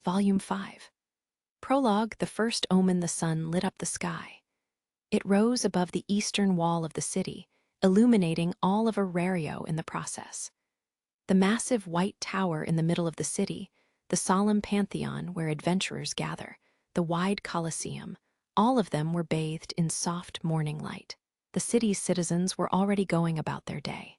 Volume 5. Prologue. The first omen. The sun lit up the sky. It rose above the eastern wall of the city, illuminating all of Arario in the process. The massive white tower in the middle of the city, the solemn pantheon where adventurers gather, the wide Colosseum, all of them were bathed in soft morning light. The city's citizens were already going about their day.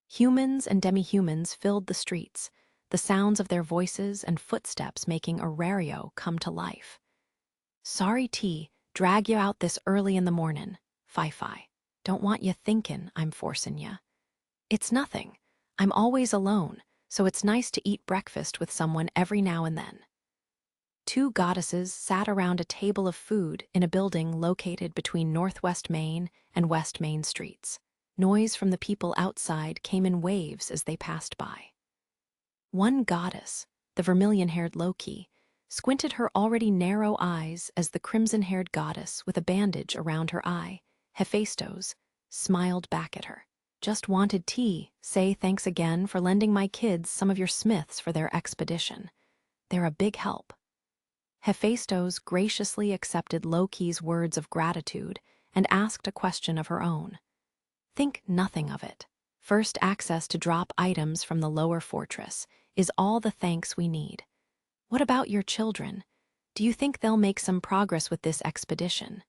Humans and demi-humans filled the streets, the sounds of their voices and footsteps making Arario come to life. "Sorry, T, drag you out this early in the mornin', Fi-Fi. Don't want you thinkin' I'm forcin' ya. It's nothing. I'm always alone, so it's nice to eat breakfast with someone every now and then." Two goddesses sat around a table of food in a building located between Northwest Main and West Main streets. Noise from the people outside came in waves as they passed by. One goddess, the vermilion-haired Loki, squinted her already narrow eyes as the crimson-haired goddess with a bandage around her eye, Hephaestos, smiled back at her. "Just wanted tea. Say thanks again for lending my kids some of your smiths for their expedition. They're a big help." Hephaestos graciously accepted Loki's words of gratitude and asked a question of her own. "Think nothing of it. First access to drop items from the lower fortress is all the thanks we need. What about your children? Do you think they'll make some progress with this expedition?"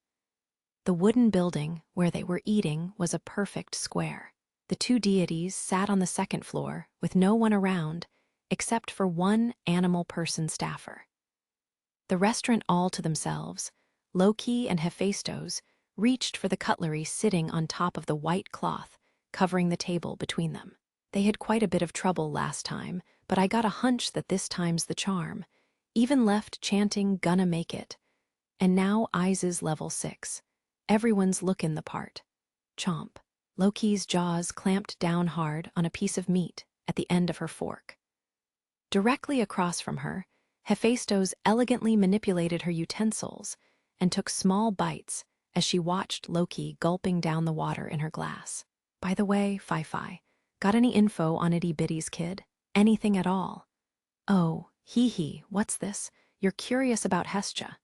The wooden building where they were eating was a perfect square. The two deities sat on the second floor with no one around except for one animal person staffer. The restaurant all to themselves, Loki and Hephaestos reached for the cutlery sitting on top of the white cloth covering the table between them. They had quite a bit of trouble last time, but I got a hunch that this time's the charm. Even left chanting "Gonna make it." And now eyes is level 6. Everyone's lookin' the part. Chomp. Loki's jaws clamped down hard on a piece of meat at the end of her fork. Directly across from her, Hephaestos elegantly manipulated her utensils and took small bites as she watched Loki gulping down the water in her glass. "By the way, Fi-Fi, got any info on Itty Bitty's kid? Anything at all?" "Oh, hee, what's this? You're curious about Hestia."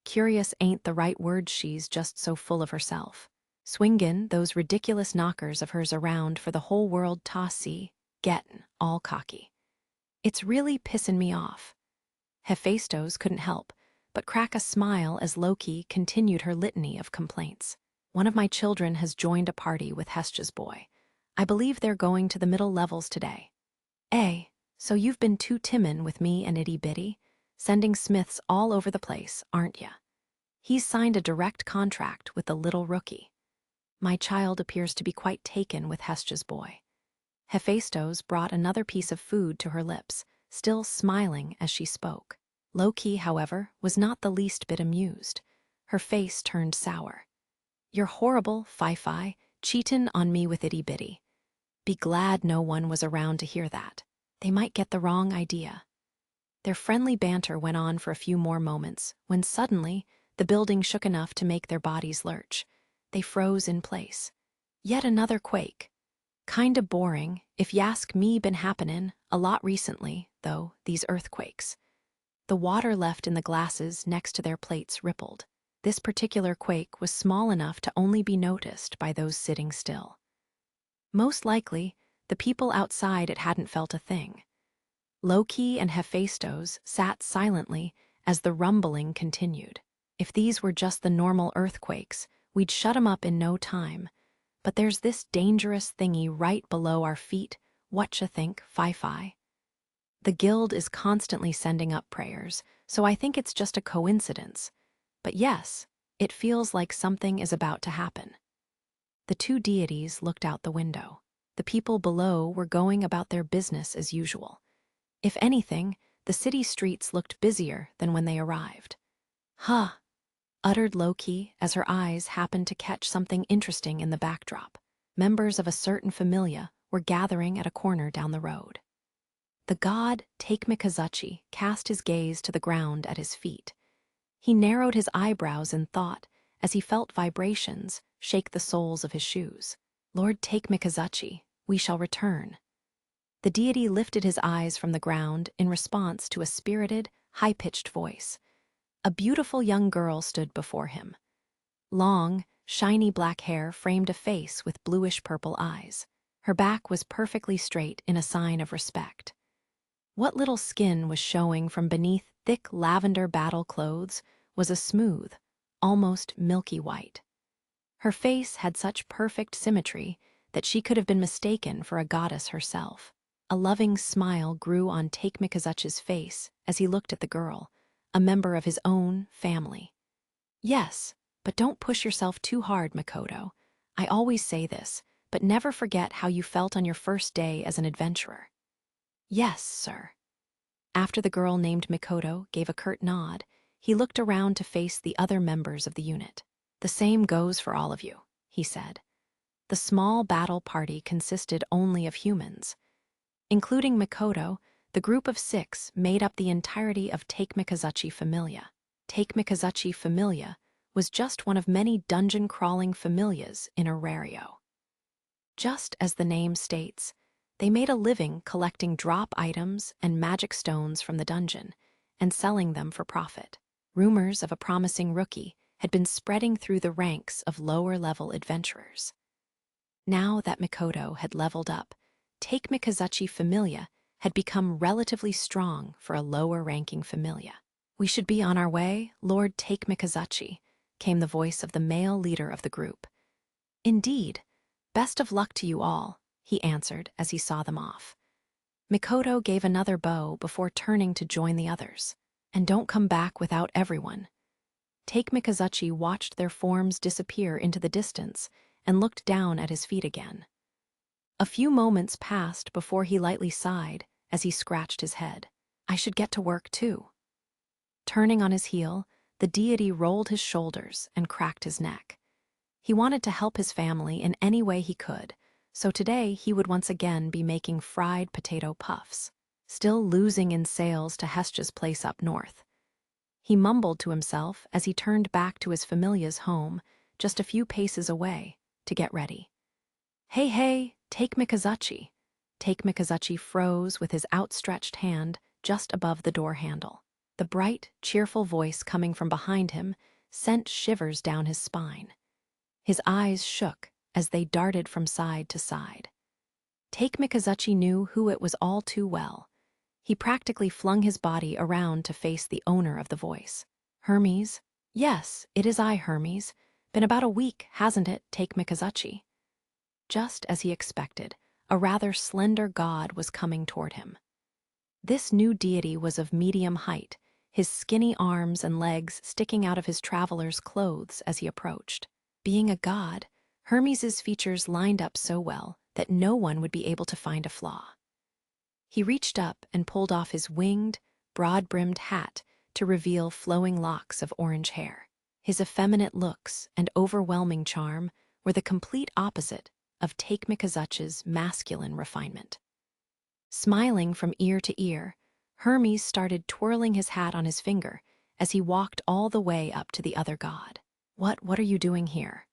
"Curious ain't the right word, she's just so full of herself. Swingin' those ridiculous knockers of hers around for the whole world to see, gettin' all cocky. It's really pissin' me off." Hephaestos couldn't help but crack a smile as Loki continued her litany of complaints. "One of my children has joined a party with Hestia's boy. I believe they're going to the middle levels today." So you've been too timid with me and Itty Bitty? Sending Smiths all over the place, aren't ya? He's signed a direct contract with the little rookie. My child appears to be quite taken with Hestia's boy." Hephaestos brought another piece of food to her lips, still smiling as she spoke. Loki, however, was not the least bit amused. Her face turned sour. "You're horrible, Fi-Fi, cheatin' on me with Itty Bitty. Be glad no one was around to hear that. They might get the wrong idea." Their friendly banter went on for a few more moments, when suddenly the building shook enough to make their bodies lurch. They froze in place. Yet another quake. Kinda boring, if y'ask me. Been happenin' a lot recently, though, these earthquakes. The water left in the glasses next to their plates rippled. This particular quake was small enough to only be noticed by those sitting still. Most likely, the people outside it hadn't felt a thing. Loki and Hephaestos sat silently as the rumbling continued. If these were just the normal earthquakes, we'd shut 'em up in no time. But there's this dangerous thingy right below our feet. Whatcha think, Fi-Fi? The guild is constantly sending up prayers, so I think it's just a coincidence. But yes, it feels like something is about to happen." The two deities looked out the window. The people below were going about their business as usual. If anything, the city streets looked busier than when they arrived. "Huh," uttered Loki as her eyes happened to catch something interesting in the backdrop. Members of a certain familia were gathering at a corner down the road. The god Takemikazuchi cast his gaze to the ground at his feet. He narrowed his eyebrows in thought as he felt vibrations shake the soles of his shoes. "Lord Takemikazuchi, we shall return." The deity lifted his eyes from the ground in response to a spirited, high-pitched voice. A beautiful young girl stood before him. Long, shiny black hair framed a face with bluish-purple eyes. Her back was perfectly straight in a sign of respect. What little skin was showing from beneath thick lavender battle clothes was a smooth, almost milky white. Her face had such perfect symmetry that she could have been mistaken for a goddess herself. A loving smile grew on Take Mikazuchi's face as he looked at the girl, a member of his own family. Yes, but don't push yourself too hard, Makoto. I always say this, but never forget how you felt on your first day as an adventurer. Yes, sir. After the girl named Mikoto gave a curt nod, he looked around to face the other members of the unit. The same goes for all of you, he said. The small battle party consisted only of humans. Including Mikoto, the group of 6 made up the entirety of Take Mikazuchi Familia. Take Mikazuchi Familia was just one of many dungeon-crawling familias in Arario. Just as the name states, they made a living collecting drop items and magic stones from the dungeon and selling them for profit. Rumors of a promising rookie had been spreading through the ranks of lower-level adventurers. Now that Mikoto had leveled up, Take Mikazuchi Familia had become relatively strong for a lower-ranking familia. We should be on our way, Lord Take Mikazuchi, came the voice of the male leader of the group. Indeed, best of luck to you all, he answered as he saw them off. Mikoto gave another bow before turning to join the others. And don't come back without everyone. Take Mikazuchi watched their forms disappear into the distance and looked down at his feet again. A few moments passed before he lightly sighed as he scratched his head. I should get to work too. Turning on his heel, the deity rolled his shoulders and cracked his neck. He wanted to help his family in any way he could, so today he would once again be making fried potato puffs, still losing in sales to Hesja's place up north. He mumbled to himself as he turned back to his familia's home, just a few paces away, to get ready. Hey, hey, Take Mikazuchi. Take Mikazuchi froze with his outstretched hand just above the door handle. The bright, cheerful voice coming from behind him sent shivers down his spine. His eyes shook as they darted from side to side. Take Mikazuchi knew who it was all too well. He practically flung his body around to face the owner of the voice. Hermes? Yes, it is I, Hermes. Been about a week, hasn't it, Take Mikazuchi? Just as he expected, a rather slender god was coming toward him. This new deity was of medium height, his skinny arms and legs sticking out of his traveler's clothes as he approached. Being a god, Hermes's features lined up so well that no one would be able to find a flaw. He reached up and pulled off his winged, broad-brimmed hat to reveal flowing locks of orange hair. His effeminate looks and overwhelming charm were the complete opposite of Take Mikazuchi's masculine refinement. Smiling from ear to ear, Hermes started twirling his hat on his finger as he walked all the way up to the other god. What are you doing here?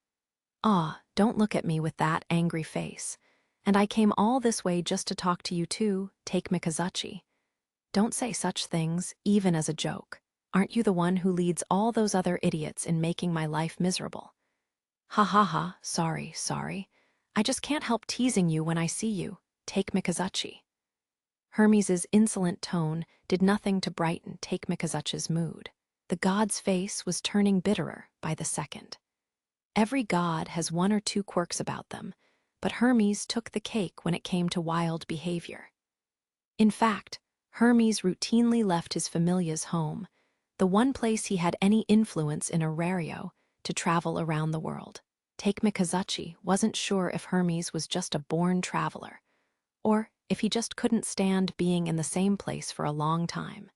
Ah, don't look at me with that angry face. And I came all this way just to talk to you too, Take Mikazuchi. Don't say such things, even as a joke. Aren't you the one who leads all those other idiots in making my life miserable? Ha ha ha, sorry. I just can't help teasing you when I see you, Take Mikazuchi. Hermes's insolent tone did nothing to brighten Take Mikazuchi's mood. The god's face was turning bitterer by the second. Every god has one or two quirks about them, but Hermes took the cake when it came to wild behavior. In fact, Hermes routinely left his familia's home, the one place he had any influence in Arario, to travel around the world. Take Mikazuchi wasn't sure if Hermes was just a born traveler, or if he just couldn't stand being in the same place for a long time.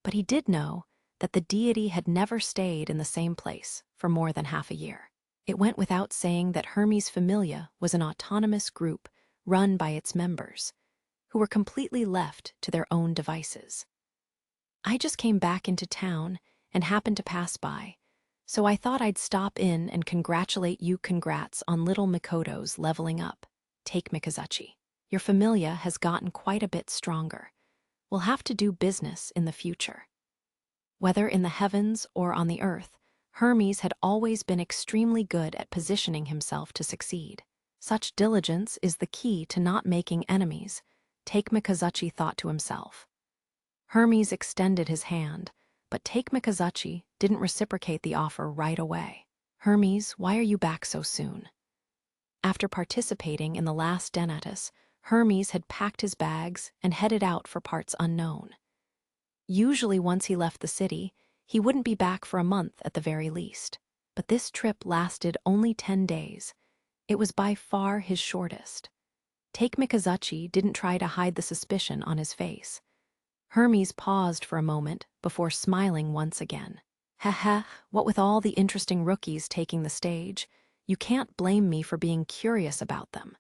But he did know that the deity had never stayed in the same place for more than half a year. It went without saying that Hermes Familia was an autonomous group run by its members, who were completely left to their own devices. I just came back into town and happened to pass by, so I thought I'd stop in and congratulate you. Congrats on little Mikoto's leveling up, Take Mikazuchi. Your familia has gotten quite a bit stronger. We'll have to do business in the future. Whether in the heavens or on the earth, Hermes had always been extremely good at positioning himself to succeed. Such diligence is the key to not making enemies, Take Mikazuchi thought to himself. Hermes extended his hand, but Take Mikazuchi didn't reciprocate the offer right away. Hermes, why are you back so soon? After participating in the last Denatus, Hermes had packed his bags and headed out for parts unknown. Usually once he left the city, he wouldn't be back for a month at the very least. But this trip lasted only 10 days. It was by far his shortest. Take Mikazuchi didn't try to hide the suspicion on his face. Hermes paused for a moment before smiling once again. Heh, what with all the interesting rookies taking the stage, you can't blame me for being curious about them.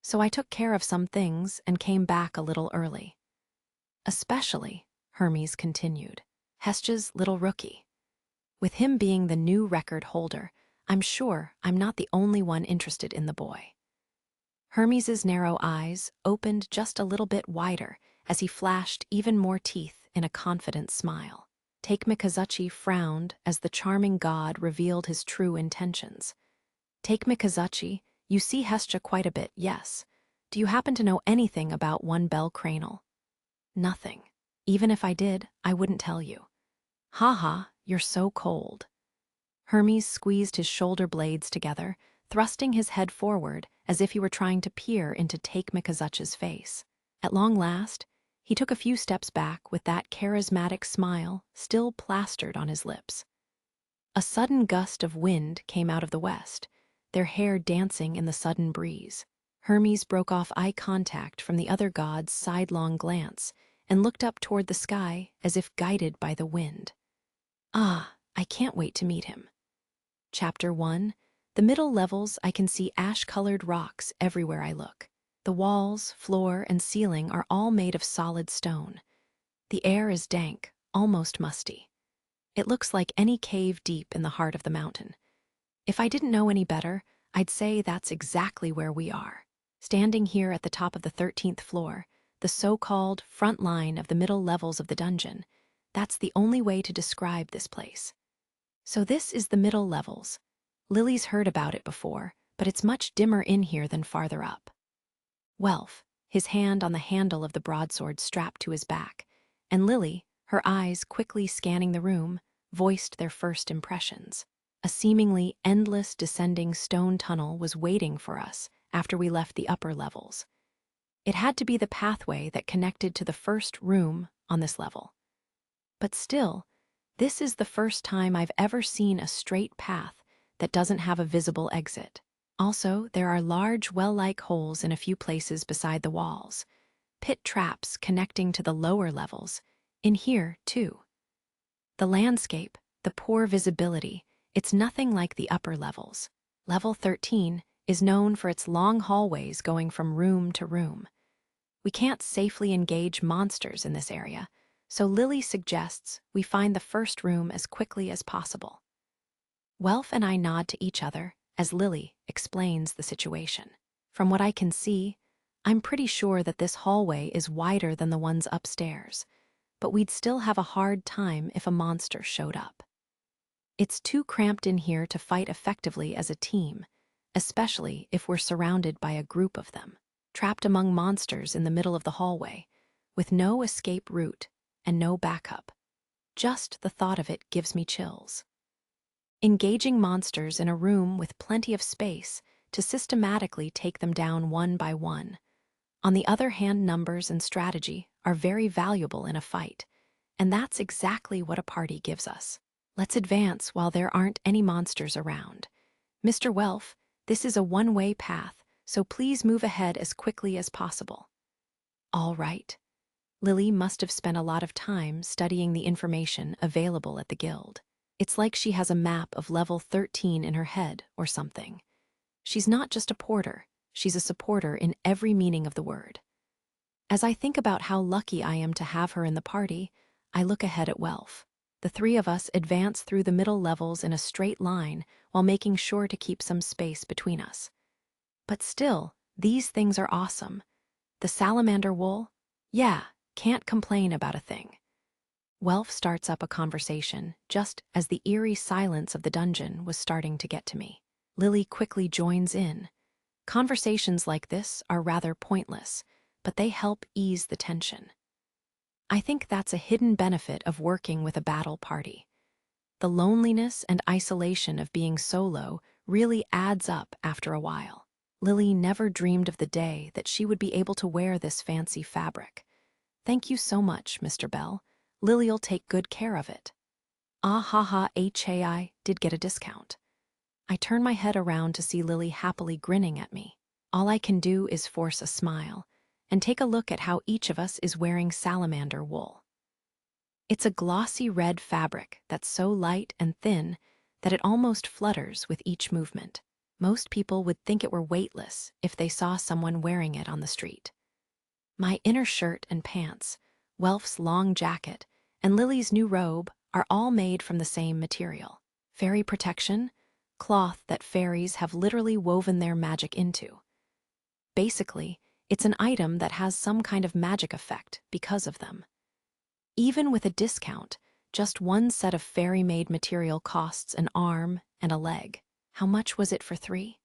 So I took care of some things and came back a little early. Especially, Hermes continued, Hestja's little rookie. With him being the new record holder, I'm sure I'm not the only one interested in the boy. Hermes's narrow eyes opened just a little bit wider as he flashed even more teeth in a confident smile. Take Mikazuchi frowned as the charming god revealed his true intentions. Take Mikazuchi, you see Hestja quite a bit, yes. Do you happen to know anything about one Bell Cranal? Nothing. Even if I did, I wouldn't tell you. Ha, you're so cold. Hermes squeezed his shoulder blades together, thrusting his head forward as if he were trying to peer into Take Mikazuchi's face. At long last, he took a few steps back with that charismatic smile still plastered on his lips. A sudden gust of wind came out of the west, their hair dancing in the sudden breeze. Hermes broke off eye contact from the other god's sidelong glance and looked up toward the sky as if guided by the wind. Ah, I can't wait to meet him. Chapter 1. The middle levels, I can see ash-colored rocks everywhere I look. The walls, floor, and ceiling are all made of solid stone. The air is dank, almost musty. It looks like any cave deep in the heart of the mountain. If I didn't know any better, I'd say that's exactly where we are. Standing here at the top of the 13th floor, the so-called front line of the middle levels of the dungeon, that's the only way to describe this place. So this is the middle levels. Lily's heard about it before, but it's much dimmer in here than farther up. Welf, his hand on the handle of the broadsword strapped to his back, and Lily, her eyes quickly scanning the room, voiced their first impressions. A seemingly endless descending stone tunnel was waiting for us after we left the upper levels. It had to be the pathway that connected to the first room on this level. But still, this is the first time I've ever seen a straight path that doesn't have a visible exit. Also, there are large well-like holes in a few places beside the walls, pit traps connecting to the lower levels, in here, too. The landscape, the poor visibility, it's nothing like the upper levels. Level 13 is known for its long hallways going from room to room. We can't safely engage monsters in this area, so Lily suggests we find the first room as quickly as possible. Welf and I nod to each other as Lily explains the situation. From what I can see, I'm pretty sure that this hallway is wider than the ones upstairs, but we'd still have a hard time if a monster showed up. It's too cramped in here to fight effectively as a team, especially if we're surrounded by a group of them, trapped among monsters in the middle of the hallway, with no escape route and no backup. Just the thought of it gives me chills. Engaging monsters in a room with plenty of space to systematically take them down one by one. On the other hand, numbers and strategy are very valuable in a fight, and that's exactly what a party gives us. Let's advance while there aren't any monsters around. Mr. Welf, this is a one-way path, so please move ahead as quickly as possible. All right. Lily must have spent a lot of time studying the information available at the guild. It's like she has a map of level 13 in her head or something. She's not just a porter, she's a supporter in every meaning of the word. As I think about how lucky I am to have her in the party, I look ahead at Welf. The three of us advance through the middle levels in a straight line while making sure to keep some space between us. But still, these things are awesome. The salamander wool? Yeah, can't complain about a thing. Welf starts up a conversation just as the eerie silence of the dungeon was starting to get to me. Lily quickly joins in. Conversations like this are rather pointless, but they help ease the tension. I think that's a hidden benefit of working with a battle party. The loneliness and isolation of being solo really adds up after a while. Lily never dreamed of the day that she would be able to wear this fancy fabric. Thank you so much, Mr. Bell. Lily'll take good care of it. Ah ha ha, I did get a discount. I turn my head around to see Lily happily grinning at me. All I can do is force a smile and take a look at how each of us is wearing salamander wool. It's a glossy red fabric that's so light and thin that it almost flutters with each movement. Most people would think it were weightless if they saw someone wearing it on the street. My inner shirt and pants, Welf's long jacket, and Lily's new robe are all made from the same material. Fairy protection, cloth that fairies have literally woven their magic into. Basically, it's an item that has some kind of magic effect because of them. Even with a discount, just one set of fairy-made material costs an arm and a leg. How much was it for 3?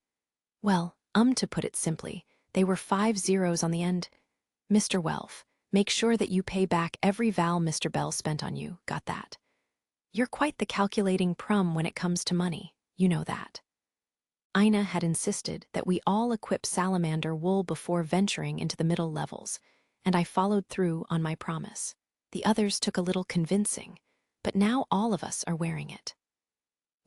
Well, to put it simply, they were 5 zeros on the end. Mr. Welf, make sure that you pay back every val Mr. Bell spent on you, got that? You're quite the calculating prum when it comes to money, you know that. Ina had insisted that we all equip salamander wool before venturing into the middle levels, and I followed through on my promise. The others took a little convincing, but now all of us are wearing it.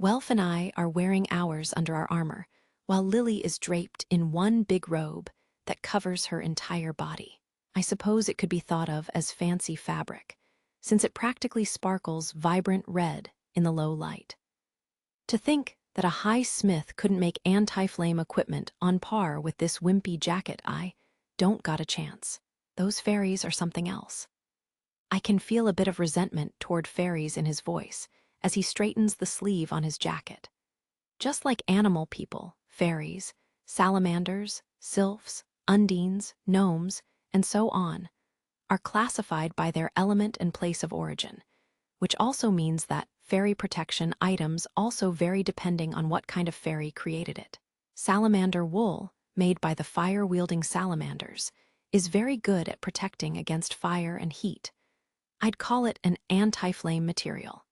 Welf and I are wearing ours under our armor, while Lily is draped in one big robe that covers her entire body. I suppose it could be thought of as fancy fabric, since it practically sparkles vibrant red in the low light. To think that a high smith couldn't make anti-flame equipment on par with this wimpy jacket, I don't got a chance. Those fairies are something else. I can feel a bit of resentment toward fairies in his voice as he straightens the sleeve on his jacket. Just like animal people, fairies, salamanders, sylphs, undines, gnomes, and so on, are classified by their element and place of origin, which also means that fairy protection items also vary depending on what kind of fairy created it. Salamander wool, made by the fire-wielding salamanders, is very good at protecting against fire and heat. I'd call it an anti-flame material.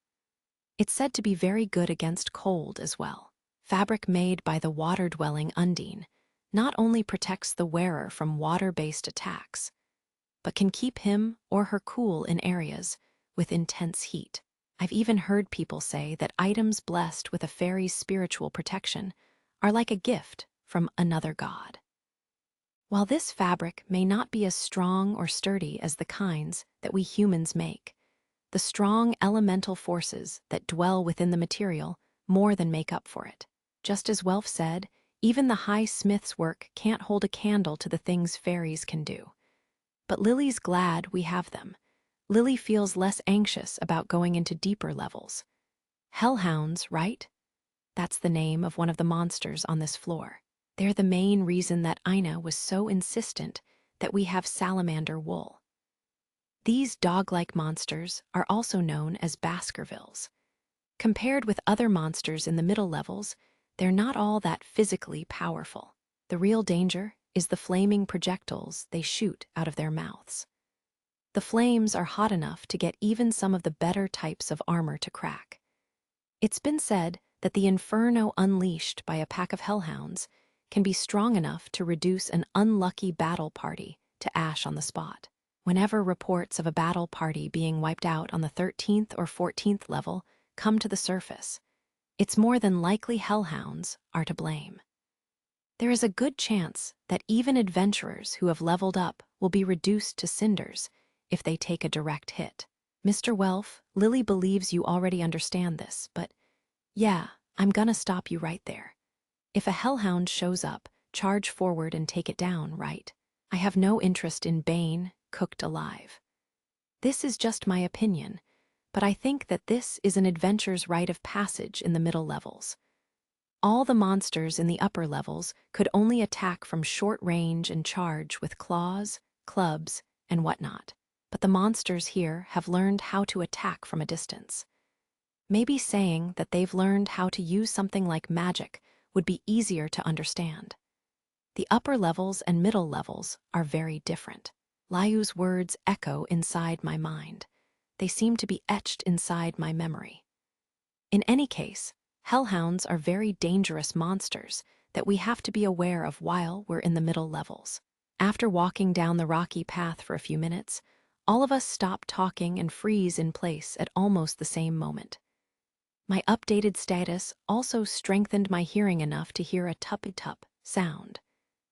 It's said to be very good against cold as well. Fabric made by the water-dwelling undine not only protects the wearer from water-based attacks, but can keep him or her cool in areas with intense heat. I've even heard people say that items blessed with a fairy's spiritual protection are like a gift from another god. While this fabric may not be as strong or sturdy as the kinds that we humans make, the strong elemental forces that dwell within the material more than make up for it. Just as Welf said, even the high smith's work can't hold a candle to the things fairies can do. But Lily's glad we have them. Lily feels less anxious about going into deeper levels. Hellhounds, right? That's the name of one of the monsters on this floor. They're the main reason that Ina was so insistent that we have salamander wool. These dog-like monsters are also known as Baskervilles. Compared with other monsters in the middle levels, they're not all that physically powerful. The real danger is the flaming projectiles they shoot out of their mouths. The flames are hot enough to get even some of the better types of armor to crack. It's been said that the inferno unleashed by a pack of hellhounds can be strong enough to reduce an unlucky battle party to ash on the spot. Whenever reports of a battle party being wiped out on the 13th or 14th level come to the surface, it's more than likely hellhounds are to blame. There is a good chance that even adventurers who have leveled up will be reduced to cinders if they take a direct hit. Mr. Welf, Lily believes you already understand this, but yeah, I'm gonna stop you right there. If a hellhound shows up, charge forward and take it down, right? I have no interest in Bane cooked alive. This is just my opinion, but I think that this is an adventure's rite of passage in the middle levels. All the monsters in the upper levels could only attack from short range and charge with claws, clubs, and whatnot. but the monsters here have learned how to attack from a distance. Maybe saying that they've learned how to use something like magic would be easier to understand. The upper levels and middle levels are very different. Liu's words echo inside my mind. They seem to be etched inside my memory. In any case, hellhounds are very dangerous monsters that we have to be aware of while we're in the middle levels. After walking down the rocky path for a few minutes, all of us stop talking and freeze in place at almost the same moment. My updated status also strengthened my hearing enough to hear a tup-tup sound.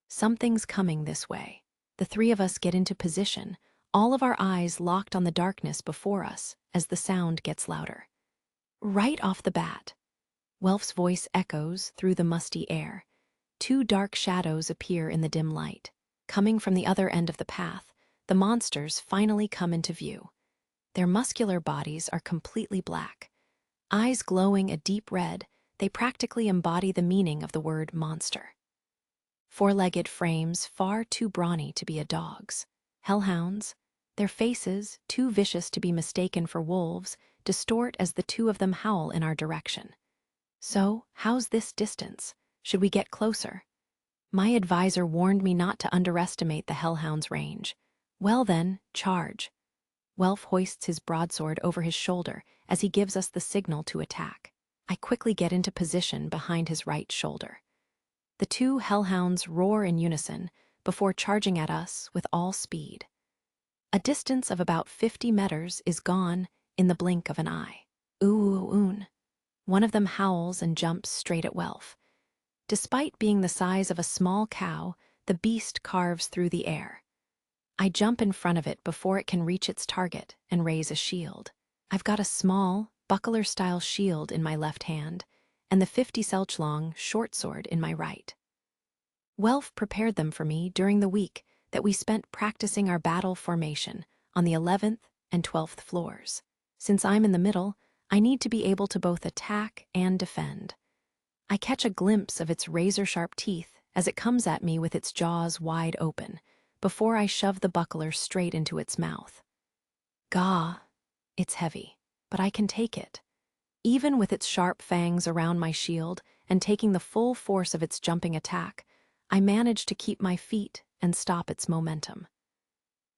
Something's coming this way. The three of us get into position, all of our eyes locked on the darkness before us as the sound gets louder. Right off the bat, Welf's voice echoes through the musty air. Two dark shadows appear in the dim light. Coming from the other end of the path, the monsters finally come into view. Their muscular bodies are completely black. Eyes glowing a deep red, they practically embody the meaning of the word monster. Four-legged frames far too brawny to be a dog's. Hellhounds, their faces, too vicious to be mistaken for wolves, distort as the two of them howl in our direction. So, how's this distance? Should we get closer? My advisor warned me not to underestimate the hellhound's range. Well then, charge. Welf hoists his broadsword over his shoulder as he gives us the signal to attack. I quickly get into position behind his right shoulder. The two hellhounds roar in unison before charging at us with all speed. A distance of about 50 meters is gone in the blink of an eye. Ooh-oon. One of them howls and jumps straight at Welf. Despite being the size of a small cow, the beast carves through the air. I jump in front of it before it can reach its target and raise a shield. I've got a small, buckler-style shield in my left hand and the 50-selch-long short sword in my right. Welf prepared them for me during the week that we spent practicing our battle formation on the 11th and 12th floors. Since I'm in the middle, I need to be able to both attack and defend. I catch a glimpse of its razor-sharp teeth as it comes at me with its jaws wide open, before I shove the buckler straight into its mouth. Gah, it's heavy, but I can take it. Even with its sharp fangs around my shield and taking the full force of its jumping attack, I manage to keep my feet and stop its momentum.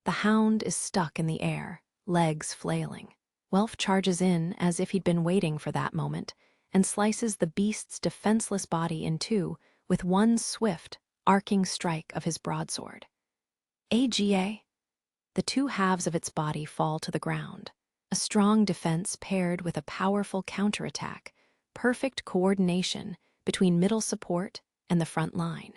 The hound is stuck in the air, legs flailing. Welf charges in as if he'd been waiting for that moment and slices the beast's defenseless body in two with one swift, arcing strike of his broadsword. AGA! The two halves of its body fall to the ground. A strong defense paired with a powerful counterattack, perfect coordination between middle support and the front line.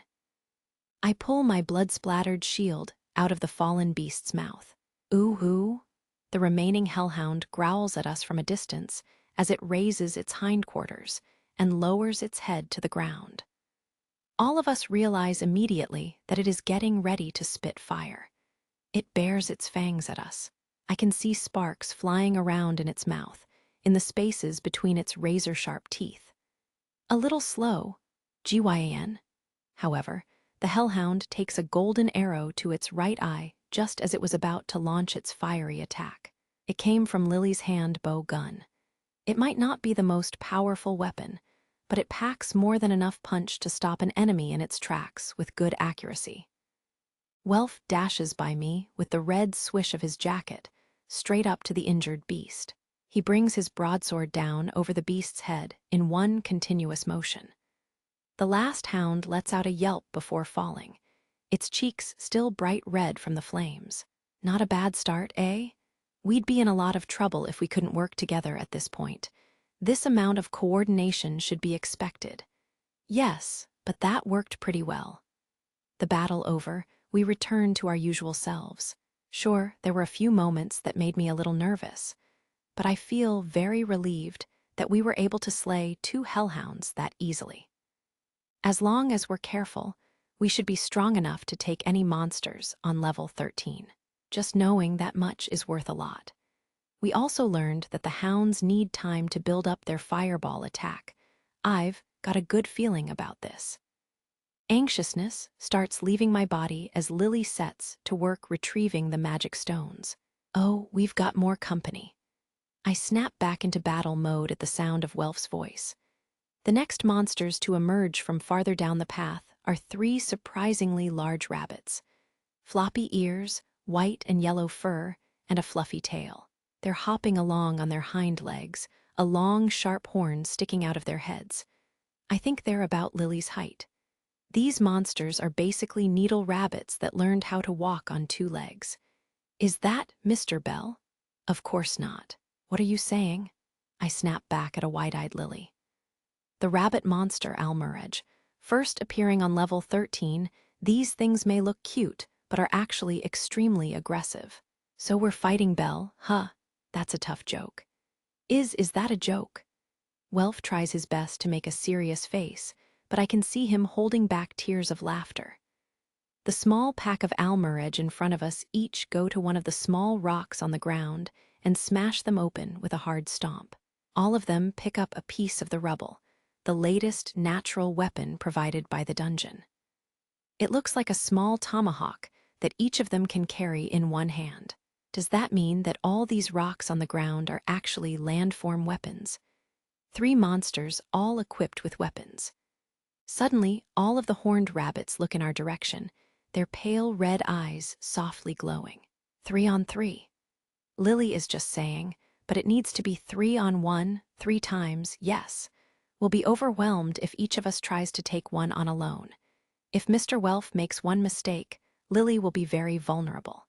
I pull my blood-splattered shield out of the fallen beast's mouth. Ooh-hoo! The remaining hellhound growls at us from a distance as it raises its hindquarters and lowers its head to the ground. All of us realize immediately that it is getting ready to spit fire. It bares its fangs at us. I can see sparks flying around in its mouth, in the spaces between its razor-sharp teeth. A little slow, GYAN. However, the hellhound takes a golden arrow to its right eye just as it was about to launch its fiery attack. It came from Lily's hand bow gun. It might not be the most powerful weapon, but it packs more than enough punch to stop an enemy in its tracks with good accuracy. Welf dashes by me with the red swish of his jacket, straight up to the injured beast. He brings his broadsword down over the beast's head in one continuous motion. The last hound lets out a yelp before falling, its cheeks still bright red from the flames. Not a bad start, eh? We'd be in a lot of trouble if we couldn't work together at this point. This amount of coordination should be expected. Yes, but that worked pretty well. The battle over, we returned to our usual selves. Sure, there were a few moments that made me a little nervous, but I feel very relieved that we were able to slay two hellhounds that easily. As long as we're careful, we should be strong enough to take any monsters on level 13. Just knowing that much is worth a lot. We also learned that the hounds need time to build up their fireball attack. I've got a good feeling about this. Anxiousness starts leaving my body as Lily sets to work retrieving the magic stones. Oh, we've got more company. I snap back into battle mode at the sound of Welf's voice. The next monsters to emerge from farther down the path are three surprisingly large rabbits. Floppy ears, white and yellow fur, and a fluffy tail. They're hopping along on their hind legs, a long, sharp horn sticking out of their heads. I think they're about Lily's height. These monsters are basically needle rabbits that learned how to walk on two legs. Is that Mr. Bell? Of course not. What are you saying? I snap back at a wide-eyed Lily. The rabbit monster Almurej. First appearing on level 13, these things may look cute, but are actually extremely aggressive. So we're fighting Bell, huh? That's a tough joke. Is that a joke? Welf tries his best to make a serious face, but I can see him holding back tears of laughter. The small pack of Almurej in front of us each go to one of the small rocks on the ground and smash them open with a hard stomp. All of them pick up a piece of the rubble, the latest natural weapon provided by the dungeon. It looks like a small tomahawk that each of them can carry in one hand. Does that mean that all these rocks on the ground are actually landform weapons? Three monsters all equipped with weapons. Suddenly, all of the horned rabbits look in our direction, their pale red eyes softly glowing. 3 on 3. Lily is just saying, but it needs to be 3 on 1, 3 times, yes. We'll be overwhelmed if each of us tries to take one on alone. If Mr. Welf makes one mistake, Lily will be very vulnerable.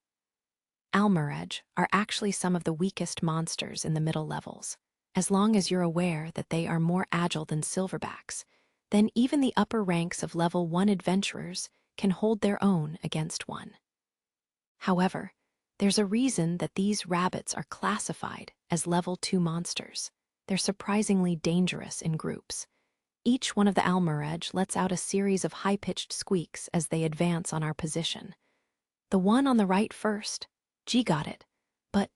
Almurej are actually some of the weakest monsters in the middle levels. As long as you're aware that they are more agile than silverbacks, then even the upper ranks of level 1 adventurers can hold their own against one. However, there's a reason that these rabbits are classified as level 2 monsters. They're surprisingly dangerous in groups. Each one of the Almurej lets out a series of high-pitched squeaks as they advance on our position. The one on the right first. G got it. But,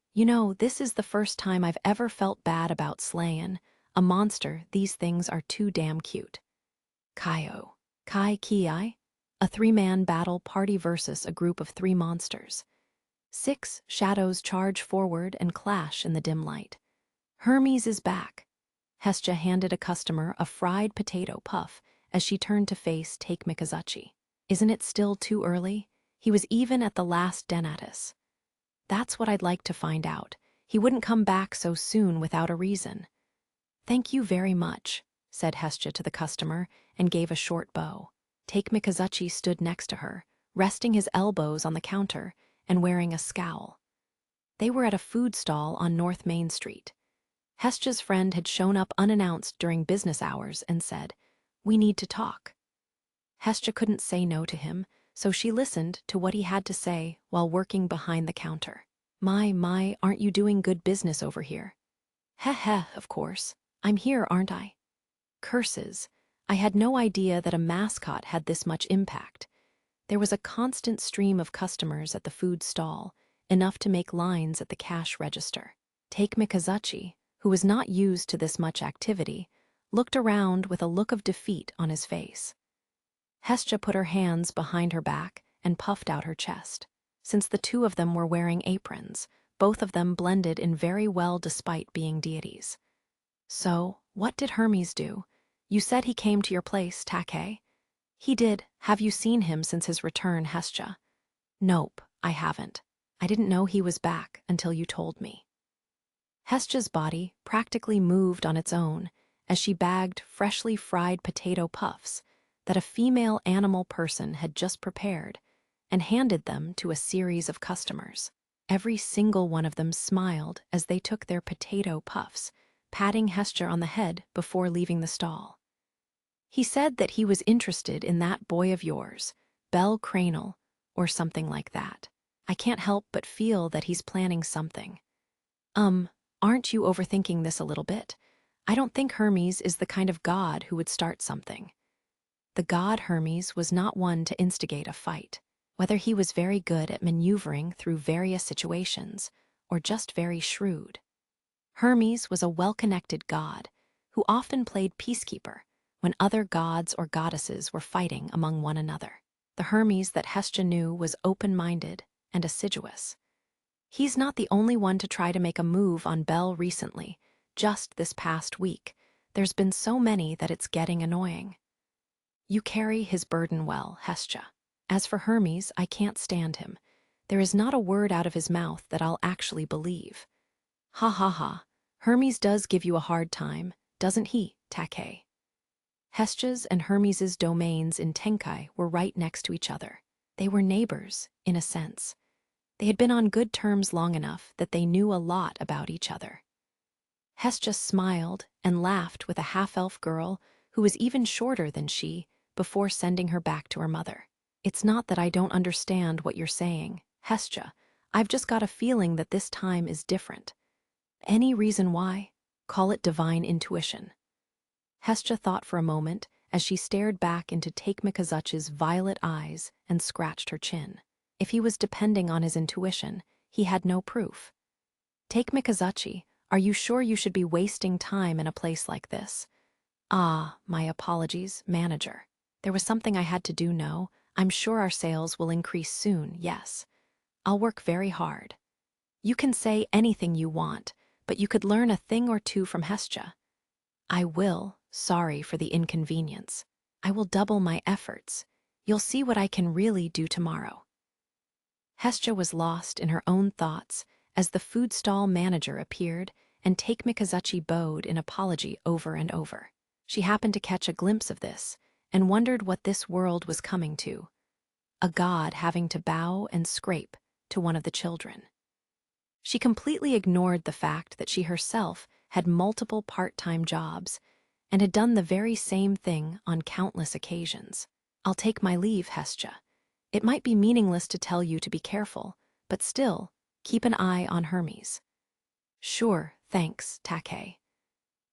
this is the first time I've ever felt bad about slayin' a monster. These things are too damn cute. Kai Ki, a 3-man battle party versus a group of 3 monsters. 6 shadows charge forward and clash in the dim light. Hermes is back. Hestia handed a customer a fried potato puff as she turned to face Take Mikazuchi. Isn't it still too early? He was even at the last Denatus. That's what I'd like to find out. He wouldn't come back so soon without a reason. Thank you very much, said Hestia to the customer and gave a short bow. Take Mikazuchi stood next to her, resting his elbows on the counter and wearing a scowl. They were at a food stall on North Main Street. Hestia's friend had shown up unannounced during business hours and said, "We need to talk." Hestia couldn't say no to him, so she listened to what he had to say while working behind the counter. My, aren't you doing good business over here? Heh, of course. I'm here, aren't I? Curses. I had no idea that a mascot had this much impact. There was a constant stream of customers at the food stall, enough to make lines at the cash register. Take Mikazuchi, who was not used to this much activity, looked around with a look of defeat on his face. Hestia put her hands behind her back and puffed out her chest. Since the two of them were wearing aprons, both of them blended in very well despite being deities. So, what did Hermes do? You said he came to your place, Take? He did. Have you seen him since his return, Hestia? Nope, I haven't. I didn't know he was back until you told me. Hestia's body practically moved on its own as she bagged freshly fried potato puffs that a female animal person had just prepared and handed them to a series of customers. Every single one of them smiled as they took their potato puffs, patting Hestia on the head before leaving the stall. He said that he was interested in that boy of yours, Bell Cranel, or something like that. I can't help but feel that he's planning something. Aren't you overthinking this a little bit? I don't think Hermes is the kind of god who would start something. The god Hermes was not one to instigate a fight, whether he was very good at maneuvering through various situations or just very shrewd. Hermes was a well-connected god who often played peacekeeper when other gods or goddesses were fighting among one another. The Hermes that Hestia knew was open-minded and assiduous. He's not the only one to try to make a move on Belle recently. Just this past week, there's been so many that it's getting annoying. You carry his burden well, Hestia. As for Hermes, I can't stand him. There is not a word out of his mouth that I'll actually believe. Ha ha ha. Hermes does give you a hard time, doesn't he, Takei? Hestia's and Hermes's domains in Tenkai were right next to each other. They were neighbors, in a sense. They had been on good terms long enough that they knew a lot about each other. Hestia smiled and laughed with a half-elf girl who was even shorter than she before sending her back to her mother. It's not that I don't understand what you're saying, Hestia. I've just got a feeling that this time is different. Any reason why? Call it divine intuition. Hestia thought for a moment as she stared back into Take Mikazuchi's violet eyes and scratched her chin. If he was depending on his intuition, he had no proof. Take Mikazuchi, are you sure you should be wasting time in a place like this? Ah, my apologies, manager. There was something I had to do, no. I'm sure our sales will increase soon, yes. I'll work very hard. You can say anything you want, but you could learn a thing or two from Hestia. I will, sorry for the inconvenience. I will double my efforts. You'll see what I can really do tomorrow. Hestia was lost in her own thoughts as the food stall manager appeared and Take Mikazuchi bowed in apology over and over. She happened to catch a glimpse of this and wondered what this world was coming to. A god having to bow and scrape to one of the children. She completely ignored the fact that she herself had multiple part-time jobs and had done the very same thing on countless occasions. I'll take my leave, Hestia. It might be meaningless to tell you to be careful, but still, keep an eye on Hermes. Sure, thanks, Takei.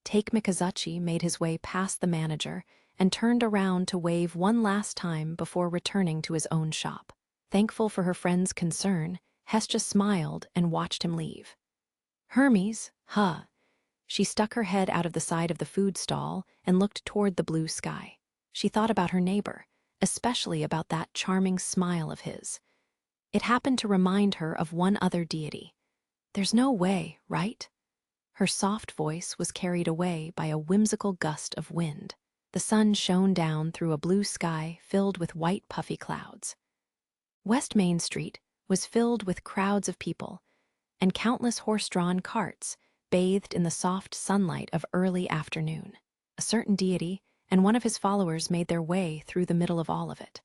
Take Mikazuchi made his way past the manager and turned around to wave one last time before returning to his own shop. Thankful for her friend's concern, Hestia smiled and watched him leave. Hermes, huh? She stuck her head out of the side of the food stall and looked toward the blue sky. She thought about her neighbor, especially about that charming smile of his. It happened to remind her of one other deity. There's no way, right? Her soft voice was carried away by a whimsical gust of wind. The sun shone down through a blue sky filled with white puffy clouds. West Main Street was filled with crowds of people, and countless horse-drawn carts bathed in the soft sunlight of early afternoon. A certain deity and one of his followers made their way through the middle of all of it.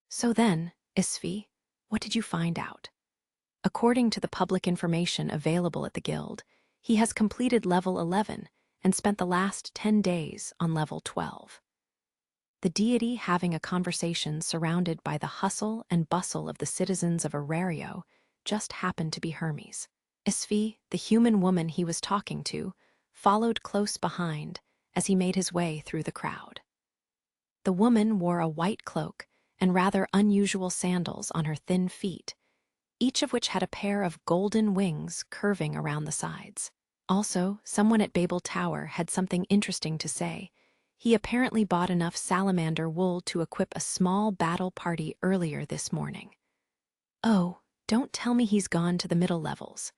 So then, Isfi, what did you find out? According to the public information available at the Guild, he has completed level 11 and spent the last 10 days on level 12. The deity having a conversation surrounded by the hustle and bustle of the citizens of Arario just happened to be Hermes. Isfi, the human woman he was talking to, followed close behind as he made his way through the crowd. The woman wore a white cloak and rather unusual sandals on her thin feet, each of which had a pair of golden wings curving around the sides. Also, someone at Babel Tower had something interesting to say. He apparently bought enough salamander wool to equip a small battle party earlier this morning. Oh, don't tell me he's gone to the middle levels.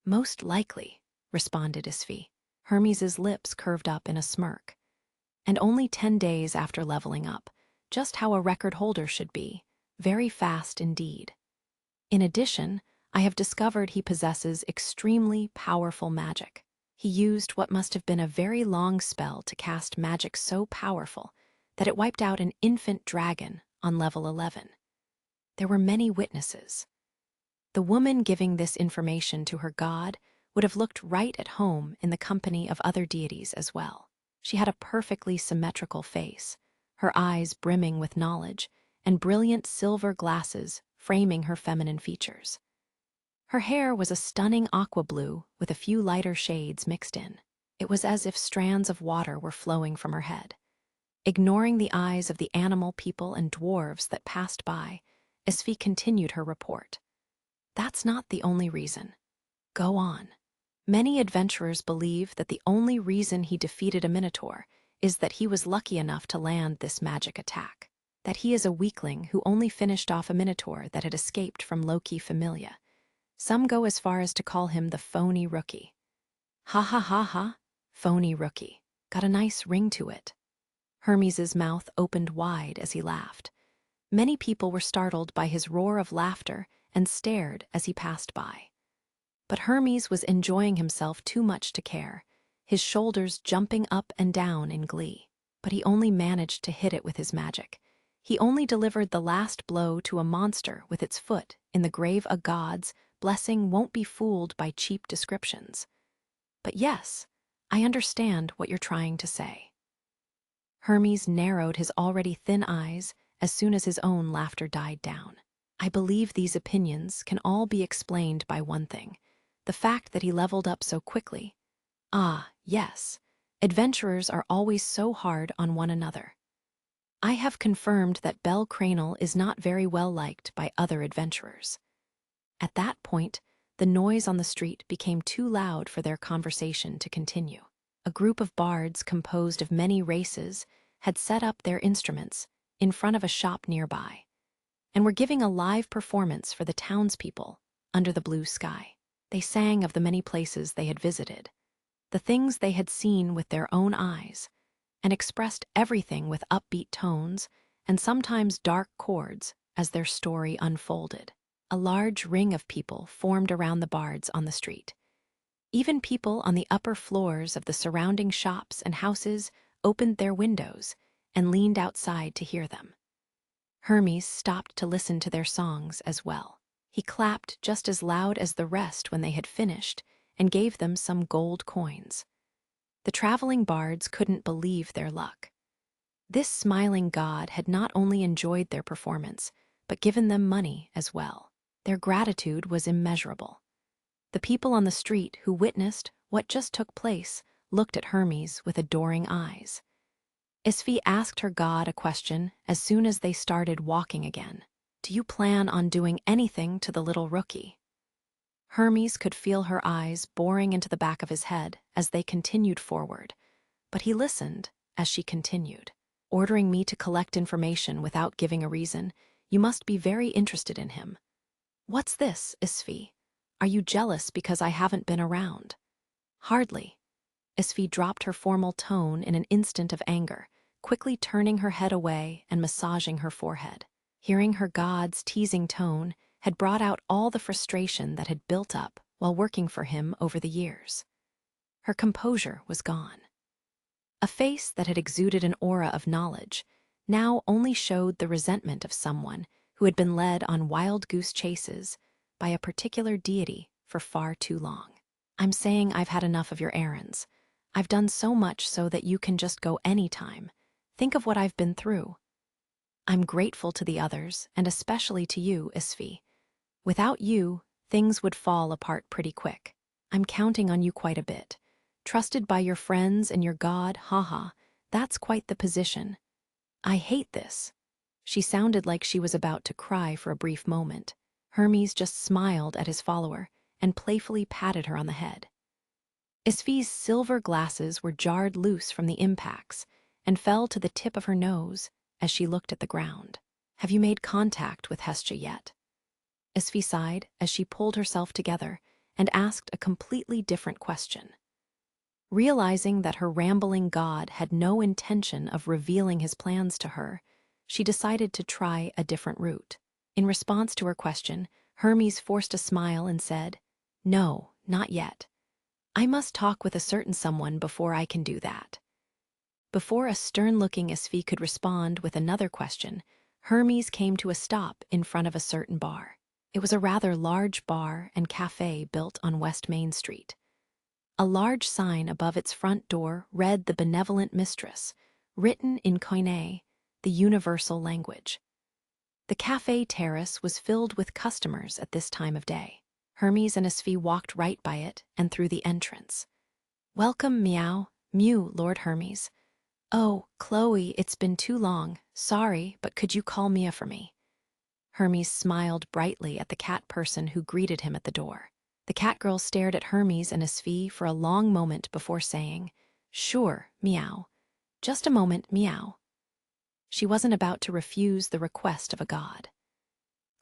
Most likely, responded Isfi. Hermes's lips curved up in a smirk. And only 10 days after leveling up, just how a record holder should be, very fast indeed. In addition, I have discovered he possesses extremely powerful magic. He used what must have been a very long spell to cast magic so powerful that it wiped out an infant dragon on level 11. There were many witnesses. The woman giving this information to her god would have looked right at home in the company of other deities as well. She had a perfectly symmetrical face, her eyes brimming with knowledge, and brilliant silver glasses framing her feminine features. Her hair was a stunning aqua blue with a few lighter shades mixed in. It was as if strands of water were flowing from her head. Ignoring the eyes of the animal people and dwarves that passed by, Isfi continued her report. That's not the only reason. Go on. Many adventurers believe that the only reason he defeated a minotaur is that he was lucky enough to land this magic attack. That he is a weakling who only finished off a minotaur that had escaped from Loki Familia. Some go as far as to call him the phony rookie. Ha ha ha ha, phony rookie. Got a nice ring to it. Hermes's mouth opened wide as he laughed. Many people were startled by his roar of laughter and stared as he passed by. But Hermes was enjoying himself too much to care, his shoulders jumping up and down in glee. But he only managed to hit it with his magic. He only delivered the last blow to a monster with its foot in the grave. A god's blessing won't be fooled by cheap descriptions. But yes, I understand what you're trying to say. Hermes narrowed his already thin eyes as soon as his own laughter died down. I believe these opinions can all be explained by one thing: the fact that he leveled up so quickly. Ah, yes, adventurers are always so hard on one another. I have confirmed that Belle Cranel is not very well liked by other adventurers. At that point, the noise on the street became too loud for their conversation to continue. A group of bards composed of many races had set up their instruments in front of a shop nearby, and were giving a live performance for the townspeople under the blue sky. They sang of the many places they had visited, the things they had seen with their own eyes, and expressed everything with upbeat tones and sometimes dark chords as their story unfolded. A large ring of people formed around the bards on the street. Even people on the upper floors of the surrounding shops and houses opened their windows and leaned outside to hear them. Hermes stopped to listen to their songs as well. He clapped just as loud as the rest when they had finished and gave them some gold coins. The traveling bards couldn't believe their luck. This smiling god had not only enjoyed their performance, but given them money as well. Their gratitude was immeasurable. The people on the street who witnessed what just took place looked at Hermes with adoring eyes. Isfi asked her god a question as soon as they started walking again. Do you plan on doing anything to the little rookie? Hermes could feel her eyes boring into the back of his head as they continued forward, but he listened as she continued. Ordering me to collect information without giving a reason, you must be very interested in him. What's this, Isfi? Are you jealous because I haven't been around? Hardly. Isfi dropped her formal tone in an instant of anger, quickly turning her head away and massaging her forehead. Hearing her god's teasing tone had brought out all the frustration that had built up while working for him over the years. Her composure was gone. A face that had exuded an aura of knowledge now only showed the resentment of someone who had been led on wild goose chases by a particular deity for far too long. I'm saying I've had enough of your errands. I've done so much so that you can just go anytime. Think of what I've been through. I'm grateful to the others, and especially to you, Isfi. Without you, things would fall apart pretty quick. I'm counting on you quite a bit. Trusted by your friends and your god, haha, that's quite the position. I hate this. She sounded like she was about to cry for a brief moment. Hermes just smiled at his follower and playfully patted her on the head. Isfi's silver glasses were jarred loose from the impacts and fell to the tip of her nose as she looked at the ground. Have you made contact with Hestia yet? Isfi sighed as she pulled herself together and asked a completely different question. Realizing that her rambling god had no intention of revealing his plans to her, she decided to try a different route. In response to her question, Hermes forced a smile and said, "No, not yet. I must talk with a certain someone before I can do that." Before a stern-looking Isfi could respond with another question, Hermes came to a stop in front of a certain bar. It was a rather large bar and cafe built on West Main Street. A large sign above its front door read "The Benevolent Mistress," written in Koine, the universal language. The cafe terrace was filled with customers at this time of day. Hermes and Isfi walked right by it and through the entrance. "Welcome, Meow, Mew, Lord Hermes. Oh, Chloe, it's been too long. Sorry, but could you call Mia for me?" Hermes smiled brightly at the cat person who greeted him at the door. The cat girl stared at Hermes and Isfi for a long moment before saying, "Sure, Meow. Just a moment, Meow." She wasn't about to refuse the request of a god.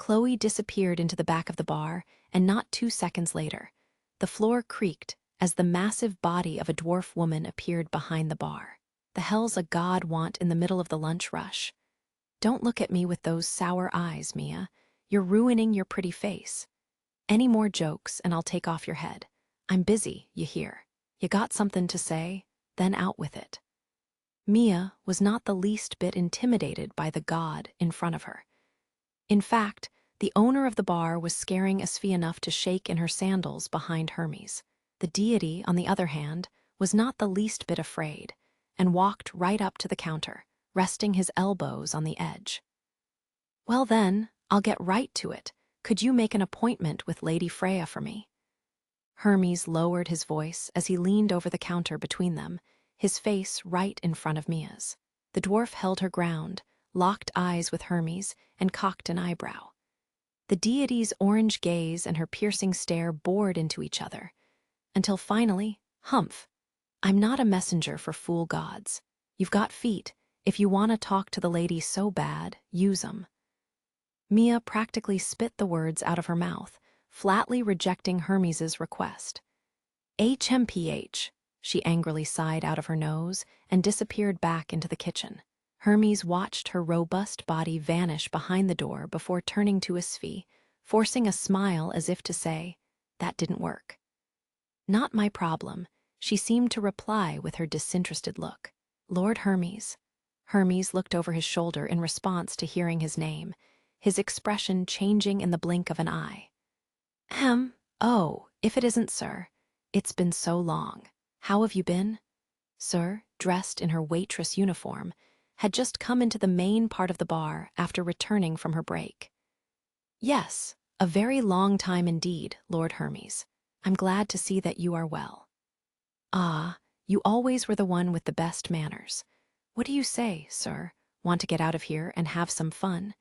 Chloe disappeared into the back of the bar, and not 2 seconds later, the floor creaked as the massive body of a dwarf woman appeared behind the bar. The hell's a god want in the middle of the lunch rush? Don't look at me with those sour eyes, Mia. You're ruining your pretty face. Any more jokes and I'll take off your head. I'm busy, you hear. You got something to say? Then out with it. Mia was not the least bit intimidated by the god in front of her. In fact, the owner of the bar was scaring Asfi enough to shake in her sandals behind Hermes. The deity, on the other hand, was not the least bit afraid, and walked right up to the counter, resting his elbows on the edge. Well then, I'll get right to it. Could you make an appointment with Lady Freya for me? Hermes lowered his voice as he leaned over the counter between them, his face right in front of Mia's. The dwarf held her ground, locked eyes with Hermes, and cocked an eyebrow. The deity's orange gaze and her piercing stare bored into each other, until finally, humph. I'm not a messenger for fool gods. You've got feet. If you want to talk to the lady so bad, use 'em. Mia practically spit the words out of her mouth, flatly rejecting Hermes's request. HMPH, she angrily sighed out of her nose and disappeared back into the kitchen. Hermes watched her robust body vanish behind the door before turning to Asfi, forcing a smile as if to say, that didn't work. Not my problem, she seemed to reply with her disinterested look. Lord Hermes. Hermes looked over his shoulder in response to hearing his name, his expression changing in the blink of an eye. Oh, if it isn't, sir. It's been so long. How have you been? Sir, dressed in her waitress uniform, had just come into the main part of the bar after returning from her break. Yes, a very long time indeed, Lord Hermes. I'm glad to see that you are well. Ah, you always were the one with the best manners. What do you say, sir? Want to get out of here and have some fun?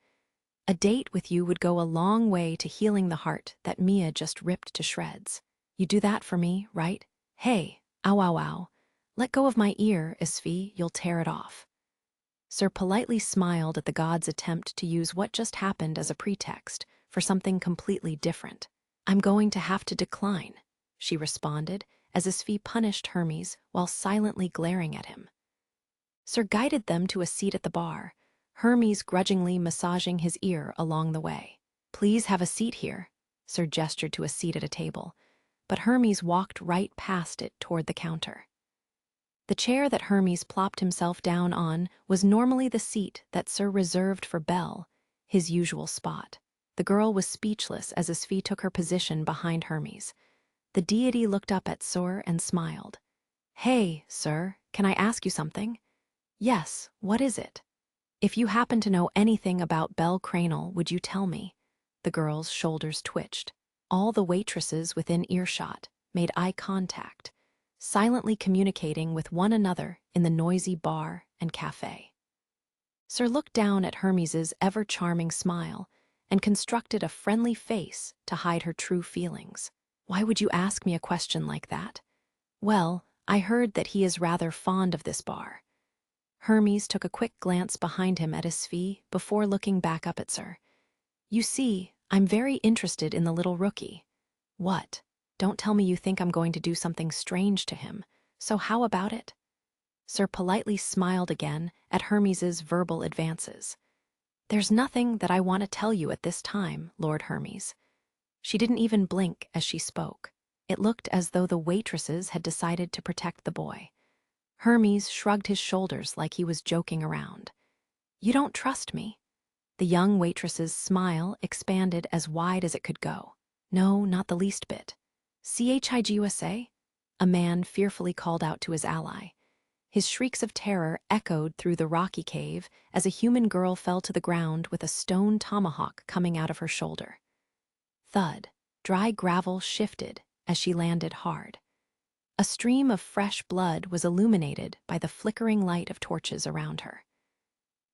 A date with you would go a long way to healing the heart that Mia just ripped to shreds. You do that for me, right? Hey, ow ow ow. Let go of my ear, Asfi, you'll tear it off. Sir politely smiled at the god's attempt to use what just happened as a pretext for something completely different. I'm going to have to decline, she responded, as Asfi punished Hermes while silently glaring at him. Sir guided them to a seat at the bar, Hermes grudgingly massaging his ear along the way. Please have a seat here, Sir gestured to a seat at a table, but Hermes walked right past it toward the counter. The chair that Hermes plopped himself down on was normally the seat that Sir reserved for Belle, his usual spot. The girl was speechless as Asfi took her position behind Hermes. The deity looked up at Sir and smiled. Hey, sir, can I ask you something? Yes, what is it? If you happen to know anything about Belle Cranel, would you tell me? The girl's shoulders twitched. All the waitresses within earshot made eye contact, silently communicating with one another in the noisy bar and cafe. Sir looked down at Hermes's ever-charming smile and constructed a friendly face to hide her true feelings. Why would you ask me a question like that? Well, I heard that he is rather fond of this bar. Hermes took a quick glance behind him at Asfi before looking back up at Sir. You see, I'm very interested in the little rookie. What? Don't tell me you think I'm going to do something strange to him. So how about it? Sir politely smiled again at Hermes's verbal advances. There's nothing that I want to tell you at this time, Lord Hermes. She didn't even blink as she spoke. It looked as though the waitresses had decided to protect the boy. Hermes shrugged his shoulders like he was joking around. You don't trust me? The young waitress's smile expanded as wide as it could go. No, not the least bit. CHIGUSA? A man fearfully called out to his ally. His shrieks of terror echoed through the rocky cave as a human girl fell to the ground with a stone tomahawk coming out of her shoulder. Thud. Dry gravel shifted as she landed hard. A stream of fresh blood was illuminated by the flickering light of torches around her.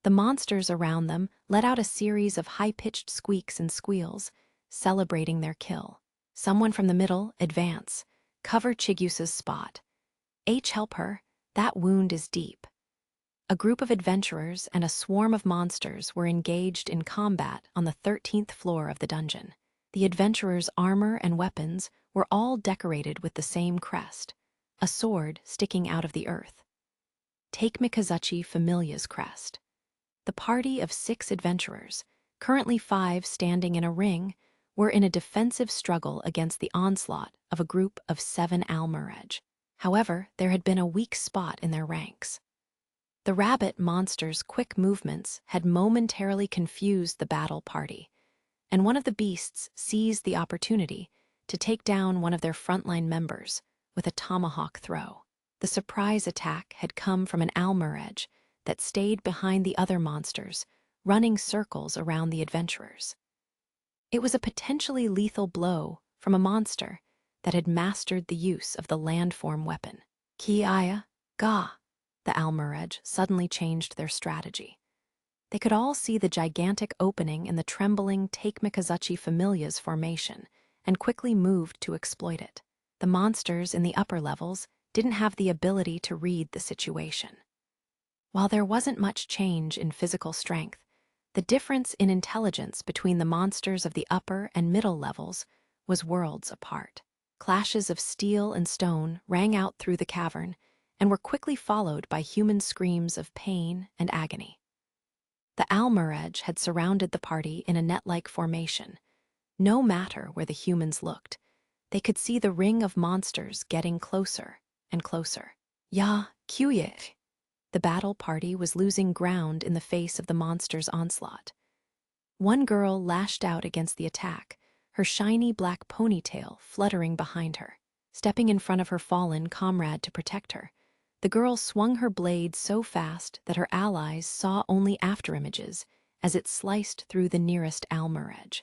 The monsters around them let out a series of high-pitched squeaks and squeals, celebrating their kill. Someone from the middle, advance. Cover Chigusa's spot. Help her. That wound is deep. A group of adventurers and a swarm of monsters were engaged in combat on the 13th floor of the dungeon. The adventurers' armor and weapons were all decorated with the same crest, a sword sticking out of the earth. Take Mikazuchi Familia's crest. The party of 6 adventurers, currently 5 standing in a ring, were in a defensive struggle against the onslaught of a group of 7 Almarej. However, there had been a weak spot in their ranks. The rabbit monster's quick movements had momentarily confused the battle party, and one of the beasts seized the opportunity to take down one of their frontline members with a tomahawk throw. The surprise attack had come from an Almarej that stayed behind the other monsters, running circles around the adventurers. It was a potentially lethal blow from a monster that had mastered the use of the landform weapon. Ki-aya, ga! The Almarej suddenly changed their strategy. They could all see the gigantic opening in the trembling Take Mikazuchi Familia's formation and quickly moved to exploit it. The monsters in the upper levels didn't have the ability to read the situation. While there wasn't much change in physical strength, the difference in intelligence between the monsters of the upper and middle levels was worlds apart. Clashes of steel and stone rang out through the cavern and were quickly followed by human screams of pain and agony. The Almarej had surrounded the party in a net-like formation. No matter where the humans looked, they could see the ring of monsters getting closer and closer. Ya, Kyuye! The battle party was losing ground in the face of the monster's onslaught. One girl lashed out against the attack, her shiny black ponytail fluttering behind her. Stepping in front of her fallen comrade to protect her, the girl swung her blade so fast that her allies saw only afterimages as it sliced through the nearest Almarej.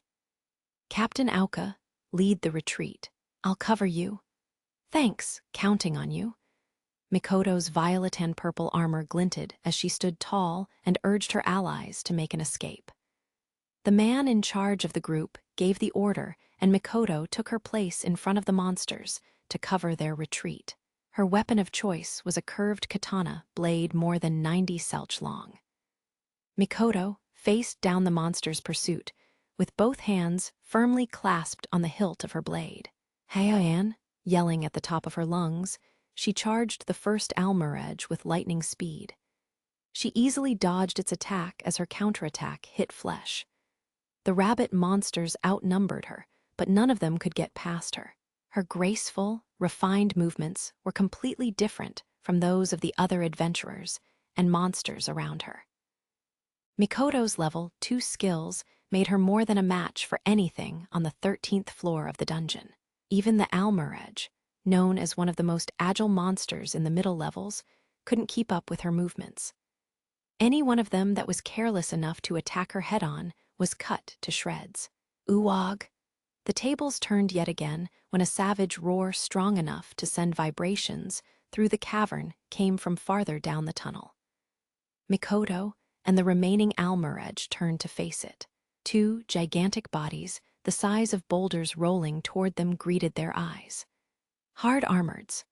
Captain Auka, lead the retreat. I'll cover you. Thanks, counting on you. Mikoto's violet and purple armor glinted as she stood tall and urged her allies to make an escape. The man in charge of the group gave the order, and Mikoto took her place in front of the monsters to cover their retreat. Her weapon of choice was a curved katana blade more than 90 selch long. Mikoto faced down the monster's pursuit, with both hands firmly clasped on the hilt of her blade. Hayan, yelling at the top of her lungs, she charged the first Almarej with lightning speed. She easily dodged its attack as her counterattack hit flesh. The rabbit monsters outnumbered her, but none of them could get past her. Her graceful, refined movements were completely different from those of the other adventurers and monsters around her. Mikoto's level 2 skills made her more than a match for anything on the 13th floor of the dungeon. Even the Almarej, known as one of the most agile monsters in the middle levels, couldn't keep up with her movements. Any one of them that was careless enough to attack her head-on was cut to shreds. Uwag! The tables turned yet again when a savage roar strong enough to send vibrations through the cavern came from farther down the tunnel. Mikoto and the remaining Almarej turned to face it. 2 gigantic bodies, the size of boulders rolling toward them, greeted their eyes. Hard armoreds.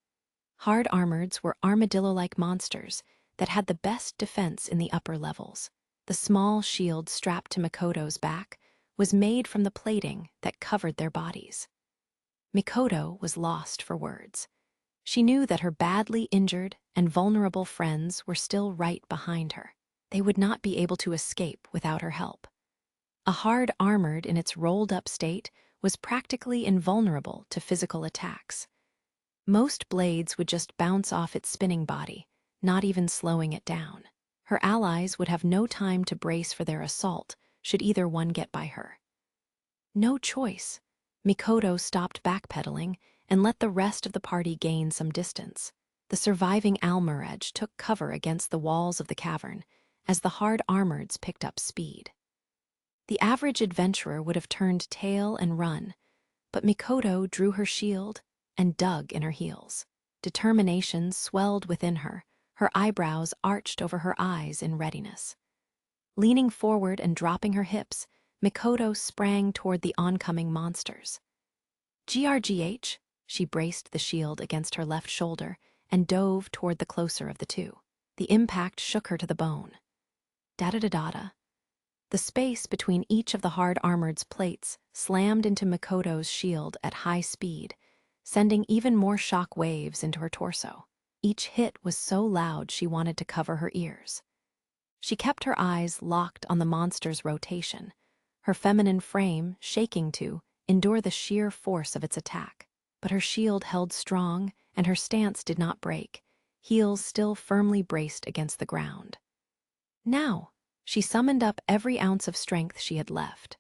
Hard armoreds were armadillo-like monsters that had the best defense in the upper levels. The small shield strapped to Mikoto's back was made from the plating that covered their bodies. Mikoto was lost for words. She knew that her badly injured and vulnerable friends were still right behind her. They would not be able to escape without her help. A hard armored in its rolled-up state was practically invulnerable to physical attacks. Most blades would just bounce off its spinning body, not even slowing it down. Her allies would have no time to brace for their assault should either one get by her. No choice. Mikoto stopped backpedaling and let the rest of the party gain some distance. The surviving Almarej took cover against the walls of the cavern as the hard armoreds picked up speed. The average adventurer would have turned tail and run, but Mikoto drew her shield and dug in her heels. Determination swelled within her, her eyebrows arched over her eyes in readiness. Leaning forward and dropping her hips, Mikoto sprang toward the oncoming monsters. GRGH, she braced the shield against her left shoulder and dove toward the closer of the two. The impact shook her to the bone. Da-da-da-da-da. The space between each of the hard armored's plates slammed into Mikoto's shield at high speed, sending even more shock waves into her torso. Each hit was so loud she wanted to cover her ears. She kept her eyes locked on the monster's rotation, her feminine frame shaking to endure the sheer force of its attack. But her shield held strong, and her stance did not break, heels still firmly braced against the ground. Now, she summoned up every ounce of strength she had left.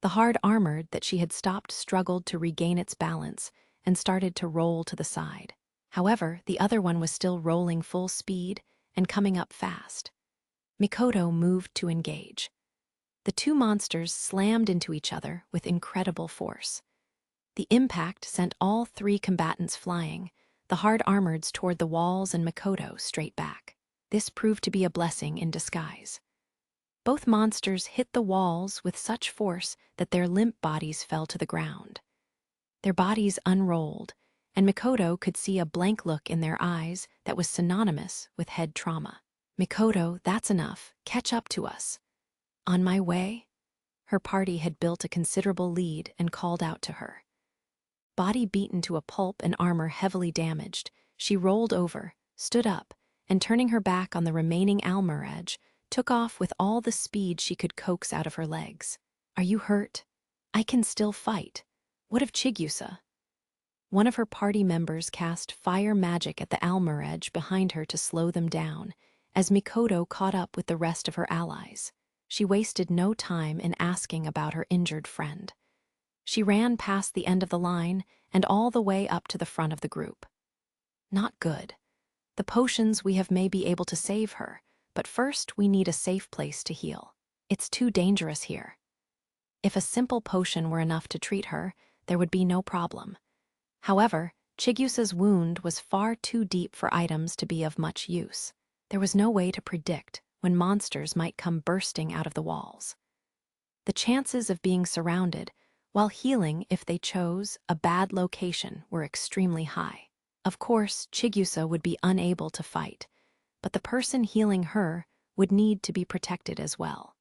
The hard armored that she had stopped struggled to regain its balance and started to roll to the side. However, the other one was still rolling full speed and coming up fast. Mikoto moved to engage. The two monsters slammed into each other with incredible force. The impact sent all three combatants flying, the hard armoreds toward the walls and Mikoto straight back. This proved to be a blessing in disguise. Both monsters hit the walls with such force that their limp bodies fell to the ground. Their bodies unrolled, and Mikoto could see a blank look in their eyes that was synonymous with head trauma. "Mikoto, that's enough. Catch up to us." "On my way?" Her party had built a considerable lead and called out to her. Body beaten to a pulp and armor heavily damaged, she rolled over, stood up, and turning her back on the remaining Almiraj, took off with all the speed she could coax out of her legs. "Are you hurt? I can still fight. What of Chigusa?" One of her party members cast fire magic at the Almiraj behind her to slow them down, as Mikoto caught up with the rest of her allies. She wasted no time in asking about her injured friend. She ran past the end of the line and all the way up to the front of the group. "Not good. The potions we have may be able to save her, but first we need a safe place to heal. It's too dangerous here." If a simple potion were enough to treat her, there would be no problem. However, Chigusa's wound was far too deep for items to be of much use. There was no way to predict when monsters might come bursting out of the walls. The chances of being surrounded, while healing if they chose a bad location, were extremely high. Of course, Chigusa would be unable to fight, but the person healing her would need to be protected as well.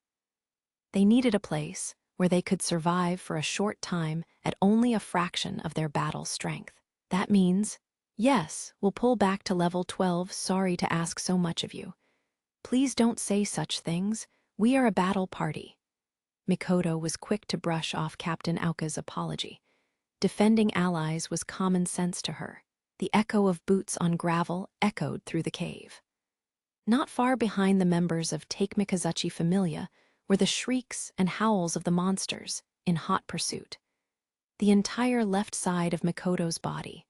They needed a place where they could survive for a short time at only a fraction of their battle strength. That means, "Yes, we'll pull back to level 12, sorry to ask so much of you. Please don't say such things, we are a battle party." Mikoto was quick to brush off Captain Aoka's apology. Defending allies was common sense to her. The echo of boots on gravel echoed through the cave. Not far behind the members of Take Mikazuchi Familia were the shrieks and howls of the monsters in hot pursuit. The entire left side of Mikoto's body,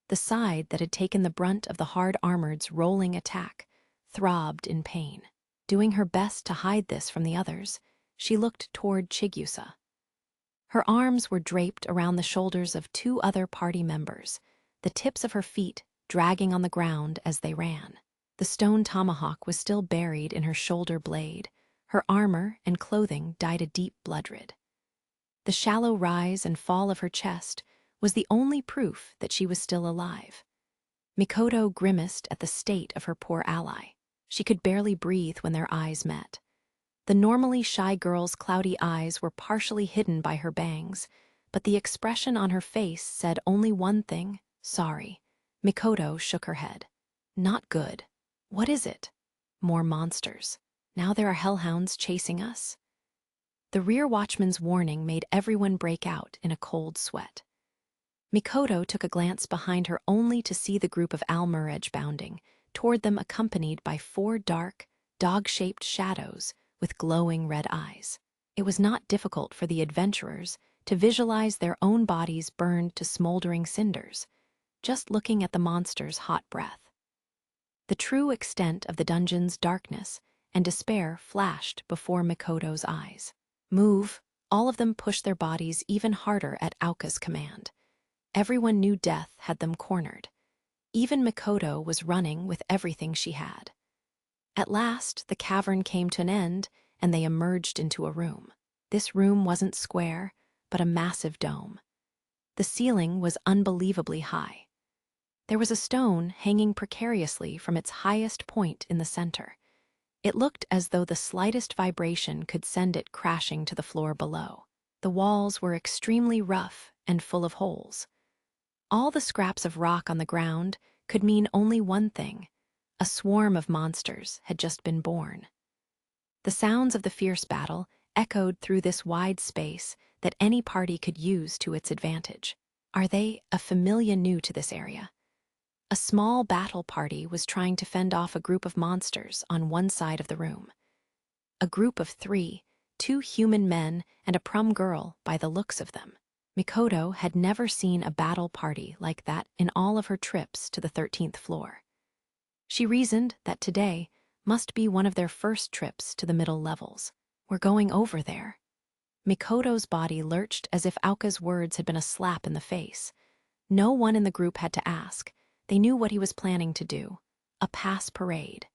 the side that had taken the brunt of the hard armored's rolling attack, throbbed in pain. Doing her best to hide this from the others, she looked toward Chigusa. Her arms were draped around the shoulders of two other party members, the tips of her feet dragging on the ground as they ran. The stone tomahawk was still buried in her shoulder blade. Her armor and clothing dyed a deep blood red. The shallow rise and fall of her chest was the only proof that she was still alive. Mikoto grimaced at the state of her poor ally. She could barely breathe when their eyes met. The normally shy girl's cloudy eyes were partially hidden by her bangs, but the expression on her face said only one thing: sorry. Mikoto shook her head. "Not good. What is it?" "More monsters. Now there are hellhounds chasing us." The rear watchman's warning made everyone break out in a cold sweat. Mikoto took a glance behind her only to see the group of Almiraj bounding toward them, accompanied by 4 dark, dog-shaped shadows with glowing red eyes. It was not difficult for the adventurers to visualize their own bodies burned to smoldering cinders, just looking at the monster's hot breath. The true extent of the dungeon's darkness and despair flashed before Mikoto's eyes. "Move!" All of them pushed their bodies even harder at Aoka's command. Everyone knew death had them cornered. Even Mikoto was running with everything she had. At last, the cavern came to an end, and they emerged into a room. This room wasn't square, but a massive dome. The ceiling was unbelievably high. There was a stone hanging precariously from its highest point in the center. It looked as though the slightest vibration could send it crashing to the floor below. The walls were extremely rough and full of holes. All the scraps of rock on the ground could mean only one thing: a swarm of monsters had just been born. The sounds of the fierce battle echoed through this wide space that any party could use to its advantage. Are they a familia new to this area? A small battle party was trying to fend off a group of monsters on one side of the room. A group of three, 2 human men and a prum girl by the looks of them. Mikoto had never seen a battle party like that in all of her trips to the 13th floor. She reasoned that today must be one of their first trips to the middle levels. We're going over there. Mikoto's body lurched as if Aoka's words had been a slap in the face. No one in the group had to ask. They knew what he was planning to do. A pass parade.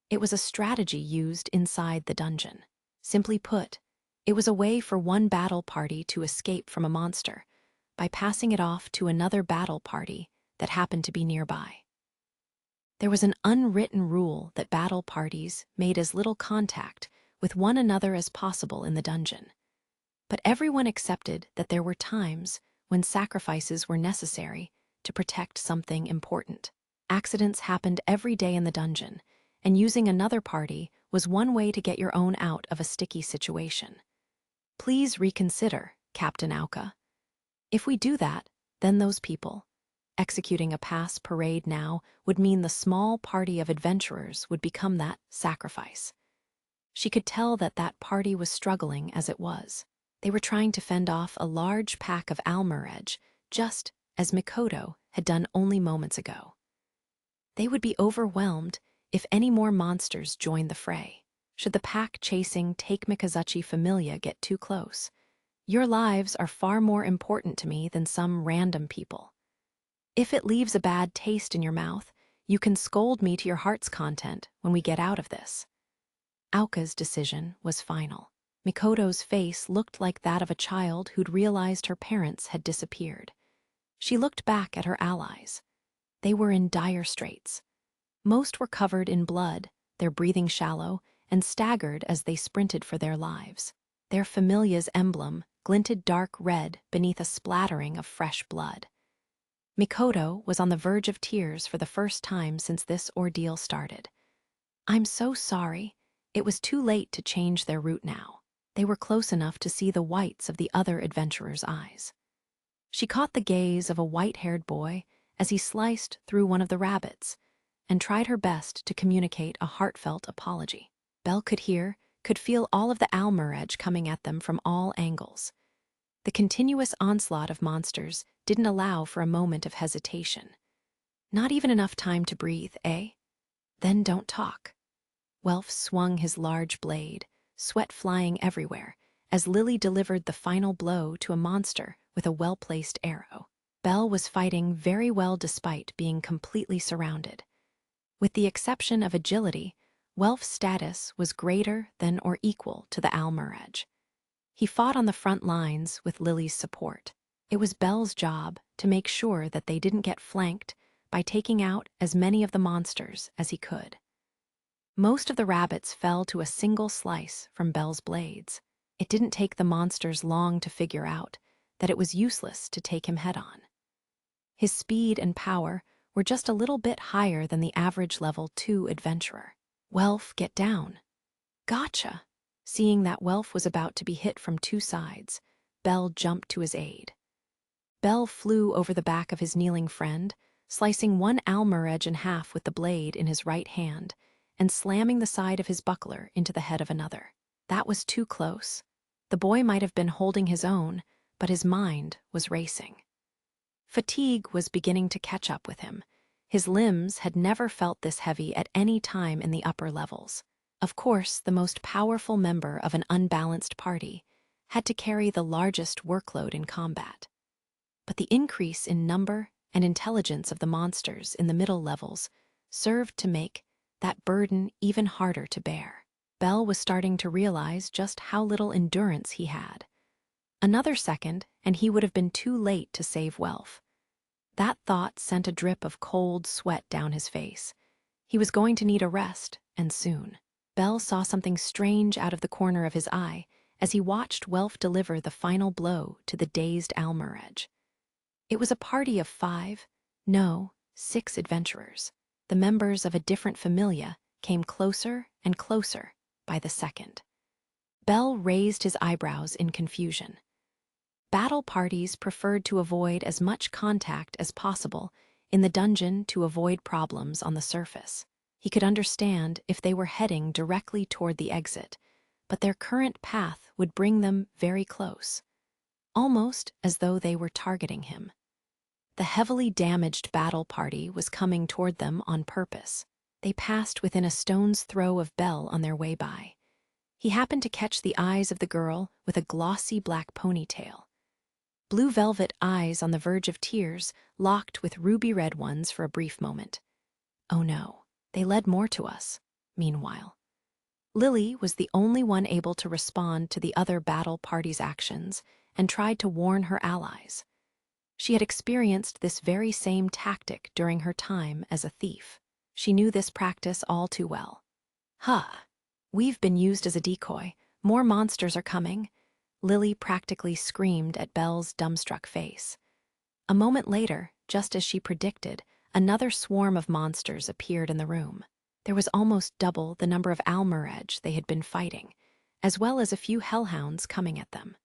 It was a strategy used inside the dungeon. Simply put, it was a way for one battle party to escape from a monster by passing it off to another battle party that happened to be nearby. There was an unwritten rule that battle parties made as little contact with one another as possible in the dungeon. But everyone accepted that there were times when sacrifices were necessary to protect something important. Accidents happened every day in the dungeon, and using another party was one way to get your own out of a sticky situation. Please reconsider, Captain Aoka. If we do that, then those people executing a pass parade now would mean the small party of adventurers would become that sacrifice. She could tell that that party was struggling as it was. They were trying to fend off a large pack of Almuredge, just as Mikoto had done only moments ago. They would be overwhelmed if any more monsters joined the fray. Should the pack-chasing Take Mikazuchi familia get too close? Your lives are far more important to me than some random people. If it leaves a bad taste in your mouth, you can scold me to your heart's content when we get out of this. Aoka's decision was final. Mikoto's face looked like that of a child who'd realized her parents had disappeared. She looked back at her allies. They were in dire straits. Most were covered in blood, their breathing shallow, and staggered as they sprinted for their lives. Their familia's emblem glinted dark red beneath a splattering of fresh blood. Mikoto was on the verge of tears for the first time since this ordeal started. I'm so sorry. It was too late to change their route now. They were close enough to see the whites of the other adventurers' eyes. She caught the gaze of a white-haired boy as he sliced through one of the rabbits and tried her best to communicate a heartfelt apology. Belle could hear, could feel all of the Almuredge coming at them from all angles. The continuous onslaught of monsters didn't allow for a moment of hesitation. Not even enough time to breathe, eh? Then don't talk. Welf swung his large blade, sweat flying everywhere, as Lily delivered the final blow to a monster with a well-placed arrow. Belle was fighting very well despite being completely surrounded. With the exception of agility, Welf's status was greater than or equal to the Almuredge. He fought on the front lines with Lily's support. It was Belle's job to make sure that they didn't get flanked by taking out as many of the monsters as he could. Most of the rabbits fell to a single slice from Belle's blades. It didn't take the monsters long to figure out that it was useless to take him head-on. His speed and power were just a little bit higher than the average level 2 adventurer. Welf, get down. Gotcha. Seeing that Welf was about to be hit from 2 sides, Belle jumped to his aid. Belle flew over the back of his kneeling friend, slicing one Almuredge in half with the blade in his right hand and slamming the side of his buckler into the head of another. That was too close. The boy might have been holding his own, but his mind was racing. Fatigue was beginning to catch up with him. His limbs had never felt this heavy at any time in the upper levels. Of course, the most powerful member of an unbalanced party had to carry the largest workload in combat. But the increase in number and intelligence of the monsters in the middle levels served to make that burden even harder to bear. Belle was starting to realize just how little endurance he had. Another second, and he would have been too late to save Welf. That thought sent a drip of cold sweat down his face. He was going to need a rest, and soon. Bell saw something strange out of the corner of his eye as he watched Welf deliver the final blow to the dazed Almuredge. It was a party of 5, no, 6 adventurers. The members of a different familia came closer and closer by the second. Bell raised his eyebrows in confusion. Battle parties preferred to avoid as much contact as possible in the dungeon to avoid problems on the surface. He could understand if they were heading directly toward the exit, but their current path would bring them very close, almost as though they were targeting him. The heavily damaged battle party was coming toward them on purpose. They passed within a stone's throw of Bell on their way by. He happened to catch the eyes of the girl with a glossy black ponytail. Blue velvet eyes on the verge of tears locked with ruby-red ones for a brief moment. Oh no, they led more to us. Meanwhile, Lily was the only one able to respond to the other battle party's actions and tried to warn her allies. She had experienced this very same tactic during her time as a thief. She knew this practice all too well. We've been used as a decoy. More monsters are coming. Lily practically screamed at Belle's dumbstruck face. A moment later, just as she predicted, another swarm of monsters appeared in the room. There was almost double the number of Almuredge they had been fighting, as well as a few hellhounds coming at them.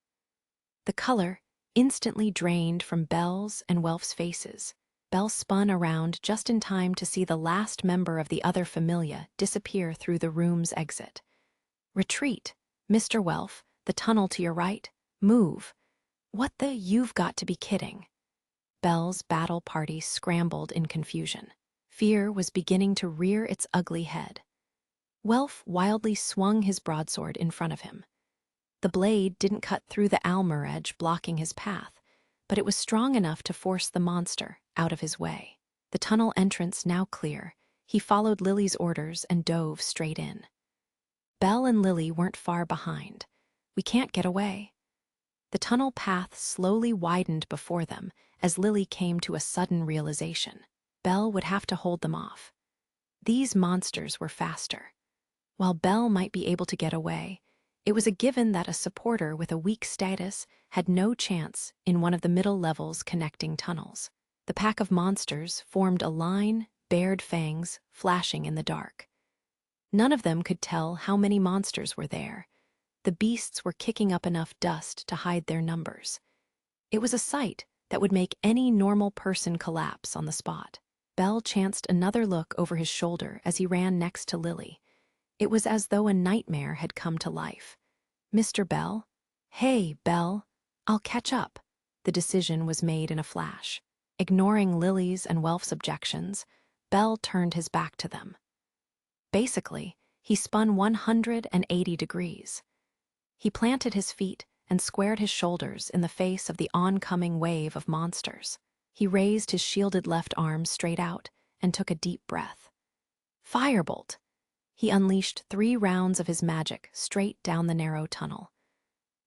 The color instantly drained from Belle's and Welf's faces. Bell spun around just in time to see the last member of the other familia disappear through the room's exit. Retreat, Mr. Welf, the tunnel to your right. Move. What the? You've got to be kidding. Bell's battle party scrambled in confusion. Fear was beginning to rear its ugly head. Welf wildly swung his broadsword in front of him. The blade didn't cut through the Almuredge blocking his path, but it was strong enough to force the monster out of his way. The tunnel entrance now clear, he followed Lily's orders and dove straight in. Bell and Lily weren't far behind. We can't get away. The tunnel path slowly widened before them as Lily came to a sudden realization. Bell would have to hold them off. These monsters were faster. While Bell might be able to get away, it was a given that a supporter with a weak status had no chance in one of the middle levels connecting tunnels. The pack of monsters formed a line, bared fangs flashing in the dark. None of them could tell how many monsters were there. The beasts were kicking up enough dust to hide their numbers. It was a sight that would make any normal person collapse on the spot. Bell chanced another look over his shoulder as he ran next to Lily. It was as though a nightmare had come to life. Mr. Bell? Hey, Bell, I'll catch up. The decision was made in a flash. Ignoring Lily's and Welf's objections, Bell turned his back to them. Basically, he spun 180 degrees. He planted his feet and squared his shoulders in the face of the oncoming wave of monsters. He raised his shielded left arm straight out and took a deep breath. Firebolt! He unleashed 3 rounds of his magic straight down the narrow tunnel.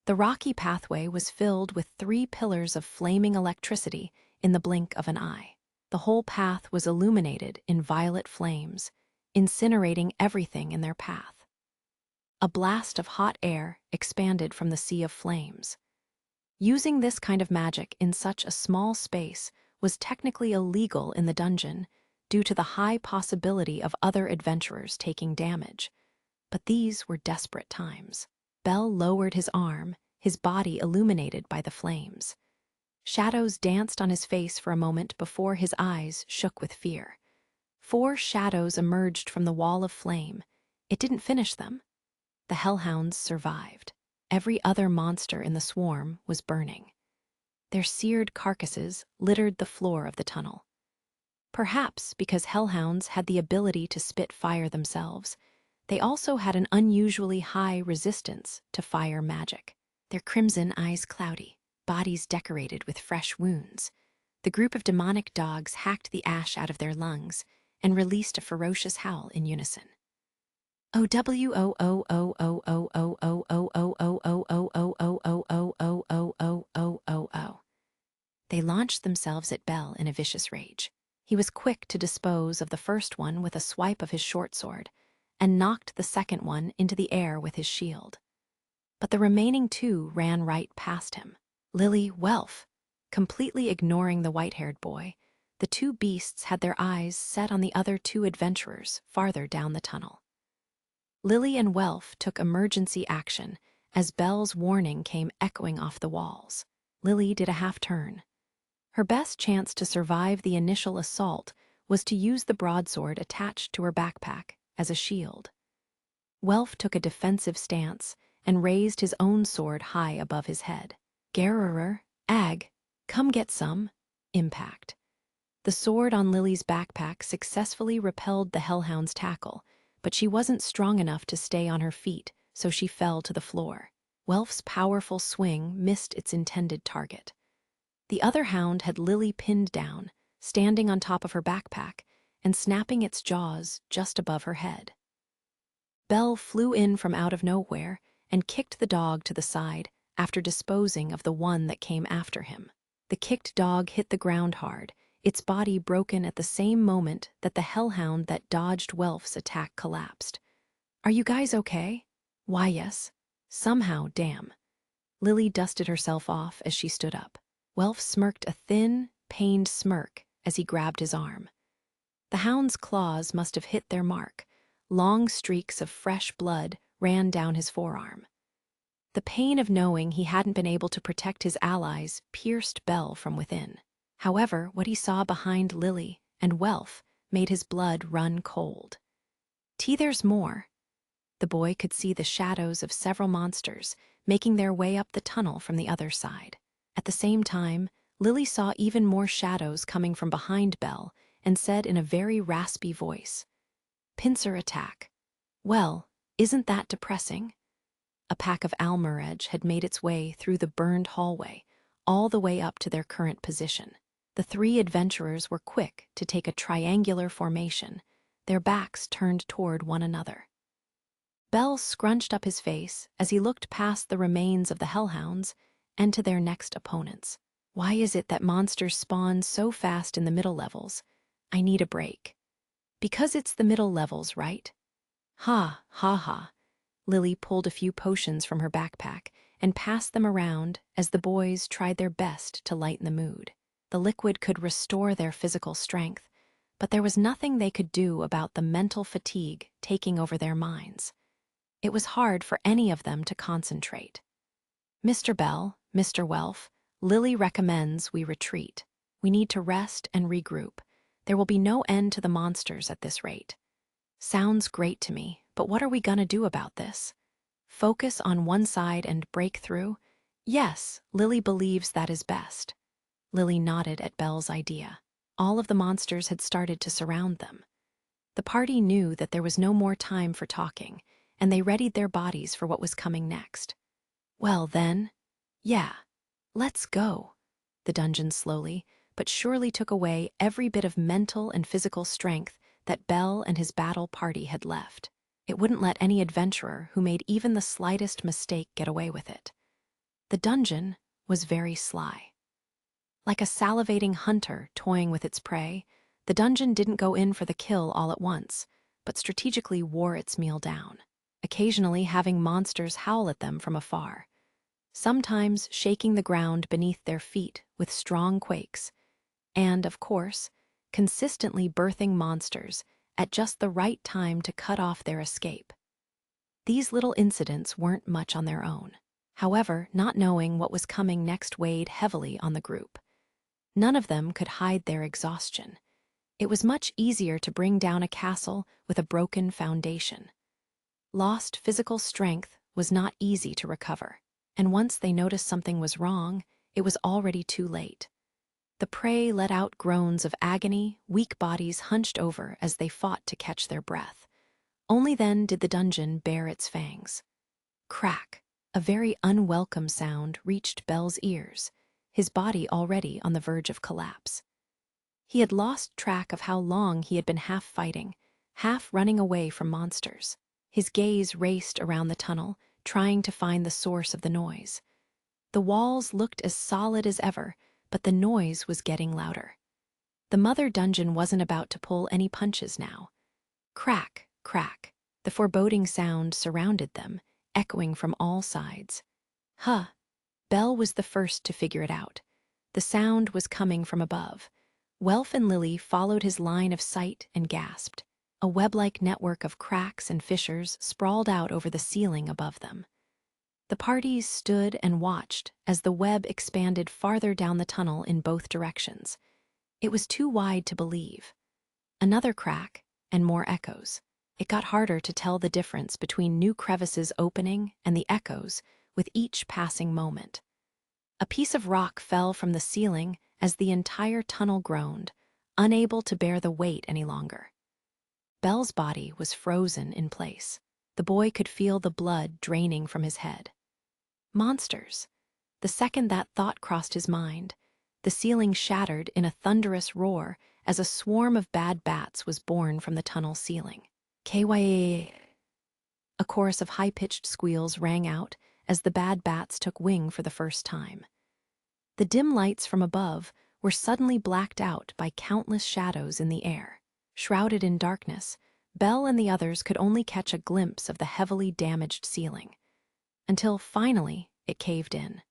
The rocky pathway was filled with 3 pillars of flaming electricity in the blink of an eye. The whole path was illuminated in violet flames, incinerating everything in their path. A blast of hot air expanded from the sea of flames. Using this kind of magic in such a small space was technically illegal in the dungeon due to the high possibility of other adventurers taking damage. But these were desperate times. Bell lowered his arm, his body illuminated by the flames. Shadows danced on his face for a moment before his eyes shook with fear. 4 shadows emerged from the wall of flame. It didn't finish them. The hellhounds survived. Every other monster in the swarm was burning. Their seared carcasses littered the floor of the tunnel. Perhaps because hellhounds had the ability to spit fire themselves, they also had an unusually high resistance to fire magic. Their crimson eyes cloudy, bodies decorated with fresh wounds. The group of demonic dogs hacked the ash out of their lungs and released a ferocious howl in unison. They launched themselves at Bell in a vicious rage. He was quick to dispose of the first one with a swipe of his short sword, and knocked the second one into the air with his shield. But the remaining two ran right past him. Lily, Welf, completely ignoring the white-haired boy, the two beasts had their eyes set on the other two adventurers farther down the tunnel. Lily and Welf took emergency action as Bell's warning came echoing off the walls. Lily did a half-turn. Her best chance to survive the initial assault was to use the broadsword attached to her backpack as a shield. Welf took a defensive stance and raised his own sword high above his head. Garurer, Ag, come get some. Impact. The sword on Lily's backpack successfully repelled the hellhound's tackle, but she wasn't strong enough to stay on her feet, so she fell to the floor. Welf's powerful swing missed its intended target. The other hound had Lily pinned down, standing on top of her backpack, and snapping its jaws just above her head. Bell flew in from out of nowhere and kicked the dog to the side after disposing of the one that came after him. The kicked dog hit the ground hard, its body broken at the same moment that the hellhound that dodged Welf's attack collapsed. "Are you guys okay?" "Why, yes. Somehow, damn." Lily dusted herself off as she stood up. Welf smirked a thin, pained smirk as he grabbed his arm. The hound's claws must have hit their mark. Long streaks of fresh blood ran down his forearm. The pain of knowing he hadn't been able to protect his allies pierced Bell from within. However, what he saw behind Lily and Welf made his blood run cold. There's more." The boy could see the shadows of several monsters making their way up the tunnel from the other side. At the same time, Lily saw even more shadows coming from behind Bell and said in a very raspy voice, "Pincer attack. Well, isn't that depressing?" A pack of almaredge had made its way through the burned hallway, all the way up to their current position. The three adventurers were quick to take a triangular formation, their backs turned toward one another. Bell scrunched up his face as he looked past the remains of the hellhounds and to their next opponents. "Why is it that monsters spawn so fast in the middle levels? I need a break." "Because it's the middle levels, right?" "Ha, ha, ha." Lily pulled a few potions from her backpack and passed them around as the boys tried their best to lighten the mood. The liquid could restore their physical strength, but there was nothing they could do about the mental fatigue taking over their minds. It was hard for any of them to concentrate. "Mr. Bell, Mr. Welf, Lily recommends we retreat. We need to rest and regroup. There will be no end to the monsters at this rate." "Sounds great to me, but what are we gonna do about this? Focus on one side and break through?" "Yes, Lily believes that is best." Lily nodded at Bell's idea. All of the monsters had started to surround them. The party knew that there was no more time for talking, and they readied their bodies for what was coming next. "Well then, yeah, let's go." The dungeon slowly but surely took away every bit of mental and physical strength that Bell and his battle party had left. It wouldn't let any adventurer who made even the slightest mistake get away with it. The dungeon was very sly. Like a salivating hunter toying with its prey, the dungeon didn't go in for the kill all at once, but strategically wore its meal down, occasionally having monsters howl at them from afar, sometimes shaking the ground beneath their feet with strong quakes, and, of course, consistently birthing monsters at just the right time to cut off their escape. These little incidents weren't much on their own. However, not knowing what was coming next weighed heavily on the group. None of them could hide their exhaustion. It was much easier to bring down a castle with a broken foundation. Lost physical strength was not easy to recover, and once they noticed something was wrong, it was already too late. The prey let out groans of agony, weak bodies hunched over as they fought to catch their breath. Only then did the dungeon bare its fangs. Crack! A very unwelcome sound reached Bell's ears, his body already on the verge of collapse. He had lost track of how long he had been half fighting, half running away from monsters. His gaze raced around the tunnel, trying to find the source of the noise. The walls looked as solid as ever, but the noise was getting louder. The mother dungeon wasn't about to pull any punches now. Crack, crack. The foreboding sound surrounded them, echoing from all sides. Huh. Belle was the first to figure it out. The sound was coming from above. Welf and Lily followed his line of sight and gasped. A web-like network of cracks and fissures sprawled out over the ceiling above them. The parties stood and watched as the web expanded farther down the tunnel in both directions. It was too wide to believe. Another crack, and more echoes. It got harder to tell the difference between new crevices opening and the echoes with each passing moment. A piece of rock fell from the ceiling as the entire tunnel groaned, unable to bear the weight any longer. Belle's body was frozen in place. The boy could feel the blood draining from his head. Monsters. The second that thought crossed his mind, the ceiling shattered in a thunderous roar as a swarm of bad bats was born from the tunnel ceiling. Kya. A chorus of high-pitched squeals rang out as the bad bats took wing for the first time. The dim lights from above were suddenly blacked out by countless shadows in the air. Shrouded in darkness, Belle and the others could only catch a glimpse of the heavily damaged ceiling, until finally it caved in.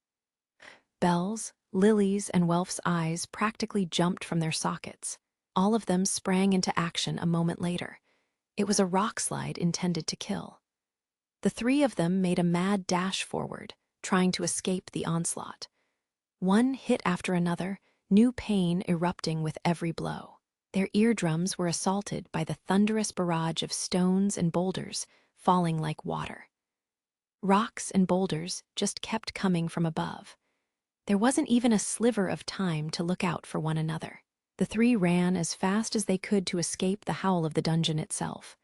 Belle's, Lily's, and Welf's eyes practically jumped from their sockets. All of them sprang into action a moment later. It was a rock slide intended to kill. The three of them made a mad dash forward, trying to escape the onslaught. One hit after another, new pain erupting with every blow. Their eardrums were assaulted by the thunderous barrage of stones and boulders falling like water. Rocks and boulders just kept coming from above. There wasn't even a sliver of time to look out for one another. The three ran as fast as they could to escape the howl of the dungeon itself.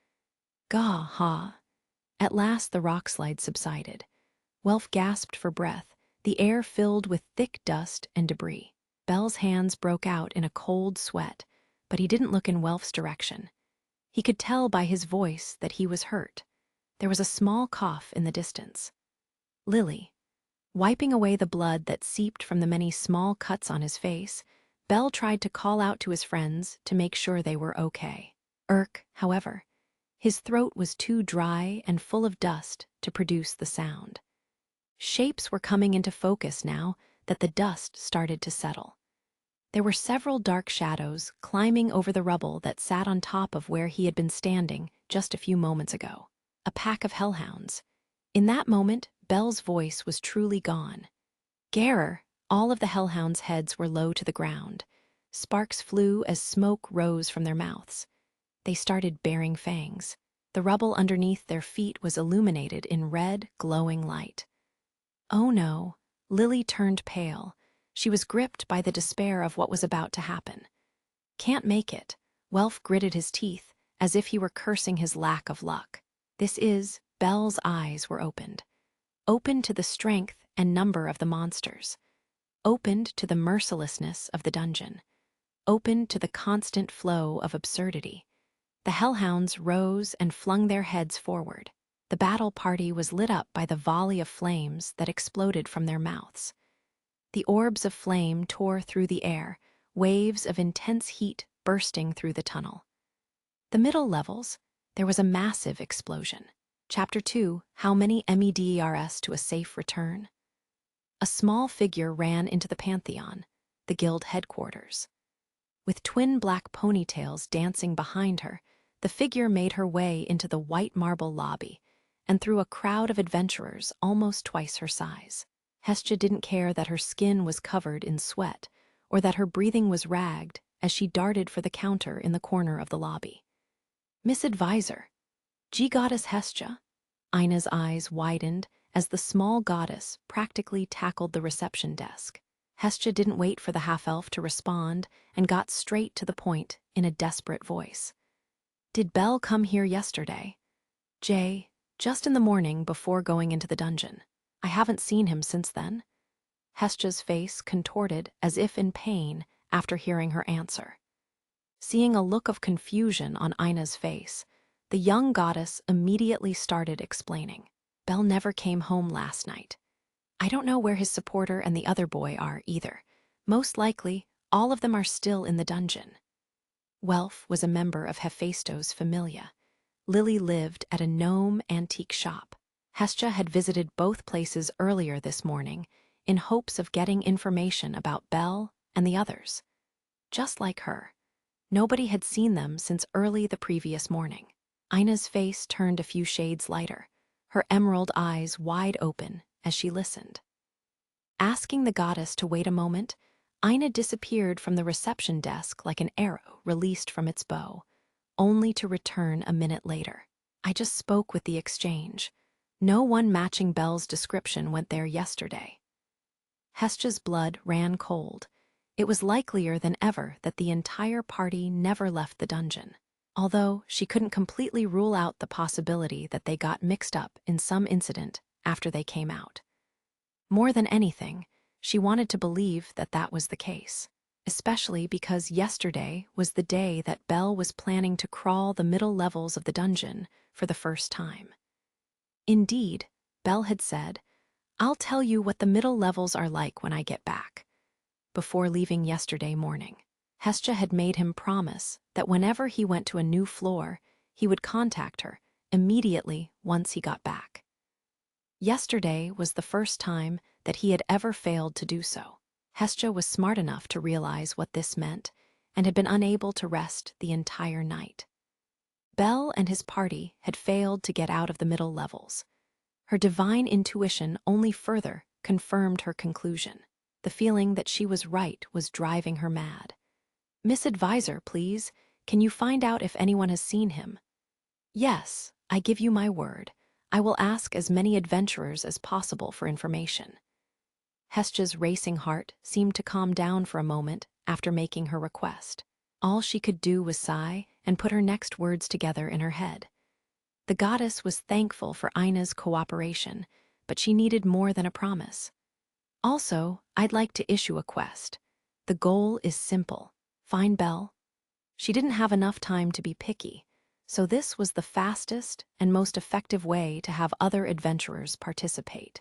Gah-ha! At last the rock slide subsided. Welf gasped for breath, the air filled with thick dust and debris. Belle's hands broke out in a cold sweat, but he didn't look in Welf's direction. He could tell by his voice that he was hurt. There was a small cough in the distance. Lily. Wiping away the blood that seeped from the many small cuts on his face, Belle tried to call out to his friends to make sure they were okay. However, his throat was too dry and full of dust to produce the sound. Shapes were coming into focus now that the dust started to settle. There were several dark shadows climbing over the rubble that sat on top of where he had been standing just a few moments ago. A pack of hellhounds. In that moment, Belle's voice was truly gone. Garer, all of the hellhounds' heads were low to the ground. Sparks flew as smoke rose from their mouths. They started baring fangs. The rubble underneath their feet was illuminated in red, glowing light. Oh no, Lily turned pale. She was gripped by the despair of what was about to happen. Can't make it. Welf gritted his teeth, as if he were cursing his lack of luck. Belle's eyes were opened. Opened to the strength and number of the monsters. Opened to the mercilessness of the dungeon. Opened to the constant flow of absurdity. The hellhounds rose and flung their heads forward. The battle party was lit up by the volley of flames that exploded from their mouths. The orbs of flame tore through the air, waves of intense heat bursting through the tunnel. The middle levels, there was a massive explosion. Chapter 2, How Many MEDERS to a Safe Return? A small figure ran into the Pantheon, the guild headquarters. With twin black ponytails dancing behind her, the figure made her way into the white marble lobby and through a crowd of adventurers almost twice her size. Hestia didn't care that her skin was covered in sweat or that her breathing was ragged as she darted for the counter in the corner of the lobby. Miss Advisor, G-Goddess Hestia. Ina's eyes widened as the small goddess practically tackled the reception desk. Hestia didn't wait for the half-elf to respond and got straight to the point in a desperate voice. Did Belle come here yesterday? Jay, just in the morning before going into the dungeon. I haven't seen him since then. Hestia's face contorted as if in pain after hearing her answer. Seeing a look of confusion on Ina's face, the young goddess immediately started explaining. Belle never came home last night. I don't know where his supporter and the other boy are either, Most likely, all of them are still in the dungeon. Welf was a member of Hephaestus' familia. Lily lived at a gnome antique shop. Hestia had visited both places earlier this morning in hopes of getting information about Belle and the others. Just like her, nobody had seen them since early the previous morning. Ina's face turned a few shades lighter, her emerald eyes wide open as she listened. Asking the goddess to wait a moment, Ina disappeared from the reception desk like an arrow released from its bow, only to return a minute later. I just spoke with the exchange. No one matching Belle's description went there yesterday. Hestia's blood ran cold. It was likelier than ever that the entire party never left the dungeon, although she couldn't completely rule out the possibility that they got mixed up in some incident after they came out. More than anything, she wanted to believe that that was the case, especially because yesterday was the day that Belle was planning to crawl the middle levels of the dungeon for the first time. Indeed, Belle had said, "I'll tell you what the middle levels are like when I get back." Before leaving yesterday morning, Hestia had made him promise that whenever he went to a new floor, he would contact her immediately once he got back. Yesterday was the first time that he had ever failed to do so. Hestia was smart enough to realize what this meant and had been unable to rest the entire night. Belle and his party had failed to get out of the middle levels. Her divine intuition only further confirmed her conclusion. The feeling that she was right was driving her mad. "Miss Advisor, please, can you find out if anyone has seen him?" "Yes, I give you my word. I will ask as many adventurers as possible for information." Hestia's racing heart seemed to calm down for a moment after making her request. All she could do was sigh and put her next words together in her head. The goddess was thankful for Ina's cooperation, but she needed more than a promise. "Also, I'd like to issue a quest. The goal is simple. Find Belle." She didn't have enough time to be picky, so this was the fastest and most effective way to have other adventurers participate.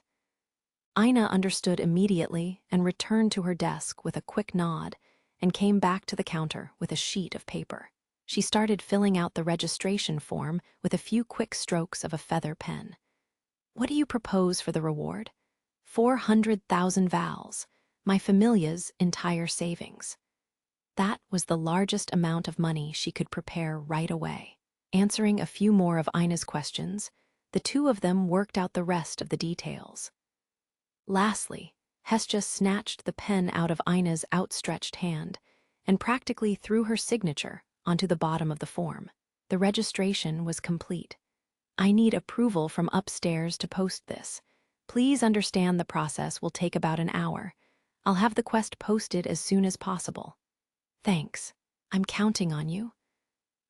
Ina understood immediately and returned to her desk with a quick nod and came back to the counter with a sheet of paper. She started filling out the registration form with a few quick strokes of a feather pen. "What do you propose for the reward?" 400,000 vals, my familia's entire savings." That was the largest amount of money she could prepare right away. Answering a few more of Ina's questions, the two of them worked out the rest of the details. Lastly, Hestia snatched the pen out of Ina's outstretched hand and practically threw her signature onto the bottom of the form. The registration was complete. "I need approval from upstairs to post this. Please understand the process will take about an hour. I'll have the quest posted as soon as possible." "Thanks. I'm counting on you."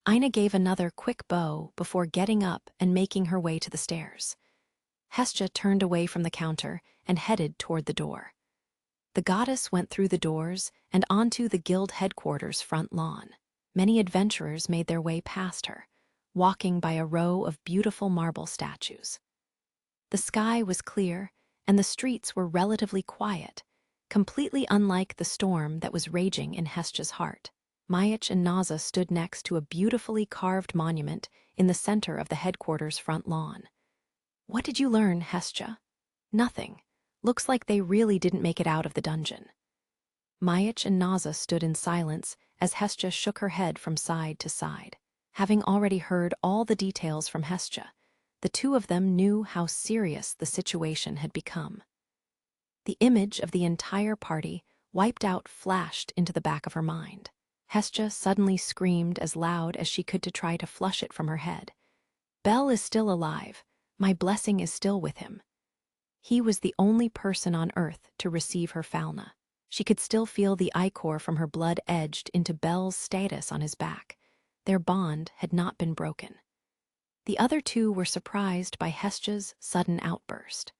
Ina gave another quick bow before getting up and making her way to the stairs. Hestia turned away from the counter and headed toward the door. The goddess went through the doors and onto the guild headquarters front lawn. Many adventurers made their way past her, walking by a row of beautiful marble statues. The sky was clear, and the streets were relatively quiet, completely unlike the storm that was raging in Hestia's heart. Mayach and Naza stood next to a beautifully carved monument in the center of the headquarters front lawn. "What did you learn, Hestia?" "Nothing. Looks like they really didn't make it out of the dungeon." Mayach and Naza stood in silence as Hestia shook her head from side to side. Having already heard all the details from Hestia, the two of them knew how serious the situation had become. The image of the entire party wiped out flashed into the back of her mind. Hestia suddenly screamed as loud as she could to try to flush it from her head. "Belle is still alive. My blessing is still with him." He was the only person on earth to receive her falna. She could still feel the ichor from her blood edged into Belle's status on his back. Their bond had not been broken. The other two were surprised by Hestia's sudden outburst.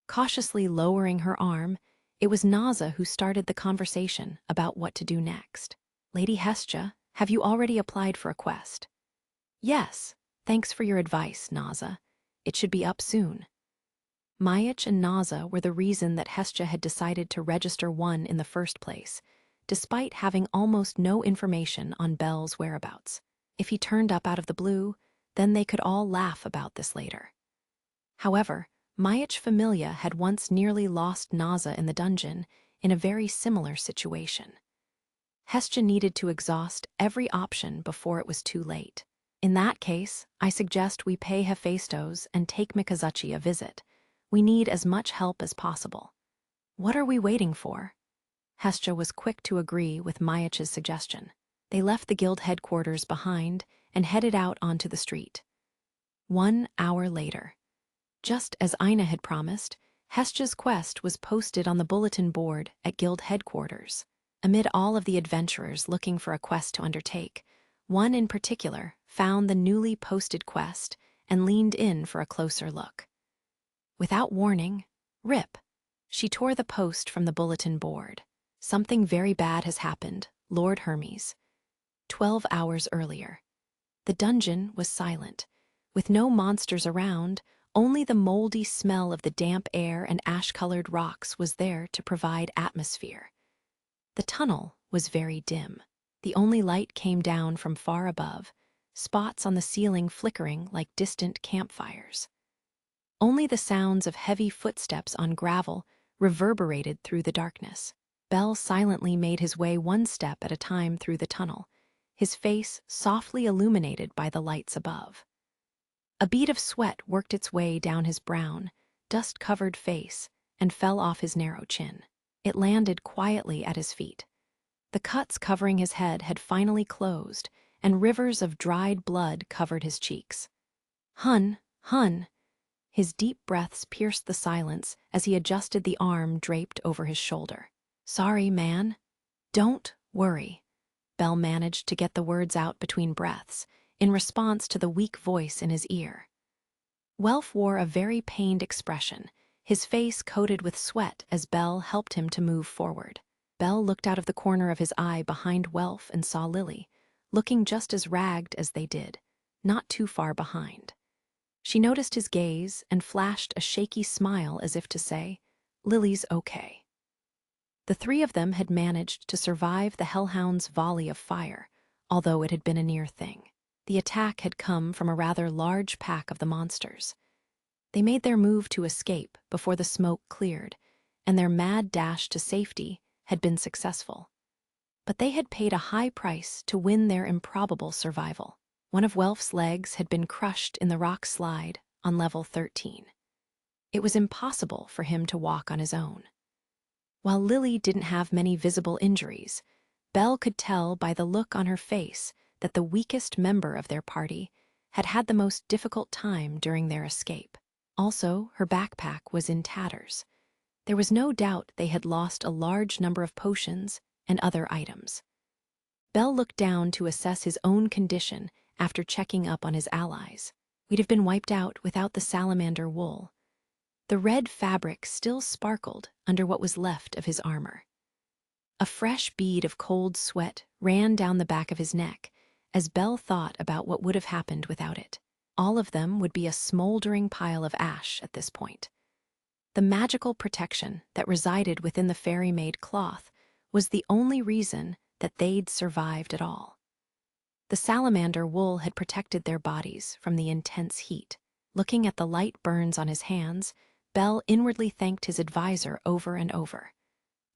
Cautiously lowering her arm, it was Naza who started the conversation about what to do next. "Lady Hestia, have you already applied for a quest?" "Yes, thanks for your advice, Naza. It should be up soon." Mayach and Naza were the reason that Hestia had decided to register one in the first place, despite having almost no information on Bel's whereabouts. If he turned up out of the blue, then they could all laugh about this later. However, Mayach Familia had once nearly lost Naza in the dungeon in a very similar situation. Hestia needed to exhaust every option before it was too late. In that case, I suggest we pay Hephaestos and take Mikazuchi a visit. We need as much help as possible. What are we waiting for? Hestia was quick to agree with Mayach's suggestion. They left the guild headquarters behind and headed out onto the street. 1 hour later. Just as Ina had promised, Hestia's quest was posted on the bulletin board at guild headquarters. Amid all of the adventurers looking for a quest to undertake, one in particular found the newly posted quest and leaned in for a closer look. Without warning, rip, she tore the post from the bulletin board. Something very bad has happened, Lord Hermes. 12 hours earlier. The dungeon was silent. With no monsters around, only the moldy smell of the damp air and ash-colored rocks was there to provide atmosphere. The tunnel was very dim. The only light came down from far above, spots on the ceiling flickering like distant campfires. Only the sounds of heavy footsteps on gravel reverberated through the darkness. Bel silently made his way one step at a time through the tunnel, his face softly illuminated by the lights above. A bead of sweat worked its way down his brown, dust-covered face and fell off his narrow chin. It landed quietly at his feet. The cuts covering his head had finally closed, and rivers of dried blood covered his cheeks. Hun, Hun! His deep breaths pierced the silence as he adjusted the arm draped over his shoulder. Sorry, man. Don't worry. Bel managed to get the words out between breaths, in response to the weak voice in his ear. Welf wore a very pained expression, his face coated with sweat as Bel helped him to move forward. Bel looked out of the corner of his eye behind Welf and saw Lily, looking just as ragged as they did, not too far behind. She noticed his gaze and flashed a shaky smile as if to say, Lily's okay. The three of them had managed to survive the Hellhound's volley of fire, although it had been a near thing. The attack had come from a rather large pack of the monsters. They made their move to escape before the smoke cleared, and their mad dash to safety had been successful. But they had paid a high price to win their improbable survival. One of Welf's legs had been crushed in the rock slide on level 13. It was impossible for him to walk on his own. While Lily didn't have many visible injuries, Bel could tell by the look on her face that the weakest member of their party had had the most difficult time during their escape. Also, her backpack was in tatters. There was no doubt they had lost a large number of potions and other items. Bel looked down to assess his own condition after checking up on his allies. We'd have been wiped out without the salamander wool. The red fabric still sparkled under what was left of his armor. A fresh bead of cold sweat ran down the back of his neck as Bel thought about what would have happened without it. All of them would be a smoldering pile of ash at this point. The magical protection that resided within the fairy-made cloth was the only reason that they'd survived at all. The salamander wool had protected their bodies from the intense heat. Looking at the light burns on his hands, Bel inwardly thanked his advisor over and over.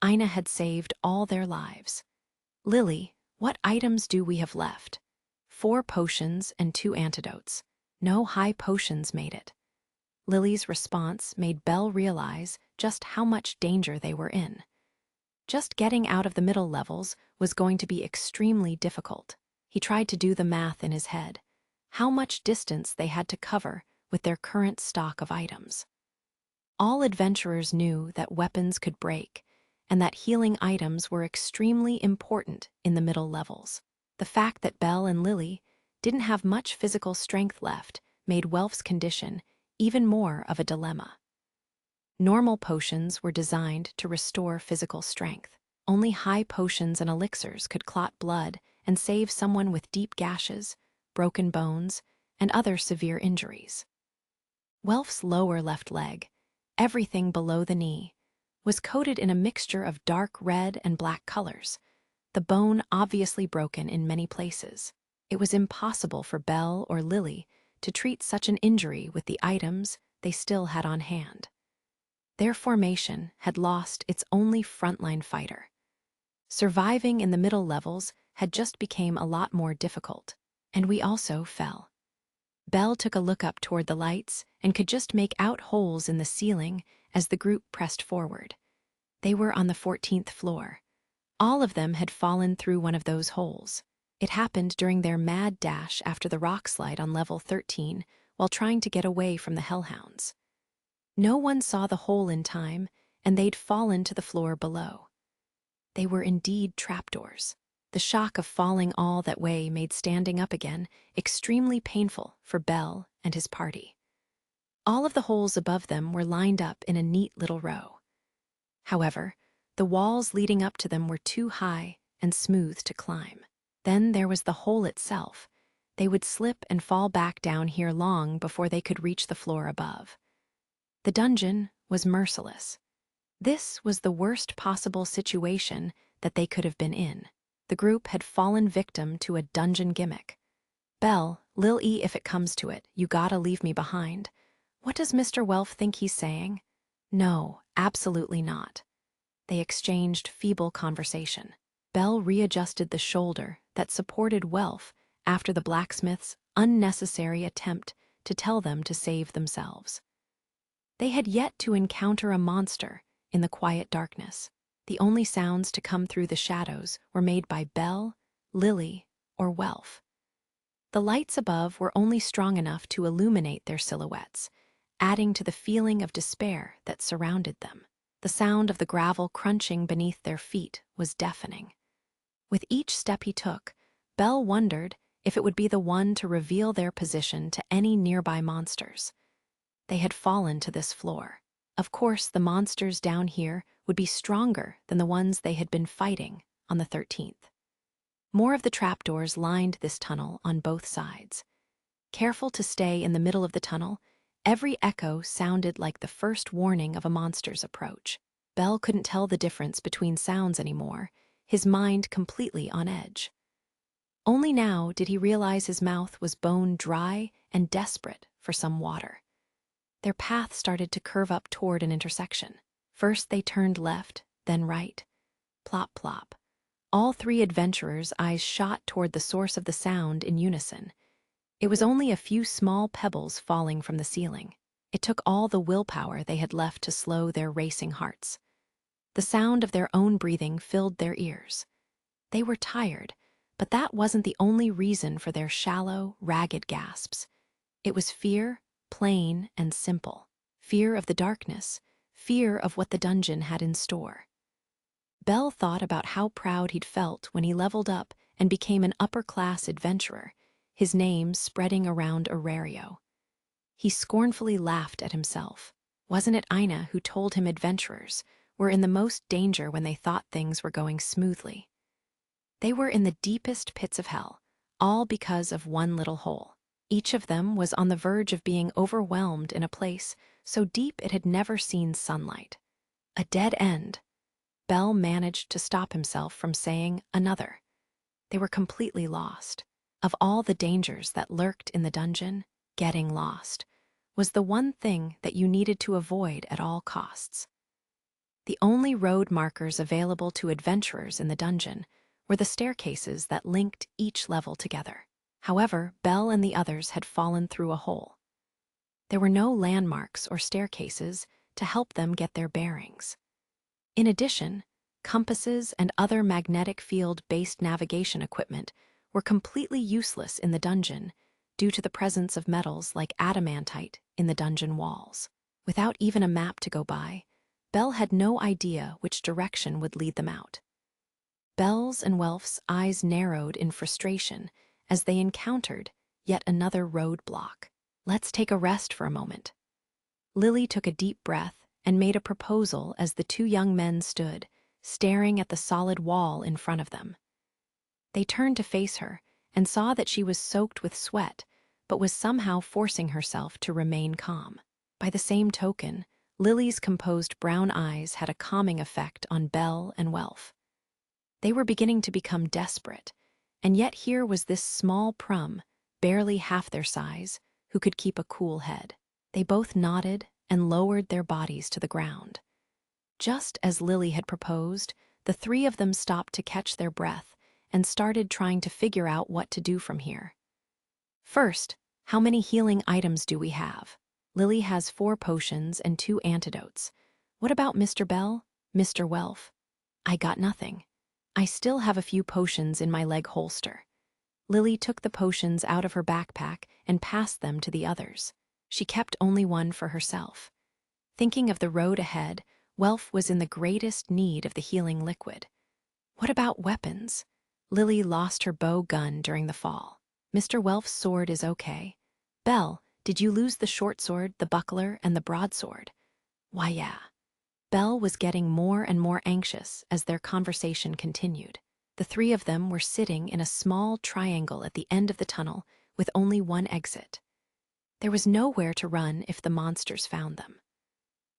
Ina had saved all their lives. Lily, what items do we have left? 4 potions and 2 antidotes. No high potions made it. Lily's response made Bel realize just how much danger they were in. Just getting out of the middle levels was going to be extremely difficult. He tried to do the math in his head. How much distance they had to cover with their current stock of items. All adventurers knew that weapons could break, and that healing items were extremely important in the middle levels. The fact that Bel and Lily didn't have much physical strength left made Welf's condition even more of a dilemma. Normal potions were designed to restore physical strength. Only high potions and elixirs could clot blood and save someone with deep gashes, broken bones, and other severe injuries. Welf's lower left leg, everything below the knee, was coated in a mixture of dark red and black colors, the bone obviously broken in many places. It was impossible for Belle or Lily to treat such an injury with the items they still had on hand. Their formation had lost its only frontline fighter. Surviving in the middle levels had just become a lot more difficult, and we also fell. Belle took a look up toward the lights and could just make out holes in the ceiling as the group pressed forward. They were on the 14th floor. All of them had fallen through one of those holes. It happened during their mad dash after the rock slide on level 13 while trying to get away from the hellhounds. No one saw the hole in time, and they'd fallen to the floor below. They were indeed trapdoors. The shock of falling all that way made standing up again extremely painful for Belle and his party. All of the holes above them were lined up in a neat little row. However, the walls leading up to them were too high and smooth to climb. Then there was the hole itself. They would slip and fall back down here long before they could reach the floor above. The dungeon was merciless. This was the worst possible situation that they could have been in. The group had fallen victim to a dungeon gimmick. Belle, Lil-E, if it comes to it, you gotta leave me behind. What does Mr. Welf think he's saying? No, absolutely not. They exchanged feeble conversation. Belle readjusted the shoulder that supported Welf after the blacksmith's unnecessary attempt to tell them to save themselves. They had yet to encounter a monster in the quiet darkness. The only sounds to come through the shadows were made by Belle, Lily, or Welf. The lights above were only strong enough to illuminate their silhouettes, adding to the feeling of despair that surrounded them. The sound of the gravel crunching beneath their feet was deafening. With each step he took, Belle wondered if it would be the one to reveal their position to any nearby monsters. They had fallen to this floor. Of course, the monsters down here would be stronger than the ones they had been fighting on the 13th. More of the trapdoors lined this tunnel on both sides. Careful to stay in the middle of the tunnel, every echo sounded like the first warning of a monster's approach. Belle couldn't tell the difference between sounds anymore, his mind completely on edge. Only now did he realize his mouth was bone dry and desperate for some water. Their path started to curve up toward an intersection. First they turned left, then right. Plop, plop. All three adventurers' eyes shot toward the source of the sound in unison. It was only a few small pebbles falling from the ceiling. It took all the willpower they had left to slow their racing hearts. The sound of their own breathing filled their ears. They were tired, but that wasn't the only reason for their shallow, ragged gasps. It was fear, plain and simple. Fear of the darkness, fear of what the dungeon had in store. Belle thought about how proud he'd felt when he leveled up and became an upper-class adventurer, his name spreading around Aurario. He scornfully laughed at himself. Wasn't it Ina who told him adventurers were in the most danger when they thought things were going smoothly? They were in the deepest pits of hell, all because of one little hole. Each of them was on the verge of being overwhelmed in a place so deep it had never seen sunlight. A dead end. Belle managed to stop himself from saying another. They were completely lost. Of all the dangers that lurked in the dungeon, getting lost was the one thing that you needed to avoid at all costs. The only road markers available to adventurers in the dungeon were the staircases that linked each level together. However, Belle and the others had fallen through a hole. There were no landmarks or staircases to help them get their bearings. In addition, compasses and other magnetic field-based navigation equipment were completely useless in the dungeon due to the presence of metals like adamantite in the dungeon walls. Without even a map to go by, Belle had no idea which direction would lead them out. Belle's and Welf's eyes narrowed in frustration as they encountered yet another roadblock. Let's take a rest for a moment. Lily took a deep breath and made a proposal as the two young men stood, staring at the solid wall in front of them. They turned to face her and saw that she was soaked with sweat, but was somehow forcing herself to remain calm. By the same token, Lily's composed brown eyes had a calming effect on Belle and Welf. They were beginning to become desperate, and yet here was this small prum, barely half their size, who could keep a cool head. They both nodded and lowered their bodies to the ground. Just as Lily had proposed, the three of them stopped to catch their breath and started trying to figure out what to do from here. First, how many healing items do we have? Lily has 4 potions and 2 antidotes. What about Mr. Bell, Mr. Welf? I got nothing. I still have a few potions in my leg holster. Lily took the potions out of her backpack and passed them to the others. She kept only one for herself. Thinking of the road ahead, Welf was in the greatest need of the healing liquid. What about weapons? Lily lost her bow gun during the fall. Mr. Welf's sword is okay. Belle, did you lose the short sword, the buckler, and the broadsword? Why, yeah. Belle was getting more and more anxious as their conversation continued. The three of them were sitting in a small triangle at the end of the tunnel with only one exit. There was nowhere to run if the monsters found them.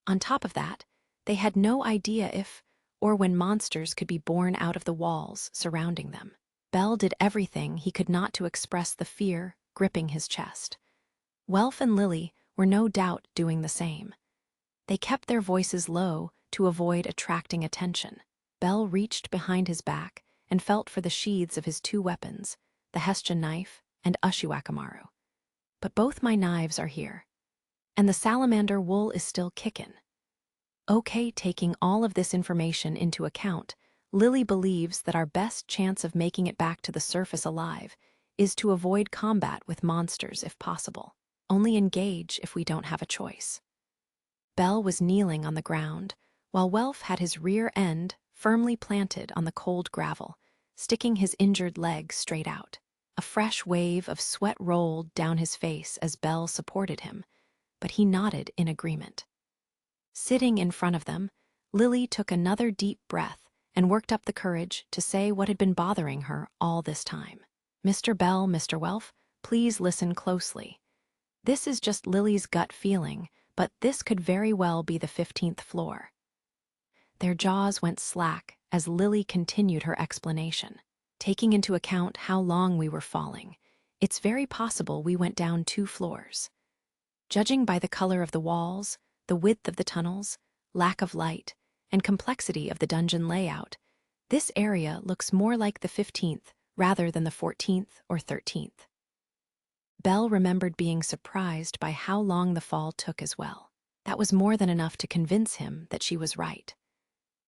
On top of that, they had no idea if or when monsters could be born out of the walls surrounding them. Belle did everything he could not to express the fear gripping his chest. Welf and Lily were no doubt doing the same. They kept their voices low to avoid attracting attention. Belle reached behind his back and felt for the sheaths of his 2 weapons, the Hessian knife and Ushiwakamaru. But both my knives are here. And the salamander wool is still kickin'. Okay, taking all of this information into account, Lily believes that our best chance of making it back to the surface alive is to avoid combat with monsters if possible. Only engage if we don't have a choice. Belle was kneeling on the ground, while Welf had his rear end firmly planted on the cold gravel, sticking his injured leg straight out. A fresh wave of sweat rolled down his face as Belle supported him, but he nodded in agreement. Sitting in front of them, Lily took another deep breath and worked up the courage to say what had been bothering her all this time. Mr. Bell, Mr. Welf, please listen closely. This is just Lily's gut feeling, but this could very well be the 15th floor. Their jaws went slack as Lily continued her explanation. Taking into account how long we were falling, it's very possible we went down 2 floors. Judging by the color of the walls, the width of the tunnels, lack of light, and complexity of the dungeon layout, this area looks more like the 15th rather than the 14th or 13th. Belle remembered being surprised by how long the fall took as well. That was more than enough to convince him that she was right.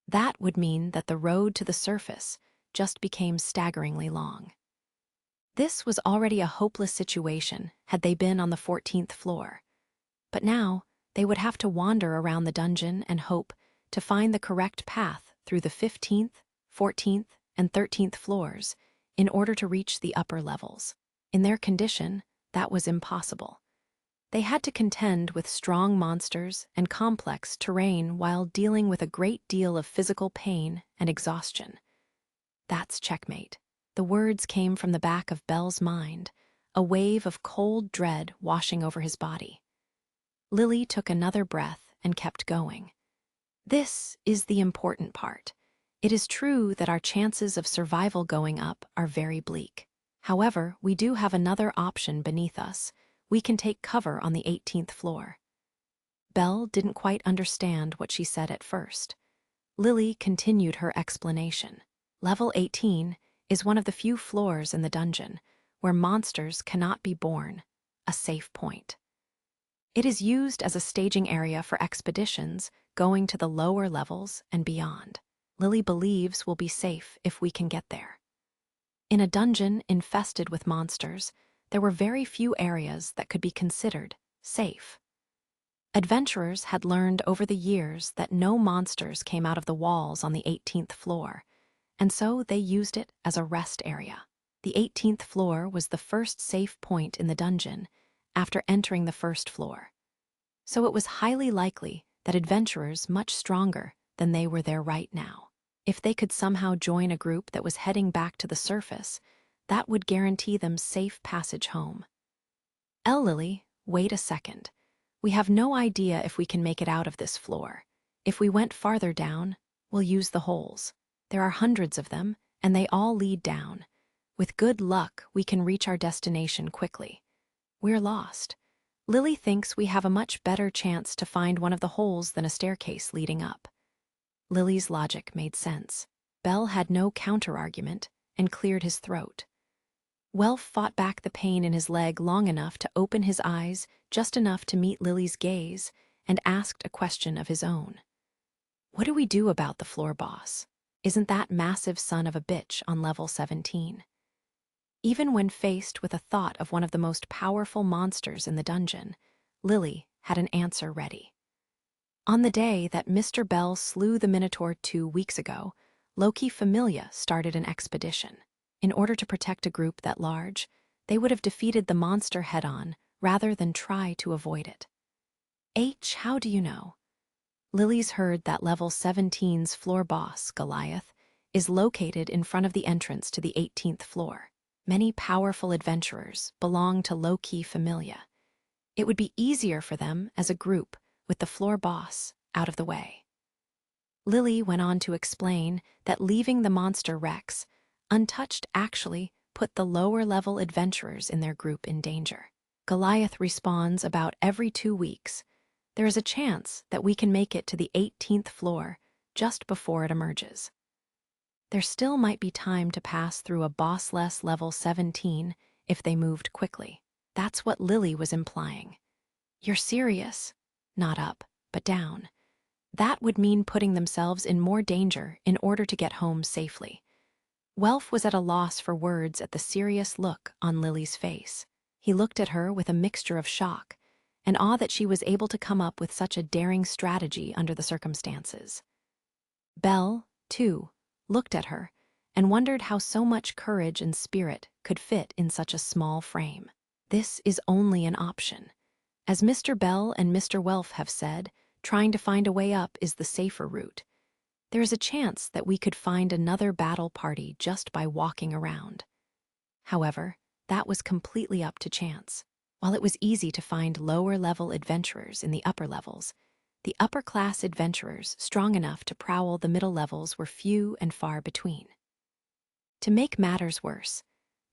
That would mean that the road to the surface just became staggeringly long. This was already a hopeless situation had they been on the 14th floor. But now, they would have to wander around the dungeon and hope to find the correct path through the 15th, 14th, and 13th floors in order to reach the upper levels. In their condition, that was impossible. They had to contend with strong monsters and complex terrain while dealing with a great deal of physical pain and exhaustion. That's checkmate. The words came from the back of Belle's mind, a wave of cold dread washing over his body. Lily took another breath and kept going. This is the important part. It is true that our chances of survival going up are very bleak. However, we do have another option beneath us. We can take cover on the 18th floor. Belle didn't quite understand what she said at first. Lily continued her explanation. Level 18 is one of the few floors in the dungeon where monsters cannot be born, a safe point. It is used as a staging area for expeditions going to the lower levels and beyond. Lily believes we'll be safe if we can get there. In a dungeon infested with monsters, there were very few areas that could be considered safe. Adventurers had learned over the years that no monsters came out of the walls on the 18th floor, and so they used it as a rest area. The 18th floor was the first safe point in the dungeon after entering the first floor. So it was highly likely that adventurers much stronger than they were there right now. If they could somehow join a group that was heading back to the surface, that would guarantee them safe passage home. Lily, wait a second. We have no idea if we can make it out of this floor. If we went farther down, we'll use the holes. There are hundreds of them, and they all lead down. With good luck, we can reach our destination quickly. We're lost. Lily thinks we have a much better chance to find one of the holes than a staircase leading up. Lily's logic made sense. Belle had no counter-argument and cleared his throat. Welf fought back the pain in his leg long enough to open his eyes just enough to meet Lily's gaze and asked a question of his own. What do we do about the floor boss? Isn't that massive son of a bitch on level 17? Even when faced with a thought of one of the most powerful monsters in the dungeon, Lily had an answer ready. On the day that Mr. Bell slew the Minotaur 2 weeks ago, Loki Familia started an expedition. In order to protect a group that large, they would have defeated the monster head-on rather than try to avoid it. How do you know? Lily's heard that level 17's floor boss, Goliath, is located in front of the entrance to the 18th floor. Many powerful adventurers belong to Loki Familia. It would be easier for them as a group with the floor boss out of the way. Lily went on to explain that leaving the monster Rex untouched actually put the lower-level adventurers in their group in danger. Goliath respawns about every 2 weeks. There is a chance that we can make it to the 18th floor just before it emerges. There still might be time to pass through a bossless level 17 if they moved quickly. That's what Lily was implying. You're serious? Not up, but down. That would mean putting themselves in more danger in order to get home safely. Welf was at a loss for words at the serious look on Lily's face. He looked at her with a mixture of shock and awe that she was able to come up with such a daring strategy under the circumstances. Belle, too, looked at her and wondered how so much courage and spirit could fit in such a small frame. This is only an option. As Mr. Bell and Mr. Welf have said, trying to find a way up is the safer route. There is a chance that we could find another battle party just by walking around. However, that was completely up to chance. While it was easy to find lower-level adventurers in the upper levels, the upper-class adventurers strong enough to prowl the middle levels were few and far between. To make matters worse,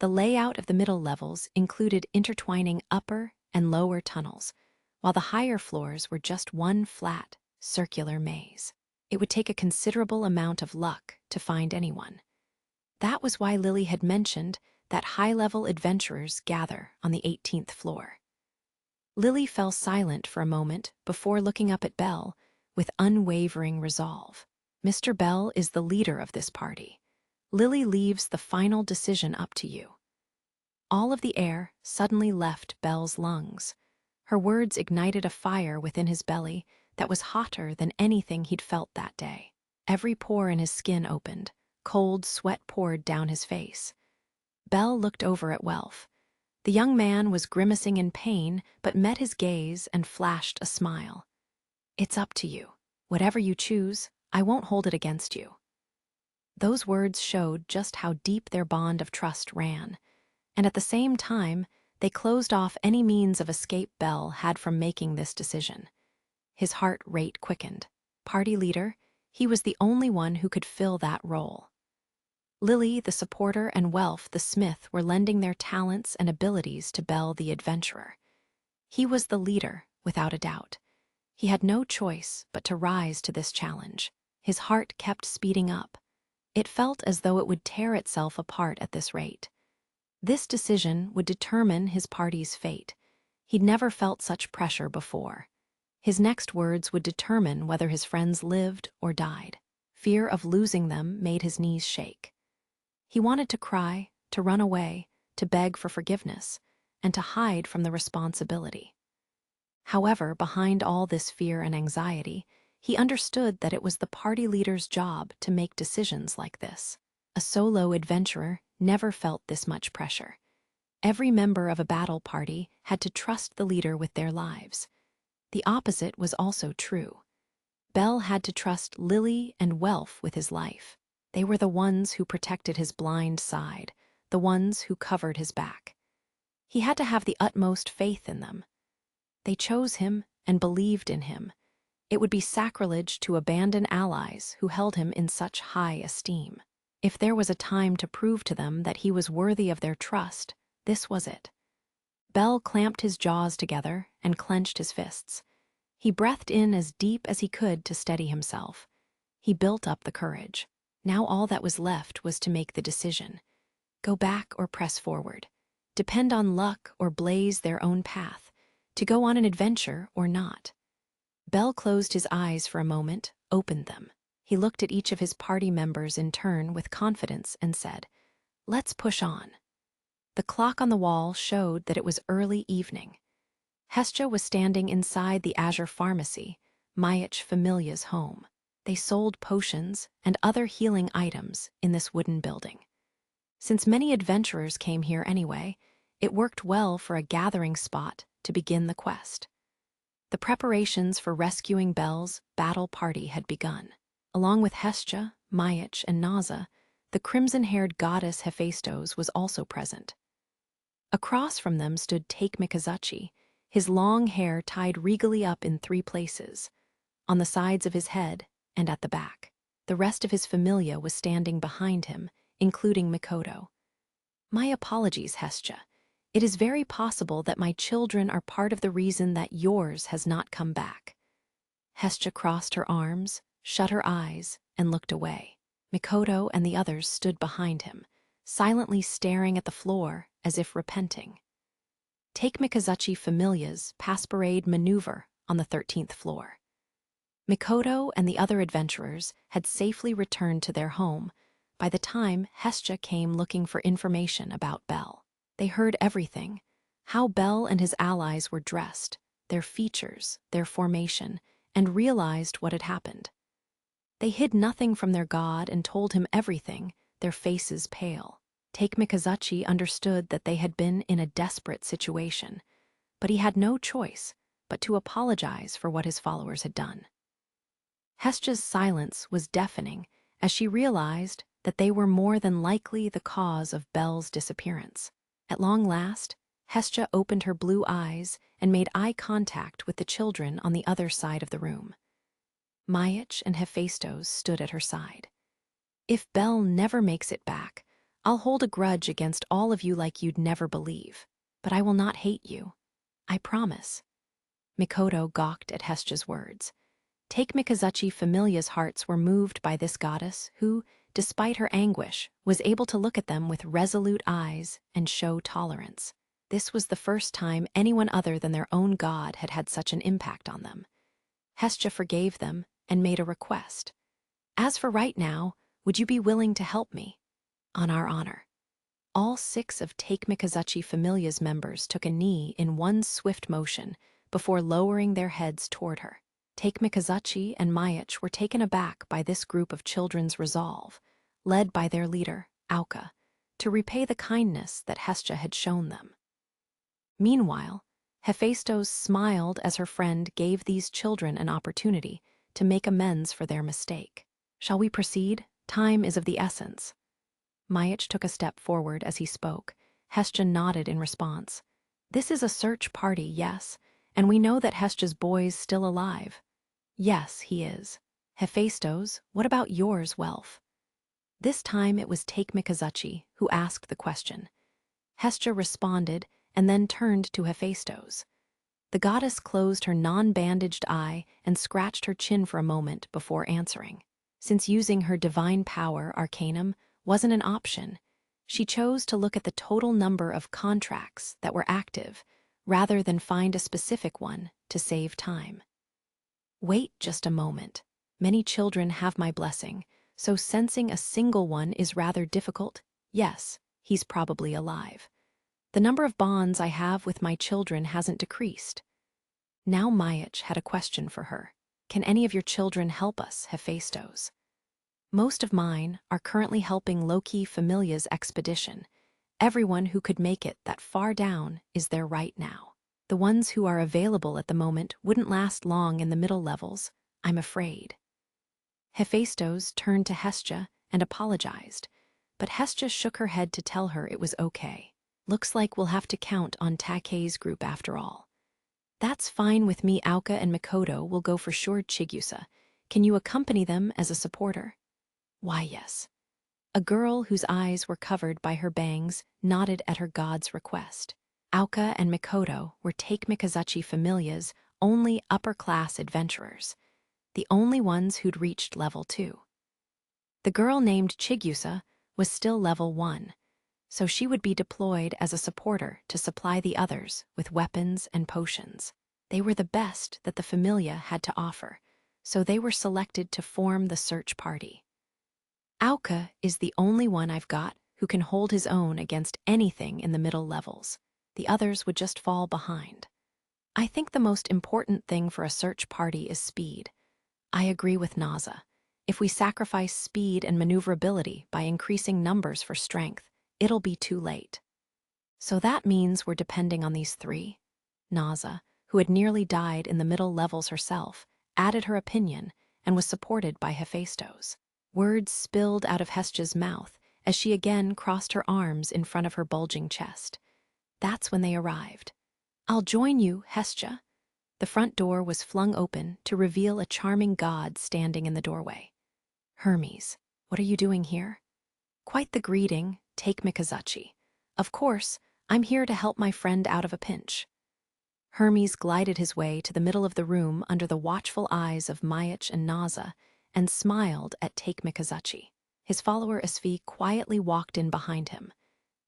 the layout of the middle levels included intertwining upper and lower tunnels, while the higher floors were just one flat, circular maze. It would take a considerable amount of luck to find anyone. That was why Lily had mentioned that high-level adventurers gather on the 18th floor. Lily fell silent for a moment before looking up at Belle with unwavering resolve. Mr. Bell is the leader of this party. Lily leaves the final decision up to you. All of the air suddenly left Belle's lungs. Her words ignited a fire within his belly that was hotter than anything he'd felt that day. Every pore in his skin opened. Cold sweat poured down his face. Belle looked over at Welf. The young man was grimacing in pain, but met his gaze and flashed a smile. It's up to you. Whatever you choose, I won't hold it against you. Those words showed just how deep their bond of trust ran, and at the same time, they closed off any means of escape Belle had from making this decision. His heart rate quickened. Party leader, he was the only one who could fill that role. Lily, the supporter, and Welf, the smith, were lending their talents and abilities to Belle, the adventurer. He was the leader, without a doubt. He had no choice but to rise to this challenge. His heart kept speeding up. It felt as though it would tear itself apart at this rate. This decision would determine his party's fate. He'd never felt such pressure before. His next words would determine whether his friends lived or died. Fear of losing them made his knees shake. He wanted to cry, to run away, to beg for forgiveness, and to hide from the responsibility. However, behind all this fear and anxiety, he understood that it was the party leader's job to make decisions like this. A solo adventurer never felt this much pressure. Every member of a battle party had to trust the leader with their lives. The opposite was also true. Bell had to trust Lily and Welf with his life. They were the ones who protected his blind side, the ones who covered his back. He had to have the utmost faith in them. They chose him and believed in him. It would be sacrilege to abandon allies who held him in such high esteem. If there was a time to prove to them that he was worthy of their trust, this was it. Bel clamped his jaws together and clenched his fists. He breathed in as deep as he could to steady himself. He built up the courage. Now all that was left was to make the decision. Go back or press forward. Depend on luck or blaze their own path. To go on an adventure or not. Bel closed his eyes for a moment, opened them. He looked at each of his party members in turn with confidence and said, "Let's push on." The clock on the wall showed that it was early evening. Hestia was standing inside the Azure Pharmacy, Mayach Familia's home. They sold potions and other healing items in this wooden building. Since many adventurers came here anyway, it worked well for a gathering spot to begin the quest. The preparations for rescuing Bel's battle party had begun. Along with Hestia, Mayach, and Naza, the crimson-haired goddess Hephaestos was also present. Across from them stood Take Mikazuchi, his long hair tied regally up in 3 places, on the sides of his head and at the back. The rest of his familia was standing behind him, including Mikoto. "My apologies, Hestia. It is very possible that my children are part of the reason that yours has not come back." Hestia crossed her arms, shut her eyes, and looked away. Mikoto and the others stood behind him, silently staring at the floor as if repenting. Take Mikazuchi Familia's pass-parade maneuver on the 13th floor. Mikoto and the other adventurers had safely returned to their home by the time Hestia came looking for information about Bel. They heard everything, how Bel and his allies were dressed, their features, their formation, and realized what had happened. They hid nothing from their god and told him everything, their faces pale. Take Mikazuchi understood that they had been in a desperate situation, but he had no choice but to apologize for what his followers had done. Hestia's silence was deafening as she realized that they were more than likely the cause of Bel's disappearance. At long last, Hestia opened her blue eyes and made eye contact with the children on the other side of the room. Mayach and Hephaestos stood at her side. "If Bel never makes it back, I'll hold a grudge against all of you like you'd never believe. But I will not hate you. I promise." Mikoto gawked at Hestia's words. Take Mikazuchi Familia's hearts were moved by this goddess who, despite her anguish, was able to look at them with resolute eyes and show tolerance. This was the first time anyone other than their own god had had such an impact on them. Hestia forgave them and made a request. "As for right now, would you be willing to help me? On our honor." All 6 of Take Mikazuchi Familia's members took a knee in one swift motion before lowering their heads toward her. Take Mikazuchi and Mayach were taken aback by this group of children's resolve, led by their leader, Auka, to repay the kindness that Hestia had shown them. Meanwhile, Hephaestos smiled as her friend gave these children an opportunity to make amends for their mistake. "Shall we proceed? Time is of the essence." Mayach took a step forward as he spoke. Hestia nodded in response. "This is a search party, yes, and we know that Hestia's boy's still alive." "Yes, he is." "Hephaestos, what about yours, Welf?" This time it was Take Mikazuchi who asked the question. Hestia responded and then turned to Hephaestos. The goddess closed her non-bandaged eye and scratched her chin for a moment before answering. Since using her divine power, Arcanum, wasn't an option, she chose to look at the total number of contracts that were active rather than find a specific one to save time. "Wait just a moment. Many children have my blessing, so sensing a single one is rather difficult. Yes, he's probably alive. The number of bonds I have with my children hasn't decreased." Now Mayach had a question for her. "Can any of your children help us, Hephaestos?" "Most of mine are currently helping Loki Familia's expedition. Everyone who could make it that far down is there right now. The ones who are available at the moment wouldn't last long in the middle levels, I'm afraid." Hephaestos turned to Hestia and apologized, but Hestia shook her head to tell her it was okay. "Looks like we'll have to count on Takei's group after all." That's fine with me. Auka and Mikoto will go for sure. Chigusa, can you accompany them as a supporter? Why, yes. A girl whose eyes were covered by her bangs nodded at her god's request. Auka and Mikoto were Take Mikazuchi familias, only upper-class adventurers, the only ones who'd reached level 2. The girl named Chigusa was still level 1, so she would be deployed as a supporter to supply the others with weapons and potions. They were the best that the familia had to offer, so they were selected to form the search party. Auka is the only one I've got who can hold his own against anything in the middle levels. The others would just fall behind. I think the most important thing for a search party is speed. I agree with Naza. If we sacrifice speed and maneuverability by increasing numbers for strength, it'll be too late. So that means we're depending on these 3. Naza, who had nearly died in the middle levels herself, added her opinion and was supported by Hephaestos. Words spilled out of Hestia's mouth as she again crossed her arms in front of her bulging chest. That's when they arrived. I'll join you, Hestia. The front door was flung open to reveal a charming god standing in the doorway. Hermes, what are you doing here? Quite the greeting, Take Mikazuchi. Of course, I'm here to help my friend out of a pinch. Hermes glided his way to the middle of the room under the watchful eyes of Mayach and Naza and smiled at Take Mikazuchi. His follower Asfi quietly walked in behind him.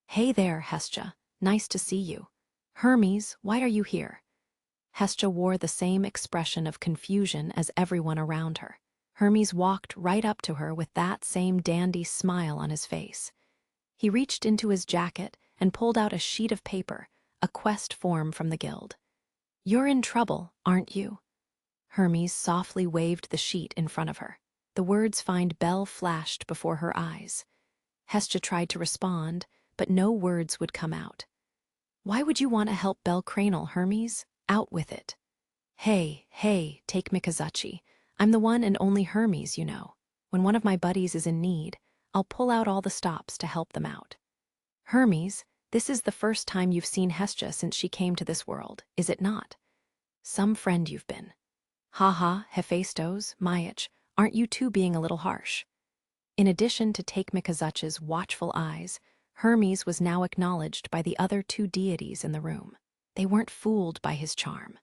Hey there, Hestia. Nice to see you. Hermes, why are you here? Hestia wore the same expression of confusion as everyone around her. Hermes walked right up to her with that same dandy smile on his face. He reached into his jacket and pulled out a sheet of paper, a quest form from the guild. You're in trouble, aren't you? Hermes softly waved the sheet in front of her. The words "Find Belle" flashed before her eyes. Hestia tried to respond, but no words would come out. Why would you want to help Belle Cranel, Hermes? Out with it. Hey, Take Mikazuchi. I'm the one and only Hermes, you know. When one of my buddies is in need, I'll pull out all the stops to help them out. Hermes, this is the first time you've seen Hestia since she came to this world, is it not? Some friend you've been. Haha, Hephaestos, Mayach, aren't you two being a little harsh? In addition to Take Mikazuchi's watchful eyes, Hermes was now acknowledged by the other 2 deities in the room. They weren't fooled by his charm.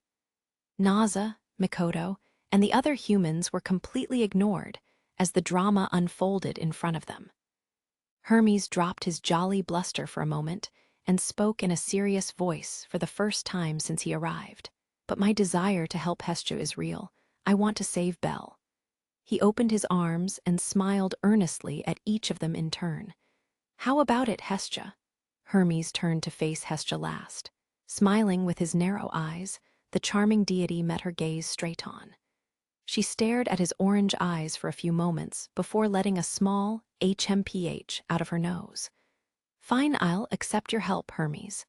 Naza, Mikoto, and the other humans were completely ignored as the drama unfolded in front of them. Hermes dropped his jolly bluster for a moment and spoke in a serious voice for the first time since he arrived. But my desire to help Hestia is real. I want to save Belle. He opened his arms and smiled earnestly at each of them in turn. How about it, Hestia? Hermes turned to face Hestia last. Smiling with his narrow eyes, the charming deity met her gaze straight on. She stared at his orange eyes for a few moments before letting a small HMPH out of her nose. Fine, I'll accept your help, Hermes.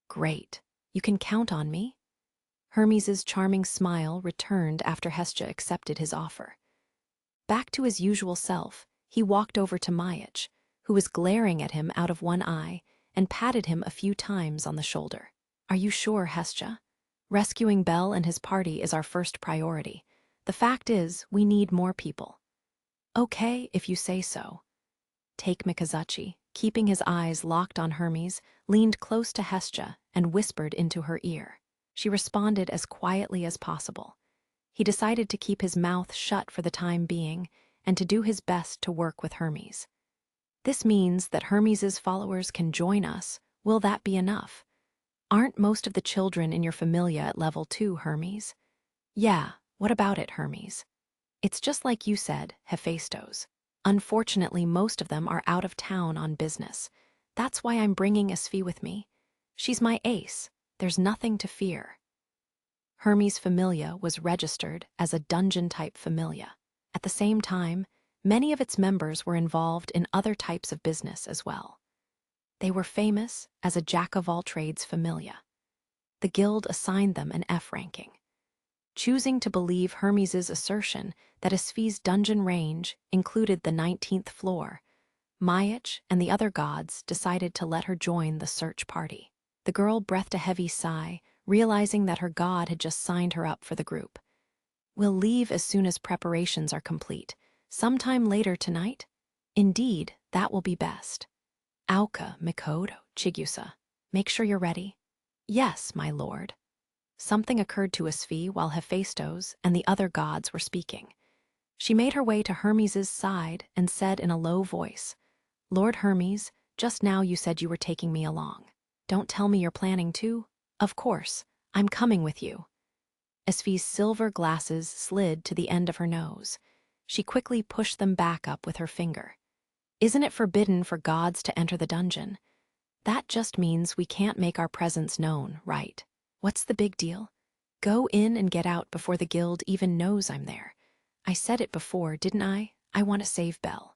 Great. You can count on me? Hermes's charming smile returned after Hestia accepted his offer. Back to his usual self, he walked over to Mayach, who was glaring at him out of one eye, and patted him a few times on the shoulder. Are you sure, Hestia? Rescuing Belle and his party is our first priority. The fact is, we need more people. Okay, if you say so. Take Mikazuchi, keeping his eyes locked on Hermes, leaned close to Hestia and whispered into her ear. She responded as quietly as possible. He decided to keep his mouth shut for the time being and to do his best to work with Hermes. This means that Hermes's followers can join us. Will that be enough? Aren't most of the children in your familia at level 2, Hermes? Yeah, what about it, Hermes? It's just like you said, Hephaestos. Unfortunately, most of them are out of town on business. That's why I'm bringing Asfi with me. She's my ace. There's nothing to fear. Hermes' familia was registered as a dungeon-type familia. At the same time, many of its members were involved in other types of business as well. They were famous as a jack-of-all-trades familia. The guild assigned them an F ranking. Choosing to believe Hermes's assertion that Asfi's dungeon range included the 19th floor, Mayach and the other gods decided to let her join the search party. The girl breathed a heavy sigh, realizing that her god had just signed her up for the group. We'll leave as soon as preparations are complete. Sometime later tonight? Indeed, that will be best. Auka, Mikoto, Chigusa, make sure you're ready. Yes, my lord. Something occurred to Asfi while Hephaestus and the other gods were speaking. She made her way to Hermes's side and said in a low voice, Lord Hermes, just now you said you were taking me along. Don't tell me you're planning to? Of course, I'm coming with you. Asfi's silver glasses slid to the end of her nose. She quickly pushed them back up with her finger. Isn't it forbidden for gods to enter the dungeon? That just means we can't make our presence known, right? What's the big deal? Go in and get out before the guild even knows I'm there. I said it before, didn't I? I want to save Belle.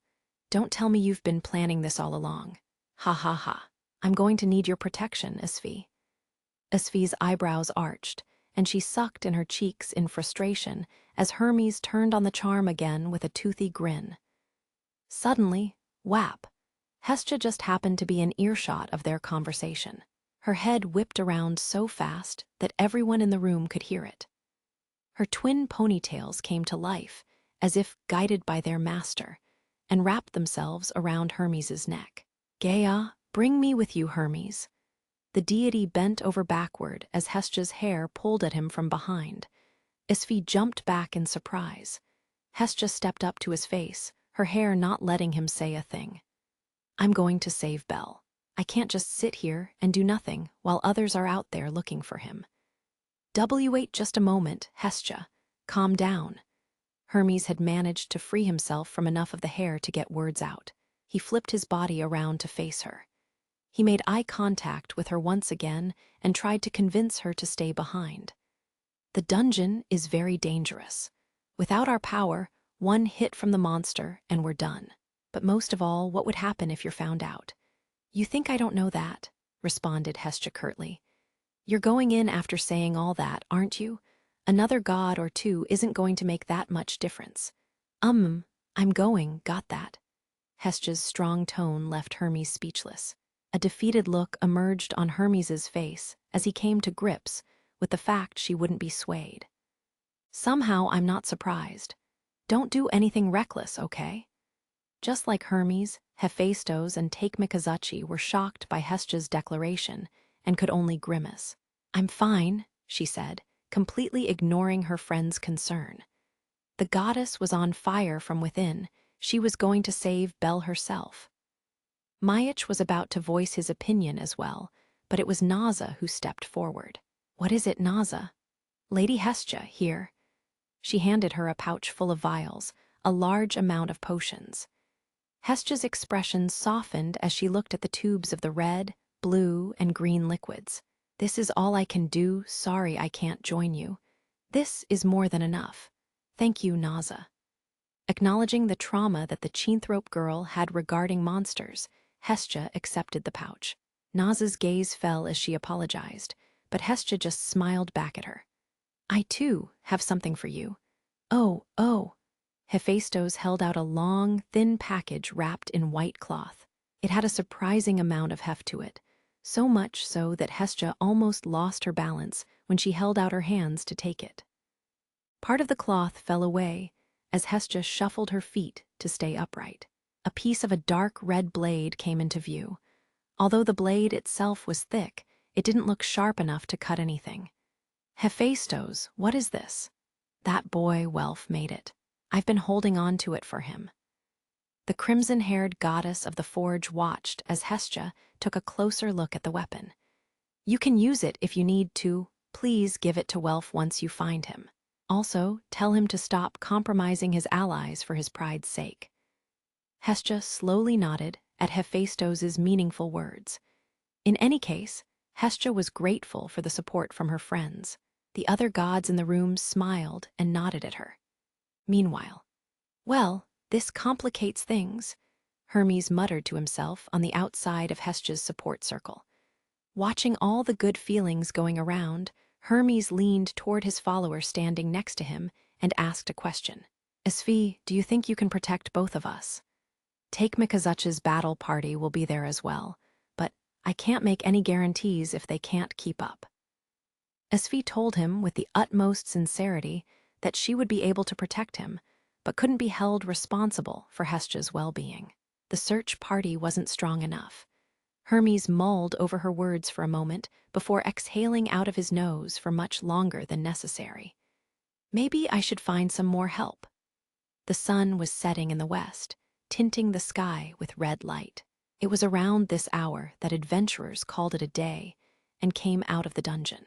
Don't tell me you've been planning this all along. Ha ha ha. I'm going to need your protection, Asfi. Asfi's eyebrows arched, and she sucked in her cheeks in frustration as Hermes turned on the charm again with a toothy grin. Suddenly, whap! Hestia just happened to be in earshot of their conversation. Her head whipped around so fast that everyone in the room could hear it. Her twin ponytails came to life, as if guided by their master, and wrapped themselves around Hermes's neck. Gaia, bring me with you, Hermes. The deity bent over backward as Hestia's hair pulled at him from behind. Asfi jumped back in surprise. Hestia stepped up to his face, her hair not letting him say a thing. I'm going to save Belle. I can't just sit here and do nothing while others are out there looking for him. Wait just a moment, Hestia. Calm down. Hermes had managed to free himself from enough of the hair to get words out. He flipped his body around to face her. He made eye contact with her once again and tried to convince her to stay behind. The dungeon is very dangerous. Without our power, one hit from the monster and we're done. But most of all, what would happen if you're found out? You think I don't know that? Responded Hestia curtly. You're going in after saying all that, aren't you? Another god or two isn't going to make that much difference. I'm going, got that. Hestia's strong tone left Hermes speechless. A defeated look emerged on Hermes's face as he came to grips with the fact she wouldn't be swayed. Somehow I'm not surprised. Don't do anything reckless, okay? Just like Hermes, Hephaestus and Take Mikazuchi were shocked by Hestia's declaration and could only grimace. I'm fine, she said, completely ignoring her friend's concern. The goddess was on fire from within. She was going to save Belle herself. Mayach was about to voice his opinion as well, but it was Naza who stepped forward. What is it, Naza? Lady Hestia, here. She handed her a pouch full of vials, a large amount of potions. Hestia's expression softened as she looked at the tubes of the red, blue, and green liquids. This is all I can do, sorry I can't join you. This is more than enough. Thank you, Naza. Acknowledging the trauma that the Chinthrope girl had regarding monsters, Hestia accepted the pouch. Naza's gaze fell as she apologized, but Hestia just smiled back at her. I, too, have something for you. Oh. Hephaestus held out a long, thin package wrapped in white cloth. It had a surprising amount of heft to it, so much so that Hestia almost lost her balance when she held out her hands to take it. Part of the cloth fell away as Hestia shuffled her feet to stay upright. A piece of a dark red blade came into view. Although the blade itself was thick, it didn't look sharp enough to cut anything. Hephaestus, what is this? That boy, Welf, made it. I've been holding on to it for him. The crimson-haired goddess of the forge watched as Hestia took a closer look at the weapon. You can use it if you need to. Please give it to Welf once you find him. Also, tell him to stop compromising his allies for his pride's sake. Hestia slowly nodded at Hephaestus's meaningful words. In any case, Hestia was grateful for the support from her friends. The other gods in the room smiled and nodded at her. Meanwhile, well, this complicates things, Hermes muttered to himself on the outside of Hestia's support circle. Watching all the good feelings going around, Hermes leaned toward his follower standing next to him and asked a question. Asfi, do you think you can protect both of us? Take Mikazuchi's battle party will be there as well, but I can't make any guarantees if they can't keep up. Esfi told him with the utmost sincerity that she would be able to protect him, but couldn't be held responsible for Hestja's well-being. The search party wasn't strong enough. Hermes mulled over her words for a moment before exhaling out of his nose for much longer than necessary. Maybe I should find some more help. The sun was setting in the west, tinting the sky with red light. It was around this hour that adventurers called it a day and came out of the dungeon.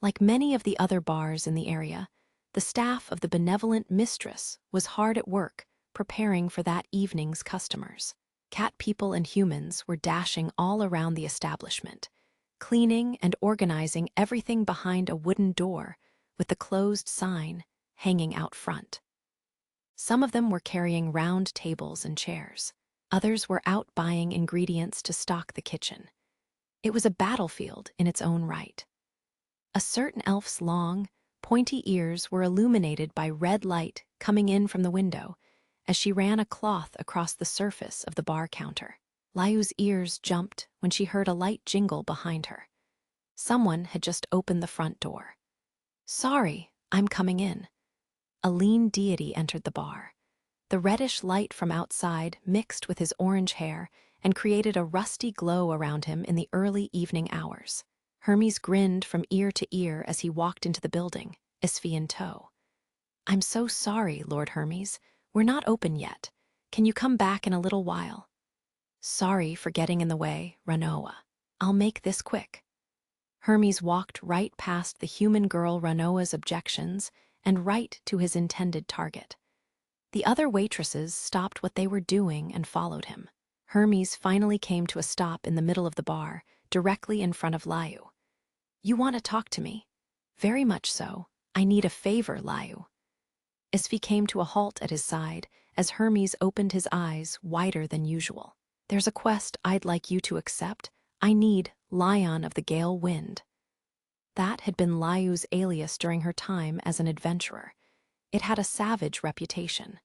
Like many of the other bars in the area, the staff of the benevolent mistress was hard at work preparing for that evening's customers. Cat people and humans were dashing all around the establishment, cleaning and organizing everything behind a wooden door with the closed sign hanging out front. Some of them were carrying round tables and chairs. Others were out buying ingredients to stock the kitchen. It was a battlefield in its own right. A certain elf's long, pointy ears were illuminated by red light coming in from the window as she ran a cloth across the surface of the bar counter. Layu's ears jumped when she heard a light jingle behind her. Someone had just opened the front door. "Sorry, I'm coming in." A lean deity entered the bar. The reddish light from outside mixed with his orange hair and created a rusty glow around him in the early evening hours. Hermes grinned from ear to ear as he walked into the building, Isfi in tow. "I'm so sorry, Lord Hermes. We're not open yet. Can you come back in a little while?" "Sorry for getting in the way, Ranoa. I'll make this quick." Hermes walked right past the human girl Ranoa's objections and right to his intended target. The other waitresses stopped what they were doing and followed him. Hermes finally came to a stop in the middle of the bar, directly in front of Layu. "You want to talk to me?" "Very much so. I need a favor, Layu." Isfi came to a halt at his side as Hermes opened his eyes wider than usual. "There's a quest I'd like you to accept. I need Lion of the Gale Wind." That had been Layu's alias during her time as an adventurer. It had a savage reputation.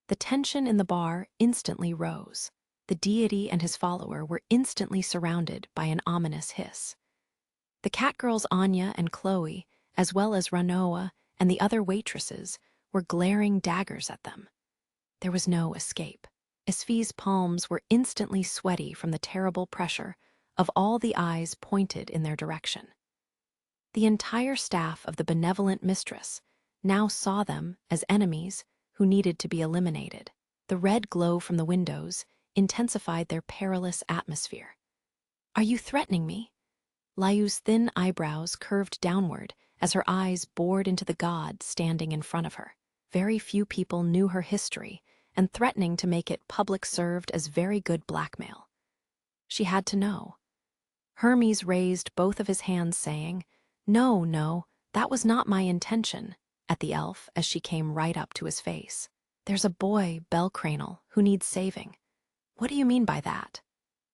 The tension in the bar instantly rose. The deity and his follower were instantly surrounded by an ominous hiss. The catgirls Anya and Chloe, as well as Ranoa and the other waitresses, were glaring daggers at them. There was no escape. Isfi's palms were instantly sweaty from the terrible pressure of all the eyes pointed in their direction. The entire staff of the benevolent mistress now saw them as enemies who needed to be eliminated. The red glow from the windows intensified their perilous atmosphere. "Are you threatening me?" Layu's thin eyebrows curved downward as her eyes bored into the god standing in front of her. Very few people knew her history, and threatening to make it public served as very good blackmail. She had to know. Hermes raised both of his hands, saying, "No, no, that was not my intention," at the elf as she came right up to his face. "There's a boy, Bellcranel, who needs saving." "What do you mean by that?"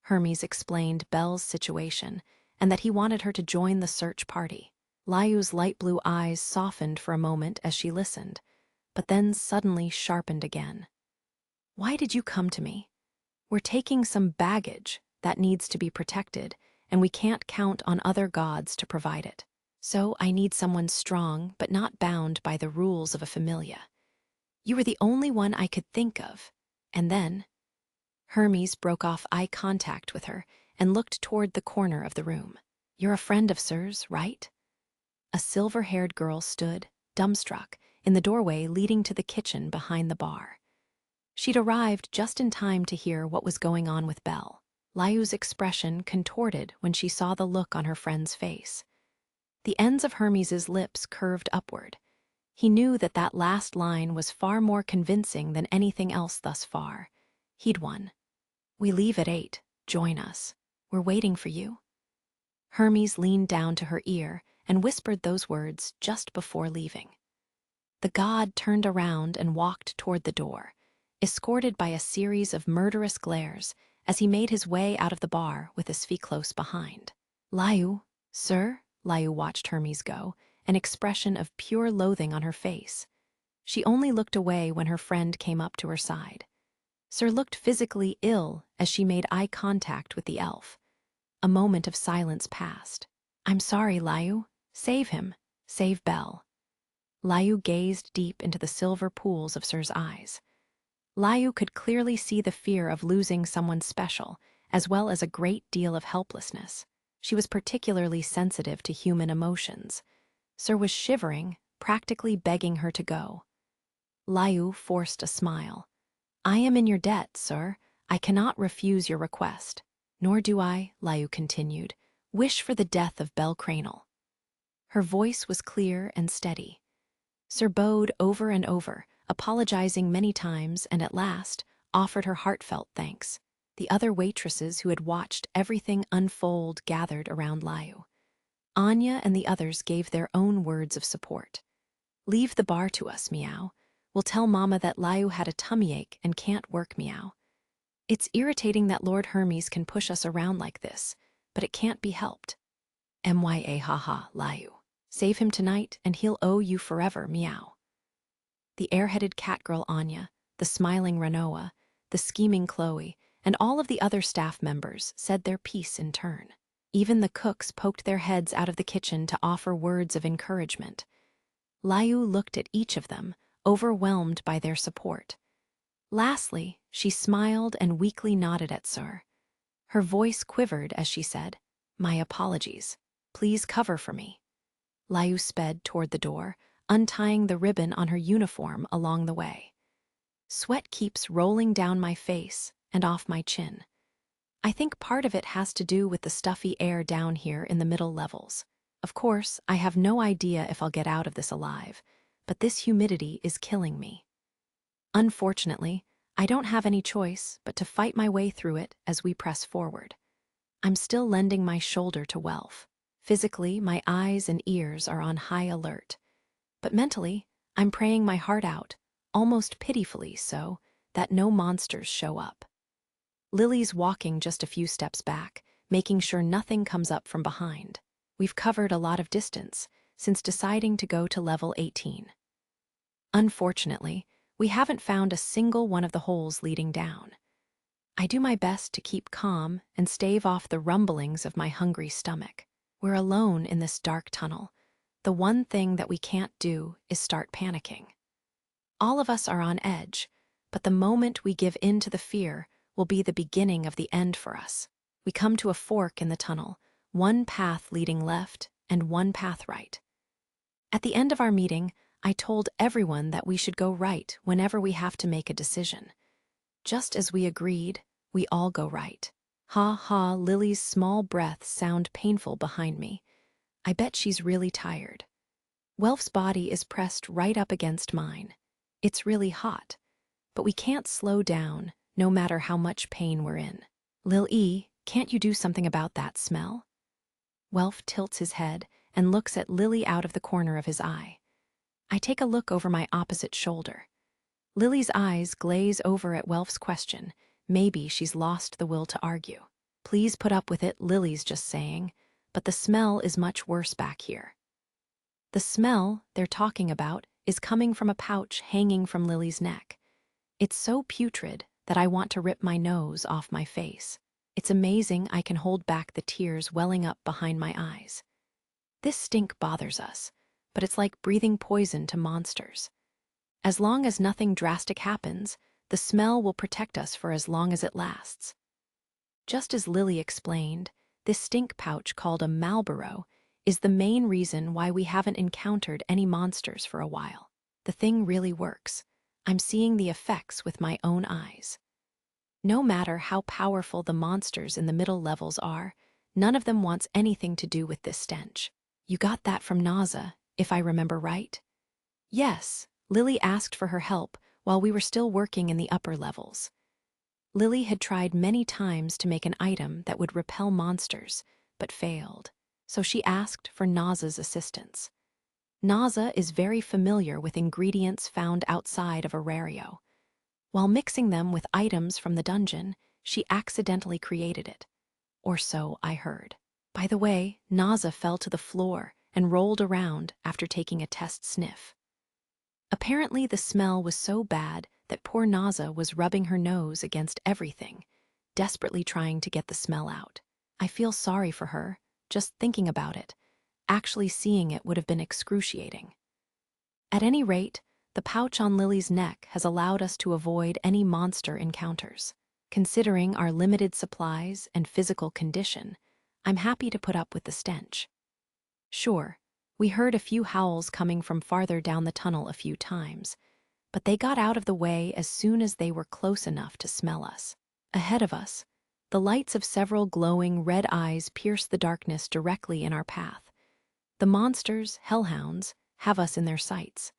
Hermes explained Belle's situation and that he wanted her to join the search party. Layu's light blue eyes softened for a moment as she listened, but then suddenly sharpened again. "Why did you come to me? We're taking some baggage that needs to be protected, and we can't count on other gods to provide it. So I need someone strong but not bound by the rules of a familia. You were the only one I could think of." And then Hermes broke off eye contact with her and looked toward the corner of the room. "You're a friend of Sir's, right?" A silver-haired girl stood, dumbstruck, in the doorway leading to the kitchen behind the bar. She'd arrived just in time to hear what was going on with Belle. Layu's expression contorted when she saw the look on her friend's face. The ends of Hermes's lips curved upward. He knew that that last line was far more convincing than anything else thus far. He'd won. "We leave at 8. Join us. We're waiting for you." Hermes leaned down to her ear and whispered those words just before leaving. The god turned around and walked toward the door, escorted by a series of murderous glares as he made his way out of the bar with Isfi close behind. "Layu, sir?" Layu watched Hermes go, an expression of pure loathing on her face. She only looked away when her friend came up to her side. Sir looked physically ill as she made eye contact with the elf. A moment of silence passed. "I'm sorry, Layu," Save him. Save Belle. Layu gazed deep into the silver pools of Sir's eyes. Layu could clearly see the fear of losing someone special, as well as a great deal of helplessness. She was particularly sensitive to human emotions. Sir was shivering, practically begging her to go. Layu forced a smile. I am in your debt, sir. I cannot refuse your request. Nor do I, Layu continued, wish for the death of Belle Cranel. Her voice was clear and steady. Sir bowed over and over, apologizing many times, and at last offered her heartfelt thanks. The other waitresses who had watched everything unfold gathered around Layu. Anya and the others gave their own words of support. Leave the bar to us, Meow. We'll tell Mama that Layu had a tummy ache and can't work, Meow. It's irritating that Lord Hermes can push us around like this, but it can't be helped. Mya haha, Layu. Save him tonight and he'll owe you forever, Meow. The airheaded catgirl Anya, the smiling Ranoa, the scheming Chloe, and all of the other staff members said their piece in turn. Even the cooks poked their heads out of the kitchen to offer words of encouragement. Layu looked at each of them, overwhelmed by their support. Lastly, she smiled and weakly nodded at Sir. Her voice quivered as she said, My apologies. Please cover for me. Layu sped toward the door, untying the ribbon on her uniform along the way. Sweat keeps rolling down my face and off my chin. I think part of it has to do with the stuffy air down here in the middle levels. Of course, I have no idea if I'll get out of this alive, but this humidity is killing me. Unfortunately, I don't have any choice but to fight my way through it as we press forward. I'm still lending my shoulder to Welf. Physically, my eyes and ears are on high alert. But mentally, I'm praying my heart out, almost pitifully so, that no monsters show up. Lily's walking just a few steps back, making sure nothing comes up from behind. We've covered a lot of distance since deciding to go to level 18. Unfortunately, we haven't found a single one of the holes leading down. I do my best to keep calm and stave off the rumblings of my hungry stomach. We're alone in this dark tunnel. The one thing that we can't do is start panicking. All of us are on edge, but the moment we give in to the fear will be the beginning of the end for us. We come to a fork in the tunnel, one path leading left and one path right. At the end of our meeting, I told everyone that we should go right whenever we have to make a decision. Just as we agreed, we all go right. Ha ha, Lily's small breaths sound painful behind me. I bet she's really tired. Welf's body is pressed right up against mine. It's really hot, but we can't slow down no matter how much pain we're in. Lil E, can't you do something about that smell? Welf tilts his head and looks at Lily out of the corner of his eye. I take a look over my opposite shoulder. Lily's eyes glaze over at Welf's question. Maybe she's lost the will to argue. Please put up with it, Lily's just saying, but the smell is much worse back here. The smell they're talking about is coming from a pouch hanging from Lily's neck. It's so putrid that I want to rip my nose off my face. It's amazing I can hold back the tears welling up behind my eyes. This stink bothers us, but it's like breathing poison to monsters. As long as nothing drastic happens, the smell will protect us for as long as it lasts. Just as Lily explained, this stink pouch called a Marlboro is the main reason why we haven't encountered any monsters for a while. The thing really works. I'm seeing the effects with my own eyes. No matter how powerful the monsters in the middle levels are, none of them wants anything to do with this stench. You got that from Naza, if I remember right? Yes, Lily asked for her help while we were still working in the upper levels. Lily had tried many times to make an item that would repel monsters, but failed, so she asked for Naza's assistance. Naza is very familiar with ingredients found outside of Arario. While mixing them with items from the dungeon, she accidentally created it. Or so I heard. By the way, Naza fell to the floor and rolled around after taking a test sniff. Apparently the smell was so bad that poor Naza was rubbing her nose against everything, desperately trying to get the smell out. I feel sorry for her, just thinking about it. Actually seeing it would have been excruciating. At any rate, the pouch on Lily's neck has allowed us to avoid any monster encounters. Considering our limited supplies and physical condition, I'm happy to put up with the stench. Sure, we heard a few howls coming from farther down the tunnel a few times, but they got out of the way as soon as they were close enough to smell us. Ahead of us, the lights of several glowing red eyes pierce the darkness directly in our path. The monsters, hellhounds, have us in their sights.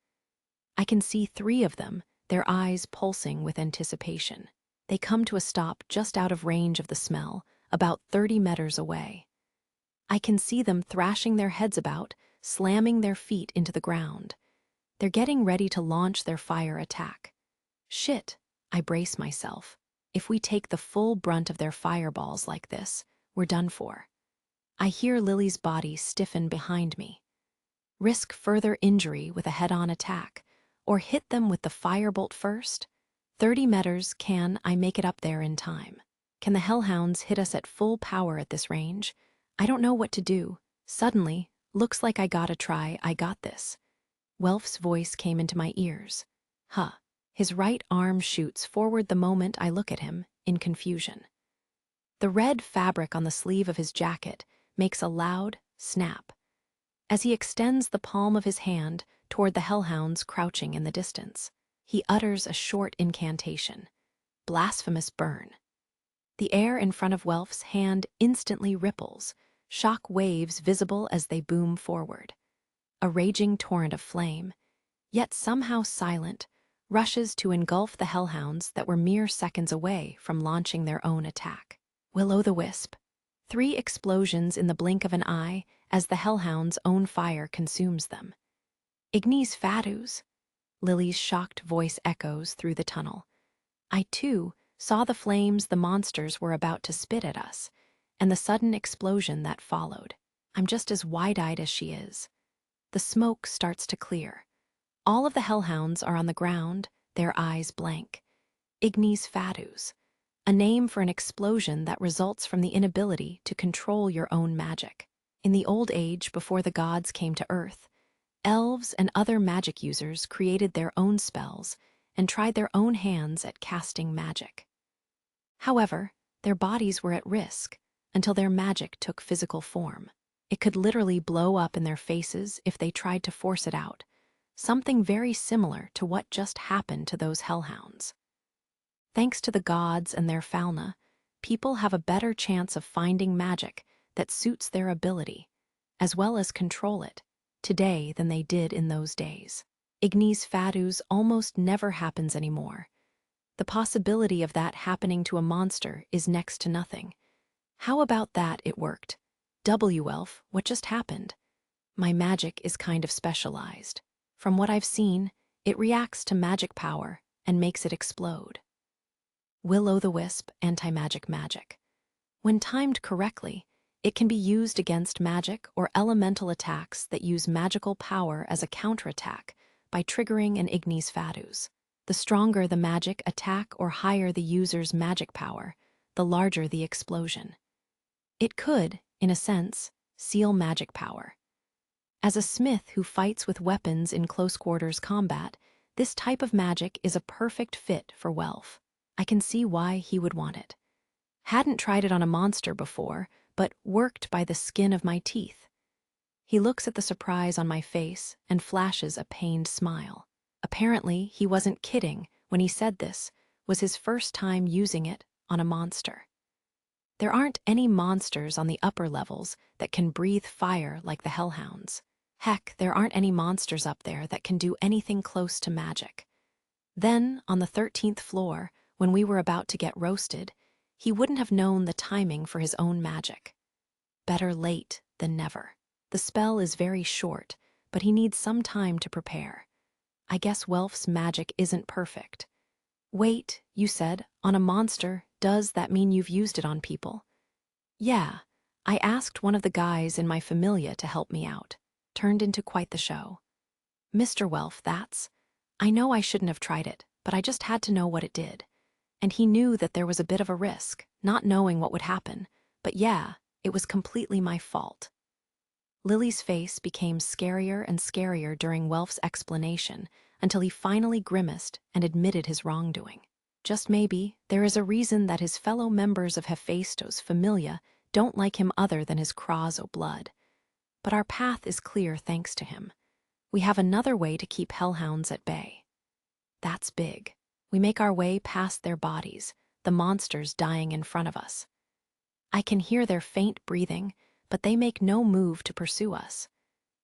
I can see 3 of them, their eyes pulsing with anticipation. They come to a stop just out of range of the smell, about 30 meters away. I can see them thrashing their heads about, slamming their feet into the ground. They're getting ready to launch their fire attack. Shit, I brace myself. If we take the full brunt of their fireballs like this, we're done for. I hear Lily's body stiffen behind me. Risk further injury with a head-on attack, or hit them with the firebolt first? 30 meters, can I make it up there in time? Can the hellhounds hit us at full power at this range? I don't know what to do. Suddenly, looks like I gotta try, I got this. Welf's voice came into my ears. Huh. His right arm shoots forward the moment I look at him, in confusion. The red fabric on the sleeve of his jacket makes a loud snap as he extends the palm of his hand toward the hellhounds crouching in the distance. He utters a short incantation. Blasphemous burn. The air in front of Welf's hand instantly ripples, shock waves visible as they boom forward. A raging torrent of flame, yet somehow silent, rushes to engulf the hellhounds that were mere seconds away from launching their own attack. Will-o'-the-wisp. 3 explosions in the blink of an eye as the hellhound's own fire consumes them. Ignis fatuus, Lily's shocked voice echoes through the tunnel. I, too, saw the flames the monsters were about to spit at us, and the sudden explosion that followed. I'm just as wide-eyed as she is. The smoke starts to clear. All of the hellhounds are on the ground, their eyes blank. Ignis fatuus, a name for an explosion that results from the inability to control your own magic. In the old age before the gods came to Earth, elves and other magic users created their own spells and tried their own hands at casting magic. However, their bodies were at risk until their magic took physical form. It could literally blow up in their faces if they tried to force it out, something very similar to what just happened to those hellhounds. Thanks to the gods and their fauna, people have a better chance of finding magic that suits their ability, as well as control it, today than they did in those days. Ignis fatuus almost never happens anymore. The possibility of that happening to a monster is next to nothing. How about that it worked? Elf, what just happened? My magic is kind of specialized. From what I've seen, it reacts to magic power and makes it explode. Will-o'-the-wisp anti-magic magic. When timed correctly, it can be used against magic or elemental attacks that use magical power as a counterattack by triggering an ignis fatuus. The stronger the magic attack or higher the user's magic power, the larger the explosion. It could, in a sense, seal magic power. As a smith who fights with weapons in close-quarters combat, this type of magic is a perfect fit for Welf. I can see why he would want it. Hadn't tried it on a monster before, but worked by the skin of my teeth. He looks at the surprise on my face and flashes a pained smile. Apparently, he wasn't kidding when he said this was his first time using it on a monster. There aren't any monsters on the upper levels that can breathe fire like the hellhounds. Heck, there aren't any monsters up there that can do anything close to magic. Then, on the 13th floor, when we were about to get roasted, he wouldn't have known the timing for his own magic. Better late than never. The spell is very short, but he needs some time to prepare. I guess Welf's magic isn't perfect. Wait, you said, on a monster, does that mean you've used it on people? Yeah, I asked one of the guys in my familia to help me out. Turned into quite the show. Mr. Welf, I know I shouldn't have tried it, but I just had to know what it did. And he knew that there was a bit of a risk, not knowing what would happen. But yeah, it was completely my fault. Lily's face became scarier and scarier during Welf's explanation until he finally grimaced and admitted his wrongdoing. Just maybe, there is a reason that his fellow members of Hephaestos Familia don't like him other than his craws o' blood. But our path is clear thanks to him. We have another way to keep hellhounds at bay. That's big. We make our way past their bodies, the monsters dying in front of us. I can hear their faint breathing, but they make no move to pursue us.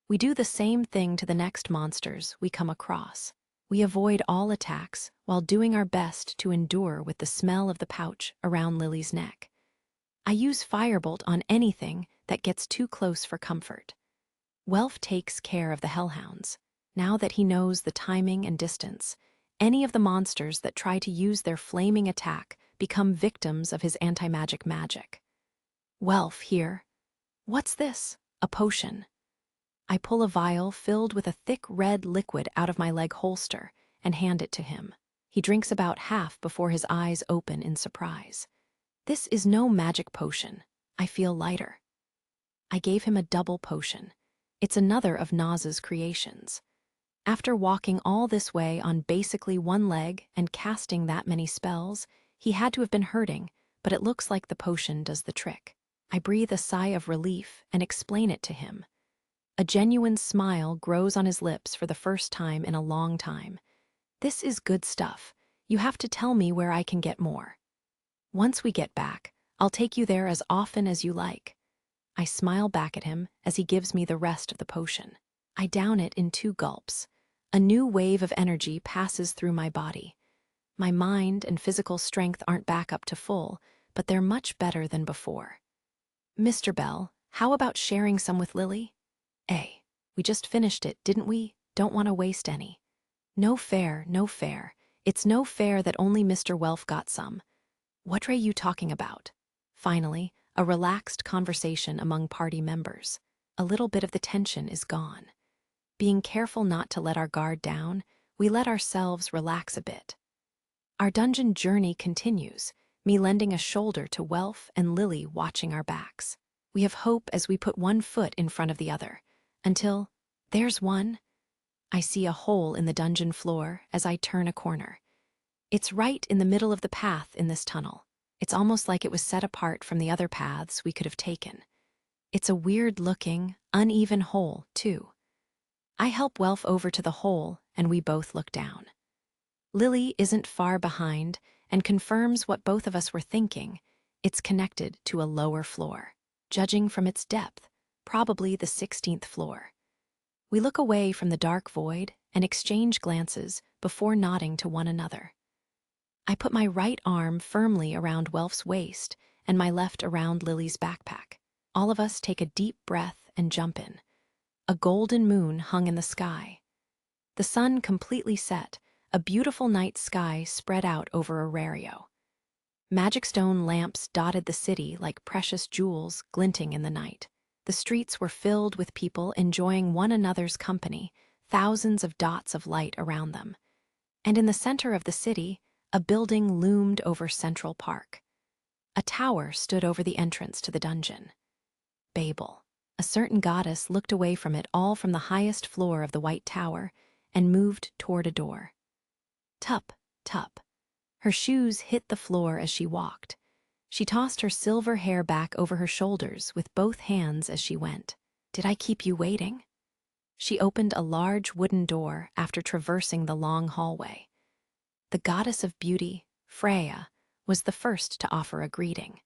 We do the same thing to the next monsters we come across. We avoid all attacks while doing our best to endure with the smell of the pouch around Lily's neck. I use Firebolt on anything that gets too close for comfort. Welf takes care of the hellhounds. Now that he knows the timing and distance, any of the monsters that try to use their flaming attack become victims of his anti-magic magic. Welf, here. What's this? A potion. I pull a vial filled with a thick red liquid out of my leg holster and hand it to him. He drinks about half before his eyes open in surprise. This is no magic potion. I feel lighter. I gave him a double potion. It's another of Naz's creations. After walking all this way on basically one leg and casting that many spells, he had to have been hurting, but it looks like the potion does the trick. I breathe a sigh of relief and explain it to him. A genuine smile grows on his lips for the first time in a long time. This is good stuff. You have to tell me where I can get more. Once we get back, I'll take you there as often as you like. I smile back at him as he gives me the rest of the potion. I down it in 2 gulps. A new wave of energy passes through my body. My mind and physical strength aren't back up to full, but they're much better than before. Mr. Bell, how about sharing some with Lily? We just finished it, didn't we? Don't want to waste any. No fair, no fair. It's no fair that only Mr. Welf got some. What are you talking about? Finally, a relaxed conversation among party members. A little bit of the tension is gone. Being careful not to let our guard down, we let ourselves relax a bit. Our dungeon journey continues, me lending a shoulder to Welf and Lily watching our backs. We have hope as we put one foot in front of the other, until, there's one. I see a hole in the dungeon floor as I turn a corner. It's right in the middle of the path in this tunnel. It's almost like it was set apart from the other paths we could have taken. It's a weird-looking, uneven hole, too. I help Welf over to the hole, and we both look down. Lily isn't far behind and confirms what both of us were thinking. It's connected to a lower floor. Judging from its depth, probably the 16th floor. We look away from the dark void and exchange glances before nodding to one another. I put my right arm firmly around Welf's waist and my left around Lily's backpack. All of us take a deep breath and jump in. A golden moon hung in the sky. The sun completely set, a beautiful night sky spread out over Arario. Magic stone lamps dotted the city like precious jewels glinting in the night. The streets were filled with people enjoying one another's company, thousands of dots of light around them. And in the center of the city, a building loomed over Central Park. A tower stood over the entrance to the dungeon. Babel. A certain goddess looked away from it all from the highest floor of the White Tower and moved toward a door. Tup, tup. Her shoes hit the floor as she walked. She tossed her silver hair back over her shoulders with both hands as she went. Did I keep you waiting? She opened a large wooden door after traversing the long hallway. The goddess of beauty, Freya, was the first to offer a greeting.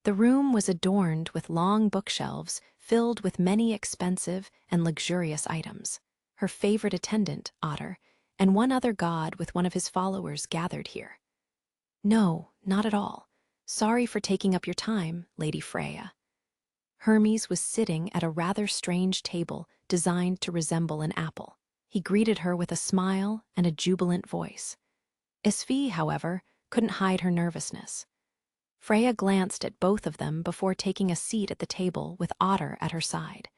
The room was adorned with long bookshelves filled with many expensive and luxurious items. Her favorite attendant, Otter, and one other god with one of his followers gathered here. No, not at all. Sorry for taking up your time, Lady Freya. Hermes was sitting at a rather strange table designed to resemble an apple. He greeted her with a smile and a jubilant voice. Esfie, however, couldn't hide her nervousness. Freya glanced at both of them before taking a seat at the table with Otter at her side.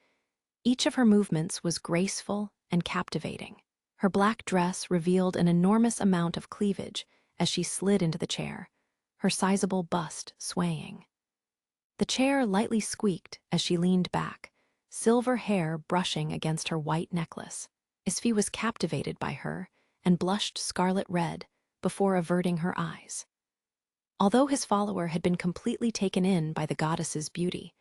Each of her movements was graceful and captivating. Her black dress revealed an enormous amount of cleavage as she slid into the chair, her sizable bust swaying. The chair lightly squeaked as she leaned back, silver hair brushing against her white necklace. Isfi was captivated by her and blushed scarlet red before averting her eyes. Although his follower had been completely taken in by the goddess's beauty,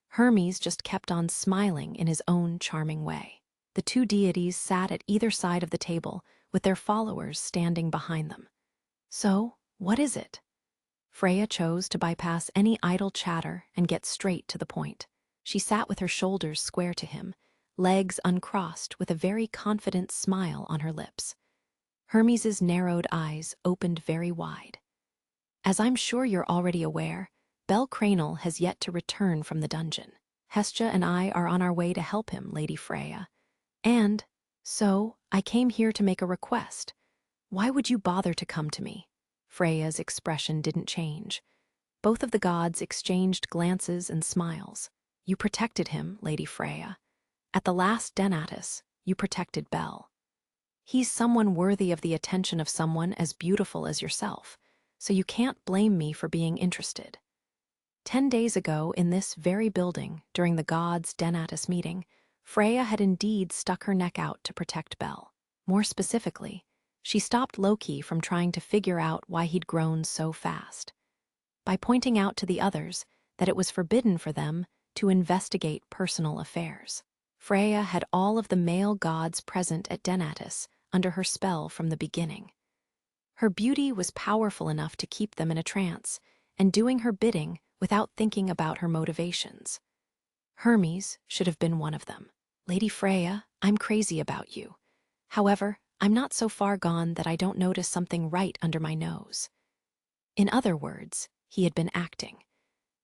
Hermes just kept on smiling in his own charming way. The two deities sat at either side of the table with their followers standing behind them. So, what is it? Freya chose to bypass any idle chatter and get straight to the point. She sat with her shoulders square to him, legs uncrossed with a very confident smile on her lips. Hermes's narrowed eyes opened very wide. As I'm sure you're already aware, Bel Cranel has yet to return from the dungeon. Hestia and I are on our way to help him, Lady Freya. And so I came here to make a request. Why would you bother to come to me? Freya's expression didn't change. Both of the gods exchanged glances and smiles. You protected him, Lady Freya. At the last Danmachi, you protected Bel. He's someone worthy of the attention of someone as beautiful as yourself, so you can't blame me for being interested. 10 days ago, in this very building, during the gods' Danmachi meeting, Freya had indeed stuck her neck out to protect Bel. More specifically, she stopped Loki from trying to figure out why he'd grown so fast, by pointing out to the others that it was forbidden for them to investigate personal affairs. Freya had all of the male gods present at Danmachi under her spell from the beginning. Her beauty was powerful enough to keep them in a trance and doing her bidding without thinking about her motivations. Hermes should have been one of them. Lady Freya, I'm crazy about you. However, I'm not so far gone that I don't notice something right under my nose. In other words, he had been acting.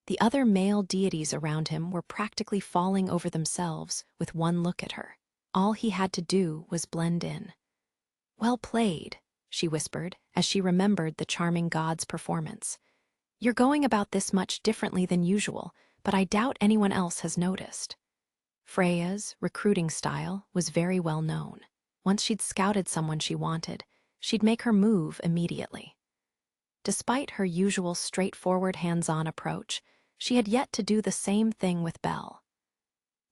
The other male deities around him were practically falling over themselves with one look at her. All he had to do was blend in. Well played, she whispered as she remembered the charming god's performance. You're going about this much differently than usual, but I doubt anyone else has noticed. Freya's recruiting style was very well known. Once she'd scouted someone she wanted, she'd make her move immediately. Despite her usual straightforward hands-on approach, she had yet to do the same thing with Bel.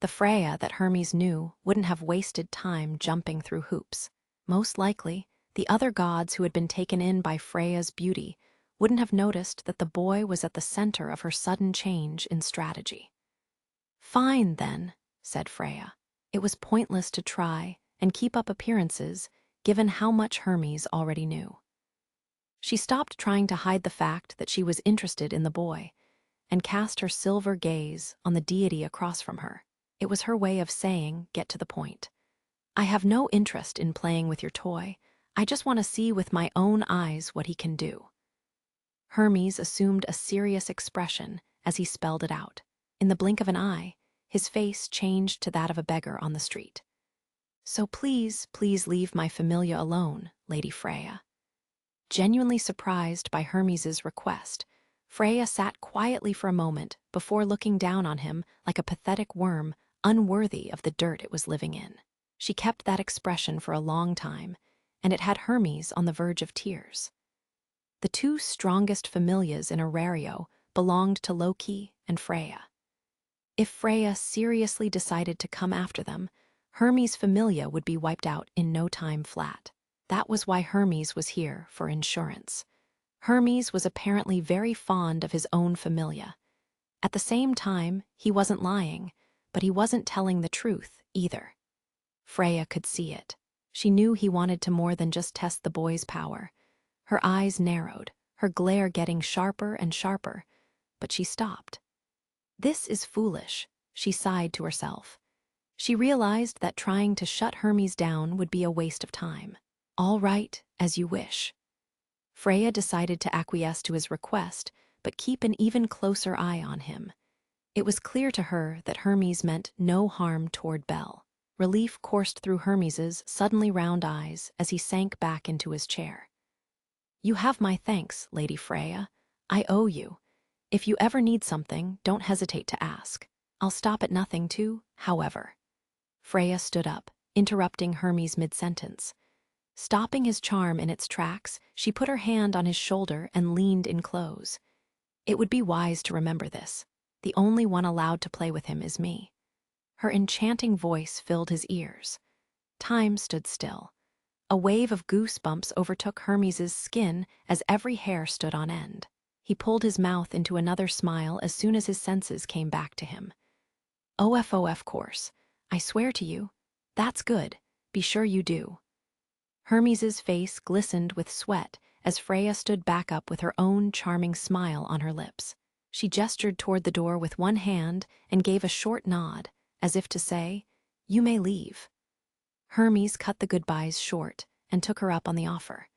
The Freya that Hermes knew wouldn't have wasted time jumping through hoops. Most likely, the other gods who had been taken in by Freya's beauty wouldn't have noticed that the boy was at the center of her sudden change in strategy. Fine, then, said Freya. It was pointless to try and keep up appearances given how much Hermes already knew. She stopped trying to hide the fact that she was interested in the boy and cast her silver gaze on the deity across from her. It was her way of saying, get to the point. I have no interest in playing with your toy. I just want to see with my own eyes what he can do. Hermes assumed a serious expression as he spelled it out. In the blink of an eye, his face changed to that of a beggar on the street. So please leave my familia alone, Lady Freya. Genuinely surprised by Hermes's request, Freya sat quietly for a moment before looking down on him like a pathetic worm unworthy of the dirt it was living in. She kept that expression for a long time, and it had Hermes on the verge of tears. The two strongest familias in Aurario belonged to Loki and Freya. If Freya seriously decided to come after them, Hermes' familia would be wiped out in no time flat. That was why Hermes was here, for insurance. Hermes was apparently very fond of his own familia. At the same time, he wasn't lying, but he wasn't telling the truth either. Freya could see it. She knew he wanted to more than just test the boy's power. Her eyes narrowed, her glare getting sharper and sharper, but she stopped. This is foolish, she sighed to herself. She realized that trying to shut Hermes down would be a waste of time. All right, as you wish. Freya decided to acquiesce to his request, but keep an even closer eye on him. It was clear to her that Hermes meant no harm toward Bel. Relief coursed through Hermes's suddenly round eyes as he sank back into his chair. You have my thanks, Lady Freya. I owe you. If you ever need something, don't hesitate to ask. I'll stop at nothing too, however. Freya stood up, interrupting Hermes mid-sentence. Stopping his charm in its tracks, she put her hand on his shoulder and leaned in close. It would be wise to remember this. The only one allowed to play with him is me. Her enchanting voice filled his ears. Time stood still. A wave of goosebumps overtook Hermes's skin as every hair stood on end. He pulled his mouth into another smile as soon as his senses came back to him. OFOF course. I swear to you. That's good. Be sure you do. Hermes's face glistened with sweat as Freya stood back up with her own charming smile on her lips. She gestured toward the door with one hand and gave a short nod, as if to say, "You may leave." Hermes cut the goodbyes short and took her up on the offer.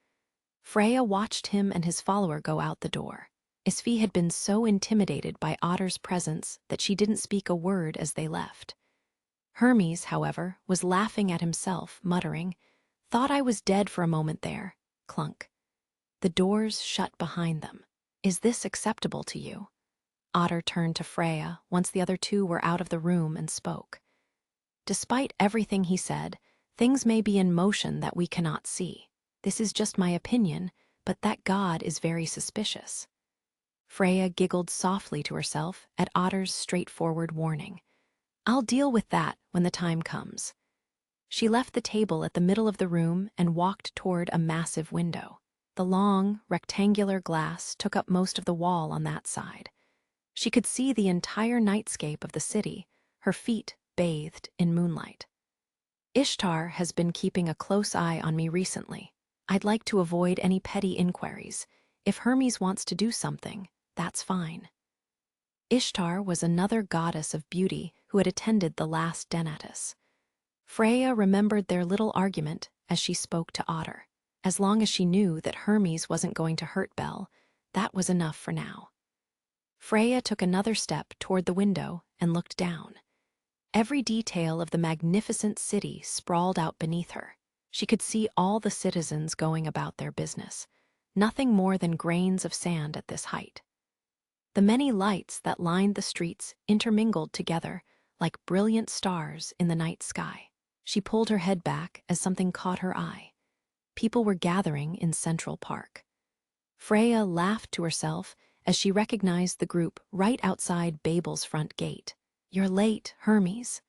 Freya watched him and his follower go out the door. Isfi had been so intimidated by Otter's presence that she didn't speak a word as they left. Hermes, however, was laughing at himself, muttering, "Thought I was dead for a moment there." Clunk. The doors shut behind them. "Is this acceptable to you?" Otter turned to Freya once the other two were out of the room and spoke. "Despite everything he said, things may be in motion that we cannot see. This is just my opinion, but that god is very suspicious." Freya giggled softly to herself at Otter's straightforward warning. "I'll deal with that when the time comes." She left the table at the middle of the room and walked toward a massive window. The long, rectangular glass took up most of the wall on that side. She could see the entire nightscape of the city, her feet bathed in moonlight. "Ishtar has been keeping a close eye on me recently. I'd like to avoid any petty inquiries. If Hermes wants to do something, that's fine." Ishtar was another goddess of beauty who had attended the last Denatus. Freya remembered their little argument as she spoke to Otter. As long as she knew that Hermes wasn't going to hurt Belle, that was enough for now. Freya took another step toward the window and looked down. Every detail of the magnificent city sprawled out beneath her. She could see all the citizens going about their business, nothing more than grains of sand at this height. The many lights that lined the streets intermingled together like brilliant stars in the night sky. She pulled her head back as something caught her eye. People were gathering in Central Park. Freya laughed to herself as she recognized the group right outside Babel's front gate. "You're late, Hermes."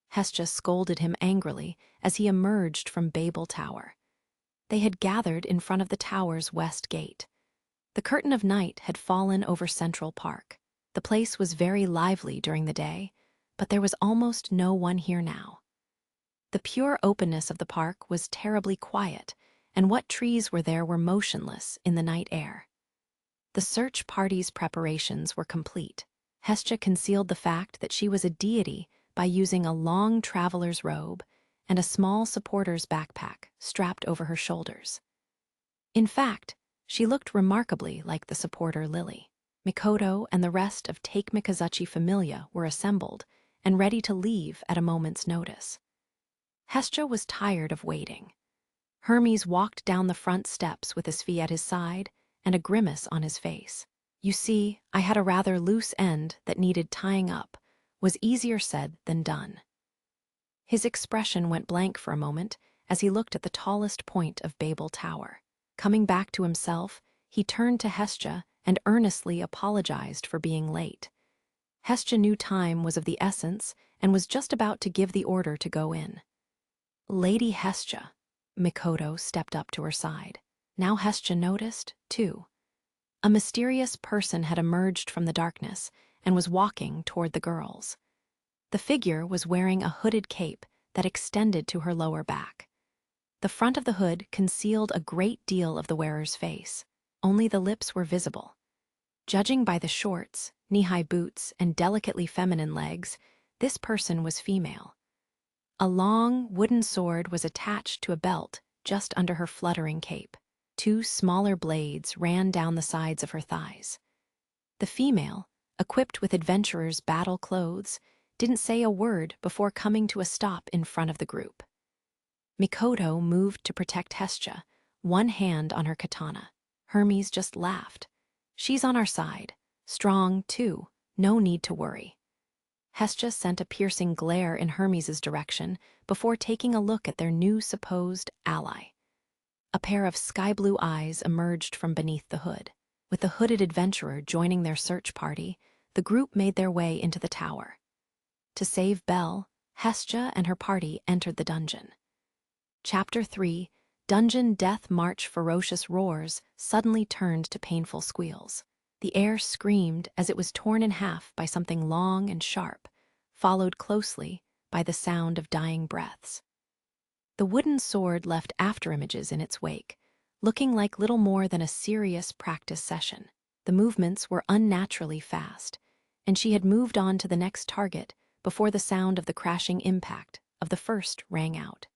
Hestia scolded him angrily as he emerged from Babel Tower. They had gathered in front of the tower's west gate. The curtain of night had fallen over Central Park. The place was very lively during the day, but there was almost no one here now. The pure openness of the park was terribly quiet, and what trees were there were motionless in the night air. The search party's preparations were complete. Hestia concealed the fact that she was a deity by using a long traveler's robe and a small supporter's backpack strapped over her shoulders. In fact, she looked remarkably like the supporter Lily. Mikoto and the rest of Take Mikazuchi Familia were assembled and ready to leave at a moment's notice. Hestia was tired of waiting. Hermes walked down the front steps with Isfi at his side and a grimace on his face. "You see, I had a rather loose end that needed tying up," was easier said than done. His expression went blank for a moment as he looked at the tallest point of Babel Tower. Coming back to himself, he turned to Hestia and earnestly apologized for being late. Hestia knew time was of the essence and was just about to give the order to go in. "Lady Hestia," Mikoto stepped up to her side. Now Hestia noticed, too. A mysterious person had emerged from the darkness and was walking toward the girls. The figure was wearing a hooded cape that extended to her lower back. The front of the hood concealed a great deal of the wearer's face. Only the lips were visible. Judging by the shorts, knee-high boots, and delicately feminine legs, this person was female. A long, wooden sword was attached to a belt just under her fluttering cape. Two smaller blades ran down the sides of her thighs. The female, equipped with adventurer's battle clothes, didn't say a word before coming to a stop in front of the group. Mikoto moved to protect Hestia, one hand on her katana. Hermes just laughed. "She's on our side. Strong, too. No need to worry." Hestia sent a piercing glare in Hermes's direction before taking a look at their new supposed ally. A pair of sky-blue eyes emerged from beneath the hood. With the hooded adventurer joining their search party, the group made their way into the tower. To save Belle, Hestia and her party entered the dungeon. Chapter 3, Dungeon Death March. Ferocious roars suddenly turned to painful squeals. The air screamed as it was torn in half by something long and sharp, followed closely by the sound of dying breaths. The wooden sword left afterimages in its wake, looking like little more than a serious practice session. The movements were unnaturally fast, and she had moved on to the next target before the sound of the crashing impact of the first rang out.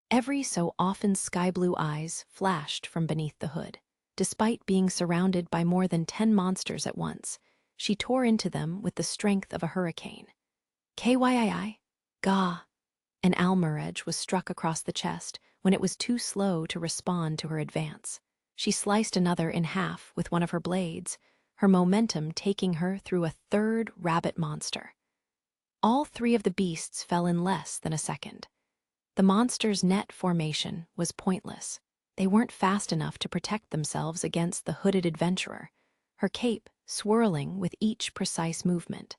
Every so often sky-blue eyes flashed from beneath the hood. Despite being surrounded by more than 10 monsters at once, she tore into them with the strength of a hurricane. Kyii, Gah! An almirage was struck across the chest when it was too slow to respond to her advance. She sliced another in half with one of her blades, her momentum taking her through a third rabbit monster. All 3 of the beasts fell in less than a second. The monster's net formation was pointless. They weren't fast enough to protect themselves against the hooded adventurer, her cape swirling with each precise movement.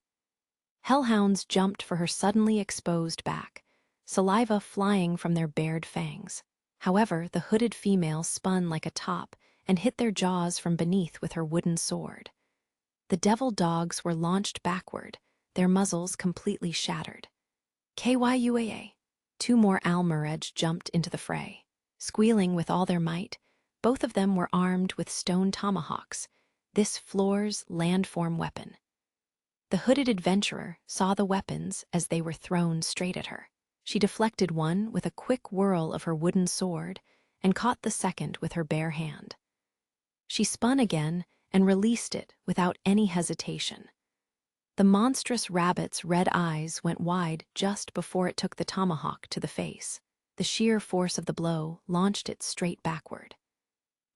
Hellhounds jumped for her suddenly exposed back, saliva flying from their bared fangs. However, the hooded female spun like a top and hit their jaws from beneath with her wooden sword. The devil dogs were launched backward, their muzzles completely shattered. Kyuaa! 2 more almirage jumped into the fray. Squealing with all their might, both of them were armed with stone tomahawks, this floor's landform weapon. The hooded adventurer saw the weapons as they were thrown straight at her. She deflected one with a quick whirl of her wooden sword and caught the second with her bare hand. She spun again and released it without any hesitation. The monstrous rabbit's red eyes went wide just before it took the tomahawk to the face. The sheer force of the blow launched it straight backward.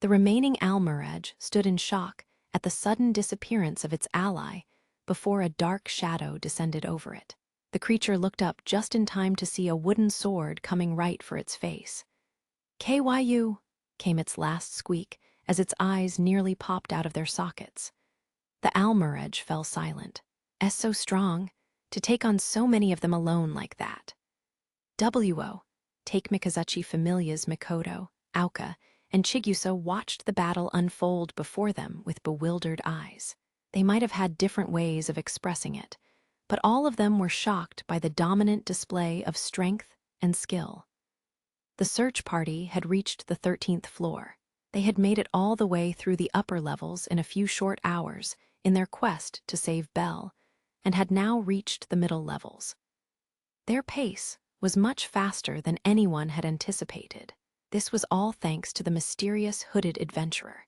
The remaining almirage stood in shock at the sudden disappearance of its ally before a dark shadow descended over it. The creature looked up just in time to see a wooden sword coming right for its face. Kyu! Came its last squeak as its eyes nearly popped out of their sockets. The almirage fell silent. So strong, to take on so many of them alone like that. W.O. Take Mikazuchi Familia's Mikoto, Aoka, and Chigusa watched the battle unfold before them with bewildered eyes. They might have had different ways of expressing it, but all of them were shocked by the dominant display of strength and skill. The search party had reached the 13th floor. They had made it all the way through the upper levels in a few short hours in their quest to save Belle, and had now reached the middle levels. Their pace was much faster than anyone had anticipated. This was all thanks to the mysterious hooded adventurer.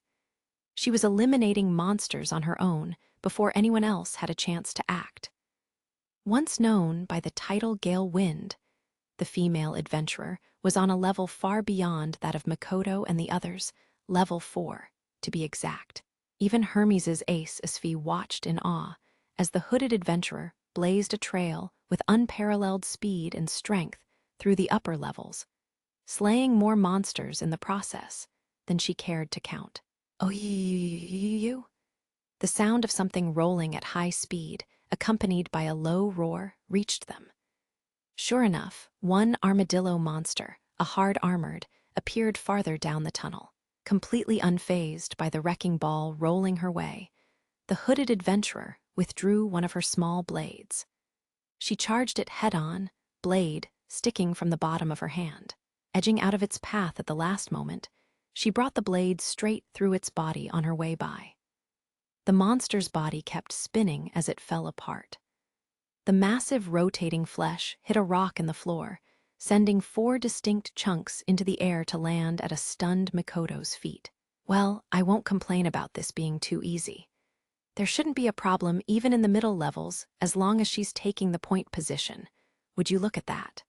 She was eliminating monsters on her own before anyone else had a chance to act. Once known by the title Gale Wind, the female adventurer was on a level far beyond that of Mikoto and the others, level 4, to be exact. Even Hermes's ace Asfi watched in awe as the hooded adventurer blazed a trail with unparalleled speed and strength through the upper levels, slaying more monsters in the process than she cared to count. Oh, you! The sound of something rolling at high speed, accompanied by a low roar, reached them. Sure enough, one armadillo monster, a hard-armored, appeared farther down the tunnel. Completely unfazed by the wrecking ball rolling her way, the hooded adventurer withdrew one of her small blades. She charged it head-on, blade sticking from the bottom of her hand. Edging out of its path at the last moment, she brought the blade straight through its body on her way by. The monster's body kept spinning as it fell apart. The massive rotating flesh hit a rock in the floor, sending 4 distinct chunks into the air to land at a stunned Mikoto's feet. Well, I won't complain about this being too easy. There shouldn't be a problem even in the middle levels as long as she's taking the point position. Would you look at that?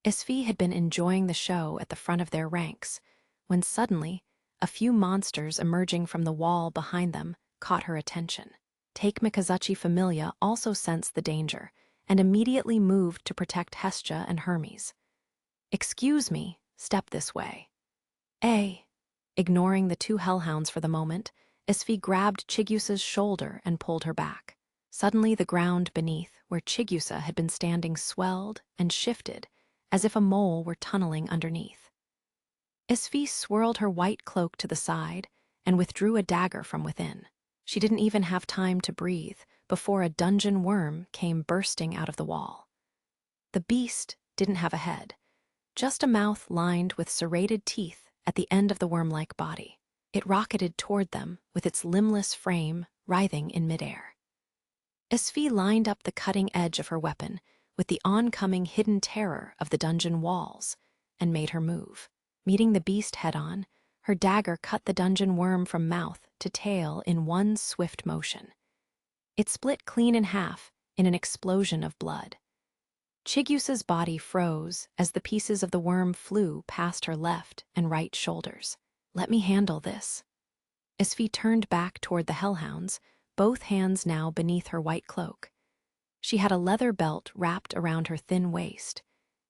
Asfi had been enjoying the show at the front of their ranks, when suddenly, a few monsters emerging from the wall behind them caught her attention. Take Mikazuchi Familia also sensed the danger and immediately moved to protect Hestia and Hermes. Excuse me, step this way. Ignoring the 2 hellhounds for the moment, Asfi grabbed Chigusa's shoulder and pulled her back. Suddenly the ground beneath, where Chigusa had been standing, swelled and shifted, as if a mole were tunneling underneath. Isfi swirled her white cloak to the side and withdrew a dagger from within. She didn't even have time to breathe before a dungeon worm came bursting out of the wall. The beast didn't have a head, just a mouth lined with serrated teeth at the end of the worm-like body. It rocketed toward them with its limbless frame writhing in midair. Isfi lined up the cutting edge of her weapon with the oncoming hidden terror of the dungeon walls and made her move. Meeting the beast head-on, her dagger cut the dungeon worm from mouth to tail in one swift motion. It split clean in half in an explosion of blood. Chigusa's body froze as the pieces of the worm flew past her left and right shoulders. "Let me handle this." Isfi turned back toward the hellhounds, both hands now beneath her white cloak. She had a leather belt wrapped around her thin waist.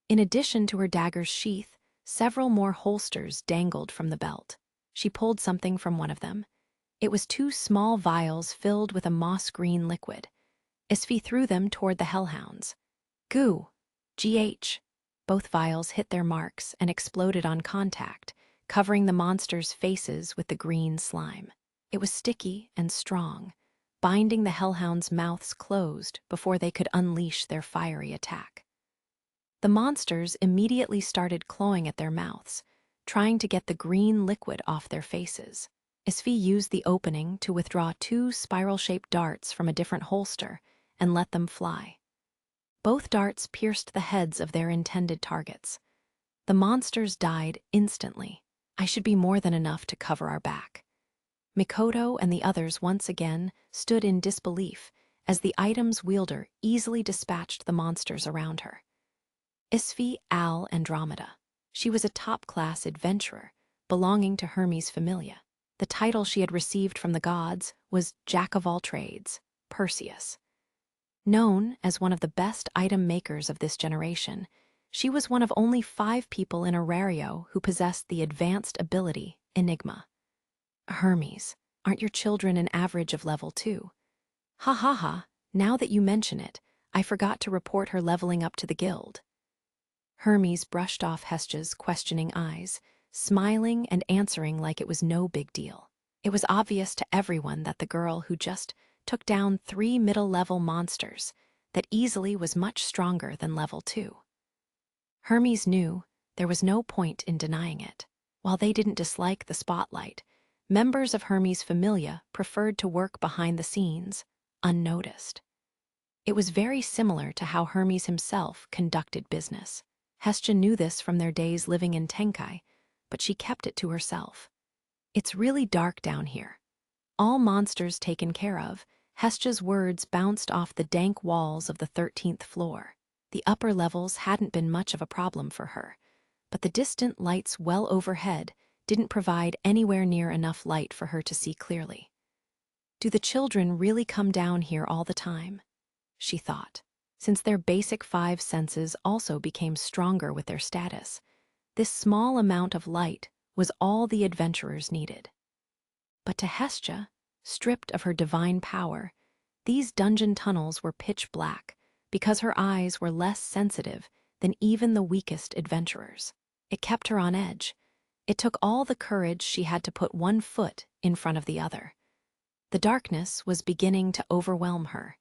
In addition to her dagger's sheath, several more holsters dangled from the belt. She pulled something from one of them. It was 2 small vials filled with a moss-green liquid. Isfi threw them toward the hellhounds. Goo! GH! Both vials hit their marks and exploded on contact, covering the monsters' faces with the green slime. It was sticky and strong, binding the hellhounds' mouths closed before they could unleash their fiery attack. The monsters immediately started clawing at their mouths, trying to get the green liquid off their faces. Isfi used the opening to withdraw 2 spiral-shaped darts from a different holster and let them fly. Both darts pierced the heads of their intended targets. The monsters died instantly. "I should be more than enough to cover our back." Mikoto and the others once again stood in disbelief as the item's wielder easily dispatched the monsters around her. Isfi Al Andromeda. She was a top-class adventurer belonging to Hermes' Familia. The title she had received from the gods was Jack of all trades, Perseus. Known as one of the best item makers of this generation, she was one of only 5 people in Arario who possessed the advanced ability Enigma. "Hermes, aren't your children an average of level 2? Ha ha ha, now that you mention it, I forgot to report her leveling up to the guild." Hermes brushed off Hestia's questioning eyes, smiling and answering like it was no big deal. It was obvious to everyone that the girl who just took down 3 middle-level monsters that easily was much stronger than level 2. Hermes knew there was no point in denying it. While they didn't dislike the spotlight, members of Hermes' Familia preferred to work behind the scenes, unnoticed. It was very similar to how Hermes himself conducted business. Hestia knew this from their days living in Tenkai, but she kept it to herself. "It's really dark down here. All monsters taken care of." Hestia's words bounced off the dank walls of the 13th floor. The upper levels hadn't been much of a problem for her, but the distant lights well overhead didn't provide anywhere near enough light for her to see clearly. "Do the children really come down here all the time?" she thought. Since their basic 5 senses also became stronger with their status, this small amount of light was all the adventurers needed. But to Hestia, stripped of her divine power, these dungeon tunnels were pitch black because her eyes were less sensitive than even the weakest adventurers. It kept her on edge. It took all the courage she had to put one foot in front of the other. The darkness was beginning to overwhelm her.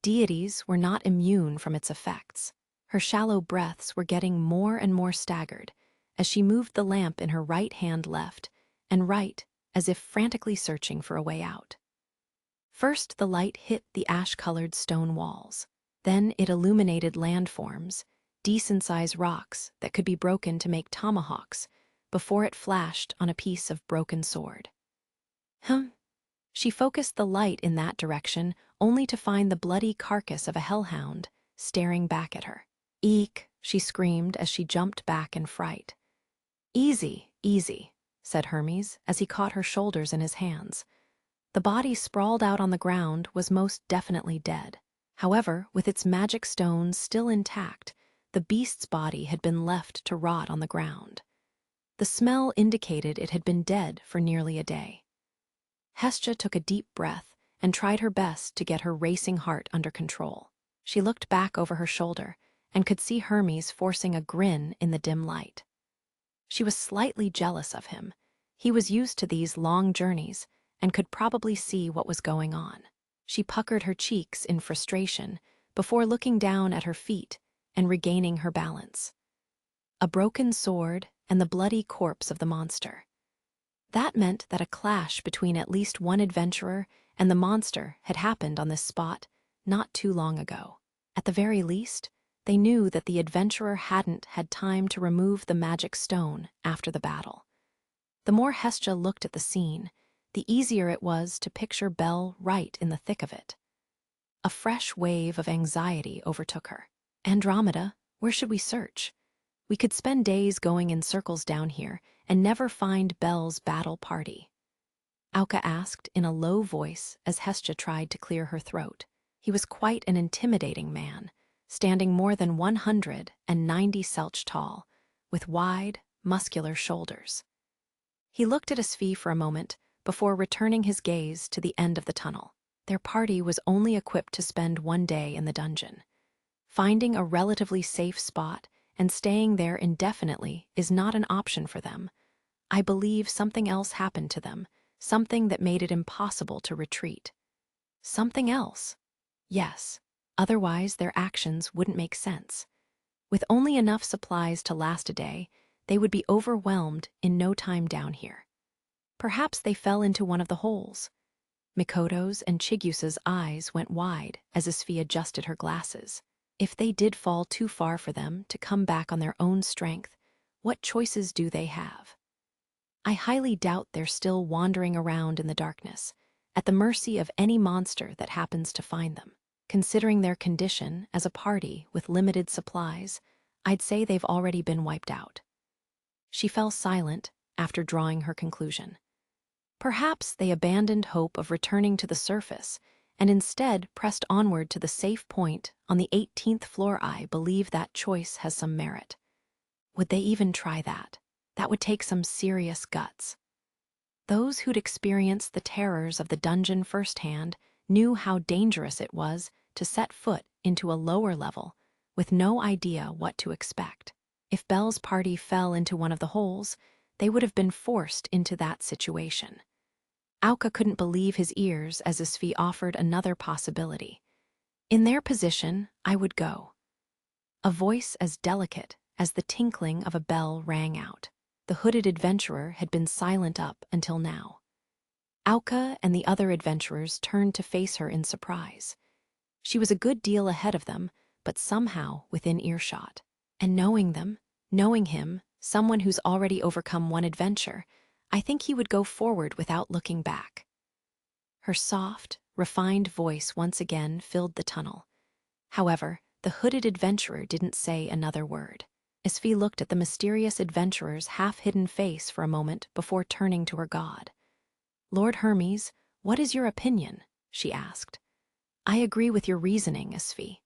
Deities were not immune from its effects. Her shallow breaths were getting more and more staggered as she moved the lamp in her right hand left and right as if frantically searching for a way out. First, the light hit the ash-colored stone walls. Then it illuminated landforms, decent-sized rocks that could be broken to make tomahawks, before it flashed on a piece of broken sword. She focused the light in that direction, only to find the bloody carcass of a hellhound staring back at her. "Eek!" she screamed as she jumped back in fright. "Easy, easy," said Hermes as he caught her shoulders in his hands. The body sprawled out on the ground was most definitely dead. However, with its magic stones still intact, the beast's body had been left to rot on the ground. The smell indicated it had been dead for nearly a day. Hestia took a deep breath and tried her best to get her racing heart under control. She looked back over her shoulder and could see Hermes forcing a grin in the dim light. She was slightly jealous of him. He was used to these long journeys and could probably see what was going on. She puckered her cheeks in frustration before looking down at her feet and regaining her balance. A broken sword and the bloody corpse of the monster. That meant that a clash between at least one adventurer and the monster had happened on this spot not too long ago. At the very least, they knew that the adventurer hadn't had time to remove the magic stone after the battle. The more Hestia looked at the scene, the easier it was to picture Belle right in the thick of it. A fresh wave of anxiety overtook her. Andromeda, where should we search? We could spend days going in circles down here and never find Belle's battle party. Auka asked in a low voice as Hestia tried to clear her throat. He was quite an intimidating man, standing more than 190 celch tall, with wide, muscular shoulders. He looked at Asfi for a moment before returning his gaze to the end of the tunnel. Their party was only equipped to spend one day in the dungeon. Finding a relatively safe spot and staying there indefinitely is not an option for them. I believe something else happened to them, something that made it impossible to retreat. Something else? Yes. Otherwise, their actions wouldn't make sense. With only enough supplies to last a day, they would be overwhelmed in no time down here. Perhaps they fell into one of the holes. Mikoto's and Chigusa's eyes went wide as Asfi adjusted her glasses. If they did fall too far for them to come back on their own strength, what choices do they have? I highly doubt they're still wandering around in the darkness, at the mercy of any monster that happens to find them. Considering their condition as a party with limited supplies, I'd say they've already been wiped out. She fell silent after drawing her conclusion. Perhaps they abandoned hope of returning to the surface and instead pressed onward to the safe point on the 18th floor. I believe that choice has some merit. Would they even try that? That would take some serious guts. Those who'd experienced the terrors of the dungeon firsthand knew how dangerous it was to set foot into a lower level with no idea what to expect. If Belle's party fell into one of the holes, they would have been forced into that situation. Auka couldn't believe his ears as Asfi offered another possibility. In their position, I would go. A voice as delicate as the tinkling of a bell rang out. The hooded adventurer had been silent up until now. Auka and the other adventurers turned to face her in surprise. She was a good deal ahead of them, but somehow within earshot. And knowing them, knowing him, someone who's already overcome one adventure, I think he would go forward without looking back. Her soft, refined voice once again filled the tunnel. However, the hooded adventurer didn't say another word. Asfi looked at the mysterious adventurer's half-hidden face for a moment before turning to her god. "Lord Hermes, what is your opinion?" she asked. "I agree with your reasoning, Asfi."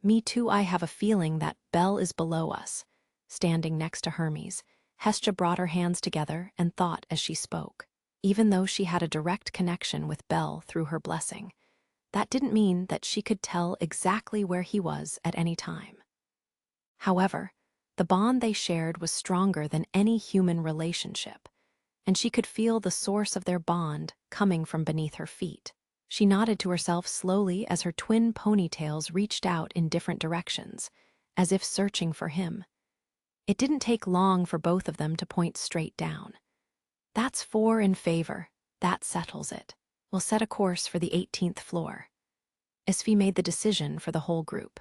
Me too. I have a feeling that Belle is below us." Standing next to Hermes, Hestia brought her hands together and thought as she spoke. Even though she had a direct connection with Belle through her blessing, that didn't mean that she could tell exactly where he was at any time. However, the bond they shared was stronger than any human relationship, and she could feel the source of their bond coming from beneath her feet. She nodded to herself slowly as her twin ponytails reached out in different directions, as if searching for him. It didn't take long for both of them to point straight down. "That's 4 in favor. That settles it. We'll set a course for the 18th floor." Asfi made the decision for the whole group.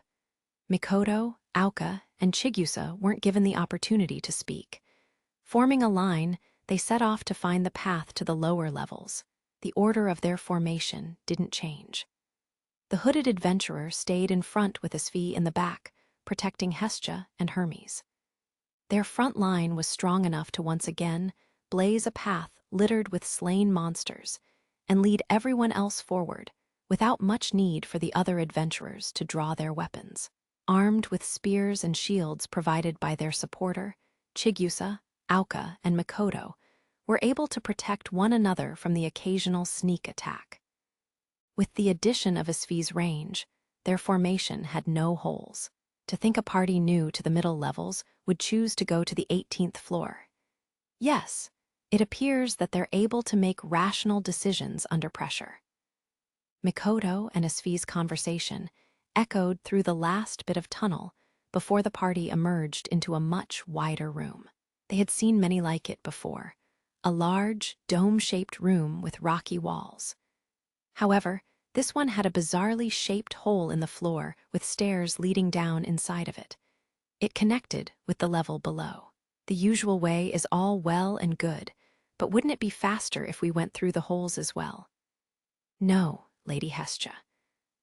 Mikoto, Auka, and Chigusa weren't given the opportunity to speak. Forming a line, they set off to find the path to the lower levels. The order of their formation didn't change. The hooded adventurer stayed in front with Asfi in the back, protecting Hestia and Hermes. Their front line was strong enough to once again blaze a path littered with slain monsters and lead everyone else forward without much need for the other adventurers to draw their weapons. Armed with spears and shields provided by their supporter, Chigusa, Auka, and Mikoto, were able to protect one another from the occasional sneak attack. With the addition of Isfi's range, their formation had no holes. To think a party new to the middle levels would choose to go to the 18th floor. Yes, it appears that they're able to make rational decisions under pressure. Mikoto and Isfi's conversation echoed through the last bit of tunnel before the party emerged into a much wider room. They had seen many like it before, a large, dome-shaped room with rocky walls. However, this one had a bizarrely shaped hole in the floor with stairs leading down inside of it. It connected with the level below. The usual way is all well and good, but wouldn't it be faster if we went through the holes as well? No, Lady Hestia.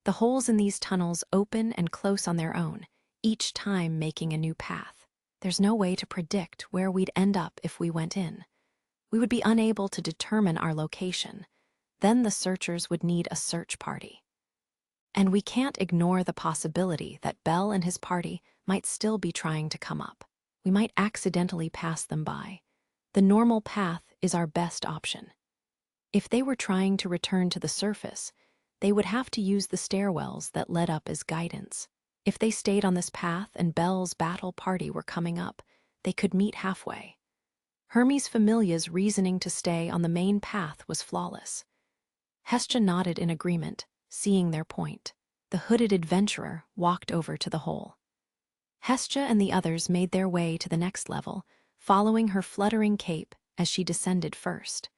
The holes in these tunnels open and close on their own, each time making a new path. There's no way to predict where we'd end up if we went in. We would be unable to determine our location. Then the searchers would need a search party. And we can't ignore the possibility that Bell and his party might still be trying to come up. We might accidentally pass them by. The normal path is our best option. If they were trying to return to the surface, they would have to use the stairwells that led up as guidance. If they stayed on this path and Bell's battle party were coming up, they could meet halfway. Hermes Familia's reasoning to stay on the main path was flawless. Hestia nodded in agreement, seeing their point. The hooded adventurer walked over to the hole. Hestia and the others made their way to the next level, following her fluttering cape as she descended first.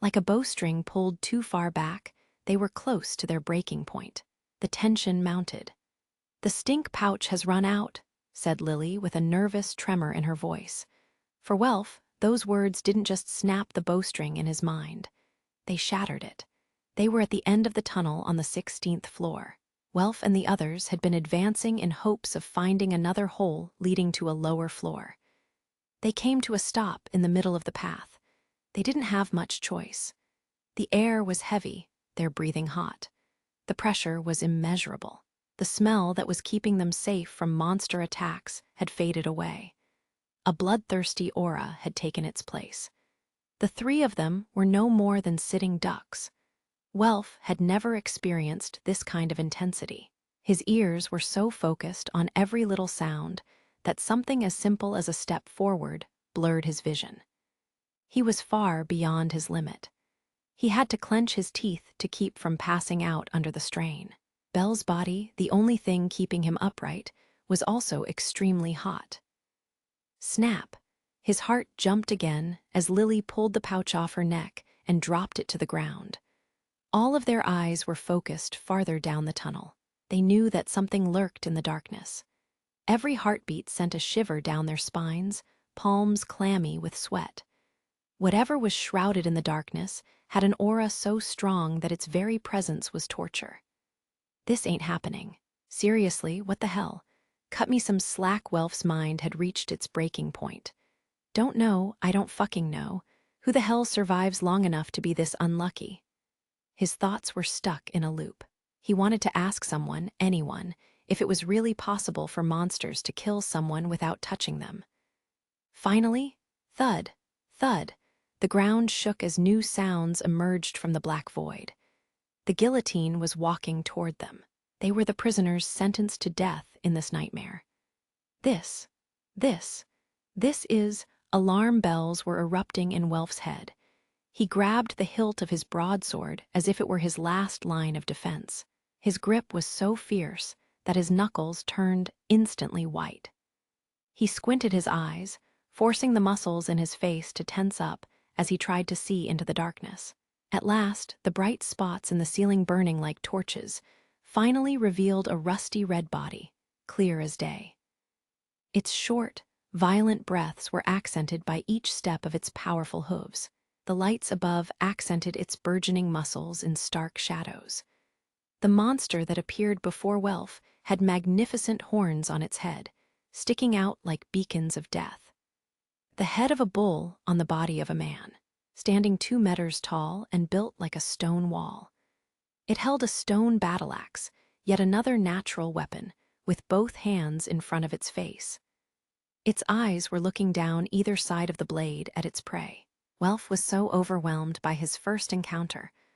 Like a bowstring pulled too far back, they were close to their breaking point. The tension mounted. "The stink pouch has run out," said Lily with a nervous tremor in her voice. For Welf, those words didn't just snap the bowstring in his mind. They shattered it. They were at the end of the tunnel on the 16th floor. Welf and the others had been advancing in hopes of finding another hole leading to a lower floor. They came to a stop in the middle of the path. They didn't have much choice. The air was heavy, their breathing hot. The pressure was immeasurable. The smell that was keeping them safe from monster attacks had faded away. A bloodthirsty aura had taken its place. The three of them were no more than sitting ducks. Welf had never experienced this kind of intensity. His ears were so focused on every little sound that something as simple as a step forward blurred his vision. He was far beyond his limit. He had to clench his teeth to keep from passing out under the strain. Bell's body, the only thing keeping him upright, was also extremely hot. Snap! His heart jumped again as Lily pulled the pouch off her neck and dropped it to the ground. All of their eyes were focused farther down the tunnel. They knew that something lurked in the darkness. Every heartbeat sent a shiver down their spines, palms clammy with sweat. Whatever was shrouded in the darkness had an aura so strong that its very presence was torture. This ain't happening. Seriously, what the hell? Cut me some slack. Welf's mind had reached its breaking point. Don't know, I don't fucking know. Who the hell survives long enough to be this unlucky? His thoughts were stuck in a loop. He wanted to ask someone, anyone, if it was really possible for monsters to kill someone without touching them. Finally, thud, thud, the ground shook as new sounds emerged from the black void. The guillotine was walking toward them. They were the prisoners sentenced to death in this nightmare. This is... Alarm bells were erupting in Welf's head. He grabbed the hilt of his broadsword as if it were his last line of defense. His grip was so fierce that his knuckles turned instantly white. He squinted his eyes, forcing the muscles in his face to tense up as he tried to see into the darkness. At last, the bright spots in the ceiling burning like torches finally revealed a rusty red body, clear as day. Its short, violent breaths were accented by each step of its powerful hooves. The lights above accented its burgeoning muscles in stark shadows. The monster that appeared before Welf had magnificent horns on its head, sticking out like beacons of death. The head of a bull on the body of a man, standing 2 meters tall and built like a stone wall. It held a stone battle axe, yet another natural weapon, with both hands in front of its face. Its eyes were looking down either side of the blade at its prey. Welf was so overwhelmed by his first encounter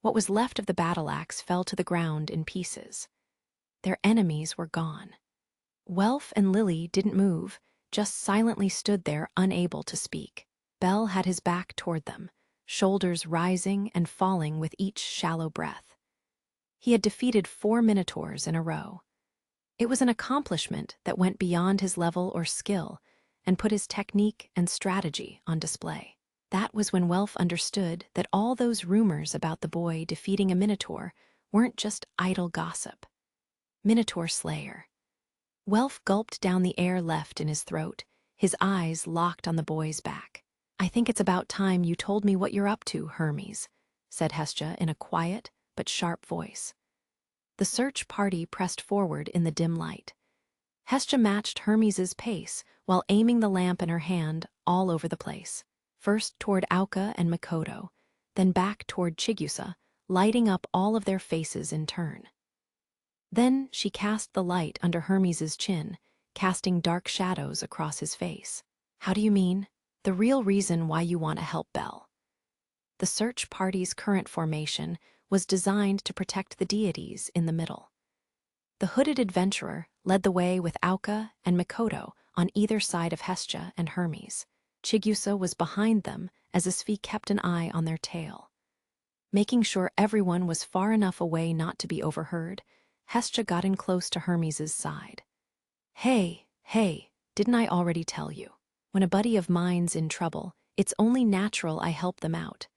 What was left of the battle axe fell to the ground in pieces. Their enemies were gone. Welf and Lily didn't move, just silently stood there unable to speak. Bell had his back toward them, shoulders rising and falling with each shallow breath. He had defeated 4 minotaurs in a row. It was an accomplishment that went beyond his level or skill and put his technique and strategy on display. That was when Welf understood that all those rumors about the boy defeating a minotaur weren't just idle gossip. Minotaur Slayer. Welf gulped down the air left in his throat, his eyes locked on the boy's back. "I think it's about time you told me what you're up to, Hermes," said Hestia in a quiet but sharp voice. The search party pressed forward in the dim light. Hestia matched Hermes's pace while aiming the lamp in her hand all over the place, first toward Auka and Makoto, then back toward Chigusa, lighting up all of their faces in turn. Then she cast the light under Hermes's chin, casting dark shadows across his face. "How do you mean? The real reason why you want to help Bell." The search party's current formation was designed to protect the deities in the middle. The hooded adventurer led the way with Auka and Makoto on either side of Hestia and Hermes. Chigusa was behind them as Isfi kept an eye on their tail. Making sure everyone was far enough away not to be overheard, Hestia got in close to Hermes's side. Hey, didn't I already tell you? When a buddy of mine's in trouble, it's only natural I help them out.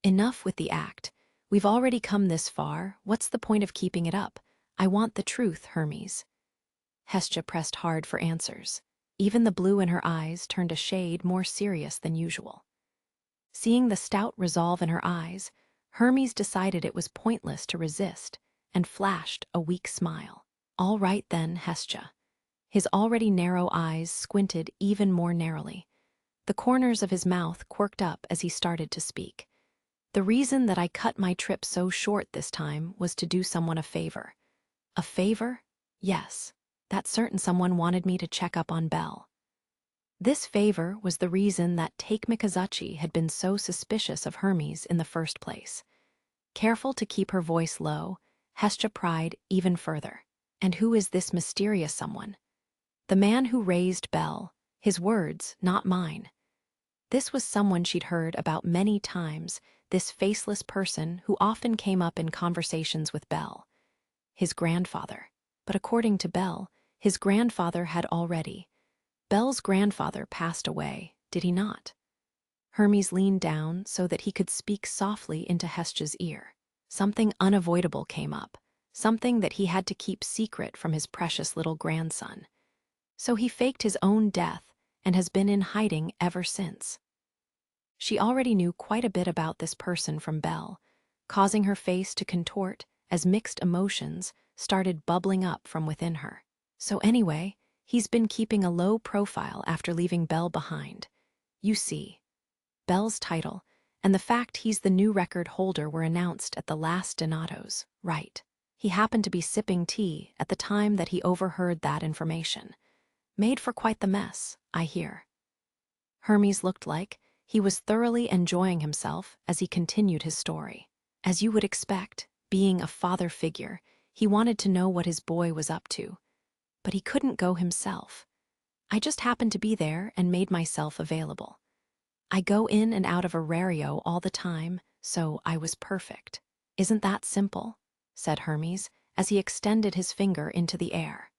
Enough with the act. We've already come this far. What's the point of keeping it up? I want the truth, Hermes." Hestia pressed hard for answers. Even the blue in her eyes turned a shade more serious than usual. Seeing the stout resolve in her eyes, Hermes decided it was pointless to resist and flashed a weak smile. "All right then, Hestia." His already narrow eyes squinted even more narrowly. The corners of his mouth quirked up as he started to speak. "The reason that I cut my trip so short this time was to do someone a favor." "A favor?" "Yes. That certain someone wanted me to check up on Bell." This favor was the reason that Take Mikazuchi had been so suspicious of Hermes in the first place. Careful to keep her voice low, Hestia pried even further. "And who is this mysterious someone?" "The man who raised Bell. His words, not mine." This was someone she'd heard about many times, this faceless person who often came up in conversations with Bell. His grandfather. But according to Bell, his grandfather had already. Bell's grandfather passed away, did he not? Hermes leaned down so that he could speak softly into Hestia's ear. Something unavoidable came up, something that he had to keep secret from his precious little grandson. So he faked his own death and has been in hiding ever since. She already knew quite a bit about this person from Bell, causing her face to contort as mixed emotions started bubbling up from within her. So anyway, he's been keeping a low profile after leaving Bell behind. You see, Bell's title and the fact he's the new record holder were announced at the last Donatos, right? He happened to be sipping tea at the time that he overheard that information. Made for quite the mess, I hear. Hermes looked like he was thoroughly enjoying himself as he continued his story. As you would expect, being a father figure, he wanted to know what his boy was up to. But he couldn't go himself. I just happened to be there and made myself available. I go in and out of Aurario all the time, so I was perfect. Isn't that simple? Said Hermes as he extended his finger into the air.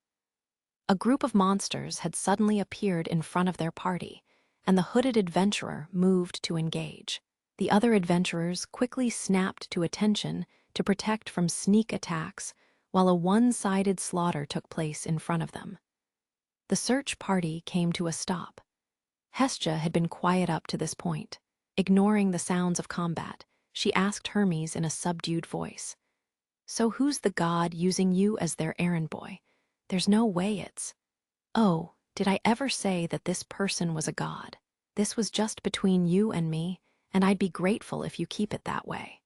A group of monsters had suddenly appeared in front of their party, and the hooded adventurer moved to engage. The other adventurers quickly snapped to attention to protect from sneak attacks, while a one-sided slaughter took place in front of them. The search party came to a stop. Hestia had been quiet up to this point. Ignoring the sounds of combat, she asked Hermes in a subdued voice, "So who's the god using you as their errand boy? There's no way it's..." "Oh, did I ever say that this person was a god? This was just between you and me, and I'd be grateful if you keep it that way."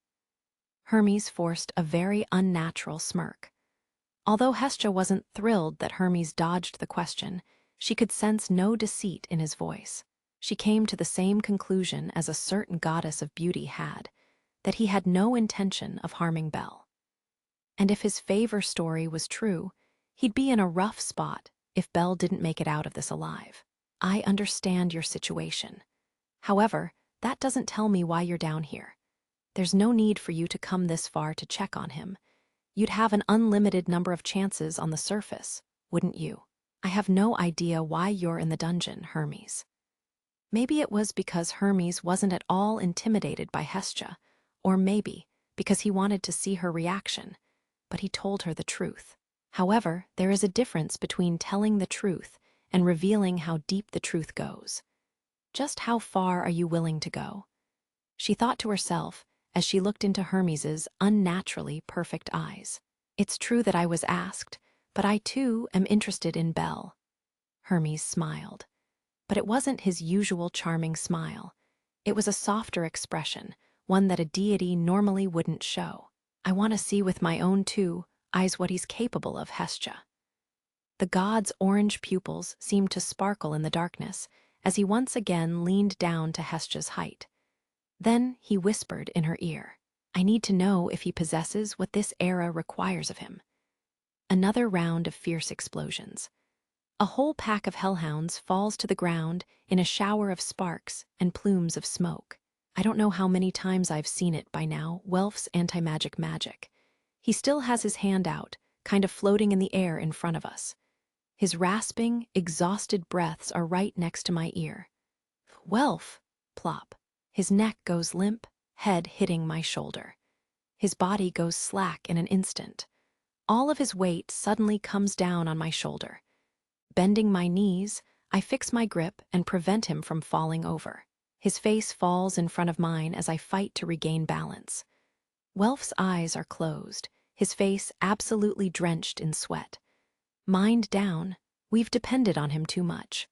Hermes forced a very unnatural smirk. Although Hestia wasn't thrilled that Hermes dodged the question, she could sense no deceit in his voice. She came to the same conclusion as a certain goddess of beauty had. that he had no intention of harming Belle. And if his favor story was true, he'd be in a rough spot if Belle didn't make it out of this alive. I understand your situation. However, that doesn't tell me why you're down here. There's no need for you to come this far to check on him. You'd have an unlimited number of chances on the surface, wouldn't you? I have no idea why you're in the dungeon, Hermes. Maybe it was because Hermes wasn't at all intimidated by Hestia, or maybe because he wanted to see her reaction, but he told her the truth. However, there is a difference between telling the truth and revealing how deep the truth goes. Just how far are you willing to go? She thought to herself as she looked into Hermes's unnaturally perfect eyes. It's true that I was asked, but I too am interested in Belle. Hermes smiled, but it wasn't his usual charming smile. It was a softer expression, one that a deity normally wouldn't show. I want to see with my own two eyes what he's capable of, Hestia. The god's orange pupils seemed to sparkle in the darkness as he once again leaned down to Hestia's height. Then he whispered in her ear, I need to know if he possesses what this era requires of him. Another round of fierce explosions. A whole pack of hellhounds falls to the ground in a shower of sparks and plumes of smoke. I don't know how many times I've seen it by now, Welf's anti-magic magic. He still has his hand out, kind of floating in the air in front of us. His rasping, exhausted breaths are right next to my ear. Welf! Plop. His neck goes limp, head hitting my shoulder. His body goes slack in an instant. All of his weight suddenly comes down on my shoulder. Bending my knees, I fix my grip and prevent him from falling over. His face falls in front of mine as I fight to regain balance. Welf's eyes are closed, his face absolutely drenched in sweat. Mind down, we've depended on him too much.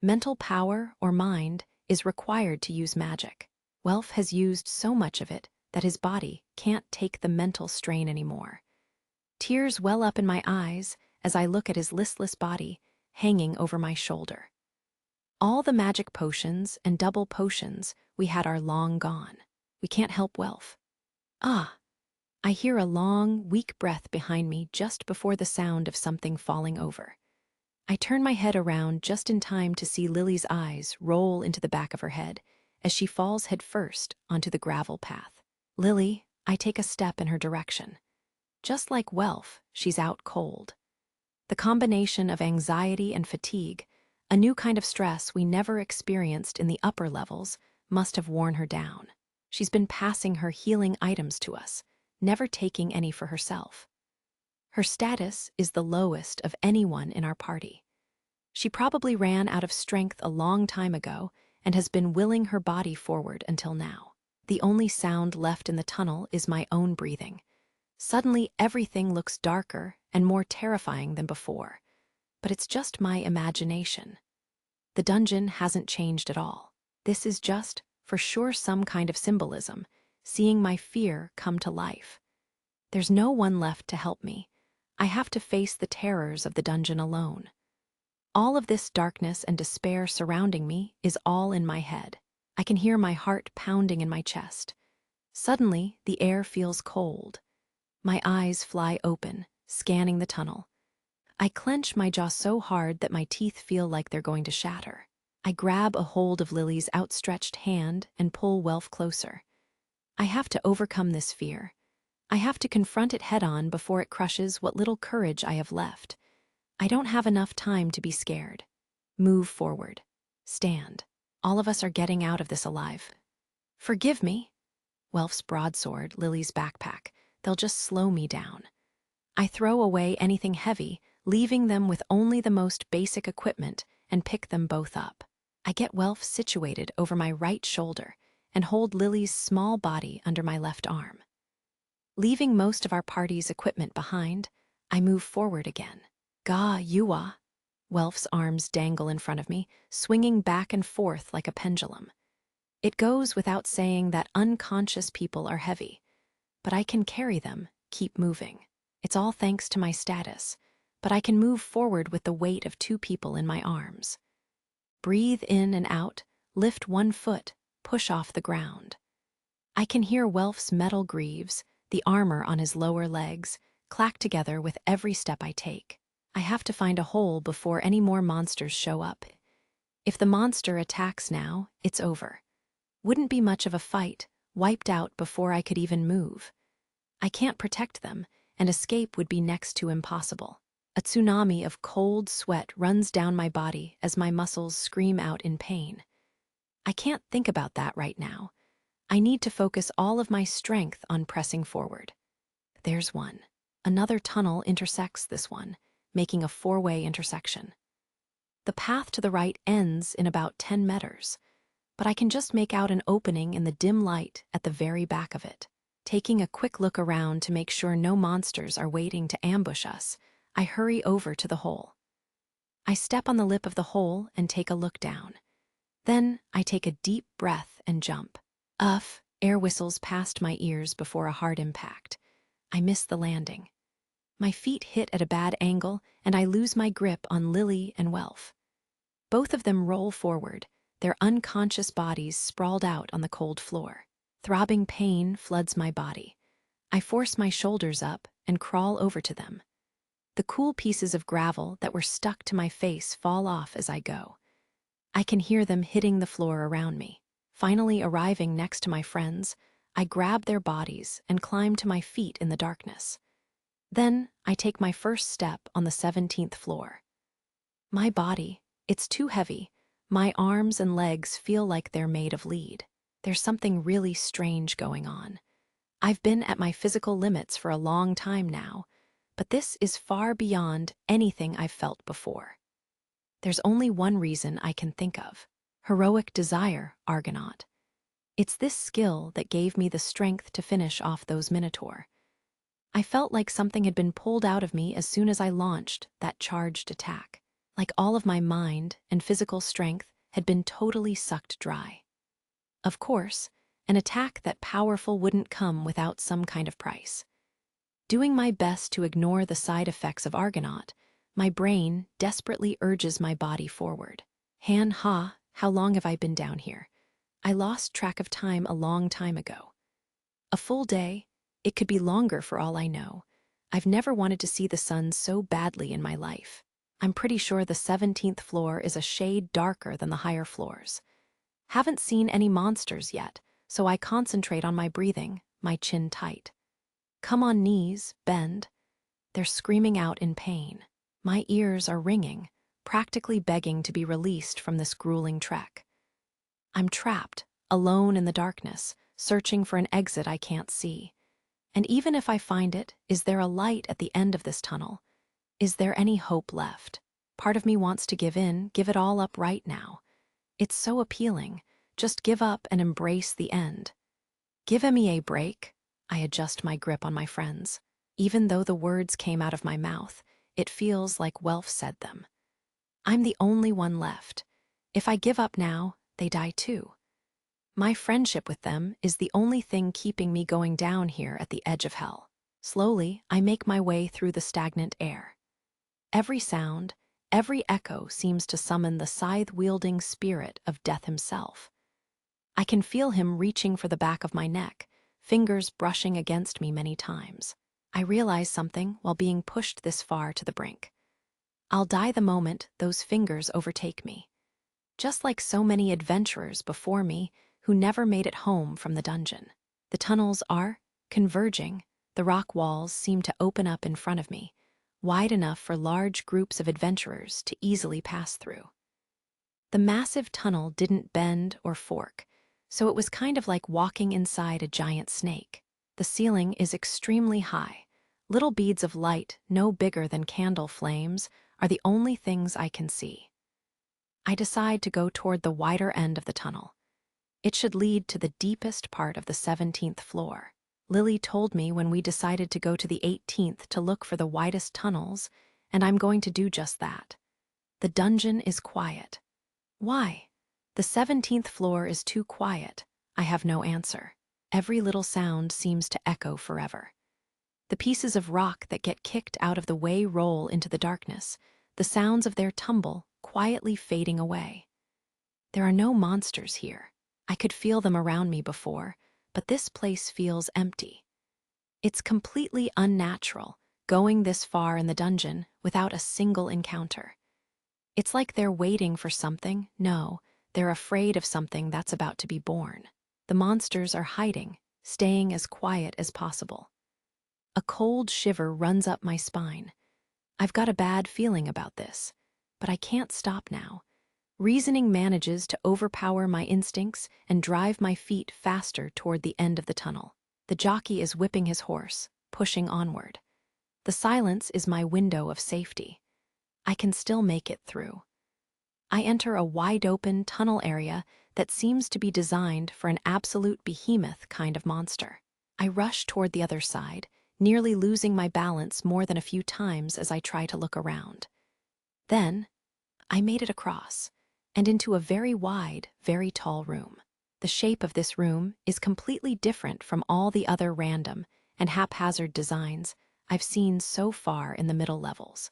Mental power, or mind, is required to use magic. Welf has used so much of it that his body can't take the mental strain anymore. Tears well up in my eyes as I look at his listless body hanging over my shoulder. All the magic potions and double potions we had are long gone. We can't help Welf. Ah! I hear a long, weak breath behind me just before the sound of something falling over. I turn my head around just in time to see Lily's eyes roll into the back of her head as she falls headfirst onto the gravel path. Lily, I take a step in her direction. Just like Welf, she's out cold. The combination of anxiety and fatigue, a new kind of stress we never experienced in the upper levels, must have worn her down. She's been passing her healing items to us, never taking any for herself. Her status is the lowest of anyone in our party. She probably ran out of strength a long time ago and has been willing her body forward until now. The only sound left in the tunnel is my own breathing. Suddenly, everything looks darker and more terrifying than before. But it's just my imagination. The dungeon hasn't changed at all. This is just, for sure, some kind of symbolism, seeing my fear come to life. There's no one left to help me. I have to face the terrors of the dungeon alone. All of this darkness and despair surrounding me is all in my head. I can hear my heart pounding in my chest. Suddenly, the air feels cold. My eyes fly open, scanning the tunnel. I clench my jaw so hard that my teeth feel like they're going to shatter. I grab a hold of Lily's outstretched hand and pull Welf closer. I have to overcome this fear. I have to confront it head-on before it crushes what little courage I have left. I don't have enough time to be scared. Move forward. Stand. All of us are getting out of this alive. Forgive me. Welf's broadsword, Lily's backpack. They'll just slow me down. I throw away anything heavy, leaving them with only the most basic equipment, and pick them both up. I get Welf situated over my right shoulder and hold Lily's small body under my left arm. Leaving most of our party's equipment behind, I move forward again. Ga Yua. Welf's arms dangle in front of me, swinging back and forth like a pendulum. It goes without saying that unconscious people are heavy, but I can carry them, keep moving. It's all thanks to my status, but I can move forward with the weight of 2 people in my arms. Breathe in and out, lift 1 foot, push off the ground. I can hear Welf's metal greaves, the armor on his lower legs, clack together with every step I take. I have to find a hole before any more monsters show up. If the monster attacks now, it's over. Wouldn't be much of a fight, wiped out before I could even move. I can't protect them, and escape would be next to impossible. A tsunami of cold sweat runs down my body as my muscles scream out in pain. I can't think about that right now. I need to focus all of my strength on pressing forward. There's one. Another tunnel intersects this one, making a four-way intersection. The path to the right ends in about 10 meters, but I can just make out an opening in the dim light at the very back of it. Taking a quick look around to make sure no monsters are waiting to ambush us, I hurry over to the hole. I step on the lip of the hole and take a look down. Then I take a deep breath and jump. Air whistles past my ears before a hard impact. I miss the landing. My feet hit at a bad angle, and I lose my grip on Lily and Welf. Both of them roll forward, their unconscious bodies sprawled out on the cold floor. Throbbing pain floods my body. I force my shoulders up and crawl over to them. The cool pieces of gravel that were stuck to my face fall off as I go. I can hear them hitting the floor around me. Finally arriving next to my friends, I grab their bodies and climb to my feet in the darkness. Then I take my first step on the 17th floor. My body, it's too heavy. My arms and legs feel like they're made of lead. There's something really strange going on. I've been at my physical limits for a long time now, but this is far beyond anything I've felt before. There's only one reason I can think of. Heroic desire, Argonaut. It's this skill that gave me the strength to finish off those Minotaur. I felt like something had been pulled out of me as soon as I launched that charged attack. Like all of my mind and physical strength had been totally sucked dry. Of course, an attack that powerful wouldn't come without some kind of price. Doing my best to ignore the side effects of Argonaut, my brain desperately urges my body forward. How long have I been down here? I lost track of time a long time ago. A full day? It could be longer for all I know. I've never wanted to see the sun so badly in my life. I'm pretty sure the 17th floor is a shade darker than the higher floors. Haven't seen any monsters yet, so I concentrate on my breathing, my chin tight. Come on knees, bend. They're screaming out in pain. My ears are ringing, practically begging to be released from this grueling trek. I'm trapped, alone in the darkness, searching for an exit I can't see. And even if I find it, is there a light at the end of this tunnel? Is there any hope left? Part of me wants to give in, give it all up right now. It's so appealing. Just give up and embrace the end. Give me a break. I adjust my grip on my friends. Even though the words came out of my mouth, it feels like Welf said them. I'm the only one left. If I give up now, they die too. My friendship with them is the only thing keeping me going down here at the edge of hell. Slowly, I make my way through the stagnant air. Every sound, every echo seems to summon the scythe-wielding spirit of death himself. I can feel him reaching for the back of my neck, fingers brushing against me many times. I realize something while being pushed this far to the brink. I'll die the moment those fingers overtake me. Just like so many adventurers before me who never made it home from the dungeon. The tunnels are converging. The rock walls seem to open up in front of me, wide enough for large groups of adventurers to easily pass through. The massive tunnel didn't bend or fork, so it was kind of like walking inside a giant snake. The ceiling is extremely high. Little beads of light, no bigger than candle flames, are the only things I can see. I decide to go toward the wider end of the tunnel. It should lead to the deepest part of the 17th floor. Lily told me when we decided to go to the 18th to look for the widest tunnels, and I'm going to do just that. The dungeon is quiet. Why? The 17th floor is too quiet. I have no answer. Every little sound seems to echo forever. The pieces of rock that get kicked out of the way roll into the darkness, the sounds of their tumble quietly fading away. There are no monsters here. I could feel them around me before, but this place feels empty. It's completely unnatural, going this far in the dungeon without a single encounter. It's like they're waiting for something. No, they're afraid of something that's about to be born. The monsters are hiding, staying as quiet as possible. A cold shiver runs up my spine. I've got a bad feeling about this, but I can't stop now. Reasoning manages to overpower my instincts and drive my feet faster toward the end of the tunnel. The jockey is whipping his horse, pushing onward. The silence is my window of safety. I can still make it through. I enter a wide-open tunnel area that seems to be designed for an absolute behemoth kind of monster. I rush toward the other side, nearly losing my balance more than a few times as I try to look around. Then, I made it across, and into a very wide, very tall room. The shape of this room is completely different from all the other random and haphazard designs I've seen so far in the middle levels.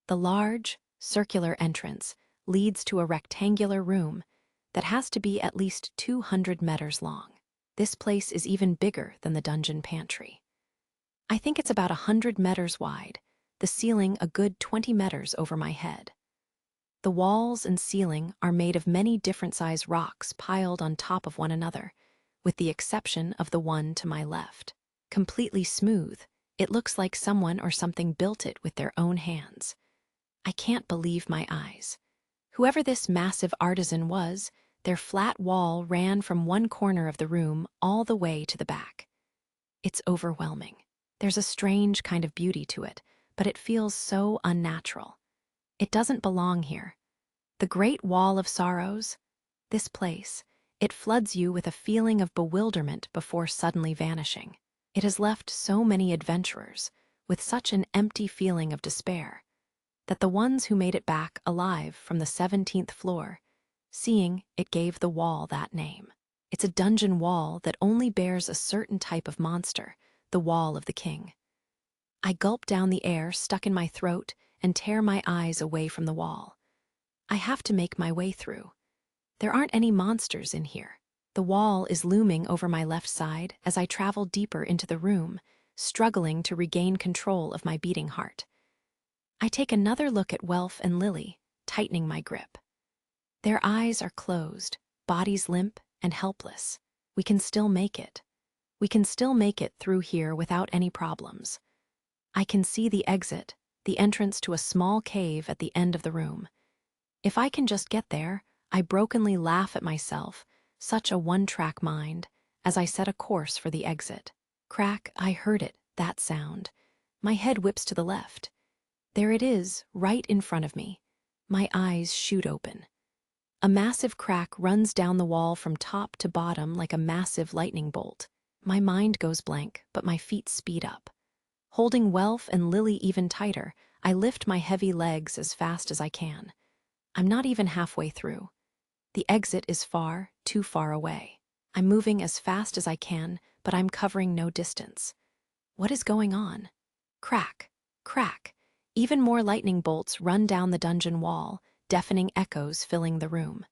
The large, circular entrance leads to a rectangular room that has to be at least 200 meters long. This place is even bigger than the dungeon pantry. I think it's about 100 meters wide, the ceiling a good 20 meters over my head. The walls and ceiling are made of many different size rocks piled on top of one another, with the exception of the one to my left. Completely smooth, it looks like someone or something built it with their own hands. I can't believe my eyes. Whoever this massive artisan was, their flat wall ran from one corner of the room all the way to the back. It's overwhelming. There's a strange kind of beauty to it, but it feels so unnatural. It doesn't belong here. The Great Wall of Sorrows, this place, it floods you with a feeling of bewilderment before suddenly vanishing. It has left so many adventurers with such an empty feeling of despair that the ones who made it back alive from the 17th floor, seeing it gave the wall that name. It's a dungeon wall that only bears a certain type of monster, the Wall of the King. I gulp down the air stuck in my throat and tear my eyes away from the wall. I have to make my way through. There aren't any monsters in here. The wall is looming over my left side as I travel deeper into the room, struggling to regain control of my beating heart. I take another look at Welf and Lily, tightening my grip. Their eyes are closed, bodies limp and helpless. We can still make it. We can still make it through here without any problems. I can see the exit, the entrance to a small cave at the end of the room. If I can just get there, I brokenly laugh at myself, such a one-track mind, as I set a course for the exit. Crack, I heard it, that sound. My head whips to the left. There it is, right in front of me. My eyes shoot open. A massive crack runs down the wall from top to bottom like a massive lightning bolt. My mind goes blank, but my feet speed up. Holding Welf and Lily even tighter, I lift my heavy legs as fast as I can. I'm not even halfway through. The exit is far, too far away. I'm moving as fast as I can, but I'm covering no distance. What is going on? Crack, crack. Even more lightning bolts run down the dungeon wall, deafening echoes filling the room.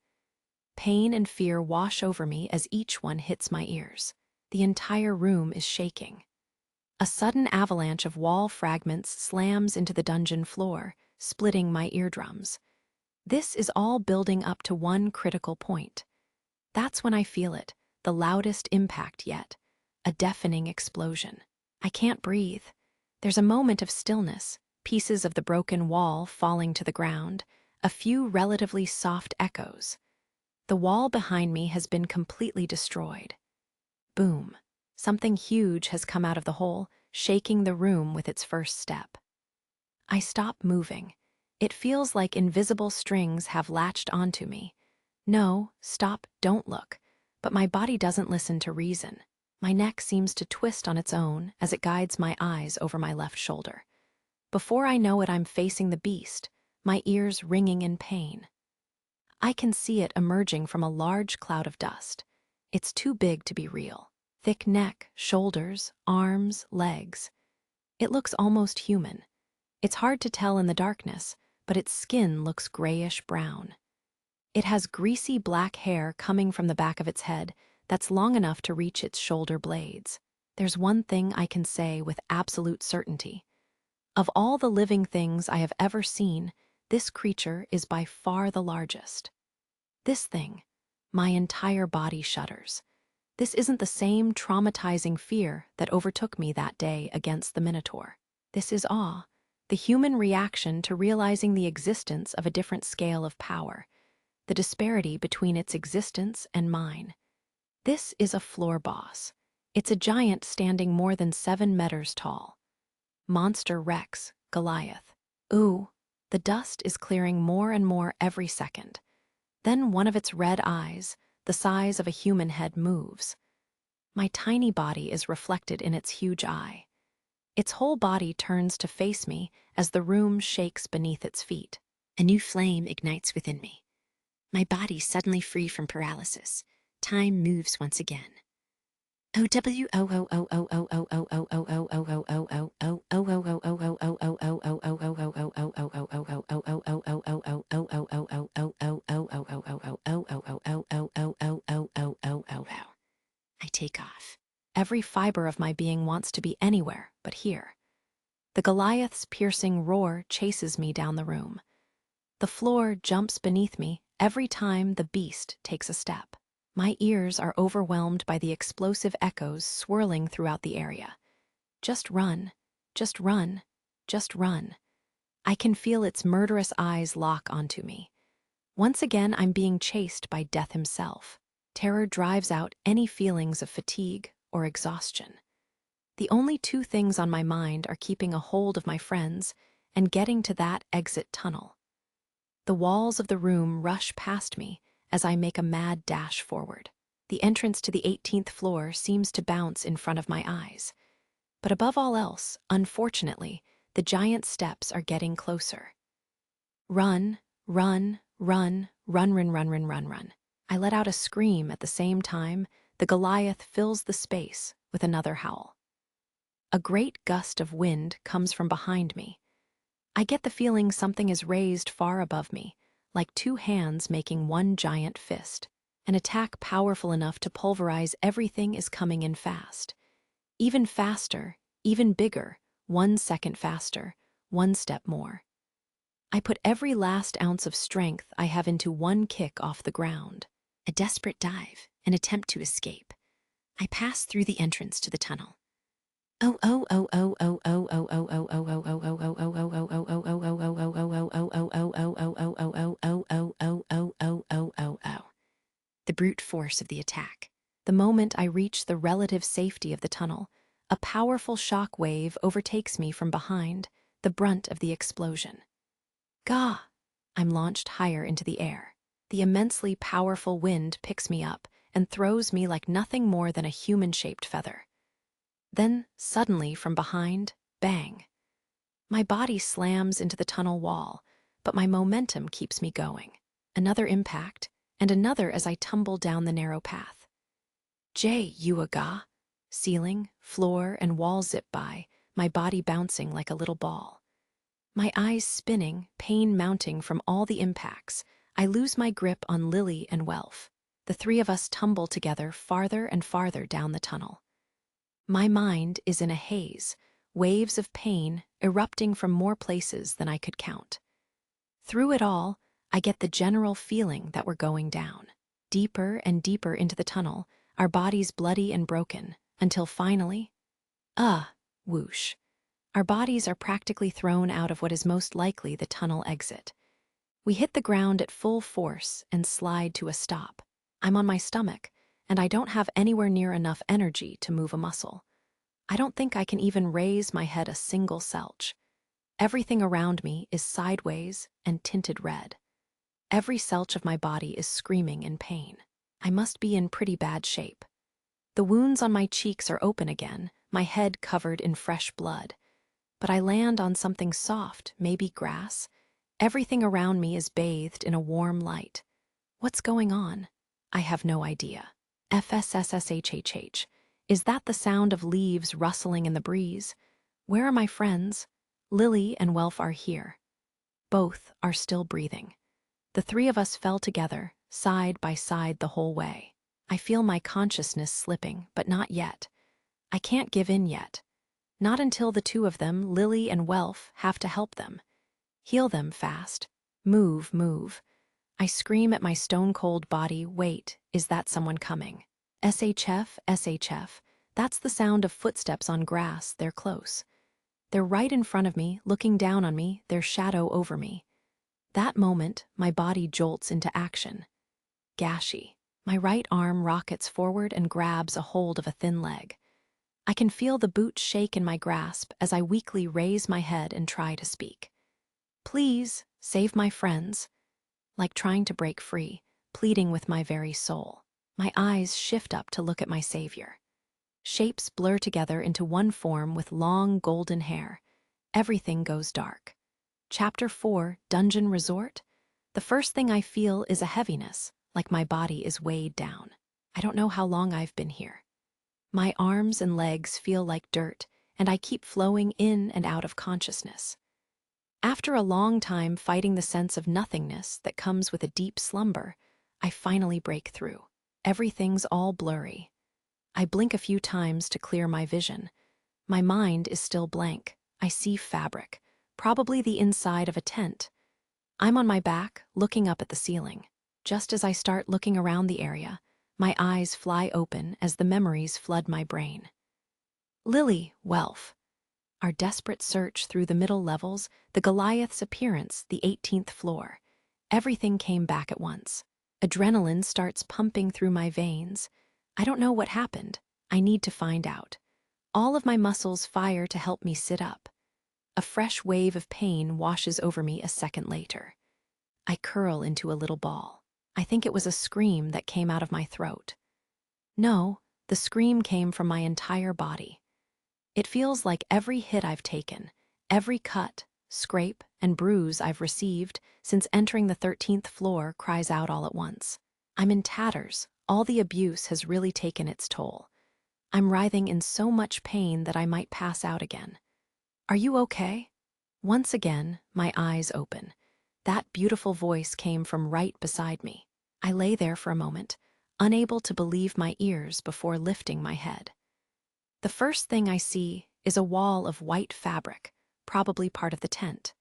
Pain and fear wash over me as each one hits my ears. The entire room is shaking. A sudden avalanche of wall fragments slams into the dungeon floor, splitting my eardrums. This is all building up to one critical point. That's when I feel it, the loudest impact yet, a deafening explosion. I can't breathe. There's a moment of stillness, pieces of the broken wall falling to the ground, a few relatively soft echoes. The wall behind me has been completely destroyed. Boom. Something huge has come out of the hole, shaking the room with its first step. I stop moving. It feels like invisible strings have latched onto me. No, stop, don't look. But my body doesn't listen to reason. My neck seems to twist on its own as it guides my eyes over my left shoulder. Before I know it, I'm facing the beast, my ears ringing in pain. I can see it emerging from a large cloud of dust. It's too big to be real. Thick neck, shoulders, arms, legs. It looks almost human. It's hard to tell in the darkness, but its skin looks grayish-brown. It has greasy black hair coming from the back of its head that's long enough to reach its shoulder blades. There's one thing I can say with absolute certainty. Of all the living things I have ever seen, this creature is by far the largest. This thing, my entire body shudders. This isn't the same traumatizing fear that overtook me that day against the Minotaur. This is awe, the human reaction to realizing the existence of a different scale of power, the disparity between its existence and mine. This is a floor boss. It's a giant standing more than 7 meters tall. Monster Rex, Goliath. Ooh, the dust is clearing more and more every second. Then one of its red eyes, the size of a human head, moves. My tiny body is reflected in its huge eye. Its whole body turns to face me as the room shakes beneath its feet. A new flame ignites within me. My body suddenly free from paralysis. Time moves once again. I take off. Every fiber of my being wants to be anywhere but here. The Goliath's piercing roar chases me down the room. The floor jumps beneath me every time the beast takes a step. My ears are overwhelmed by the explosive echoes swirling throughout the area. Just run, just run, just run. I can feel its murderous eyes lock onto me. Once again, I'm being chased by death himself. Terror drives out any feelings of fatigue or exhaustion. The only two things on my mind are keeping a hold of my friends and getting to that exit tunnel. The walls of the room rush past me as I make a mad dash forward. The entrance to the 18th floor seems to bounce in front of my eyes. But above all else, unfortunately, the giant steps are getting closer. Run, run, run, run, run, run, run, run, run. I let out a scream at the same time. The Goliath fills the space with another howl. A great gust of wind comes from behind me. I get the feeling something is raised far above me, like two hands making one giant fist. An attack powerful enough to pulverize everything is coming in fast. Even faster, even bigger, 1 second faster, 1 step more. I put every last ounce of strength I have into one kick off the ground. A desperate dive, an attempt to escape. I pass through the entrance to the tunnel. The brute force of the attack. The moment I reach the relative safety of the tunnel, a powerful shock wave overtakes me from behind, the brunt of the explosion. Gah! I'm launched higher into the air. The immensely powerful wind picks me up and throws me like nothing more than a human-shaped feather. Then, suddenly, from behind, bang. My body slams into the tunnel wall, but my momentum keeps me going. Another impact, and another as I tumble down the narrow path. Yuaga! Ceiling, floor, and wall zip by, my body bouncing like a little ball. My eyes spinning, pain mounting from all the impacts. I lose my grip on Lily and Welf. The three of us tumble together farther and farther down the tunnel. My mind is in a haze, waves of pain erupting from more places than I could count. Through it all, I get the general feeling that we're going down. Deeper and deeper into the tunnel, our bodies bloody and broken, until finally, whoosh. Our bodies are practically thrown out of what is most likely the tunnel exit. We hit the ground at full force and slide to a stop. I'm on my stomach, and I don't have anywhere near enough energy to move a muscle. I don't think I can even raise my head a single selch. Everything around me is sideways and tinted red. Every selch of my body is screaming in pain. I must be in pretty bad shape. The wounds on my cheeks are open again, my head covered in fresh blood. But I land on something soft, maybe grass. Everything around me is bathed in a warm light. What's going on? I have no idea. FSSSHHH. Is that the sound of leaves rustling in the breeze? Where are my friends? Lily and Welf are here. Both are still breathing. The three of us fell together, side by side the whole way. I feel my consciousness slipping, but not yet. I can't give in yet. Not until the two of them, Lily and Welf, have to help them. Heal them fast. Move, move. I scream at my stone-cold body, wait, is that someone coming? SHF, SHF. That's the sound of footsteps on grass, they're close. They're right in front of me, looking down on me, their shadow over me. That moment, my body jolts into action. Gashi. My right arm rockets forward and grabs a hold of a thin leg. I can feel the boot shake in my grasp as I weakly raise my head and try to speak. Please, save my friends. Like trying to break free, pleading with my very soul. My eyes shift up to look at my savior. Shapes blur together into one form with long golden hair. Everything goes dark. Chapter 4, Dungeon Resort? The first thing I feel is a heaviness, like my body is weighed down. I don't know how long I've been here. My arms and legs feel like dirt, and I keep flowing in and out of consciousness. After a long time fighting the sense of nothingness that comes with a deep slumber, I finally break through. Everything's all blurry. I blink a few times to clear my vision. My mind is still blank. I see fabric, probably the inside of a tent. I'm on my back, looking up at the ceiling. Just as I start looking around the area, my eyes fly open as the memories flood my brain. Lily, Welf. Our desperate search through the middle levels, the Goliath's appearance, the 18th floor. Everything came back at once. Adrenaline starts pumping through my veins. I don't know what happened. I need to find out. All of my muscles fire to help me sit up. A fresh wave of pain washes over me a second later. I curl into a little ball. I think it was a scream that came out of my throat. No, the scream came from my entire body. It feels like every hit I've taken, every cut, scrape, and bruise I've received since entering the 13th floor cries out all at once. I'm in tatters. All the abuse has really taken its toll. I'm writhing in so much pain that I might pass out again. Are you okay? Once again, my eyes open. That beautiful voice came from right beside me. I lay there for a moment, unable to believe my ears before lifting my head. The first thing I see is a wall of white fabric, probably part of the tent.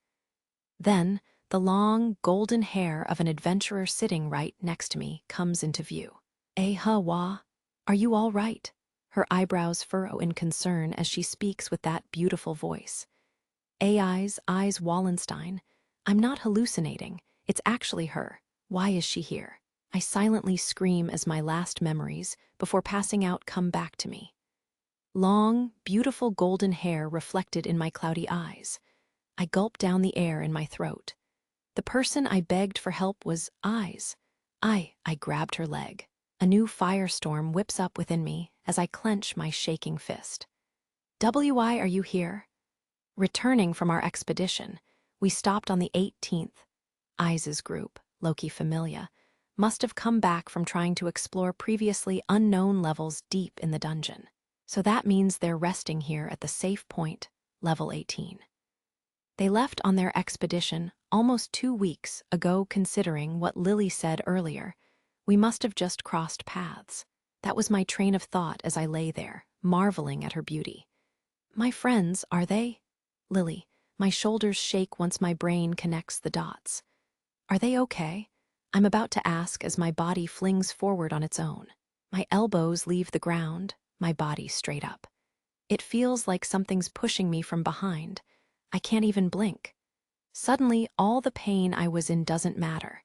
Then, the long, golden hair of an adventurer sitting right next to me comes into view. Wah, are you all right? Her eyebrows furrow in concern as she speaks with that beautiful voice. Eyes Wallenstein. I'm not hallucinating. It's actually her. Why is she here? I silently scream as my last memories, before passing out, come back to me. Long, beautiful golden hair reflected in my cloudy eyes. I gulp down the air in my throat. The person I begged for help was Eyes. I grabbed her leg. A new firestorm whips up within me as I clench my shaking fist. Are you here? Returning from our expedition, we stopped on the 18th. Eyes' group, Loki Familia, must have come back from trying to explore previously unknown levels deep in the dungeon. So that means they're resting here at the safe point, level 18. They left on their expedition almost 2 weeks ago. Considering what Lily said earlier, we must have just crossed paths. That was my train of thought as I lay there, marveling at her beauty. My friends, are they? Lily, my shoulders shake once my brain connects the dots. Are they okay? I'm about to ask as my body flings forward on its own. My elbows leave the ground, my body straight up. It feels like something's pushing me from behind. I can't even blink. Suddenly, all the pain I was in doesn't matter.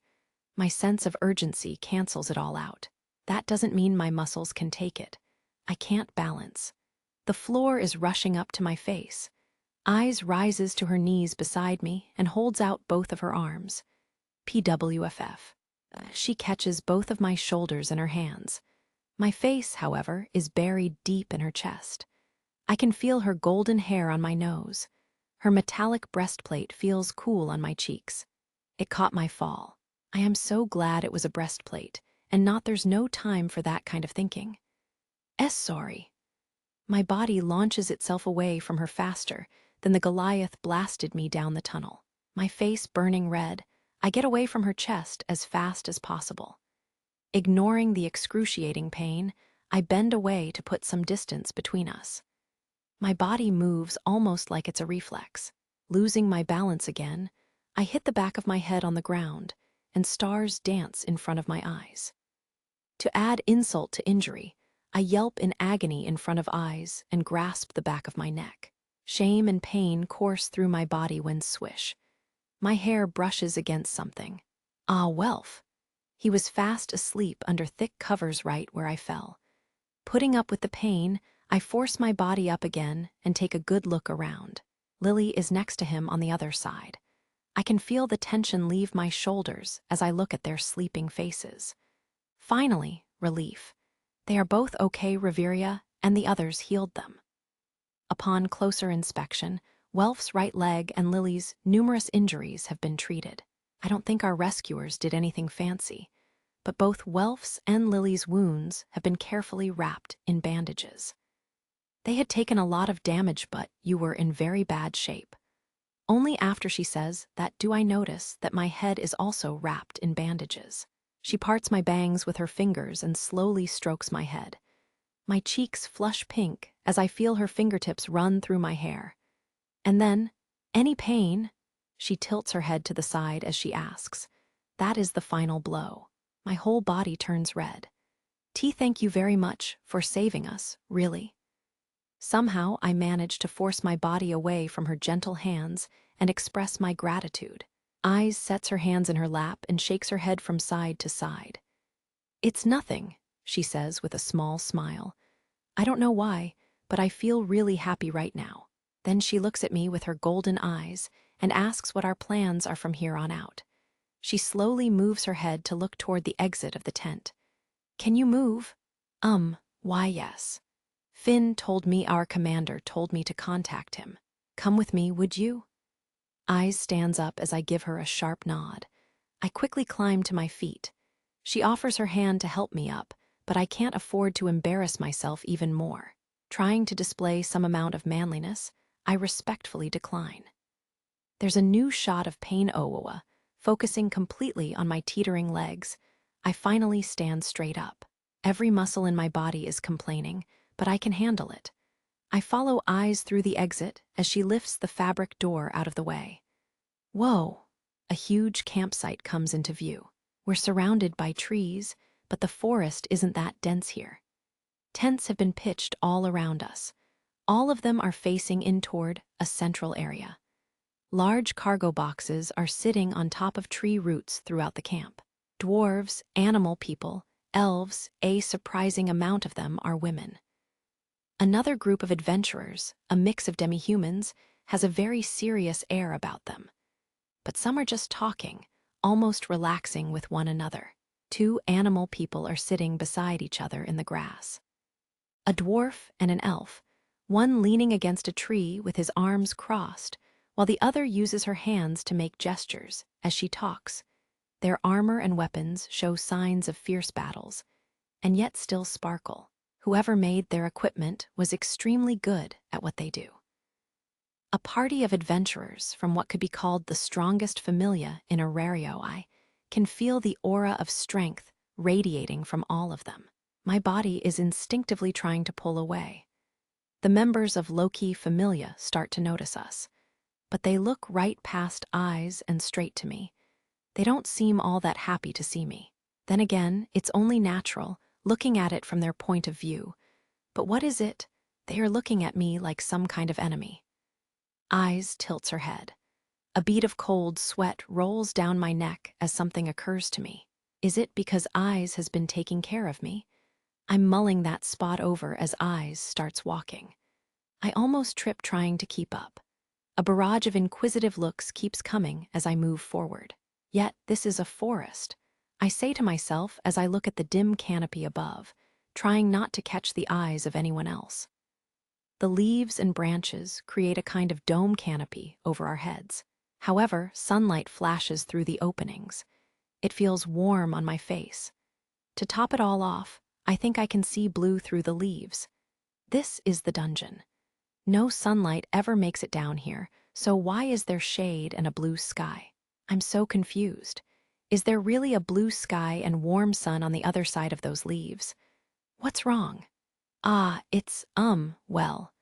My sense of urgency cancels it all out. That doesn't mean my muscles can take it. I can't balance. The floor is rushing up to my face. Eyes rises to her knees beside me and holds out both of her arms. PWFF. She catches both of my shoulders in her hands. My face, however, is buried deep in her chest. I can feel her golden hair on my nose. Her metallic breastplate feels cool on my cheeks. It caught my fall. I am so glad it was a breastplate, and not there's no time for that kind of thinking. Sorry. My body launches itself away from her faster than the Goliath blasted me down the tunnel. My face burning red, I get away from her chest as fast as possible. Ignoring the excruciating pain, I bend away to put some distance between us. My body moves almost like it's a reflex. Losing my balance again, I hit the back of my head on the ground, and stars dance in front of my eyes. To add insult to injury, I yelp in agony in front of eyes and grasp the back of my neck. Shame and pain course through my body when swish. My hair brushes against something. Ah, Welf! He was fast asleep under thick covers right where I fell. Putting up with the pain, I force my body up again and take a good look around. Lily is next to him on the other side. I can feel the tension leave my shoulders as I look at their sleeping faces. Finally, relief. They are both okay, Reveria, and the others healed them. Upon closer inspection, Welf's right leg and Lily's numerous injuries have been treated. I don't think our rescuers did anything fancy, but both Welf's and Lily's wounds have been carefully wrapped in bandages. They had taken a lot of damage, but you were in very bad shape. Only after she says that do I notice that my head is also wrapped in bandages. She parts my bangs with her fingers and slowly strokes my head. My cheeks flush pink as I feel her fingertips run through my hair. And then, any pain? She tilts her head to the side as she asks. That is the final blow. My whole body turns red. T, thank you very much for saving us, really. Somehow I manage to force my body away from her gentle hands and express my gratitude. Eyes sets her hands in her lap and shakes her head from side to side. It's nothing, she says with a small smile. I don't know why, but I feel really happy right now. Then she looks at me with her golden eyes and asks what our plans are from here on out. She slowly moves her head to look toward the exit of the tent. Can you move? Why yes. Finn told me our commander told me to contact him. Come with me, would you? Eyes stands up as I give her a sharp nod. I quickly climb to my feet. She offers her hand to help me up, but I can't afford to embarrass myself even more. Trying to display some amount of manliness, I respectfully decline. There's a new shot of Pain Owawa, focusing completely on my teetering legs. I finally stand straight up. Every muscle in my body is complaining, but I can handle it. I follow Eyes through the exit as she lifts the fabric door out of the way. Whoa! A huge campsite comes into view. We're surrounded by trees, but the forest isn't that dense here. Tents have been pitched all around us. All of them are facing in toward a central area. Large cargo boxes are sitting on top of tree roots throughout the camp. Dwarves, animal people, elves, a surprising amount of them are women. Another group of adventurers, a mix of demi-humans, has a very serious air about them. But some are just talking, almost relaxing with one another. Two animal people are sitting beside each other in the grass. A dwarf and an elf, one leaning against a tree with his arms crossed, while the other uses her hands to make gestures as she talks. Their armor and weapons show signs of fierce battles, and yet still sparkle. Whoever made their equipment was extremely good at what they do. A party of adventurers from what could be called the strongest familia in Arario. I can feel the aura of strength radiating from all of them. My body is instinctively trying to pull away. The members of low-key familia start to notice us, but they look right past Eyes and straight to me. They don't seem all that happy to see me. Then again, it's only natural, looking at it from their point of view. But what is it? They are looking at me like some kind of enemy. Eyes tilts her head. A bead of cold sweat rolls down my neck as something occurs to me. Is it because Eyes has been taking care of me? I'm mulling that spot over as Eyes starts walking. I almost trip trying to keep up. A barrage of inquisitive looks keeps coming as I move forward. Yet this is a forest. I say to myself as I look at the dim canopy above, trying not to catch the eyes of anyone else. The leaves and branches create a kind of dome canopy over our heads. However, sunlight flashes through the openings. It feels warm on my face. To top it all off, I think I can see blue through the leaves. This is the dungeon. No sunlight ever makes it down here, so why is there shade and a blue sky? I'm so confused. Is there really a blue sky and warm sun on the other side of those leaves? What's wrong? Ah, well.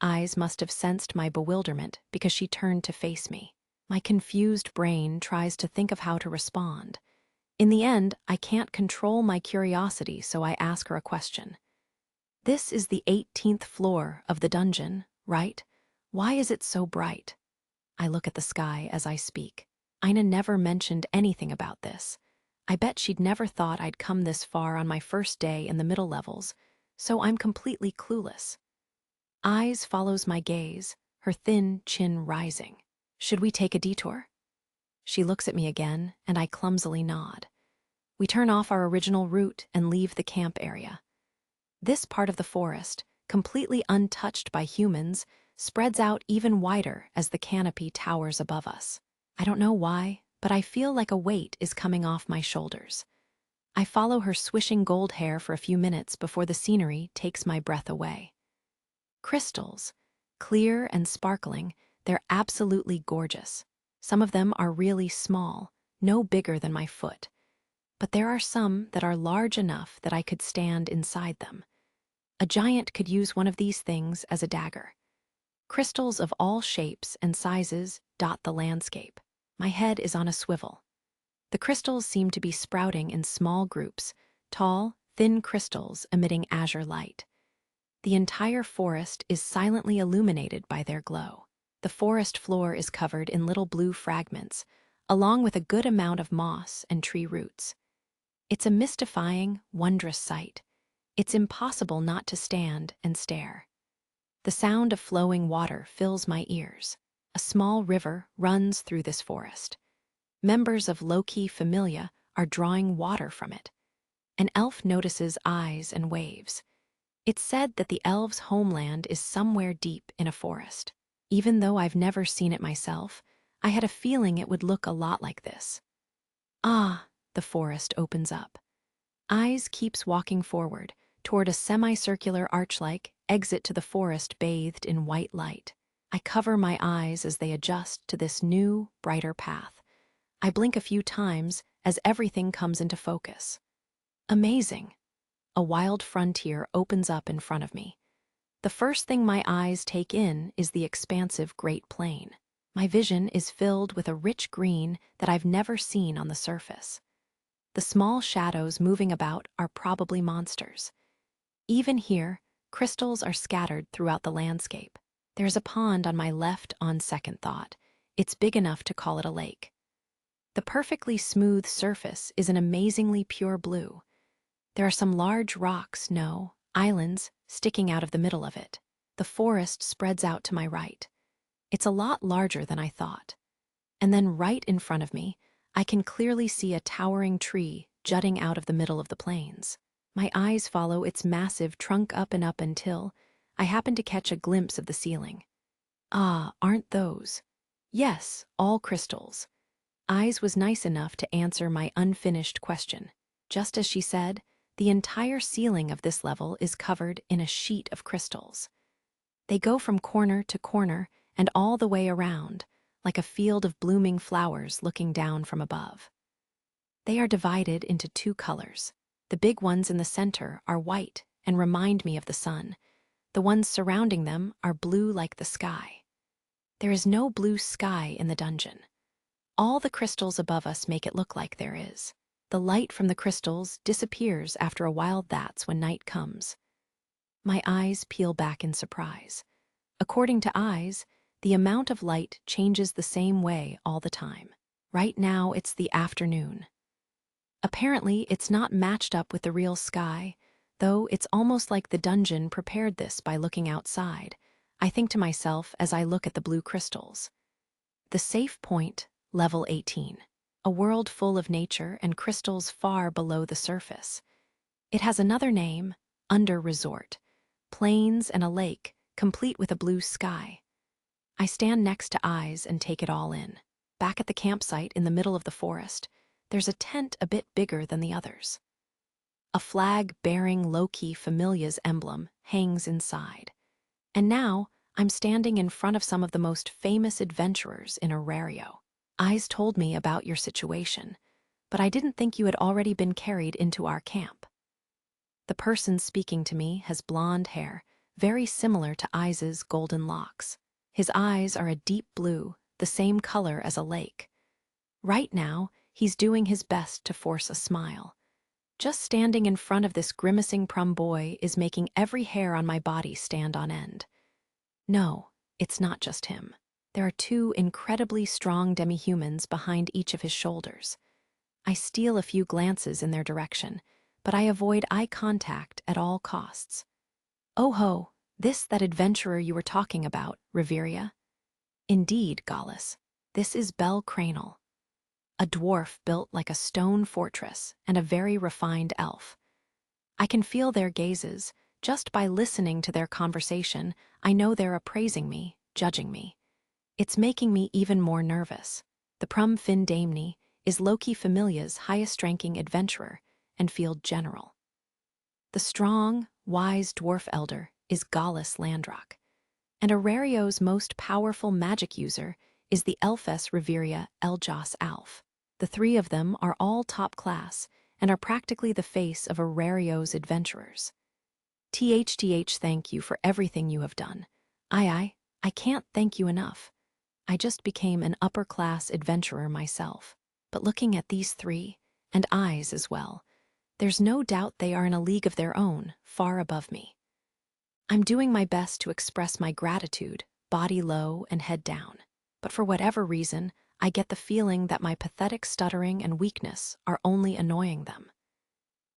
Eyes must have sensed my bewilderment because she turned to face me. My confused brain tries to think of how to respond. In the end, I can't control my curiosity, so I ask her a question. This is the 18th floor of the dungeon, right? Why is it so bright? I look at the sky as I speak. Ina never mentioned anything about this. I bet she'd never thought I'd come this far on my first day in the middle levels, so I'm completely clueless. Eyes follows my gaze, her thin chin rising. Should we take a detour? She looks at me again, and I clumsily nod. We turn off our original route and leave the camp area. This part of the forest, completely untouched by humans, spreads out even wider as the canopy towers above us. I don't know why, but I feel like a weight is coming off my shoulders. I follow her swishing gold hair for a few minutes before the scenery takes my breath away. Crystals, clear and sparkling, they're absolutely gorgeous. Some of them are really small, no bigger than my foot. But there are some that are large enough that I could stand inside them. A giant could use one of these things as a dagger. Crystals of all shapes and sizes dot the landscape. My head is on a swivel. The crystals seem to be sprouting in small groups, tall, thin crystals emitting azure light. The entire forest is silently illuminated by their glow. The forest floor is covered in little blue fragments, along with a good amount of moss and tree roots. It's a mystifying, wondrous sight. It's impossible not to stand and stare. The sound of flowing water fills my ears. A small river runs through this forest. Members of low-key familia are drawing water from it. An elf notices eyes and waves. It's said that the elves' homeland is somewhere deep in a forest. Even though I've never seen it myself, I had a feeling it would look a lot like this. Ah, the forest opens up. Eyes keeps walking forward, toward a semicircular arch-like exit to the forest bathed in white light. I cover my eyes as they adjust to this new, brighter path. I blink a few times as everything comes into focus. Amazing! A wild frontier opens up in front of me. The first thing my eyes take in is the expansive Great Plain. My vision is filled with a rich green that I've never seen on the surface. The small shadows moving about are probably monsters. Even here, crystals are scattered throughout the landscape. There's a pond on my left on second thought. It's big enough to call it a lake. The perfectly smooth surface is an amazingly pure blue. There are some large rocks, no, islands, sticking out of the middle of it. The forest spreads out to my right. It's a lot larger than I thought. And then right in front of me, I can clearly see a towering tree jutting out of the middle of the plains. My eyes follow its massive trunk up and up until I happen to catch a glimpse of the ceiling. Ah, aren't those? Yes, all crystals. Eyes was nice enough to answer my unfinished question. Just as she said, the entire ceiling of this level is covered in a sheet of crystals. They go from corner to corner and all the way around, like a field of blooming flowers looking down from above. They are divided into two colors. The big ones in the center are white and remind me of the sun. The ones surrounding them are blue like the sky. There is no blue sky in the dungeon. All the crystals above us make it look like there is. The light from the crystals disappears after a while. That's when night comes. My eyes peel back in surprise. According to eyes, the amount of light changes the same way all the time. Right now, it's the afternoon. Apparently, it's not matched up with the real sky, though it's almost like the dungeon prepared this by looking outside. I think to myself as I look at the blue crystals. The safe point, level 18. A world full of nature and crystals far below the surface. It has another name, Under Resort. Plains and a lake, complete with a blue sky. I stand next to eyes and take it all in. Back at the campsite in the middle of the forest, there's a tent a bit bigger than the others. A flag bearing low-key Familia's emblem hangs inside. And now, I'm standing in front of some of the most famous adventurers in Arario. Eyes told me about your situation. but I didn't think you had already been carried into our camp. The person speaking to me has blonde hair, very similar to Iza's golden locks. His eyes are a deep blue, the same color as a lake. Right now, he's doing his best to force a smile. Just standing in front of this grimacing prum boy is making every hair on my body stand on end. No, it's not just him. There are two incredibly strong demi-humans behind each of his shoulders. I steal a few glances in their direction, but I avoid eye contact at all costs. Oh ho, that adventurer you were talking about, Reveria? Indeed, Gallus, this is Bel Cranel, a dwarf built like a stone fortress and a very refined elf. I can feel their gazes. Just by listening to their conversation, I know they're appraising me, judging me. It's making me even more nervous. The Prum Fin Damni is Loki Familia's highest-ranking adventurer and field general. The strong, wise dwarf elder is Gallus Landrock, and Aurario's most powerful magic user is the Elfess Reveria Eljas Alf. The three of them are all top class and are practically the face of Aurario's adventurers. Thank you for everything you have done. I can't thank you enough. I just became an upper-class adventurer myself. But looking at these three, and eyes as well, there's no doubt they are in a league of their own, far above me. I'm doing my best to express my gratitude, body low and head down. But for whatever reason, I get the feeling that my pathetic stuttering and weakness are only annoying them.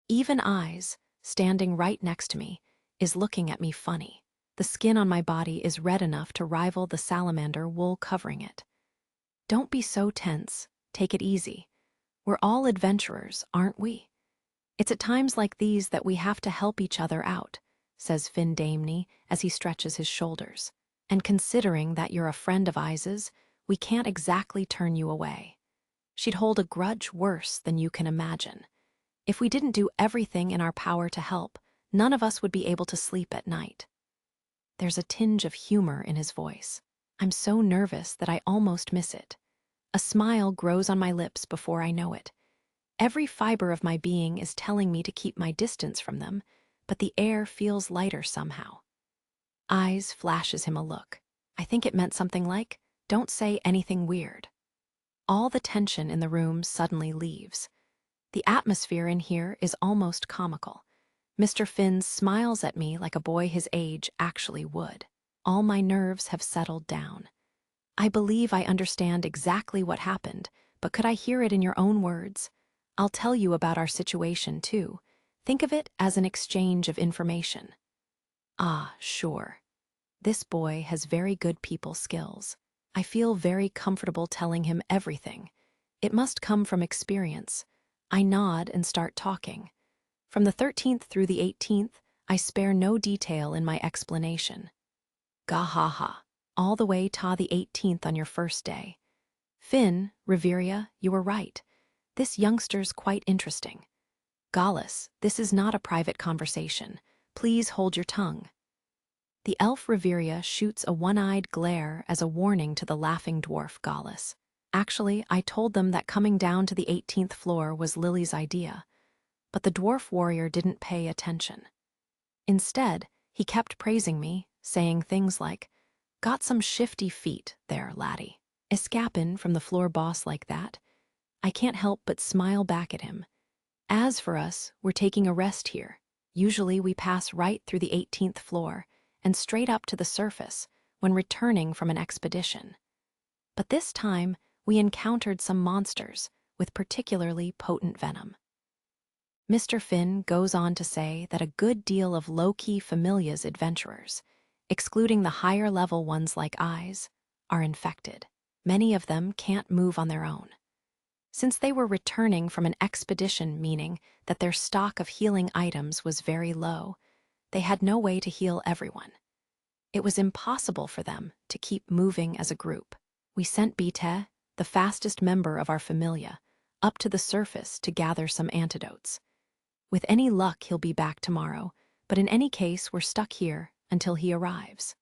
Even Eyes, standing right next to me, is looking at me funny. The skin on my body is red enough to rival the salamander wool covering it. Don't be so tense. Take it easy. We're all adventurers, aren't we? It's at times like these that we have to help each other out, says Fin Damni as he stretches his shoulders. And considering that you're a friend of Iza's, we can't exactly turn you away. She'd hold a grudge worse than you can imagine. If we didn't do everything in our power to help, none of us would be able to sleep at night. There's a tinge of humor in his voice. I'm so nervous that I almost miss it. A smile grows on my lips before I know it. Every fiber of my being is telling me to keep my distance from them, but the air feels lighter somehow. Eyes flashes him a look. I think it meant something like, "Don't say anything weird." All the tension in the room suddenly leaves. The atmosphere in here is almost comical. Mr. Finn smiles at me like a boy his age actually would. All my nerves have settled down. I believe I understand exactly what happened, but could I hear it in your own words? I'll tell you about our situation, too. Think of it as an exchange of information. Ah, sure. This boy has very good people skills. I feel very comfortable telling him everything. It must come from experience. I nod and start talking. From the 13th through the 18th, I spare no detail in my explanation. Gahaha. All the way ta the 18th on your first day. Finn, Reveria, you were right. This youngster's quite interesting. Gallus, this is not a private conversation. Please hold your tongue. The elf Reveria shoots a one-eyed glare as a warning to the laughing dwarf Gallus. Actually, I told them that coming down to the 18th floor was Lily's idea, but the dwarf warrior didn't pay attention. Instead, he kept praising me, saying things like, "Got some shifty feet there, laddie. Escapin' from the floor boss like that." I can't help but smile back at him. As for us, we're taking a rest here. Usually we pass right through the 18th floor and straight up to the surface when returning from an expedition. But this time, we encountered some monsters with particularly potent venom. Mr. Finn goes on to say that a good deal of low-key Familia's adventurers, excluding the higher-level ones like Eyes, are infected. Many of them can't move on their own. Since they were returning from an expedition, meaning that their stock of healing items was very low, they had no way to heal everyone. It was impossible for them to keep moving as a group. We sent Bite, the fastest member of our Familia, up to the surface to gather some antidotes. With any luck, he'll be back tomorrow, but in any case, we're stuck here until he arrives.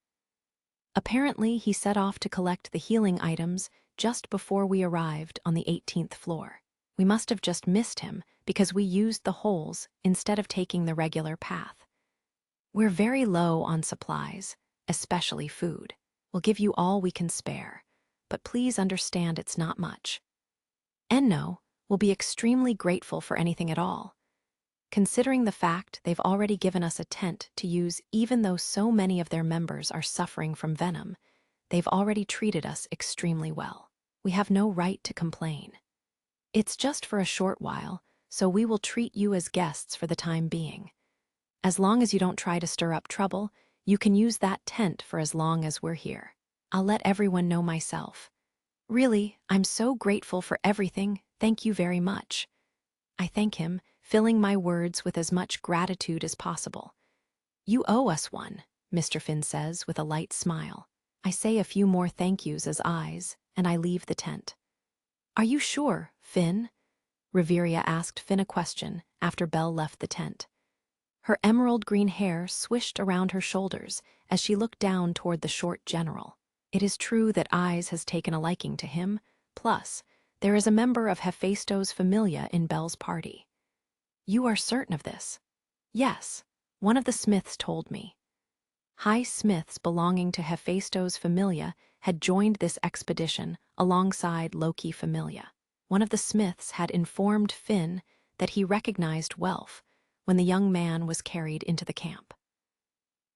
Apparently, he set off to collect the healing items just before we arrived on the 18th floor. We must have just missed him because we used the holes instead of taking the regular path. We're very low on supplies, especially food. We'll give you all we can spare, but please understand it's not much. Enno will be extremely grateful for anything at all, considering the fact they've already given us a tent to use. Even though so many of their members are suffering from venom, they've already treated us extremely well. We have no right to complain. It's just for a short while, so we will treat you as guests for the time being. As long as you don't try to stir up trouble, you can use that tent for as long as we're here. I'll let everyone know myself. Really, I'm so grateful for everything. Thank you very much. I thank him, filling my words with as much gratitude as possible. You owe us one, Mr. Finn says with a light smile. I say a few more thank yous as eyes, and I leave the tent. Are you sure, Finn? Reveria asked Finn a question after Belle left the tent. Her emerald green hair swished around her shoulders as she looked down toward the short general. It is true that Eyes has taken a liking to him, plus, there is a member of Hephaestus' familia in Belle's party. You are certain of this? Yes, one of the smiths told me. High smiths belonging to Hephaestus' familia had joined this expedition alongside Loki familia. One of the smiths had informed Finn that he recognized Welf when the young man was carried into the camp.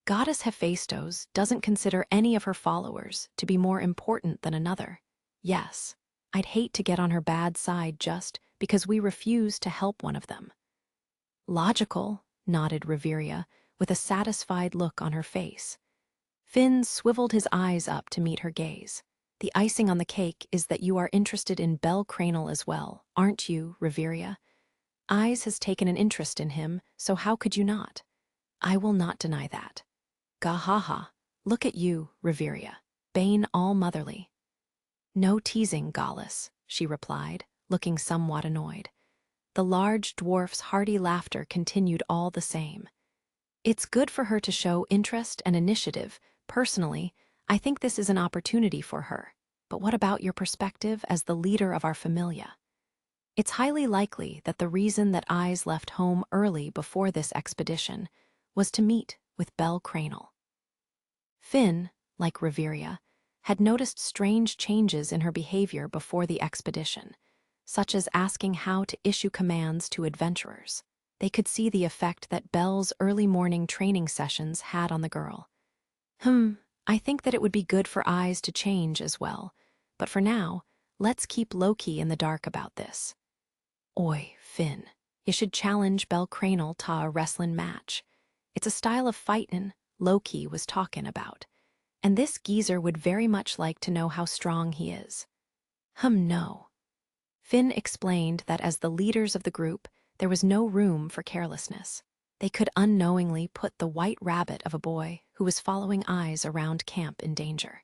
Goddess Hephaestus doesn't consider any of her followers to be more important than another. Yes, I'd hate to get on her bad side just because we refuse to help one of them. Logical, nodded Reveria, with a satisfied look on her face. Finn swiveled his eyes up to meet her gaze. The icing on the cake is that you are interested in Belle Cranel as well, aren't you, Reveria? Eyes has taken an interest in him, so how could you not? I will not deny that. Gahaha, look at you, Reveria, Bane all-motherly. No teasing, Gallus, she replied, looking somewhat annoyed. The large dwarf's hearty laughter continued all the same. It's good for her to show interest and initiative. Personally, I think this is an opportunity for her. But what about your perspective as the leader of our familia? It's highly likely that the reason that Eyes left home early before this expedition was to meet with Belle Cranel. Finn, like Reveria, had noticed strange changes in her behavior before the expedition, such as asking how to issue commands to adventurers. They could see the effect that Belle's early morning training sessions had on the girl. I think that it would be good for Eyes to change as well, but for now, let's keep Loki in the dark about this. Oi, Finn, you should challenge Belle Cranel to a wrestling match. It's a style of fightin' Loki was talking about, and this geezer would very much like to know how strong he is. No. Finn explained that as the leaders of the group, there was no room for carelessness. They could unknowingly put the white rabbit of a boy who was following Eyes around camp in danger.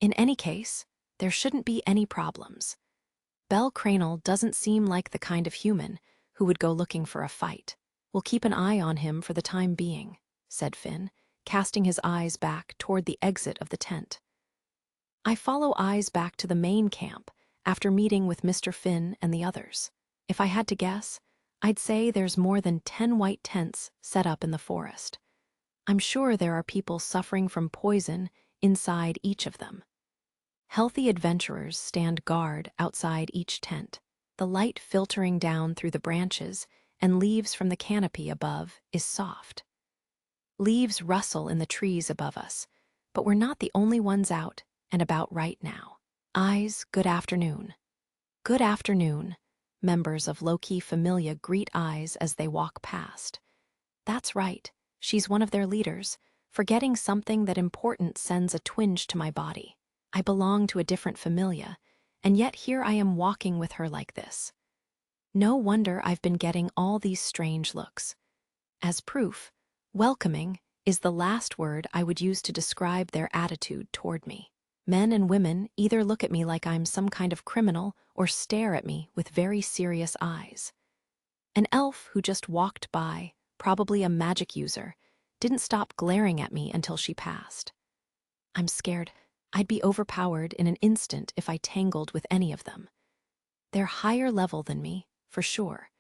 In any case, there shouldn't be any problems. Belle Cranel doesn't seem like the kind of human who would go looking for a fight. We'll keep an eye on him for the time being, said Finn, casting his eyes back toward the exit of the tent. I follow Eyes back to the main camp after meeting with Mr. Finn and the others. If I had to guess, I'd say there's more than 10 white tents set up in the forest. I'm sure there are people suffering from poison inside each of them. Healthy adventurers stand guard outside each tent. The light filtering down through the branches and leaves from the canopy above is soft. Leaves rustle in the trees above us, but we're not the only ones out and about right now. Eyes, good afternoon. Good afternoon. Members of Loki familia greet Eyes as they walk past. That's right, she's one of their leaders. Forgetting something that important sends a twinge to my body. I belong to a different familia, and yet here I am walking with her like this. No wonder I've been getting all these strange looks. As proof, welcoming is the last word I would use to describe their attitude toward me. Men and women either look at me like I'm some kind of criminal or stare at me with very serious eyes. An elf who just walked by, probably a magic user, didn't stop glaring at me until she passed. I'm scared. I'd be overpowered in an instant if I tangled with any of them. They're higher level than me, for sure.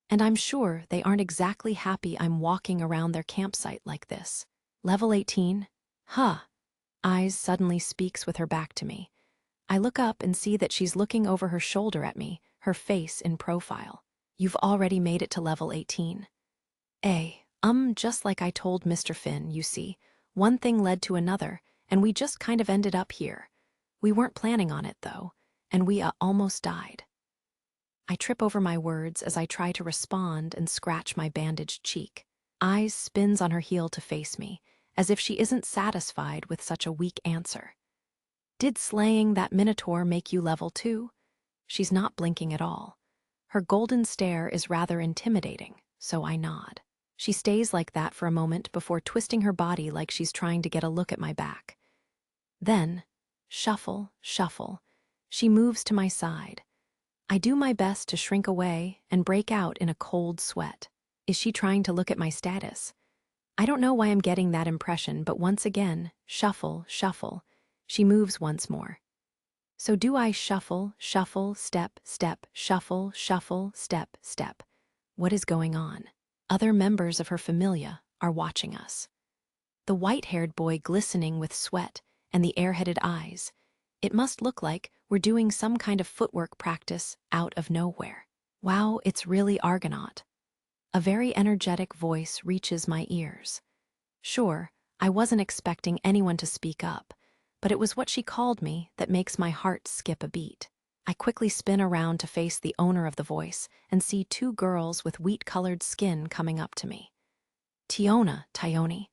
And I'm sure they aren't exactly happy I'm walking around their campsite like this. Level 18? Huh. Eyes suddenly speaks with her back to me. I look up and see that she's looking over her shoulder at me, her face in profile. You've already made it to level 18. Just like I told Mr. Finn, you see. One thing led to another, and we just kind of ended up here. We weren't planning on it, though, and we almost died. I trip over my words as I try to respond and scratch my bandaged cheek. Eyes spins on her heel to face me, as if she isn't satisfied with such a weak answer. Did slaying that minotaur make you level 2? She's not blinking at all. Her golden stare is rather intimidating, so I nod. She stays like that for a moment before twisting her body like she's trying to get a look at my back. Then, shuffle, shuffle, she moves to my side. I do my best to shrink away and break out in a cold sweat. Is she trying to look at my status? I don't know why I'm getting that impression, but once again, shuffle, shuffle. She moves once more. So do I shuffle, shuffle, step, step, shuffle, shuffle, step, step. What is going on? Other members of her familia are watching us. The white-haired boy glistening with sweat and the airheaded eyes. It must look like we're doing some kind of footwork practice out of nowhere. Wow, it's really Argonaut. A very energetic voice reaches my ears. Sure, I wasn't expecting anyone to speak up, but it was what she called me that makes my heart skip a beat. I quickly spin around to face the owner of the voice and see two girls with wheat-colored skin coming up to me. Tiona, Tyone,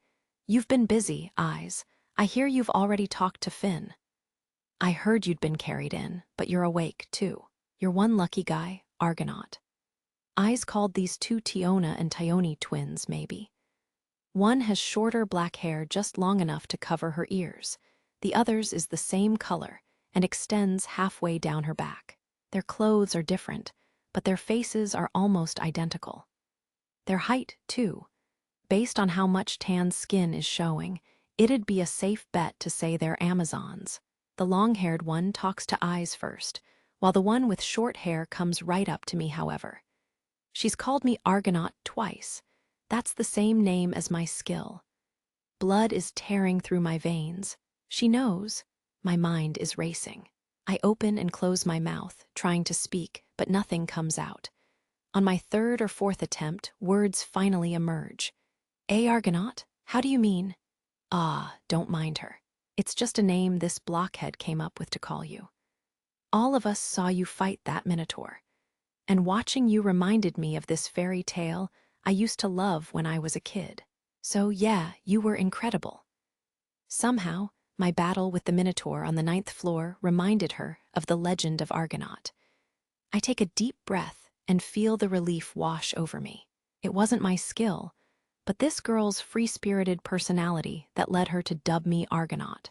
you've been busy, Eyes. I hear you've already talked to Finn. I heard you'd been carried in, but you're awake, too. You're one lucky guy, Argonaut. Eyes called these two Tiona and Tyone twins, maybe. One has shorter black hair just long enough to cover her ears. The other's is the same color and extends halfway down her back. Their clothes are different, but their faces are almost identical. Their height, too. Based on how much tan skin is showing, it'd be a safe bet to say they're Amazons. The long-haired one talks to Eyes first, while the one with short hair comes right up to me, however. She's called me Argonaut twice. That's the same name as my skill. Blood is tearing through my veins. She knows. My mind is racing. I open and close my mouth, trying to speak, but nothing comes out. On my third or fourth attempt, words finally emerge. Argonaut? How do you mean? Don't mind her. It's just a name this blockhead came up with to call you. All of us saw you fight that minotaur, and watching you reminded me of this fairy tale I used to love when I was a kid. So yeah, you were incredible. Somehow, my battle with the minotaur on the 9th floor reminded her of the legend of Argonaut. I take a deep breath and feel the relief wash over me. It wasn't my skill, but this girl's free-spirited personality that led her to dub me Argonaut.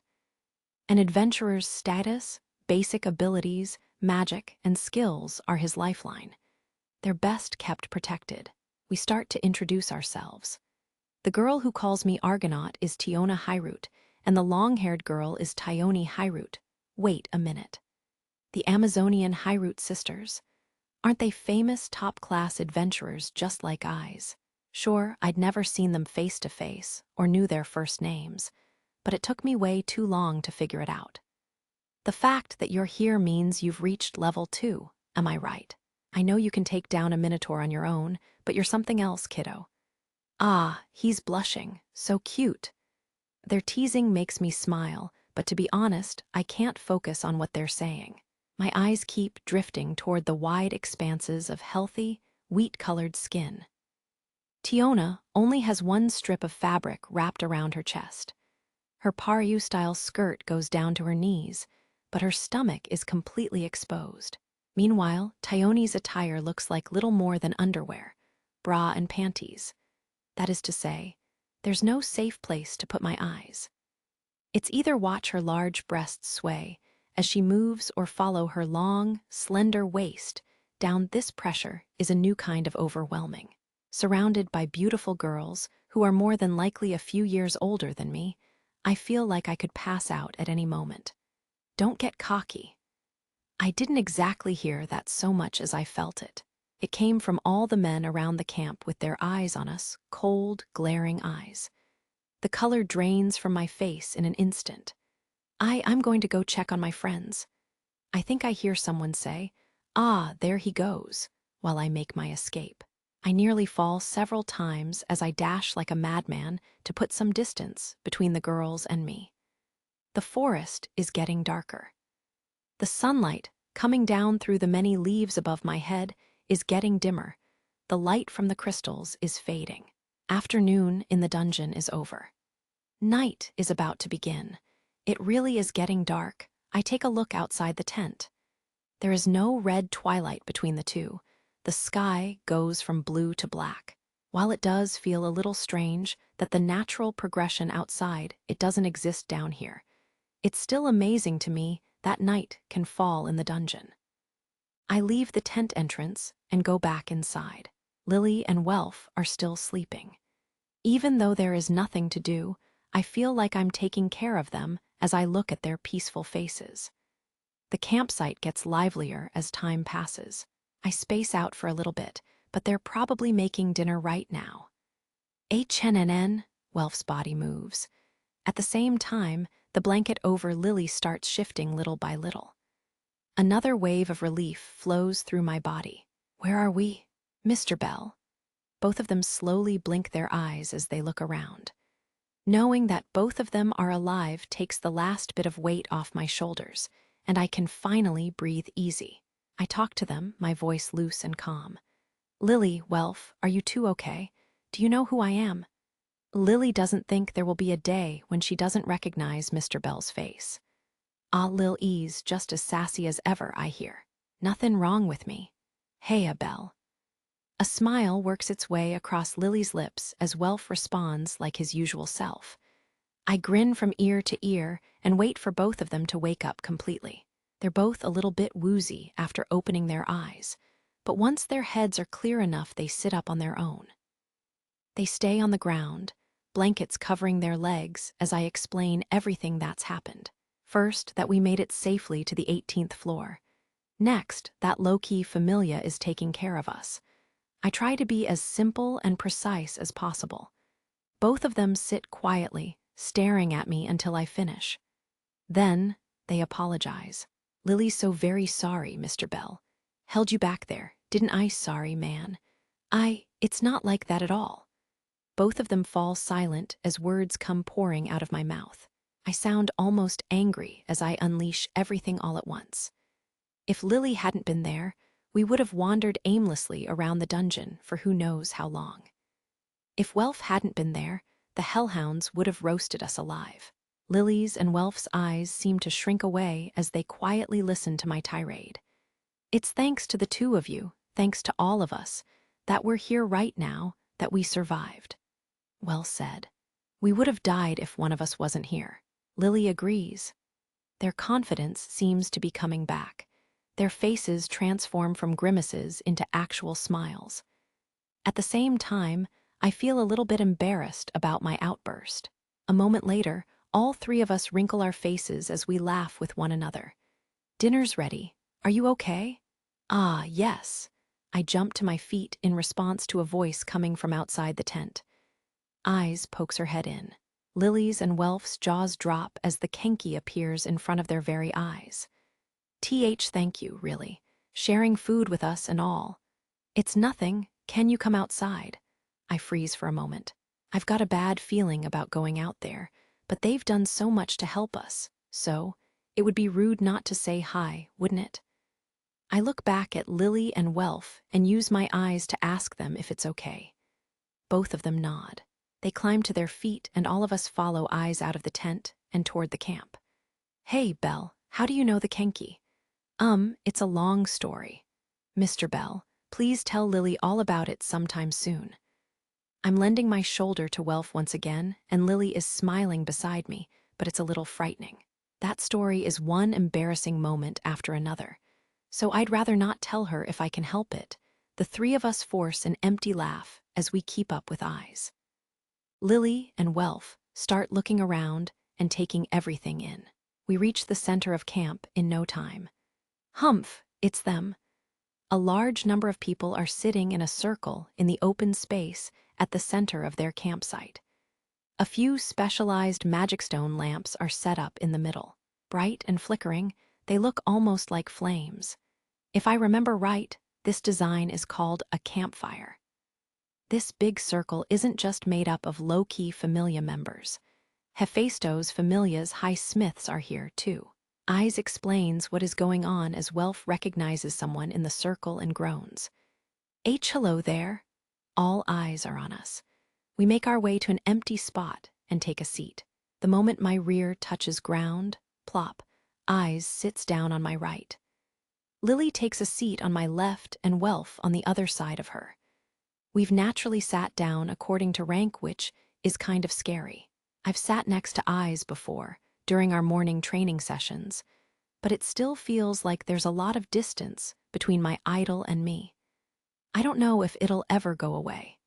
An adventurer's status, basic abilities, magic, and skills are his lifeline. They're best kept protected. We start to introduce ourselves. The girl who calls me Argonaut is Tiona Hyrute, and the long-haired girl is Tyone Hyrute. Wait a minute. The Amazonian Hyrute sisters. Aren't they famous top-class adventurers just like Eyes? Sure, I'd never seen them face to face or knew their first names, but it took me way too long to figure it out. The fact that you're here means you've reached level 2, am I right? I know you can take down a minotaur on your own, but you're something else, kiddo. He's blushing. So cute. Their teasing makes me smile, but to be honest, I can't focus on what they're saying. My eyes keep drifting toward the wide expanses of healthy, wheat-colored skin. Tiona only has one strip of fabric wrapped around her chest. Her Pariu-style skirt goes down to her knees, but her stomach is completely exposed. Meanwhile, Tyone's attire looks like little more than underwear, bra and panties. That is to say, there's no safe place to put my eyes. It's either watch her large breasts sway as she moves or follow her long, slender waist. Down this pressure is a new kind of overwhelming. Surrounded by beautiful girls who are more than likely a few years older than me, I feel like I could pass out at any moment. Don't get cocky. I didn't exactly hear that so much as I felt it. It came from all the men around the camp with their eyes on us, cold, glaring eyes. The color drains from my face in an instant. I'm going to go check on my friends. I think I hear someone say, "Ah, there he goes," while I make my escape. I nearly fall several times as I dash like a madman to put some distance between the girls and me. The forest is getting darker. The sunlight, coming down through the many leaves above my head, is getting dimmer. The light from the crystals is fading. Afternoon in the dungeon is over. Night is about to begin. It really is getting dark. I take a look outside the tent. There is no red twilight between the two. The sky goes from blue to black. While it does feel a little strange that the natural progression outside, it doesn't exist down here, it's still amazing to me that night can fall in the dungeon. I leave the tent entrance and go back inside. Lily and Welf are still sleeping. Even though there is nothing to do, I feel like I'm taking care of them as I look at their peaceful faces. The campsite gets livelier as time passes. I space out for a little bit, but they're probably making dinner right now. HNNN, Welf's body moves. At the same time, the blanket over Lily starts shifting little by little. Another wave of relief flows through my body. Where are we? Mr. Bell. Both of them slowly blink their eyes as they look around. Knowing that both of them are alive takes the last bit of weight off my shoulders, and I can finally breathe easy. I talk to them, my voice loose and calm. Lily, Welf, are you two okay? Do you know who I am? Lily doesn't think there will be a day when she doesn't recognize Mr. Bell's face. Lil E's just as sassy as ever, I hear. Nothing wrong with me. Hey, Belle. A smile works its way across Lily's lips as Welf responds like his usual self. I grin from ear to ear and wait for both of them to wake up completely. They're both a little bit woozy after opening their eyes, but once their heads are clear enough, they sit up on their own. They stay on the ground, blankets covering their legs as I explain everything that's happened. First, that we made it safely to the 18th floor. Next, that low-key familia is taking care of us. I try to be as simple and precise as possible. Both of them sit quietly, staring at me until I finish. Then, they apologize. Lily's so very sorry, Mr. Bell. Held you back there, didn't I? Sorry, man. It's not like that at all. Both of them fall silent as words come pouring out of my mouth. I sound almost angry as I unleash everything all at once. If Lily hadn't been there, we would have wandered aimlessly around the dungeon for who knows how long. If Welf hadn't been there, the hellhounds would have roasted us alive. Lily's and Welf's eyes seemed to shrink away as they quietly listened to my tirade. It's thanks to the two of you, thanks to all of us, that we're here right now, that we survived. Well said. We would have died if one of us wasn't here. Lily agrees. Their confidence seems to be coming back. Their faces transform from grimaces into actual smiles. At the same time, I feel a little bit embarrassed about my outburst. A moment later, all three of us wrinkle our faces as we laugh with one another. Dinner's ready. Are you okay? Ah, yes. I jump to my feet in response to a voice coming from outside the tent. Eyes pokes her head in. Lily's and Welf's jaws drop as the Kenki appears in front of their very eyes. Thank you, really. Sharing food with us and all. It's nothing. Can you come outside? I freeze for a moment. I've got a bad feeling about going out there, but they've done so much to help us, so it would be rude not to say hi, wouldn't it? I look back at Lily and Welf and use my eyes to ask them if it's okay. Both of them nod. They climb to their feet and all of us follow eyes out of the tent and toward the camp. Hey, Belle, how do you know the Kenki? It's a long story. Mr. Bell, please tell Lily all about it sometime soon. I'm lending my shoulder to Welf once again, and Lily is smiling beside me, but it's a little frightening. That story is one embarrassing moment after another, so I'd rather not tell her if I can help it. The three of us force an empty laugh as we keep up with eyes. Lily and Welf start looking around and taking everything in. We reach the center of camp in no time. Humph, it's them. A large number of people are sitting in a circle in the open space at the center of their campsite. A few specialized magic stone lamps are set up in the middle. Bright and flickering, they look almost like flames. If I remember right, this design is called a campfire. This big circle isn't just made up of low-key familia members. Hephaestos Familia's High Smiths are here, too. Eyes explains what is going on as Welf recognizes someone in the circle and groans. Hello there. All eyes are on us. We make our way to an empty spot and take a seat. The moment my rear touches ground, plop, Eyes sits down on my right. Lily takes a seat on my left and Welf on the other side of her. We've naturally sat down according to rank, which is kind of scary. I've sat next to Eyes before, during our morning training sessions, but it still feels like there's a lot of distance between my idol and me. I don't know if it'll ever go away.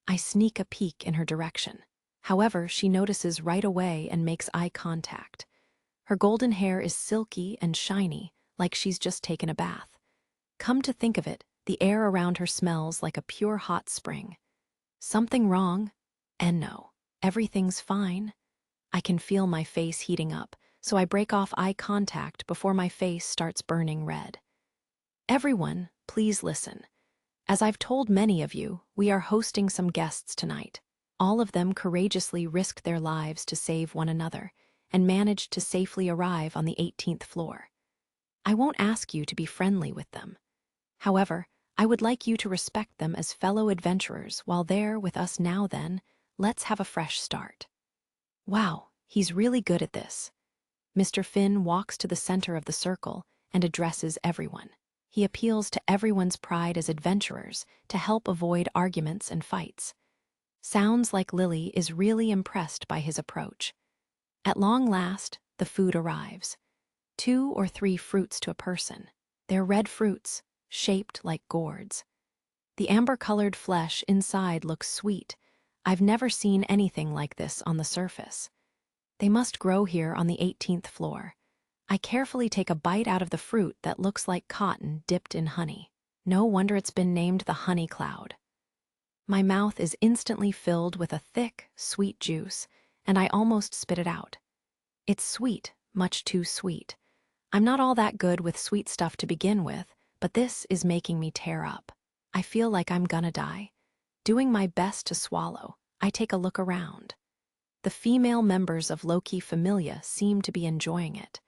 I sneak a peek in her direction. However, she notices right away and makes eye contact. Her golden hair is silky and shiny, like she's just taken a bath. Come to think of it, the air around her smells like a pure hot spring. Something wrong? And no, everything's fine. I can feel my face heating up, so I break off eye contact before my face starts burning red. Everyone, please listen. As I've told many of you, we are hosting some guests tonight. All of them courageously risked their lives to save one another and managed to safely arrive on the 18th floor. I won't ask you to be friendly with them. However, I would like you to respect them as fellow adventurers while they're with us now. Then, let's have a fresh start. Wow, he's really good at this. Mr. Finn walks to the center of the circle and addresses everyone. He appeals to everyone's pride as adventurers to help avoid arguments and fights. Sounds like Lily is really impressed by his approach. At long last, the food arrives. 2 or 3 fruits to a person. They're red fruits, shaped like gourds. The amber-colored flesh inside looks sweet. I've never seen anything like this on the surface. They must grow here on the 18th floor. I carefully take a bite out of the fruit that looks like cotton dipped in honey. No wonder it's been named the honey cloud. My mouth is instantly filled with a thick, sweet juice, and I almost spit it out. It's sweet, much too sweet. I'm not all that good with sweet stuff to begin with, but this is making me tear up. I feel like I'm gonna die. Doing my best to swallow, I take a look around. The female members of Loki Familia seem to be enjoying it.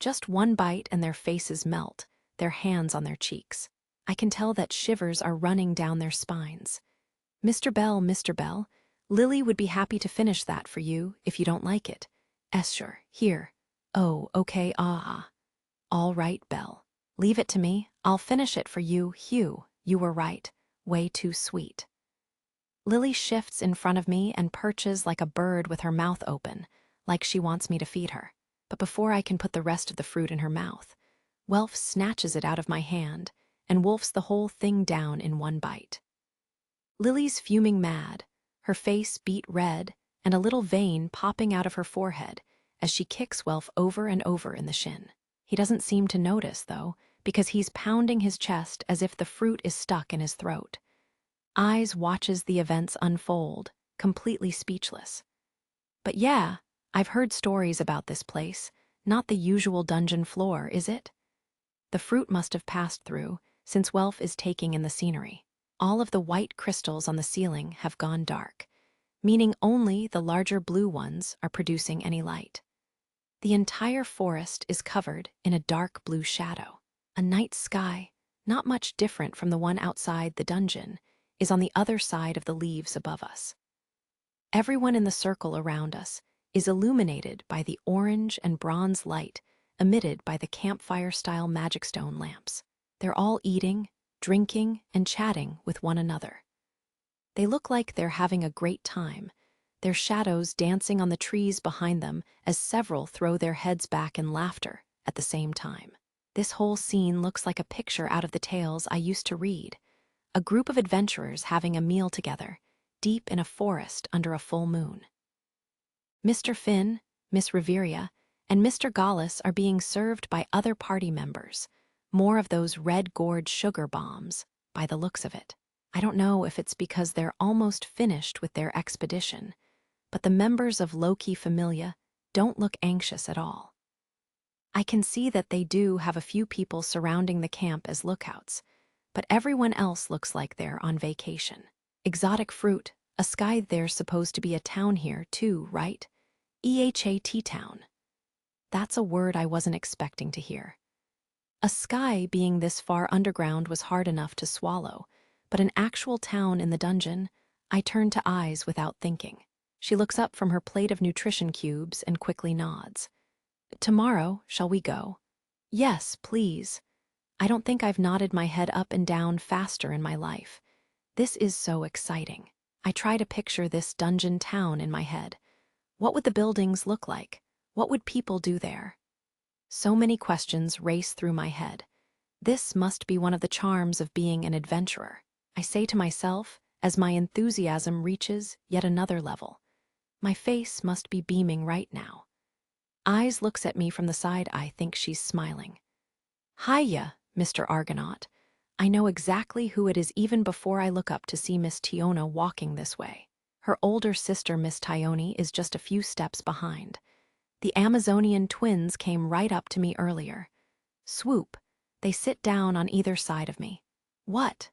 Just one bite and their faces melt, their hands on their cheeks. I can tell that shivers are running down their spines. Mr. Bell, Lily would be happy to finish that for you if you don't like it. Sure, here. Oh, okay, All right, Belle. Leave it to me. I'll finish it for you, Hugh. You were right. Way too sweet. Lily shifts in front of me and perches like a bird with her mouth open, like she wants me to feed her. But before I can put the rest of the fruit in her mouth, Welf snatches it out of my hand and wolfs the whole thing down in one bite. Lily's fuming mad, her face beet red and a little vein popping out of her forehead as she kicks Welf over and over in the shin. He doesn't seem to notice, though, because he's pounding his chest as if the fruit is stuck in his throat. Eyes watches the events unfold, completely speechless. But yeah, I've heard stories about this place. Not the usual dungeon floor, is it? The fruit must have passed through, since Welf is taking in the scenery. All of the white crystals on the ceiling have gone dark, meaning only the larger blue ones are producing any light. The entire forest is covered in a dark blue shadow. A night sky, not much different from the one outside the dungeon, is on the other side of the leaves above us. Everyone in the circle around us is illuminated by the orange and bronze light emitted by the campfire-style magic stone lamps. They're all eating, drinking, and chatting with one another. They look like they're having a great time, their shadows dancing on the trees behind them as several throw their heads back in laughter at the same time. This whole scene looks like a picture out of the tales I used to read. A group of adventurers having a meal together, deep in a forest under a full moon. Mr. Finn, Miss Reveria, and Mr. Gallus are being served by other party members, More of those red-gourd sugar bombs, by the looks of it. I don't know if it's because they're almost finished with their expedition, but the members of Loki Familia don't look anxious at all. I can see that they do have a few people surrounding the camp as lookouts, but everyone else looks like they're on vacation. Exotic fruit, a sky, there's supposed to be a town here too, right? EHAT town. That's a word I wasn't expecting to hear. A sky being this far underground was hard enough to swallow, but an actual town in the dungeon, I turned to eyes without thinking. She looks up from her plate of nutrition cubes and quickly nods. Tomorrow, shall we go? Yes, please. I don't think I've nodded my head up and down faster in my life. This is so exciting. I try to picture this dungeon town in my head. What would the buildings look like? What would people do there? So many questions race through my head. This must be one of the charms of being an adventurer, I say to myself as my enthusiasm reaches yet another level. My face must be beaming right now. Eyes looks at me from the side. I think she's smiling. Hiya, Mr. Argonaut. I know exactly who it is even before I look up to see Miss Tiona walking this way. Her older sister, Miss Tione, is just a few steps behind. The Amazonian twins came right up to me earlier. Swoop, they sit down on either side of me. What?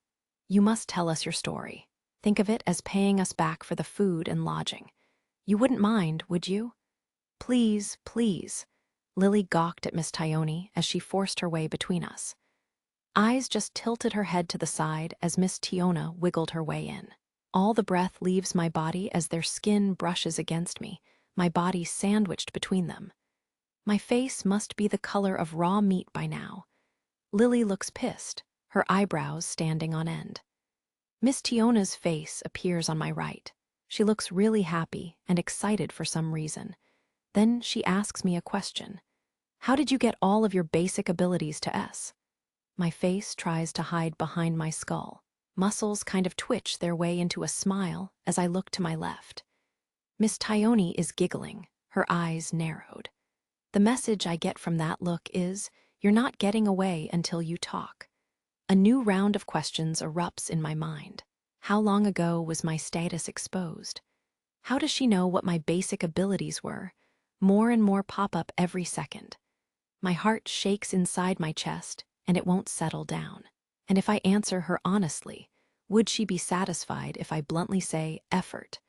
You must tell us your story. Think of it as paying us back for the food and lodging. You wouldn't mind, would you? Please, please. Lily gawked at Miss Tione as she forced her way between us. Eyes just tilted her head to the side as Miss Tiona wiggled her way in. All the breath leaves my body as their skin brushes against me, my body sandwiched between them. My face must be the color of raw meat by now. Lily looks pissed, her eyebrows standing on end. Miss Tiona's face appears on my right. She looks really happy and excited for some reason. Then she asks me a question. How did you get all of your basic abilities to S? My face tries to hide behind my skull. Muscles kind of twitch their way into a smile as I look to my left. Miss Tione is giggling, her eyes narrowed. The message I get from that look is, you're not getting away until you talk. A new round of questions erupts in my mind. How long ago was my status exposed? How does she know what my basic abilities were? More and more pop up every second. My heart shakes inside my chest, and it won't settle down. And if I answer her honestly, would she be satisfied if I bluntly say effort?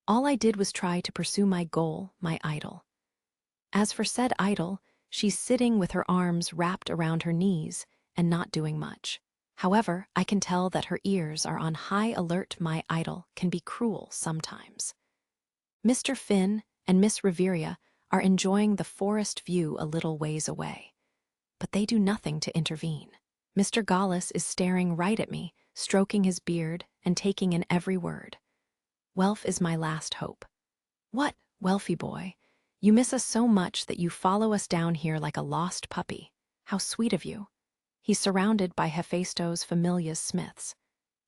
All I did was try to pursue my goal, my idol. As for said idol, she's sitting with her arms wrapped around her knees and not doing much. However, I can tell that her ears are on high alert. My idol can be cruel sometimes. Mr. Finn and Miss Riveria are enjoying the forest view a little ways away, but they do nothing to intervene. Mr. Gallus is staring right at me, stroking his beard and taking in every word. Welf is my last hope. What, Welfie boy? You miss us so much that you follow us down here like a lost puppy. How sweet of you. He's surrounded by Hephaestus Familia's smiths.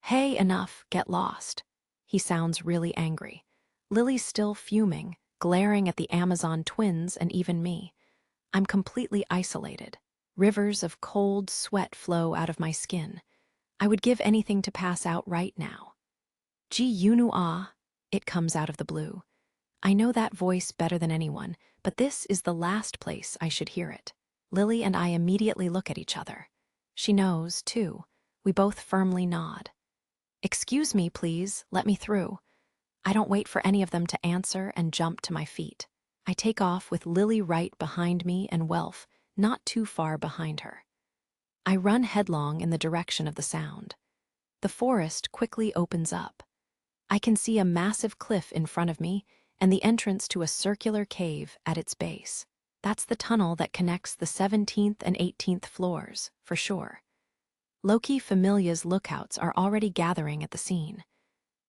Hey, enough, get lost. He sounds really angry. Lily's still fuming, glaring at the Amazon twins and even me. I'm completely isolated. Rivers of cold sweat flow out of my skin. I would give anything to pass out right now. Ji-Yunu-ah, it comes out of the blue. I know that voice better than anyone, but this is the last place I should hear it. Lily and I immediately look at each other. She knows, too. We both firmly nod. Excuse me, please, let me through. I don't wait for any of them to answer and jump to my feet. I take off with Lily right behind me and Welf not too far behind her. I run headlong in the direction of the sound. The forest quickly opens up. I can see a massive cliff in front of me and the entrance to a circular cave at its base. That's the tunnel that connects the 17th and 18th floors, for sure. Loki Familia's lookouts are already gathering at the scene.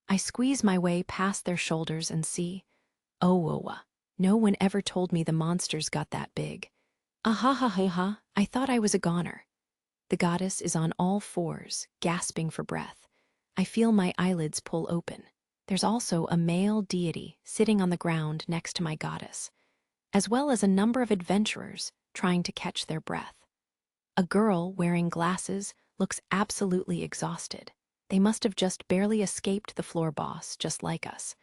I squeeze my way past their shoulders and see, oh, no one ever told me the monsters got that big. Ah-ha-ha-ha-ha, I thought I was a goner. The goddess is on all fours, gasping for breath. I feel my eyelids pull open. There's also a male deity sitting on the ground next to my goddess, as well as a number of adventurers trying to catch their breath. A girl wearing glasses looks absolutely exhausted. They must have just barely escaped the floor boss, just like us.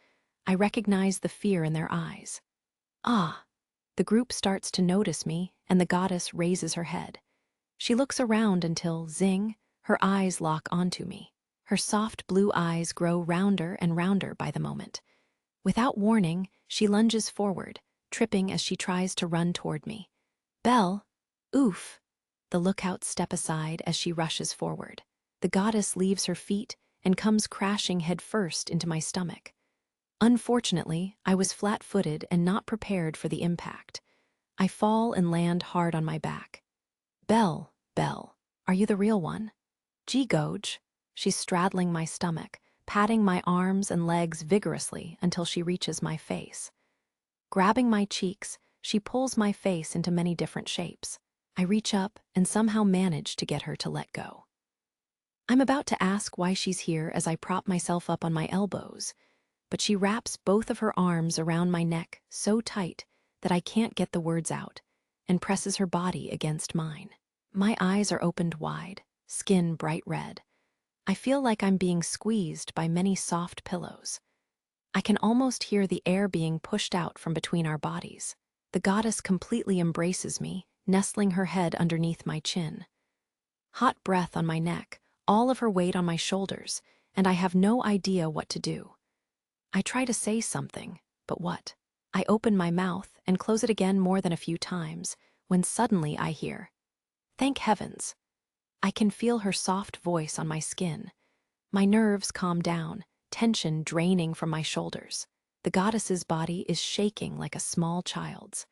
I recognize the fear in their eyes. Ah! The group starts to notice me, and the goddess raises her head. She looks around until, zing, her eyes lock onto me. Her soft blue eyes grow rounder and rounder by the moment. Without warning, she lunges forward, tripping as she tries to run toward me. Belle! Oof! The lookouts step aside as she rushes forward. The goddess leaves her feet and comes crashing headfirst into my stomach. Unfortunately, I was flat-footed and not prepared for the impact. I fall and land hard on my back. Belle, Belle, are you the real one? Gee, Goj. She's straddling my stomach, patting my arms and legs vigorously until she reaches my face. Grabbing my cheeks, she pulls my face into many different shapes. I reach up and somehow manage to get her to let go. I'm about to ask why she's here as I prop myself up on my elbows, but she wraps both of her arms around my neck so tight that I can't get the words out, and presses her body against mine. My eyes are opened wide, skin bright red. I feel like I'm being squeezed by many soft pillows. I can almost hear the air being pushed out from between our bodies. The goddess completely embraces me, nestling her head underneath my chin. Hot breath on my neck, all of her weight on my shoulders, and I have no idea what to do. I try to say something, but what? I open my mouth and close it again more than a few times, when suddenly I hear, "Thank heavens." I can feel her soft voice on my skin. My nerves calm down, tension draining from my shoulders. The goddess's body is shaking like a small child's.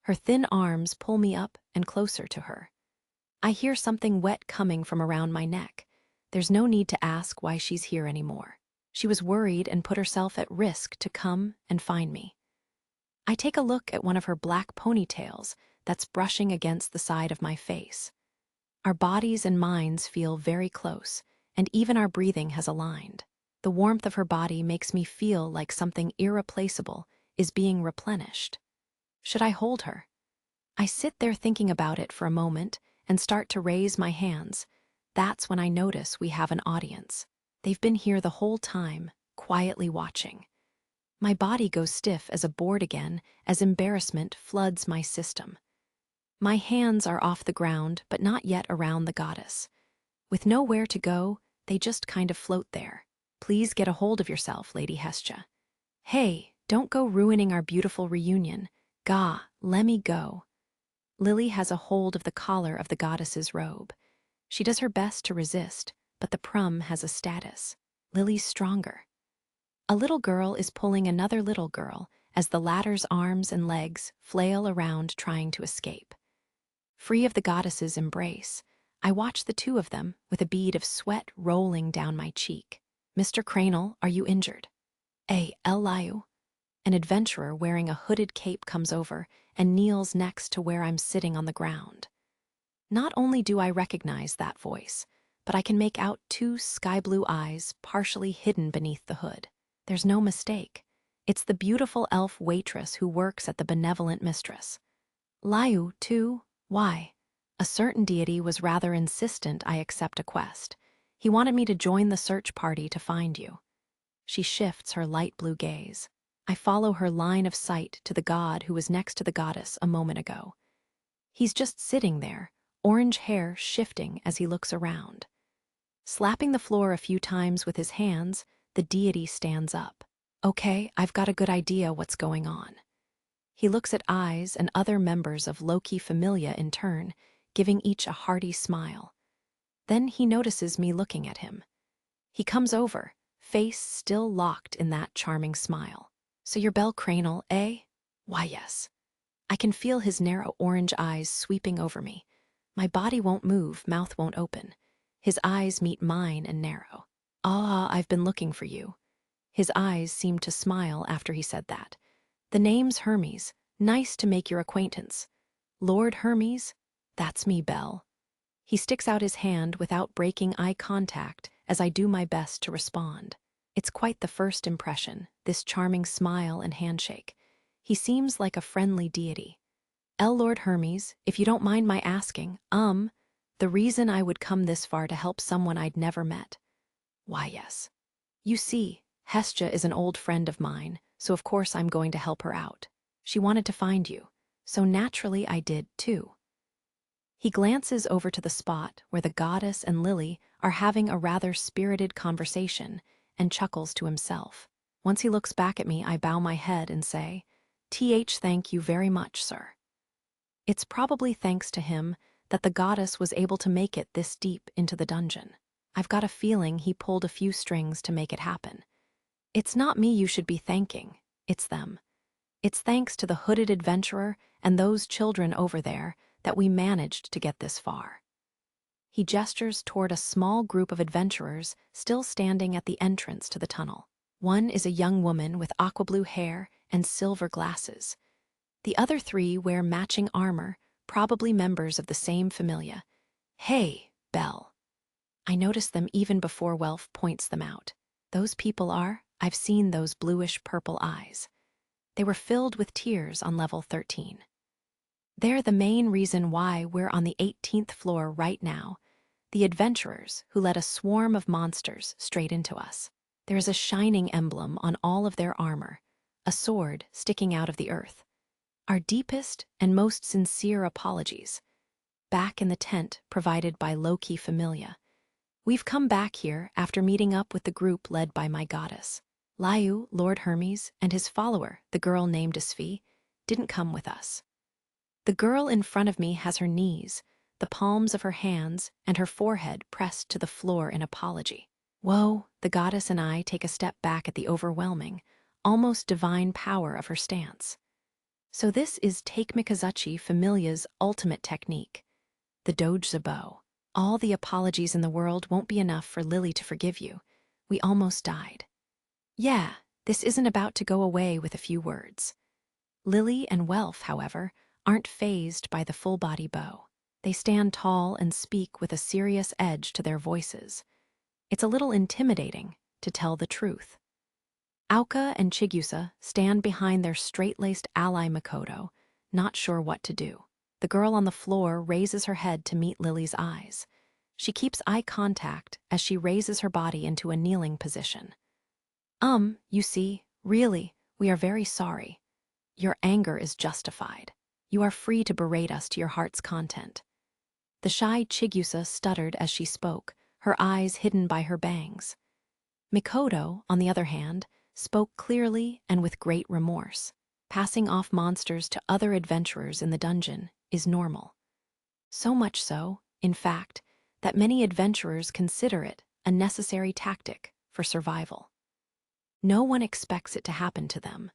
Her thin arms pull me up and closer to her. I hear something wet coming from around my neck. There's no need to ask why she's here anymore. She was worried and put herself at risk to come and find me. I take a look at one of her black ponytails that's brushing against the side of my face. Our bodies and minds feel very close, and even our breathing has aligned. The warmth of her body makes me feel like something irreplaceable is being replenished. Should I hold her? I sit there thinking about it for a moment and start to raise my hands. That's when I notice we have an audience. They've been here the whole time, quietly watching. My body goes stiff as a board again as embarrassment floods my system. My hands are off the ground, but not yet around the goddess. With nowhere to go, they just kind of float there. Please get a hold of yourself, Lady Hestia. Hey, don't go ruining our beautiful reunion. Gah, let me go. Lily has a hold of the collar of the goddess's robe. She does her best to resist, but the prum has a status. Lily's stronger. A little girl is pulling another little girl as the latter's arms and legs flail around trying to escape. Free of the goddess's embrace, I watch the two of them with a bead of sweat rolling down my cheek. Mr. Cranel, are you injured? El Liu. An adventurer wearing a hooded cape comes over and kneels next to where I'm sitting on the ground. Not only do I recognize that voice, but I can make out two sky-blue eyes partially hidden beneath the hood. There's no mistake. It's the beautiful elf waitress who works at the benevolent mistress. Liu, too? Why? A certain deity was rather insistent I accept a quest. He wanted me to join the search party to find you. She shifts her light blue gaze. I follow her line of sight to the god who was next to the goddess a moment ago. He's just sitting there, orange hair shifting as he looks around. Slapping the floor a few times with his hands, the deity stands up. Okay, I've got a good idea what's going on. He looks at Eyes and other members of Loki Familia in turn, giving each a hearty smile. Then he notices me looking at him. He comes over, face still locked in that charming smile. So you're Belle Cranel, eh? Why, yes. I can feel his narrow orange eyes sweeping over me. My body won't move, mouth won't open. His eyes meet mine and narrow. Ah, I've been looking for you. His eyes seemed to smile after he said that. The name's Hermes. Nice to make your acquaintance. Lord Hermes? That's me, Belle. He sticks out his hand without breaking eye contact as I do my best to respond. It's quite the first impression, this charming smile and handshake. He seems like a friendly deity. Lord Hermes, if you don't mind my asking, The reason I would come this far to help someone I'd never met. Why, yes. You see, Hestia is an old friend of mine, so of course I'm going to help her out. She wanted to find you, so naturally I did too. He glances over to the spot where the goddess and Lily are having a rather spirited conversation and chuckles to himself. Once he looks back at me, I bow my head and say, Thank you very much, sir. It's probably thanks to him that the goddess was able to make it this deep into the dungeon. I've got a feeling he pulled a few strings to make it happen. It's not me you should be thanking, it's them. It's thanks to the hooded adventurer and those children over there that we managed to get this far. He gestures toward a small group of adventurers still standing at the entrance to the tunnel. One is a young woman with aqua blue hair and silver glasses. The other three wear matching armor, probably members of the same familia. Hey, Belle. I notice them even before Welf points them out. Those people are, I've seen those bluish-purple eyes. They were filled with tears on level 13. They're the main reason why we're on the 18th floor right now, the adventurers who led a swarm of monsters straight into us. There is a shining emblem on all of their armor, a sword sticking out of the earth. Our deepest and most sincere apologies. Back in the tent provided by Loki Familia. We've come back here after meeting up with the group led by my goddess. Liu, Lord Hermes, and his follower, the girl named Asfi, didn't come with us. The girl in front of me has her knees, the palms of her hands, and her forehead pressed to the floor in apology. Whoa, the goddess and I take a step back at the overwhelming, almost divine power of her stance. So this is Take Mikazuchi Familia's ultimate technique, the Doge bow. All the apologies in the world won't be enough for Lily to forgive you. We almost died. Yeah, this isn't about to go away with a few words. Lily and Welf, however, aren't fazed by the full-body bow. They stand tall and speak with a serious edge to their voices. It's a little intimidating, to tell the truth. Aoka and Chigusa stand behind their straight-laced ally Makoto, not sure what to do. The girl on the floor raises her head to meet Lily's eyes. She keeps eye contact as she raises her body into a kneeling position. You see, really, we are very sorry. Your anger is justified. You are free to berate us to your heart's content. The shy Chigusa stuttered as she spoke, her eyes hidden by her bangs. Mikoto, on the other hand, spoke clearly and with great remorse. Passing off monsters to other adventurers in the dungeon is normal. So much so, in fact, that many adventurers consider it a necessary tactic for survival. No one expects it to happen to them,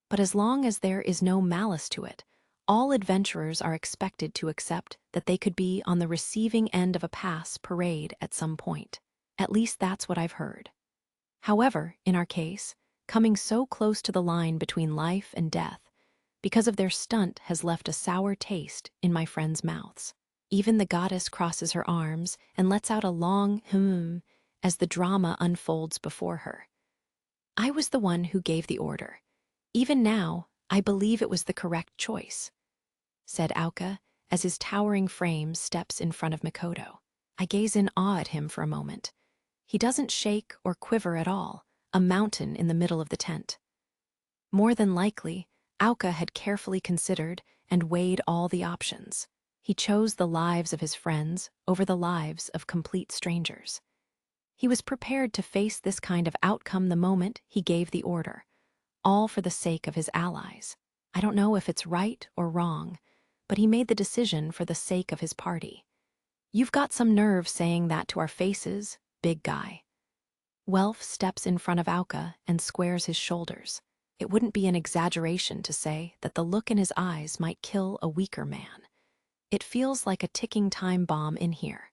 but as long as there is no malice to it, all adventurers are expected to accept that they could be on the receiving end of a pass parade at some point. At least that's what I've heard. However, in our case, coming so close to the line between life and death, because of their stunt has left a sour taste in my friends' mouths. Even the goddess crosses her arms and lets out a long as the drama unfolds before her. I was the one who gave the order. Even now, I believe it was the correct choice, said Aoka as his towering frame steps in front of Mikoto. I gaze in awe at him for a moment. He doesn't shake or quiver at all, a mountain in the middle of the tent. More than likely, Aoka had carefully considered and weighed all the options. He chose the lives of his friends over the lives of complete strangers. He was prepared to face this kind of outcome the moment he gave the order, all for the sake of his allies. I don't know if it's right or wrong, but he made the decision for the sake of his party. You've got some nerve saying that to our faces, big guy. Welf steps in front of Aoka and squares his shoulders. It wouldn't be an exaggeration to say that the look in his eyes might kill a weaker man. It feels like a ticking time bomb in here.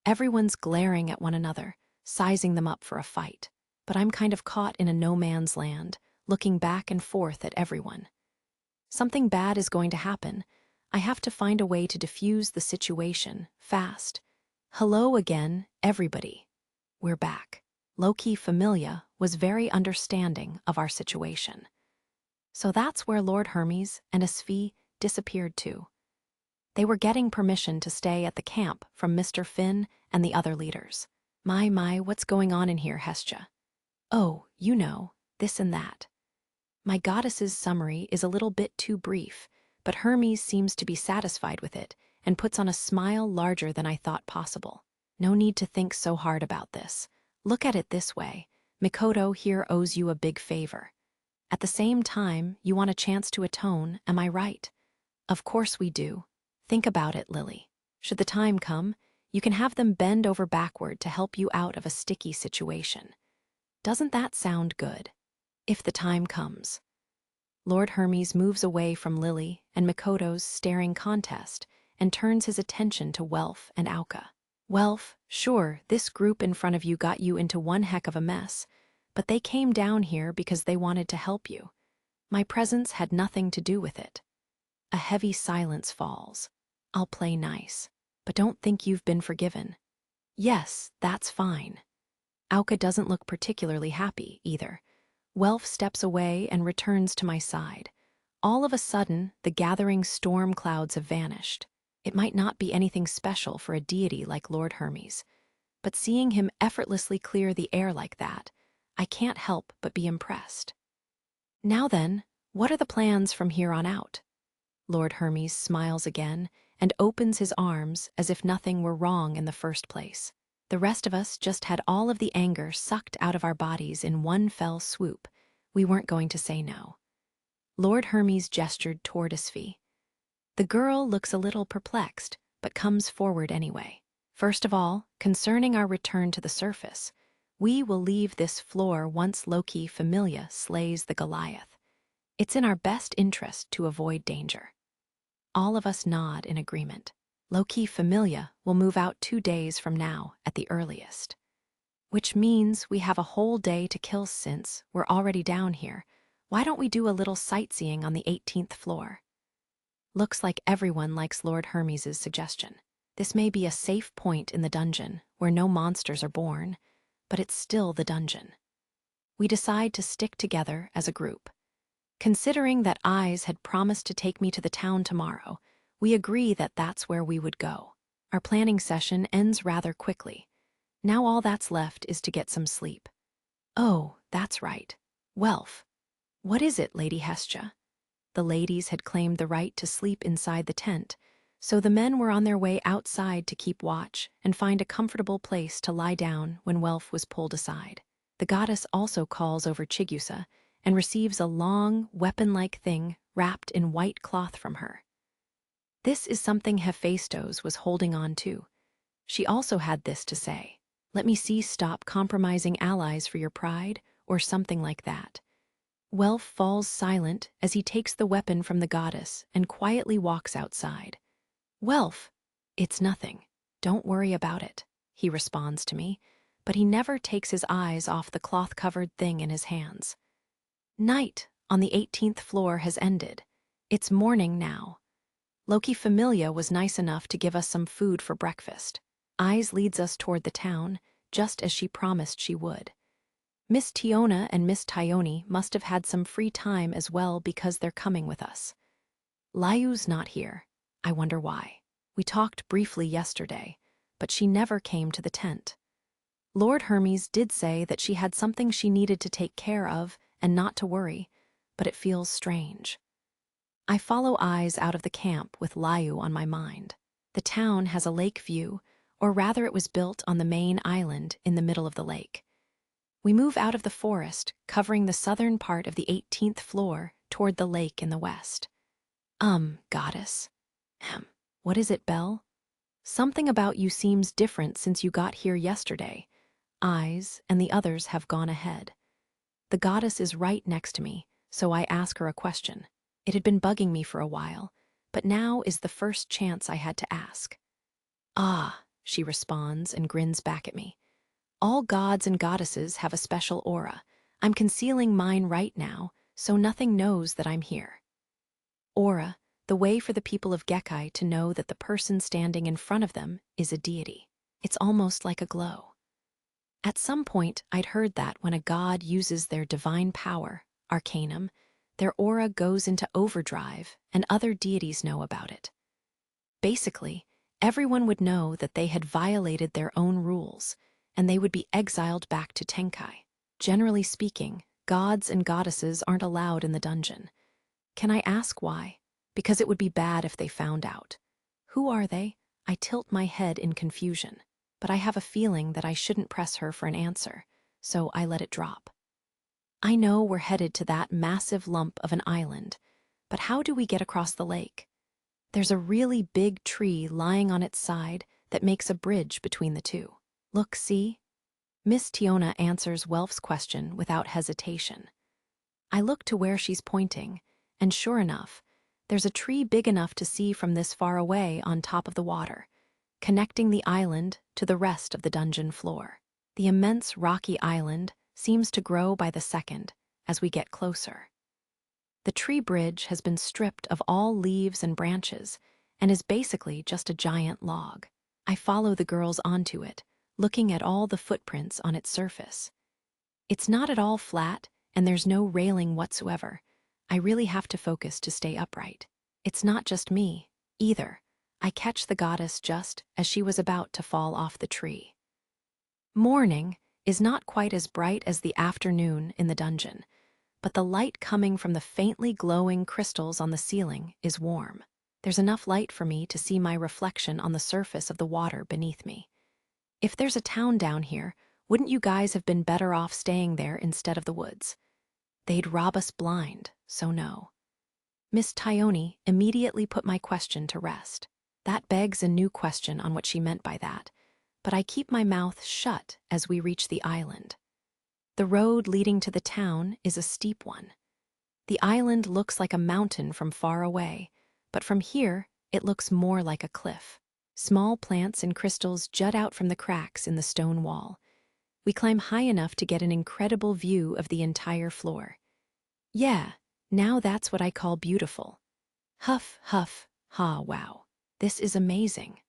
Everyone's glaring at one another, sizing them up for a fight. But I'm kind of caught in a no man's land, looking back and forth at everyone. Something bad is going to happen. I have to find a way to defuse the situation, fast. Hello again, everybody. We're back. Loki Familia was very understanding of our situation. So that's where Lord Hermes and Asfi disappeared too. They were getting permission to stay at the camp from Mr. Finn and the other leaders. My, what's going on in here, Hestia? Oh, you know, this and that. My goddess's summary is a little bit too brief, but Hermes seems to be satisfied with it and puts on a smile larger than I thought possible. No need to think so hard about this. Look at it this way. Mikoto here owes you a big favor. At the same time, you want a chance to atone, am I right? Of course we do. Think about it, Lily. Should the time come, you can have them bend over backward to help you out of a sticky situation. Doesn't that sound good? If the time comes. Lord Hermes moves away from Lily and Mikoto's staring contest and turns his attention to Welf and Auka. Welf, sure, this group in front of you got you into one heck of a mess, but they came down here because they wanted to help you. My presence had nothing to do with it. A heavy silence falls. I'll play nice, but don't think you've been forgiven. Yes, that's fine. Auka doesn't look particularly happy, either. Welf steps away and returns to my side. All of a sudden, the gathering storm clouds have vanished. It might not be anything special for a deity like Lord Hermes, but seeing him effortlessly clear the air like that, I can't help but be impressed. Now then, what are the plans from here on out? Lord Hermes smiles again and opens his arms as if nothing were wrong in the first place. The rest of us just had all of the anger sucked out of our bodies in one fell swoop. We weren't going to say no. Lord Hermes gestured toward Isfi. The girl looks a little perplexed, but comes forward anyway. First of all, concerning our return to the surface, we will leave this floor once Loki Familia slays the Goliath. It's in our best interest to avoid danger. All of us nod in agreement. Loki Familia will move out 2 days from now at the earliest. Which means we have a whole day to kill since we're already down here. Why don't we do a little sightseeing on the 18th floor? Looks like everyone likes Lord Hermes's suggestion. This may be a safe point in the dungeon where no monsters are born, but it's still the dungeon. We decide to stick together as a group. Considering that Eyes had promised to take me to the town tomorrow, we agree that that's where we would go. Our planning session ends rather quickly. Now all that's left is to get some sleep. Oh, that's right. Welf. What is it, Lady Hestia? The ladies had claimed the right to sleep inside the tent, so the men were on their way outside to keep watch and find a comfortable place to lie down when Welf was pulled aside. The goddess also calls over Chigusa and receives a long, weapon-like thing wrapped in white cloth from her. This is something Hephaestos was holding on to. She also had this to say, "Let me see, stop compromising allies for your pride," or something like that. Welf falls silent as he takes the weapon from the goddess and quietly walks outside. Welf, it's nothing. Don't worry about it, he responds to me, but he never takes his eyes off the cloth-covered thing in his hands. Night on the 18th floor has ended. It's morning now. Loki Familia was nice enough to give us some food for breakfast. Eyes leads us toward the town, just as she promised she would. Miss Tiona and Miss Tyone must have had some free time as well because they're coming with us. Layu's not here. I wonder why. We talked briefly yesterday, but she never came to the tent. Lord Hermes did say that she had something she needed to take care of and not to worry, but it feels strange. I follow Eyes out of the camp with Layu on my mind. The town has a lake view, or rather it was built on the main island in the middle of the lake. We move out of the forest, covering the southern part of the 18th floor toward the lake in the west. Goddess. What is it, Belle? Something about you seems different since you got here yesterday. Eyes and the others have gone ahead. The goddess is right next to me, so I ask her a question. It had been bugging me for a while, but now is the first chance I had to ask. Ah, she responds and grins back at me. All gods and goddesses have a special aura. I'm concealing mine right now, so nothing knows that I'm here. Aura, the way for the people of Gekai to know that the person standing in front of them is a deity. It's almost like a glow. At some point, I'd heard that when a god uses their divine power, arcanum, their aura goes into overdrive and other deities know about it. Basically, everyone would know that they had violated their own rules, and they would be exiled back to Tenkai. Generally speaking, gods and goddesses aren't allowed in the dungeon. Can I ask why? Because it would be bad if they found out. Who are they? I tilt my head in confusion, but I have a feeling that I shouldn't press her for an answer, so I let it drop. I know we're headed to that massive lump of an island, but how do we get across the lake? There's a really big tree lying on its side that makes a bridge between the two. Look, see? Miss Tiona answers Welf's question without hesitation. I look to where she's pointing, and sure enough, there's a tree big enough to see from this far away on top of the water, connecting the island to the rest of the dungeon floor. The immense rocky island seems to grow by the second as we get closer. The tree bridge has been stripped of all leaves and branches and is basically just a giant log. I follow the girls onto it, looking at all the footprints on its surface. It's not at all flat, and there's no railing whatsoever. I really have to focus to stay upright. It's not just me, either. I catch the goddess just as she was about to fall off the tree. Morning is not quite as bright as the afternoon in the dungeon, but the light coming from the faintly glowing crystals on the ceiling is warm. There's enough light for me to see my reflection on the surface of the water beneath me. If there's a town down here, wouldn't you guys have been better off staying there instead of the woods? They'd rob us blind, so no. Miss Tione immediately put my question to rest. That begs a new question on what she meant by that, but I keep my mouth shut as we reach the island. The road leading to the town is a steep one. The island looks like a mountain from far away, but from here it looks more like a cliff. Small plants and crystals jut out from the cracks in the stone wall. We climb high enough to get an incredible view of the entire floor. Yeah, now that's what I call beautiful. Huff, huff, ha, wow. This is amazing.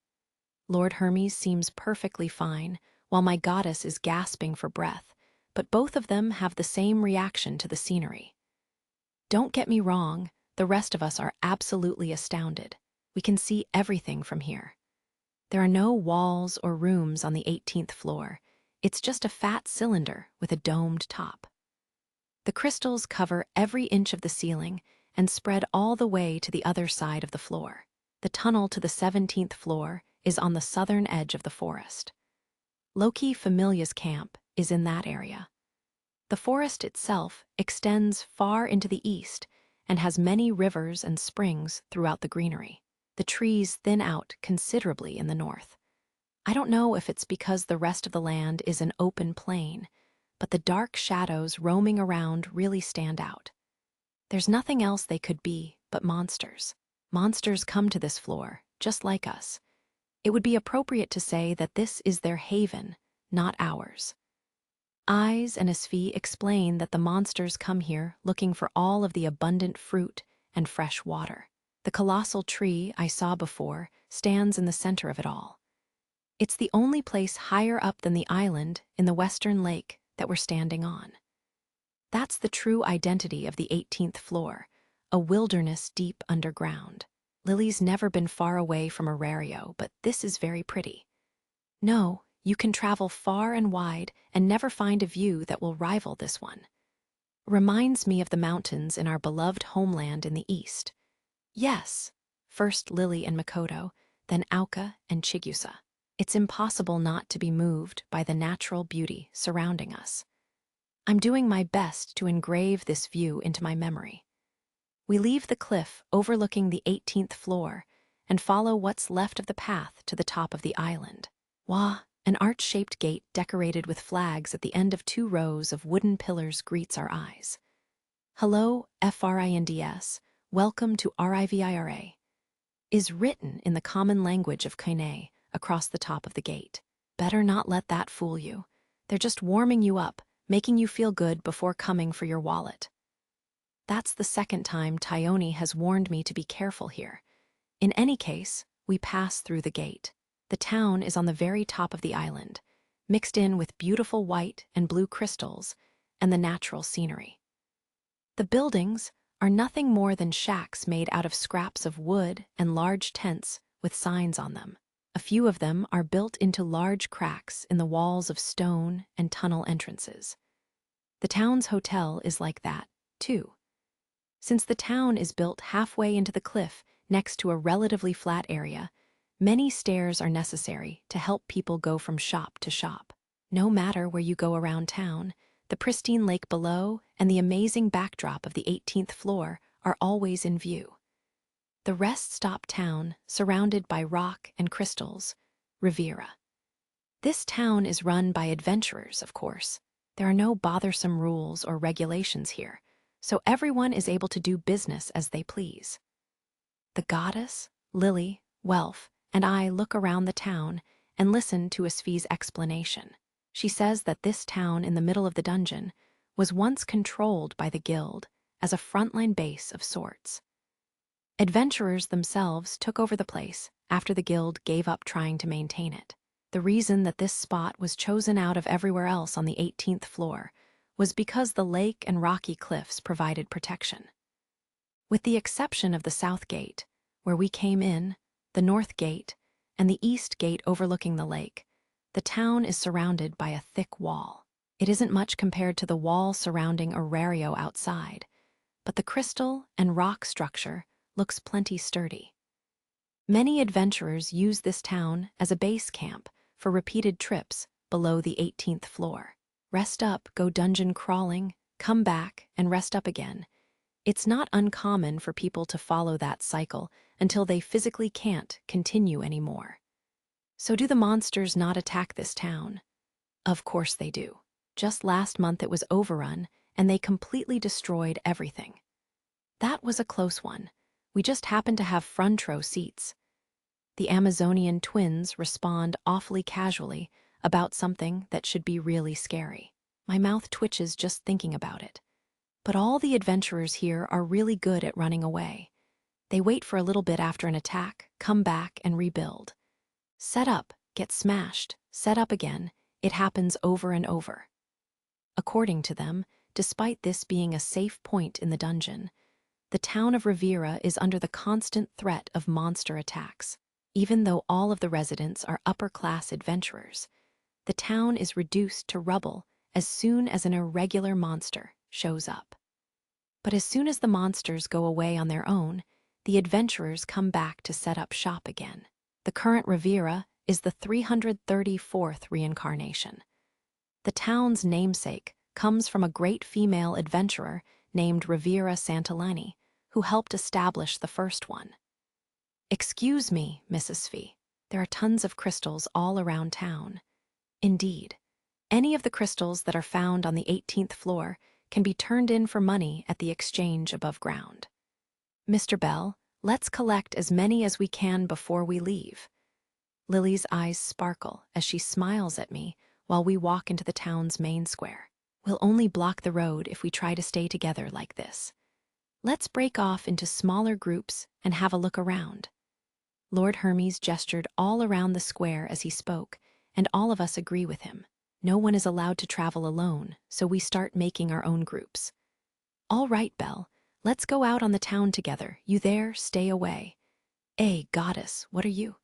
Lord Hermes seems perfectly fine, while my goddess is gasping for breath, but both of them have the same reaction to the scenery. Don't get me wrong, the rest of us are absolutely astounded. We can see everything from here. There are no walls or rooms on the 18th floor. It's just a fat cylinder with a domed top. The crystals cover every inch of the ceiling and spread all the way to the other side of the floor. The tunnel to the 17th floor is on the southern edge of the forest. Loki Familia's camp is in that area. The forest itself extends far into the east and has many rivers and springs throughout the greenery. The trees thin out considerably in the north. I don't know if it's because the rest of the land is an open plain, but the dark shadows roaming around really stand out. There's nothing else they could be but monsters. Monsters come to this floor, just like us. It would be appropriate to say that this is their haven, not ours. Eyes and Asfi explain that the monsters come here looking for all of the abundant fruit and fresh water. The colossal tree I saw before stands in the center of it all. It's the only place higher up than the island in the western lake that we're standing on. That's the true identity of the 18th floor, a wilderness deep underground. Lily's never been far away from Arario, but this is very pretty. No, you can travel far and wide and never find a view that will rival this one. Reminds me of the mountains in our beloved homeland in the east. Yes, first Lily and Makoto, then Aoka and Chigusa. It's impossible not to be moved by the natural beauty surrounding us. I'm doing my best to engrave this view into my memory. We leave the cliff overlooking the 18th floor and follow what's left of the path to the top of the island. Wah, an arch-shaped gate decorated with flags at the end of 2 rows of wooden pillars greets our eyes. Hello, FRINDS, welcome to RIVIRA, is written in the common language of Kainei across the top of the gate. Better not let that fool you. They're just warming you up, making you feel good before coming for your wallet. That's the second time Tione has warned me to be careful here. In any case, we pass through the gate. The town is on the very top of the island, mixed in with beautiful white and blue crystals and the natural scenery. The buildings are nothing more than shacks made out of scraps of wood and large tents with signs on them. A few of them are built into large cracks in the walls of stone and tunnel entrances. The town's hotel is like that, too. Since the town is built halfway into the cliff next to a relatively flat area, many stairs are necessary to help people go from shop to shop. No matter where you go around town, the pristine lake below and the amazing backdrop of the 18th floor are always in view. The rest-stop town, surrounded by rock and crystals, Riviera. This town is run by adventurers, of course. There are no bothersome rules or regulations here, so everyone is able to do business as they please. The goddess, Lily, Welf, and I look around the town and listen to Asfi's explanation. She says that this town in the middle of the dungeon was once controlled by the guild as a frontline base of sorts. Adventurers themselves took over the place after the guild gave up trying to maintain it. The reason that this spot was chosen out of everywhere else on the 18th floor was because the lake and rocky cliffs provided protection. With the exception of the south gate, where we came in, the north gate, and the east gate overlooking the lake, the town is surrounded by a thick wall. It isn't much compared to the wall surrounding Aurario outside, but the crystal and rock structure looks plenty sturdy. Many adventurers use this town as a base camp for repeated trips below the 18th floor. Rest up, go dungeon crawling, come back, and rest up again. It's not uncommon for people to follow that cycle until they physically can't continue anymore. So do the monsters not attack this town? Of course they do. Just last month it was overrun, and they completely destroyed everything. That was a close one. We just happened to have front row seats. The Amazonian twins respond awfully casually about something that should be really scary. My mouth twitches just thinking about it. But all the adventurers here are really good at running away. They wait for a little bit after an attack, come back, and rebuild. Set up, get smashed, set up again. It happens over and over. According to them, despite this being a safe point in the dungeon, the town of Riviera is under the constant threat of monster attacks. Even though all of the residents are upper-class adventurers, the town is reduced to rubble as soon as an irregular monster shows up. But as soon as the monsters go away on their own, the adventurers come back to set up shop again. The current Riviera is the 334th reincarnation. The town's namesake comes from a great female adventurer named Riviera Santillani, who helped establish the first one. Excuse me, Mrs. Fee. There are tons of crystals all around town. Indeed, any of the crystals that are found on the 18th floor can be turned in for money at the exchange above ground. Mr. Bell, let's collect as many as we can before we leave. Lily's eyes sparkle as she smiles at me while we walk into the town's main square. We'll only block the road if we try to stay together like this. Let's break off into smaller groups and have a look around. Lord Hermes gestured all around the square as he spoke, and all of us agree with him. No one is allowed to travel alone, so we start making our own groups. All right, Belle, let's go out on the town together. You there, stay away. Goddess, what are you?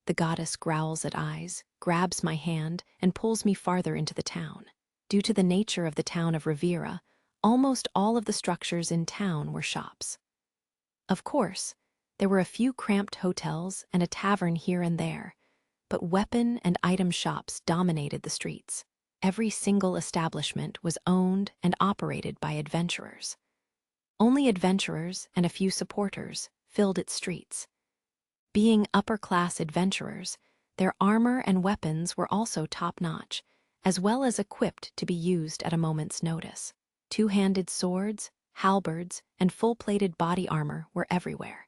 The goddess growls at eyes, grabs my hand, and pulls me farther into the town. Due to the nature of the town of Riviera, almost all of the structures in town were shops. Of course, there were a few cramped hotels and a tavern here and there, but weapon and item shops dominated the streets. Every single establishment was owned and operated by adventurers. Only adventurers and a few supporters filled its streets. Being upper-class adventurers, their armor and weapons were also top-notch, as well as equipped to be used at a moment's notice. Two-handed swords, halberds, and full-plated body armor were everywhere.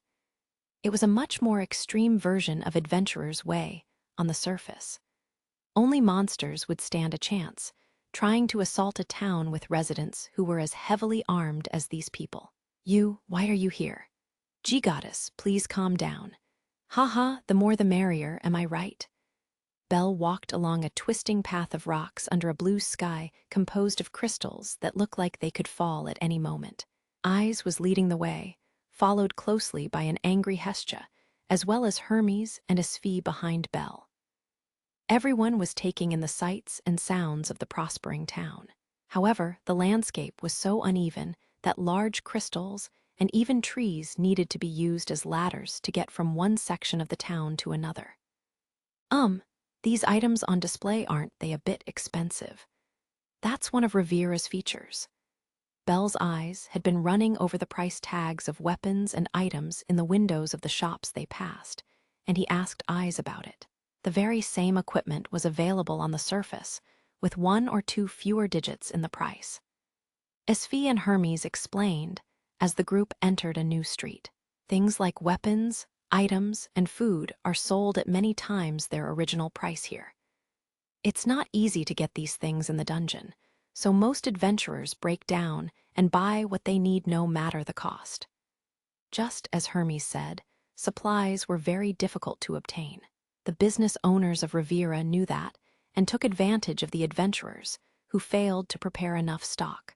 It was a much more extreme version of Adventurer's Way on the surface. Only monsters would stand a chance, trying to assault a town with residents who were as heavily armed as these people. Why are you here? Gee, goddess, please calm down. Ha, the more the merrier, am I right? Belle walked along a twisting path of rocks under a blue sky composed of crystals that looked like they could fall at any moment. Eyes was leading the way, followed closely by an angry Hestia, as well as Hermes and Asfi behind Bel. Everyone was taking in the sights and sounds of the prospering town. However, the landscape was so uneven that large crystals and even trees needed to be used as ladders to get from one section of the town to another. These items on display, aren't they a bit expensive? That's one of Rivera's features. Belle's eyes had been running over the price tags of weapons and items in the windows of the shops they passed, and he asked Eyes about it. The very same equipment was available on the surface, with 1 or 2 fewer digits in the price. Asfi and Hermes explained as the group entered a new street. Things like weapons, items, and food are sold at many times their original price here. It's not easy to get these things in the dungeon, so most adventurers break down and buy what they need no matter the cost. Just as Hermes said, supplies were very difficult to obtain. The business owners of Rivera knew that and took advantage of the adventurers who failed to prepare enough stock.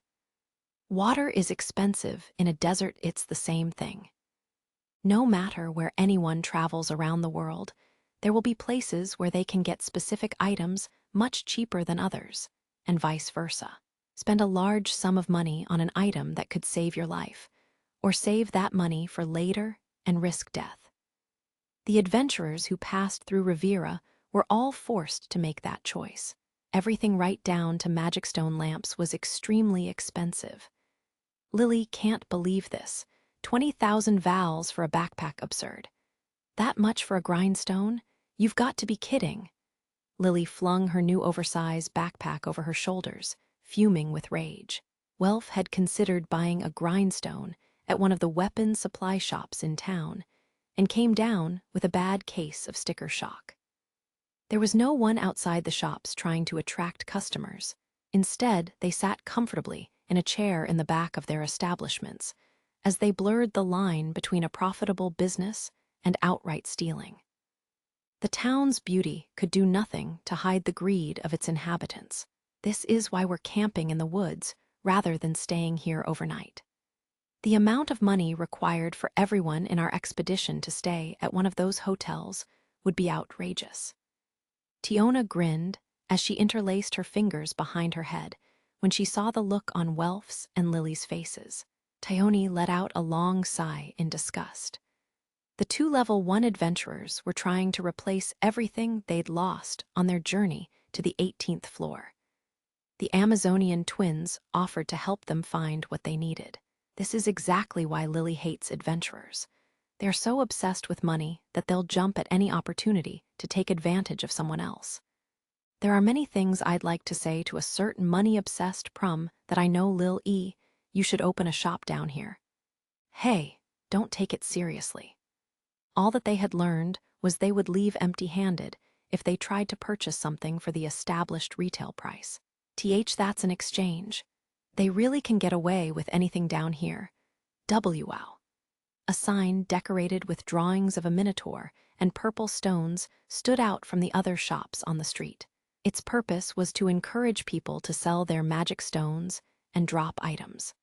Water is expensive in a desert, it's the same thing. No matter where anyone travels around the world, there will be places where they can get specific items much cheaper than others, and vice versa. Spend a large sum of money on an item that could save your life, or save that money for later and risk death. The adventurers who passed through Rivera were all forced to make that choice. Everything right down to magic stone lamps was extremely expensive. Lily can't believe this. 20,000 vowels for a backpack, absurd. That much for a grindstone? You've got to be kidding. Lily flung her new oversized backpack over her shoulders, fuming with rage. Welf had considered buying a grindstone at one of the weapons supply shops in town, and came down with a bad case of sticker shock. There was no one outside the shops trying to attract customers. Instead, they sat comfortably in a chair in the back of their establishments, as they blurred the line between a profitable business and outright stealing. The town's beauty could do nothing to hide the greed of its inhabitants. This is why we're camping in the woods rather than staying here overnight. The amount of money required for everyone in our expedition to stay at one of those hotels would be outrageous. Tiona grinned as she interlaced her fingers behind her head when she saw the look on Welf's and Lily's faces. Tione let out a long sigh in disgust. The 2 level 1 adventurers were trying to replace everything they'd lost on their journey to the 18th floor. The Amazonian twins offered to help them find what they needed. This is exactly why Lily hates adventurers. They're so obsessed with money that they'll jump at any opportunity to take advantage of someone else. There are many things I'd like to say to a certain money-obsessed prum that I know, Lil E, you should open a shop down here. Hey, don't take it seriously. All that they had learned was they would leave empty-handed if they tried to purchase something for the established retail price. That's an exchange. They really can get away with anything down here. Wow. A sign decorated with drawings of a minotaur and purple stones stood out from the other shops on the street. Its purpose was to encourage people to sell their magic stones and drop items.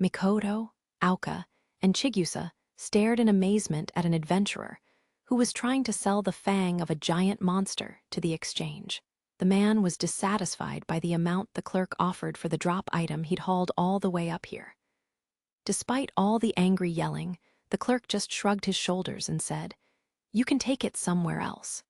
Mikoto, Auka, and Chigusa stared in amazement at an adventurer who was trying to sell the fang of a giant monster to the exchange. The man was dissatisfied by the amount the clerk offered for the drop item he'd hauled all the way up here. Despite all the angry yelling, the clerk just shrugged his shoulders and said, "You can take it somewhere else."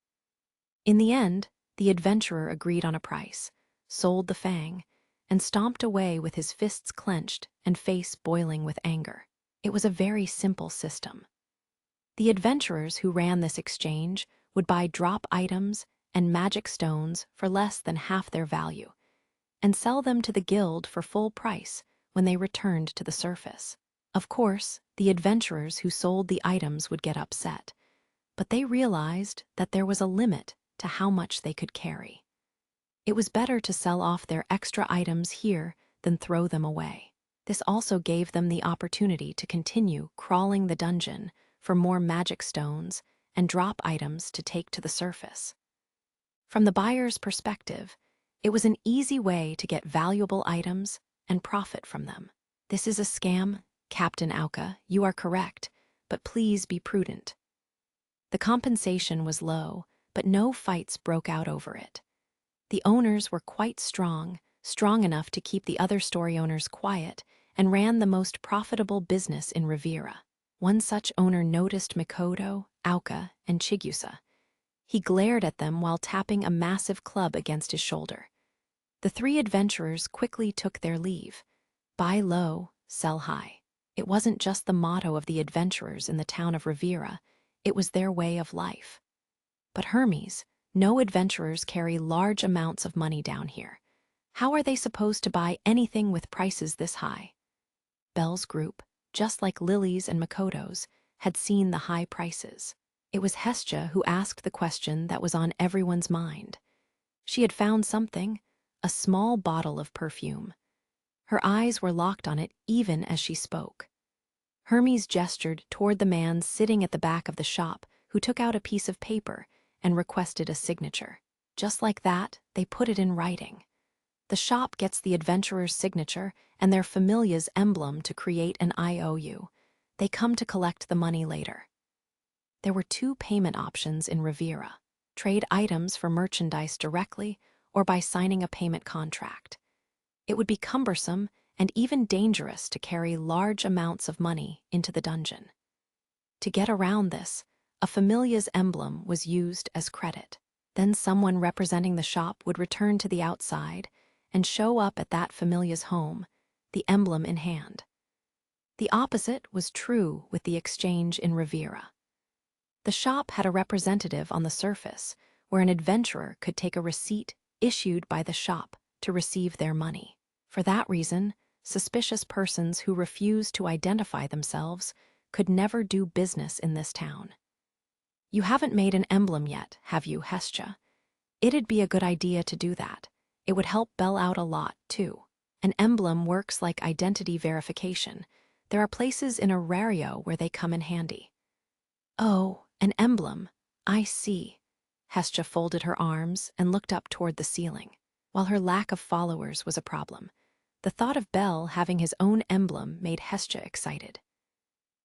In the end, the adventurer agreed on a price, sold the fang, and stomped away with his fists clenched and face boiling with anger. It was a very simple system. The adventurers who ran this exchange would buy drop items and magic stones for less than half their value, and sell them to the guild for full price when they returned to the surface. Of course, the adventurers who sold the items would get upset, but they realized that there was a limit to how much they could carry. It was better to sell off their extra items here than throw them away. This also gave them the opportunity to continue crawling the dungeon for more magic stones and drop items to take to the surface. From the buyer's perspective, it was an easy way to get valuable items and profit from them. This is a scam, Captain Auka, you are correct, but please be prudent. The compensation was low, but no fights broke out over it. The owners were quite strong enough to keep the other story owners quiet, and ran the most profitable business in Riviera. One such owner noticed Mikoto, Aoka, and Chigusa. He glared at them while tapping a massive club against his shoulder. The three adventurers quickly took their leave. Buy low, sell high. It wasn't just the motto of the adventurers in the town of Riviera, it was their way of life. But Hermes, no adventurers carry large amounts of money down here. How are they supposed to buy anything with prices this high? Belle's group, just like Lily's and Makoto's, had seen the high prices. It was Hestia who asked the question that was on everyone's mind. She had found something, a small bottle of perfume. Her eyes were locked on it even as she spoke. Hermes gestured toward the man sitting at the back of the shop, who took out a piece of paper and requested a signature. Just like that, they put it in writing. The shop gets the adventurer's signature and their familia's emblem to create an IOU. They come to collect the money later. There were two payment options in Riviera: trade items for merchandise directly or by signing a payment contract. It would be cumbersome and even dangerous to carry large amounts of money into the dungeon. To get around this, a familia's emblem was used as credit. Then someone representing the shop would return to the outside and show up at that familia's home, the emblem in hand. The opposite was true with the exchange in Riviera. The shop had a representative on the surface, where an adventurer could take a receipt issued by the shop to receive their money. For that reason, suspicious persons who refused to identify themselves could never do business in this town. You haven't made an emblem yet, have you, Hestia? It'd be a good idea to do that. It would help Belle out a lot, too. An emblem works like identity verification. There are places in Aurario where they come in handy. Oh, an emblem. I see. Hestia folded her arms and looked up toward the ceiling. While her lack of followers was a problem, the thought of Belle having his own emblem made Hestia excited.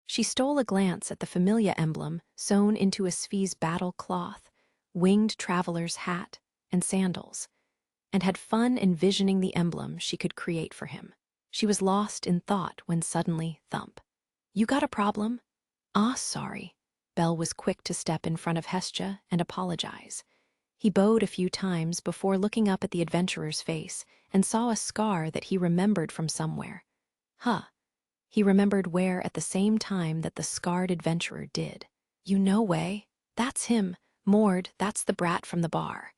She stole a glance at the familia emblem sewn into Asphi's battle cloth, winged traveler's hat, and sandals, and had fun envisioning the emblem she could create for him. She was lost in thought when suddenly, thump. You got a problem? Ah, sorry. Belle was quick to step in front of Hestia and apologize. He bowed a few times before looking up at the adventurer's face and saw a scar that he remembered from somewhere. Huh. He remembered where at the same time that the scarred adventurer did. You know way. That's him. Mord, that's the brat from the bar.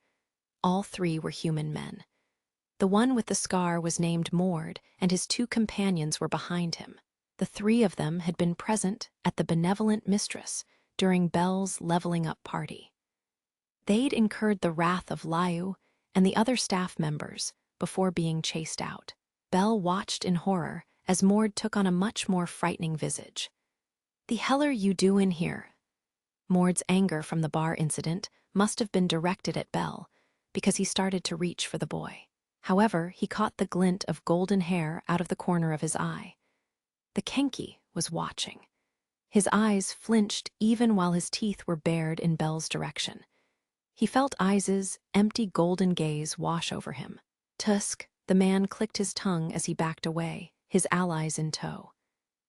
All three were human men. The one with the scar was named Mord, and his two companions were behind him. The three of them had been present at the benevolent mistress during Belle's leveling up party. They'd incurred the wrath of Liu and the other staff members before being chased out. Belle watched in horror as Mord took on a much more frightening visage. The hell are you doing here? Mord's anger from the bar incident must have been directed at Belle, because he started to reach for the boy. However, he caught the glint of golden hair out of the corner of his eye. The Kenki was watching. His eyes flinched even while his teeth were bared in Belle's direction. He felt Eyes' empty golden gaze wash over him. Tusk, the man clicked his tongue as he backed away, his allies in tow.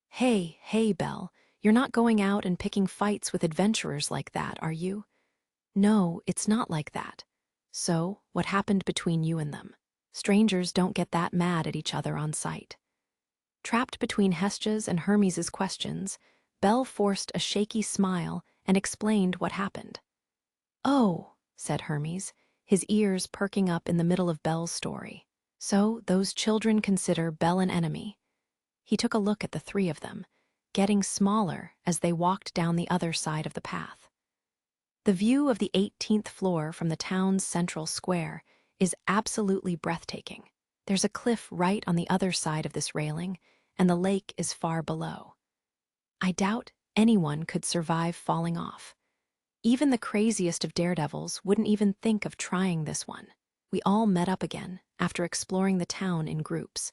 Hey, Belle, you're not going out and picking fights with adventurers like that, are you? No, it's not like that. So, what happened between you and them? Strangers don't get that mad at each other on sight. Trapped between Hestia's and Hermes' questions, Belle forced a shaky smile and explained what happened. Oh, said Hermes, his ears perking up in the middle of Belle's story. So those children consider Belle an enemy. He took a look at the three of them, getting smaller as they walked down the other side of the path. The view of the 18th floor from the town's central square is absolutely breathtaking. There's a cliff right on the other side of this railing, and the lake is far below. I doubt anyone could survive falling off. Even the craziest of daredevils wouldn't even think of trying this one. We all met up again after exploring the town in groups,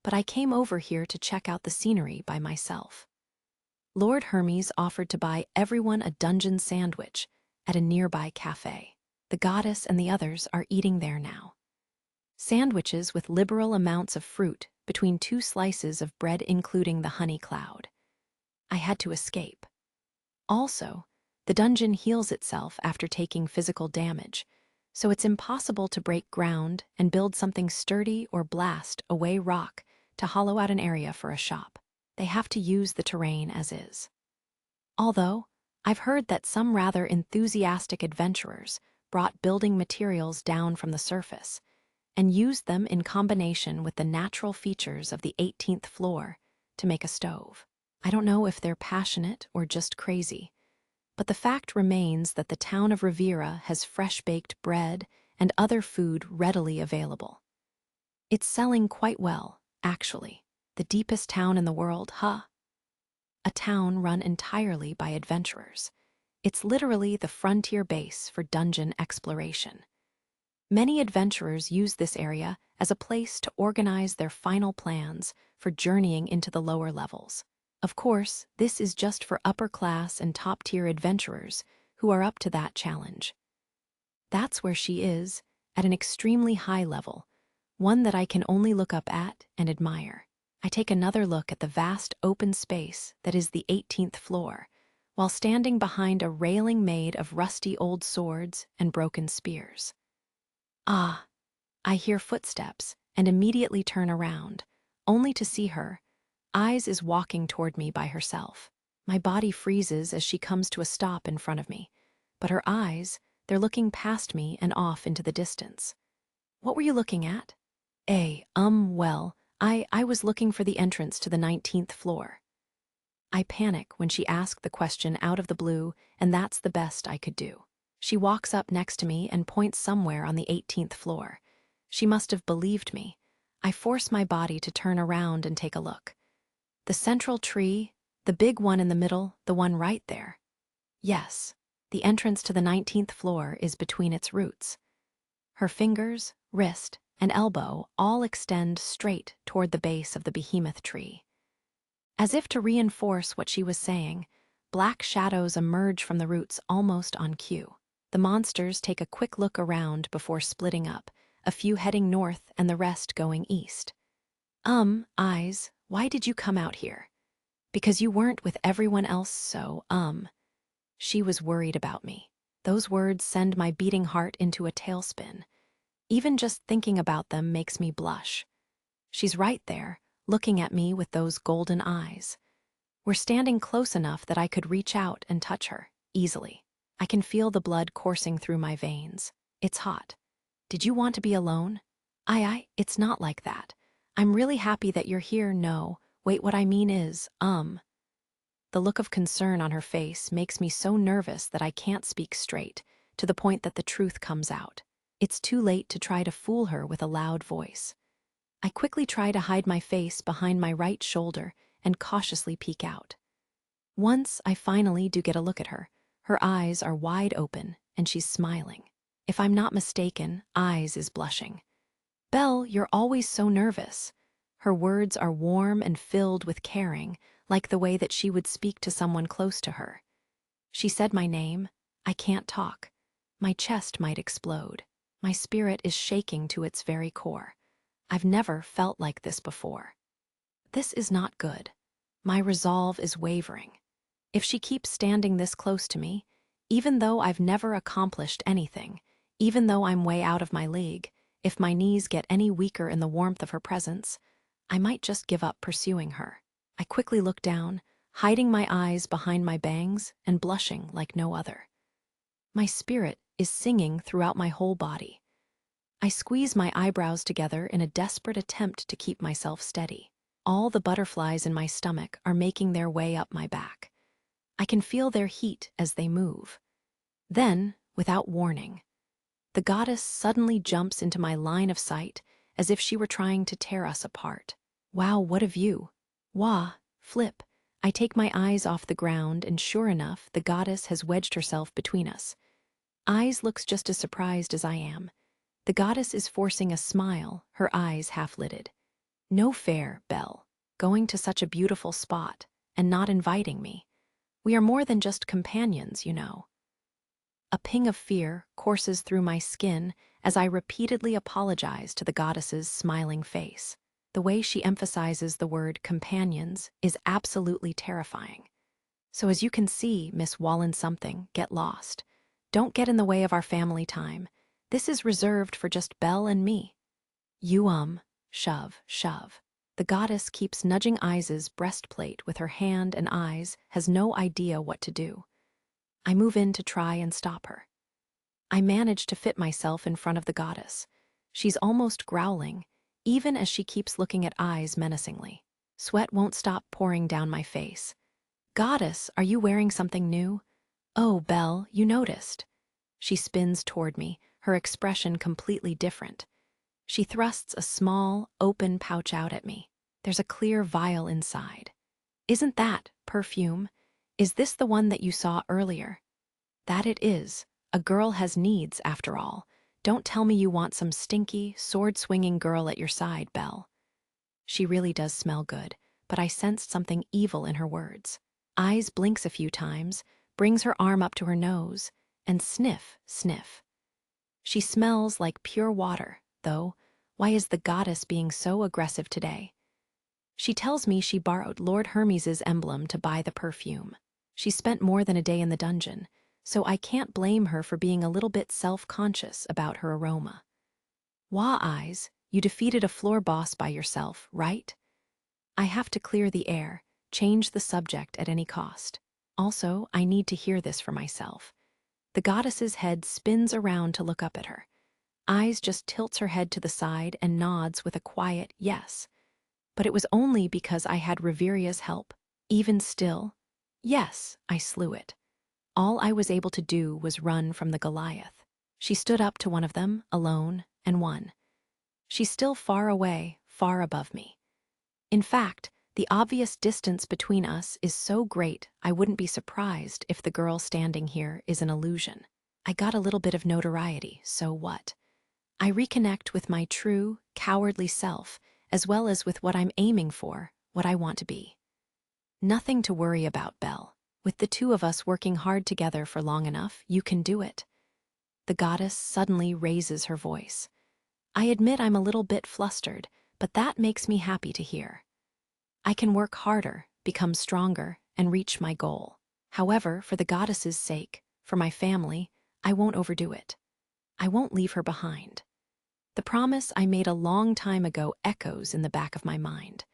but I came over here to check out the scenery by myself. Lord Hermes offered to buy everyone a dungeon sandwich at a nearby cafe. The goddess and the others are eating there now. Sandwiches with liberal amounts of fruit between 2 slices of bread, including the honey cloud. I had to escape. Also, the dungeon heals itself after taking physical damage, so it's impossible to break ground and build something sturdy or blast away rock to hollow out an area for a shop. They have to use the terrain as is. Although, I've heard that some rather enthusiastic adventurers brought building materials down from the surface and used them in combination with the natural features of the 18th floor to make a stove. I don't know if they're passionate or just crazy, but the fact remains that the town of Riviera has fresh-baked bread and other food readily available. It's selling quite well, actually. The deepest town in the world, huh? A town run entirely by adventurers. It's literally the frontier base for dungeon exploration. Many adventurers use this area as a place to organize their final plans for journeying into the lower levels. Of course, this is just for upper-class and top-tier adventurers who are up to that challenge. That's where she is, at an extremely high level, one that I can only look up at and admire. I take another look at the vast open space that is the 18th floor, while standing behind a railing made of rusty old swords and broken spears. Ah, I hear footsteps and immediately turn around, only to see her. Eyes is walking toward me by herself. My body freezes as she comes to a stop in front of me, but her eyes, they're looking past me and off into the distance. What were you looking at? Well, I was looking for the entrance to the 19th floor. I panic when she asked the question out of the blue, and that's the best I could do. She walks up next to me and points somewhere on the 18th floor. She must have believed me. I force my body to turn around and take a look. The central tree, the big one in the middle, the one right there. Yes, the entrance to the 19th floor is between its roots. Her fingers, wrist, and elbow all extend straight toward the base of the behemoth tree. As if to reinforce what she was saying, black shadows emerge from the roots almost on cue. The monsters take a quick look around before splitting up, a few heading north and the rest going east. Eyes, why did you come out here? Because you weren't with everyone else, so, She was worried about me. Those words send my beating heart into a tailspin. Even just thinking about them makes me blush. She's right there, looking at me with those golden eyes. We're standing close enough that I could reach out and touch her, easily. I can feel the blood coursing through my veins. It's hot. Did you want to be alone? It's not like that. I'm really happy that you're here, no. Wait, what I mean is, The look of concern on her face makes me so nervous that I can't speak straight, to the point that the truth comes out. It's too late to try to fool her with a loud voice. I quickly try to hide my face behind my right shoulder and cautiously peek out. Once I finally do get a look at her, her eyes are wide open and she's smiling. If I'm not mistaken, Eyes is blushing. Belle, you're always so nervous. Her words are warm and filled with caring, like the way that she would speak to someone close to her. She said my name. I can't talk. My chest might explode. My spirit is shaking to its very core. I've never felt like this before. This is not good. My resolve is wavering. If she keeps standing this close to me, even though I've never accomplished anything, even though I'm way out of my league, if my knees get any weaker in the warmth of her presence, I might just give up pursuing her. I quickly look down, hiding my eyes behind my bangs and blushing like no other. My spirit is singing throughout my whole body. I squeeze my eyebrows together in a desperate attempt to keep myself steady. All the butterflies in my stomach are making their way up my back. I can feel their heat as they move. Then, without warning, the goddess suddenly jumps into my line of sight as if she were trying to tear us apart. Wow, what a view! Wah, flip. I take my eyes off the ground and sure enough, the goddess has wedged herself between us. Eyes looks just as surprised as I am. The goddess is forcing a smile, her eyes half-lidded. No fair, Belle. Going to such a beautiful spot. and not inviting me. We are more than just companions, you know. A ping of fear courses through my skin as I repeatedly apologize to the goddess's smiling face. The way she emphasizes the word companions is absolutely terrifying. So as you can see, Miss Wallen-something, get lost. Don't get in the way of our family time. This is reserved for just Belle and me. You shove, shove. The goddess keeps nudging Eyes' breastplate with her hand, and Eyes has no idea what to do. I move in to try and stop her. I manage to fit myself in front of the goddess. She's almost growling, even as she keeps looking at Eyes menacingly. Sweat won't stop pouring down my face. Goddess, are you wearing something new? Oh, Belle, you noticed. She spins toward me, her expression completely different. She thrusts a small, open pouch out at me. There's a clear vial inside. Isn't that perfume? Is this the one that you saw earlier? That it is. A girl has needs, after all. Don't tell me you want some stinky, sword-swinging girl at your side, Belle. She really does smell good, but I sensed something evil in her words. Eyes blinks a few times, brings her arm up to her nose, and sniff, sniff. She smells like pure water, though. Why is the goddess being so aggressive today? She tells me she borrowed Lord Hermes' emblem to buy the perfume. She spent more than a day in the dungeon, so I can't blame her for being a little bit self-conscious about her aroma. Wah, Eyes, you defeated a floor boss by yourself, right? I have to clear the air, change the subject at any cost. Also, I need to hear this for myself. The goddess's head spins around to look up at her. Eyes just tilts her head to the side and nods with a quiet yes. But it was only because I had Reveria's help. Even still, yes, I slew it. All I was able to do was run from the Goliath. She stood up to one of them, alone, and won. She's still far away, far above me. In fact, the obvious distance between us is so great I wouldn't be surprised if the girl standing here is an illusion. I got a little bit of notoriety, so what? I reconnect with my true, cowardly self, as well as with what I'm aiming for, what I want to be. Nothing to worry about, Belle. With the two of us working hard together for long enough, you can do it. The goddess suddenly raises her voice. I admit I'm a little bit flustered, but that makes me happy to hear. I can work harder, become stronger, and reach my goal. However, for the goddess's sake, for my family, I won't overdo it. I won't leave her behind. The promise I made a long time ago echoes in the back of my mind.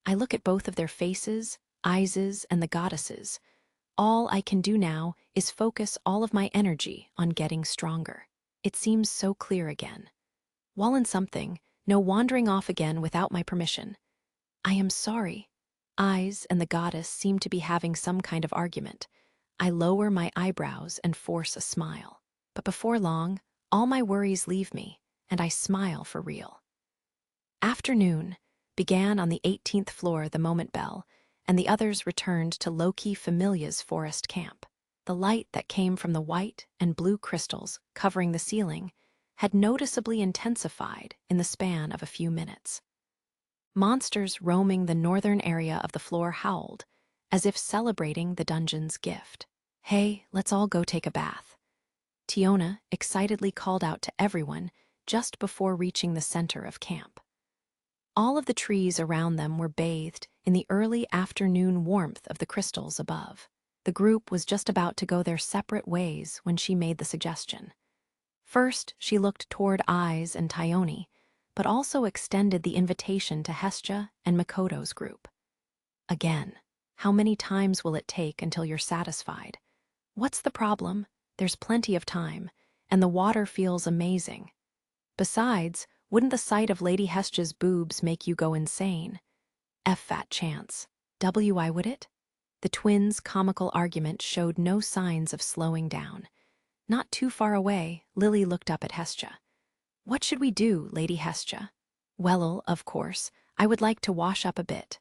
I look at both of their faces, Eyes' and the goddess's. All I can do now is focus all of my energy on getting stronger. It seems so clear again. Wallen-something, no wandering off again without my permission. I am sorry. Eyes and the goddess seem to be having some kind of argument. I lower my eyebrows and force a smile. But before long, all my worries leave me, and I smile for real. Afternoon began on the 18th floor the moment Belle and the others returned to Loki Familia's forest camp. The light that came from the white and blue crystals covering the ceiling had noticeably intensified in the span of a few minutes. Monsters roaming the northern area of the floor howled, as if celebrating the dungeon's gift. Hey, let's all go take a bath. Tiona excitedly called out to everyone just before reaching the center of camp. All of the trees around them were bathed in the early afternoon warmth of the crystals above. The group was just about to go their separate ways when she made the suggestion. First, she looked toward Eyes and Tione, but also extended the invitation to Hestia and Makoto's group. Again, how many times will it take until you're satisfied? What's the problem? There's plenty of time, and the water feels amazing. Besides, wouldn't the sight of Lady Hestia's boobs make you go insane? Fat chance. Why would it? The twins' comical argument showed no signs of slowing down. Not too far away, Lily looked up at Hestia. What should we do, Lady Hestia? Well, of course, I would like to wash up a bit.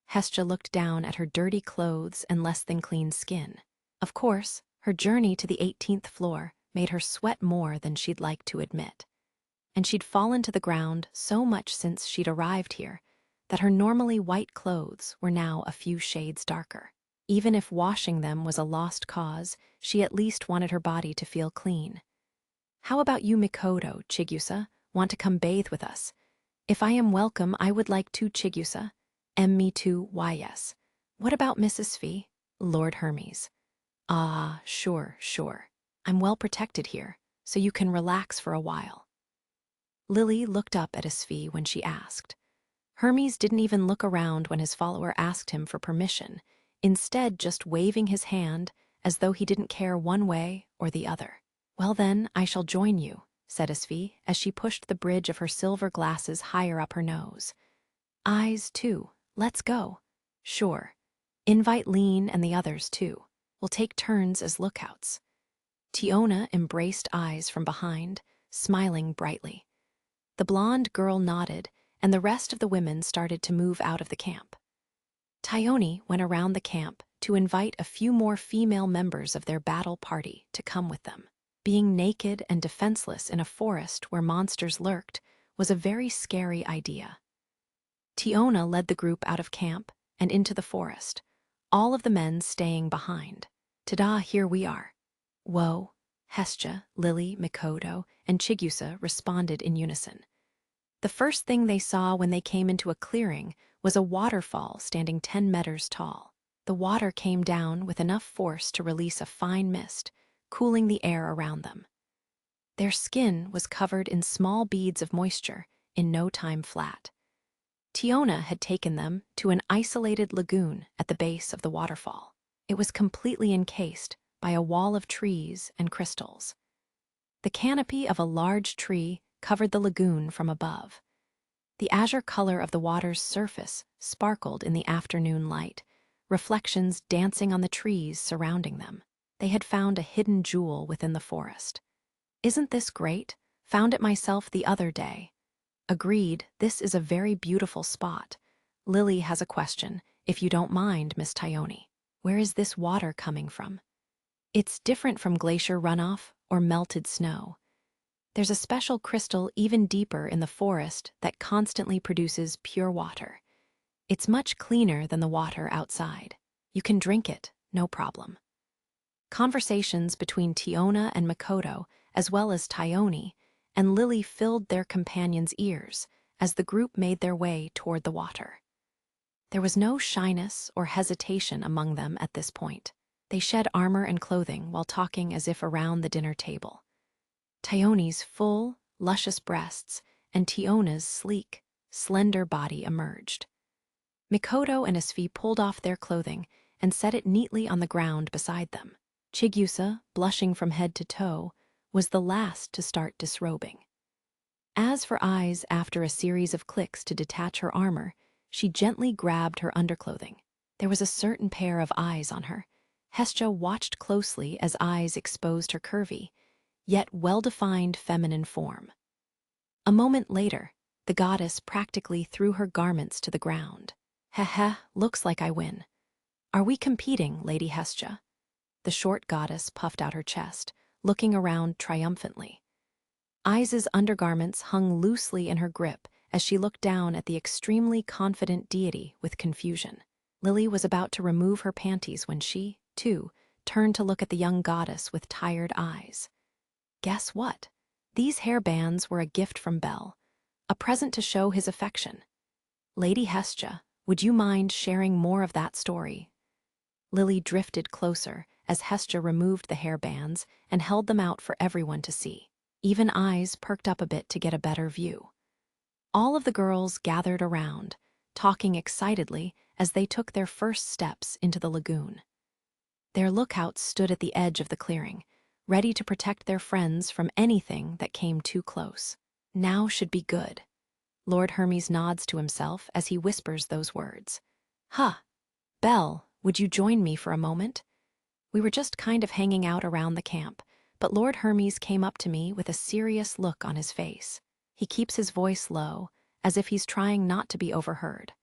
Hestia looked down at her dirty clothes and less than clean skin. Of course, her journey to the 18th floor made her sweat more than she'd like to admit. And she'd fallen to the ground so much since she'd arrived here that her normally white clothes were now a few shades darker. Even if washing them was a lost cause, she at least wanted her body to feel clean. "How about you, Mikoto, Chigusa? Want to come bathe with us? If I am welcome, I would like to, Chigusa. Me too, why yes. What about Mrs. Fee? Lord Hermes. Ah, sure. I'm well protected here, so you can relax for a while." Lily looked up at Svi when she asked. Hermes didn't even look around when his follower asked him for permission, instead just waving his hand as though he didn't care one way or the other. "Well then, I shall join you," said Svi as she pushed the bridge of her silver glasses higher up her nose. "Eyes, too. Let's go." "Sure. Invite Lean and the others, too. We'll take turns as lookouts." Tiona embraced Eyes from behind, smiling brightly. The blonde girl nodded, and the rest of the women started to move out of the camp. Tione went around the camp to invite a few more female members of their battle party to come with them. Being naked and defenseless in a forest where monsters lurked was a very scary idea. Tiona led the group out of camp and into the forest, all of the men staying behind. "Ta-da, here we are." "Whoa." Hestia, Lily, Mikoto, and Chigusa responded in unison. The first thing they saw when they came into a clearing was a waterfall standing 10 meters tall. The water came down with enough force to release a fine mist, cooling the air around them. Their skin was covered in small beads of moisture, in no time flat. Tiona had taken them to an isolated lagoon at the base of the waterfall. It was completely encased by a wall of trees and crystals. The canopy of a large tree covered the lagoon from above. The azure color of the water's surface sparkled in the afternoon light, reflections dancing on the trees surrounding them. They had found a hidden jewel within the forest. "Isn't this great? Found it myself the other day." "Agreed, this is a very beautiful spot. Lily has a question, if you don't mind, Miss Tione. Where is this water coming from?" "It's different from glacier runoff or melted snow. There's a special crystal even deeper in the forest that constantly produces pure water. It's much cleaner than the water outside. You can drink it, no problem." Conversations between Tiona and Mikoto, as well as Tione and Lily, filled their companions' ears as the group made their way toward the water. There was no shyness or hesitation among them at this point. They shed armor and clothing while talking as if around the dinner table. Tione's full, luscious breasts and Tiona's sleek, slender body emerged. Mikoto and Svi pulled off their clothing and set it neatly on the ground beside them. Chigusa, blushing from head to toe, was the last to start disrobing. As for Eyes, after a series of clicks to detach her armor, she gently grabbed her underclothing. There was a certain pair of eyes on her. Hestia watched closely as Eyes exposed her curvy, yet well-defined feminine form. A moment later, the goddess practically threw her garments to the ground. "Heh, looks like I win. Are we competing, Lady Hestia?" The short goddess puffed out her chest, looking around triumphantly. Eyes' undergarments hung loosely in her grip as she looked down at the extremely confident deity with confusion. Lily was about to remove her panties when she, too, turned to look at the young goddess with tired eyes. Guess what? These hairbands were a gift from Bel, a present to show his affection. "Lady Hestia, would you mind sharing more of that story?" Lily drifted closer as Hestia removed the hairbands and held them out for everyone to see. Even Eyes perked up a bit to get a better view. All of the girls gathered around, talking excitedly as they took their first steps into the lagoon. Their lookouts stood at the edge of the clearing, ready to protect their friends from anything that came too close. Now should be good. Lord Hermes nods to himself as he whispers those words. "Huh. Belle, would you join me for a moment?" We were just kind of hanging out around the camp, but Lord Hermes came up to me with a serious look on his face. He keeps his voice low, as if he's trying not to be overheard.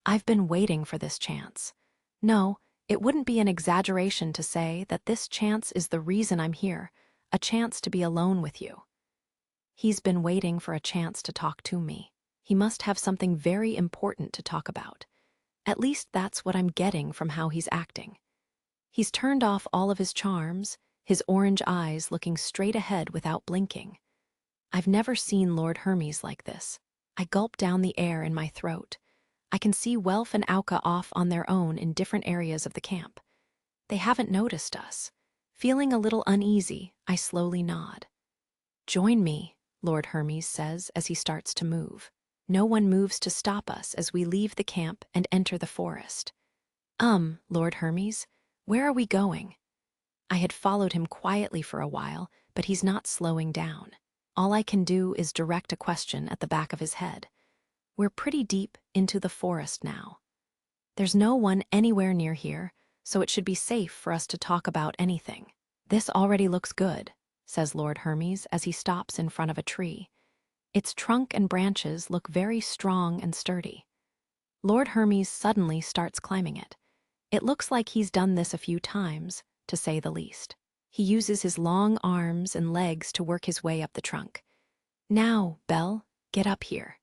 "I've been waiting for this chance. No, it wouldn't be an exaggeration to say that this chance is the reason I'm here, a chance to be alone with you." He's been waiting for a chance to talk to me. He must have something very important to talk about. At least that's what I'm getting from how he's acting. He's turned off all of his charms, his orange eyes looking straight ahead without blinking. I've never seen Lord Hermes like this. I gulp down the air in my throat. I can see Welf and Auka off on their own in different areas of the camp. They haven't noticed us. Feeling a little uneasy, I slowly nod. "Join me," Lord Hermes says as he starts to move. No one moves to stop us as we leave the camp and enter the forest. Lord Hermes, where are we going?" I had followed him quietly for a while, but he's not slowing down. All I can do is direct a question at the back of his head. We're pretty deep into the forest now. There's no one anywhere near here, so it should be safe for us to talk about anything. "This already looks good," says Lord Hermes as he stops in front of a tree. Its trunk and branches look very strong and sturdy. Lord Hermes suddenly starts climbing it. It looks like he's done this a few times, to say the least. He uses his long arms and legs to work his way up the trunk. "Now, Belle, get up here."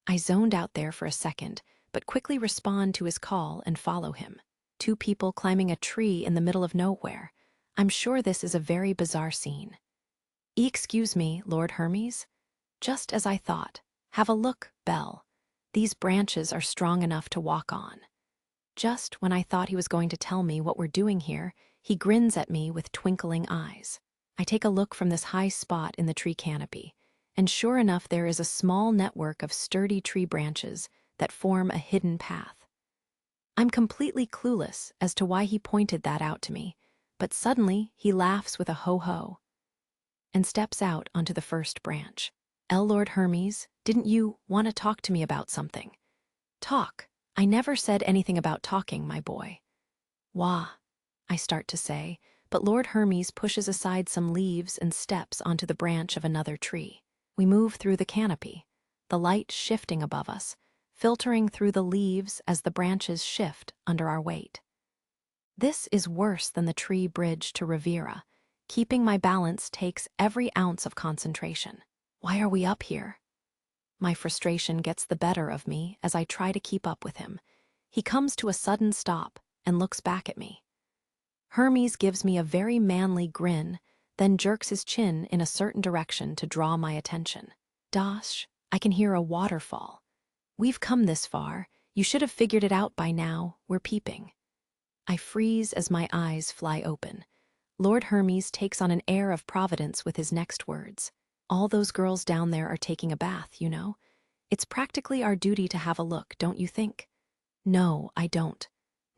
I zoned out there for a second, but quickly respond to his call and follow him. Two people climbing a tree in the middle of nowhere. I'm sure this is a very bizarre scene. "Excuse me, Lord Hermes?" "Just as I thought. Have a look, Belle. These branches are strong enough to walk on." Just when I thought he was going to tell me what we're doing here, he grins at me with twinkling eyes. I take a look from this high spot in the tree canopy, and sure enough there is a small network of sturdy tree branches that form a hidden path. I'm completely clueless as to why he pointed that out to me, but suddenly he laughs with a ho-ho and steps out onto the first branch. "Lord Hermes, didn't you want to talk to me about something?" "Talk? I never said anything about talking, my boy." "Wah," I start to say, but Lord Hermes pushes aside some leaves and steps onto the branch of another tree. We move through the canopy, the light shifting above us, filtering through the leaves as the branches shift under our weight. This is worse than the tree bridge to Riviera. Keeping my balance takes every ounce of concentration. Why are we up here? My frustration gets the better of me as I try to keep up with him. He comes to a sudden stop and looks back at me. Hermes gives me a very manly grin, then jerks his chin in a certain direction to draw my attention. "Dosh, I can hear a waterfall. We've come this far. You should have figured it out by now. We're peeping." I freeze as my eyes fly open. Lord Hermes takes on an air of providence with his next words. "All those girls down there are taking a bath, you know. It's practically our duty to have a look, don't you think?" "No, I don't.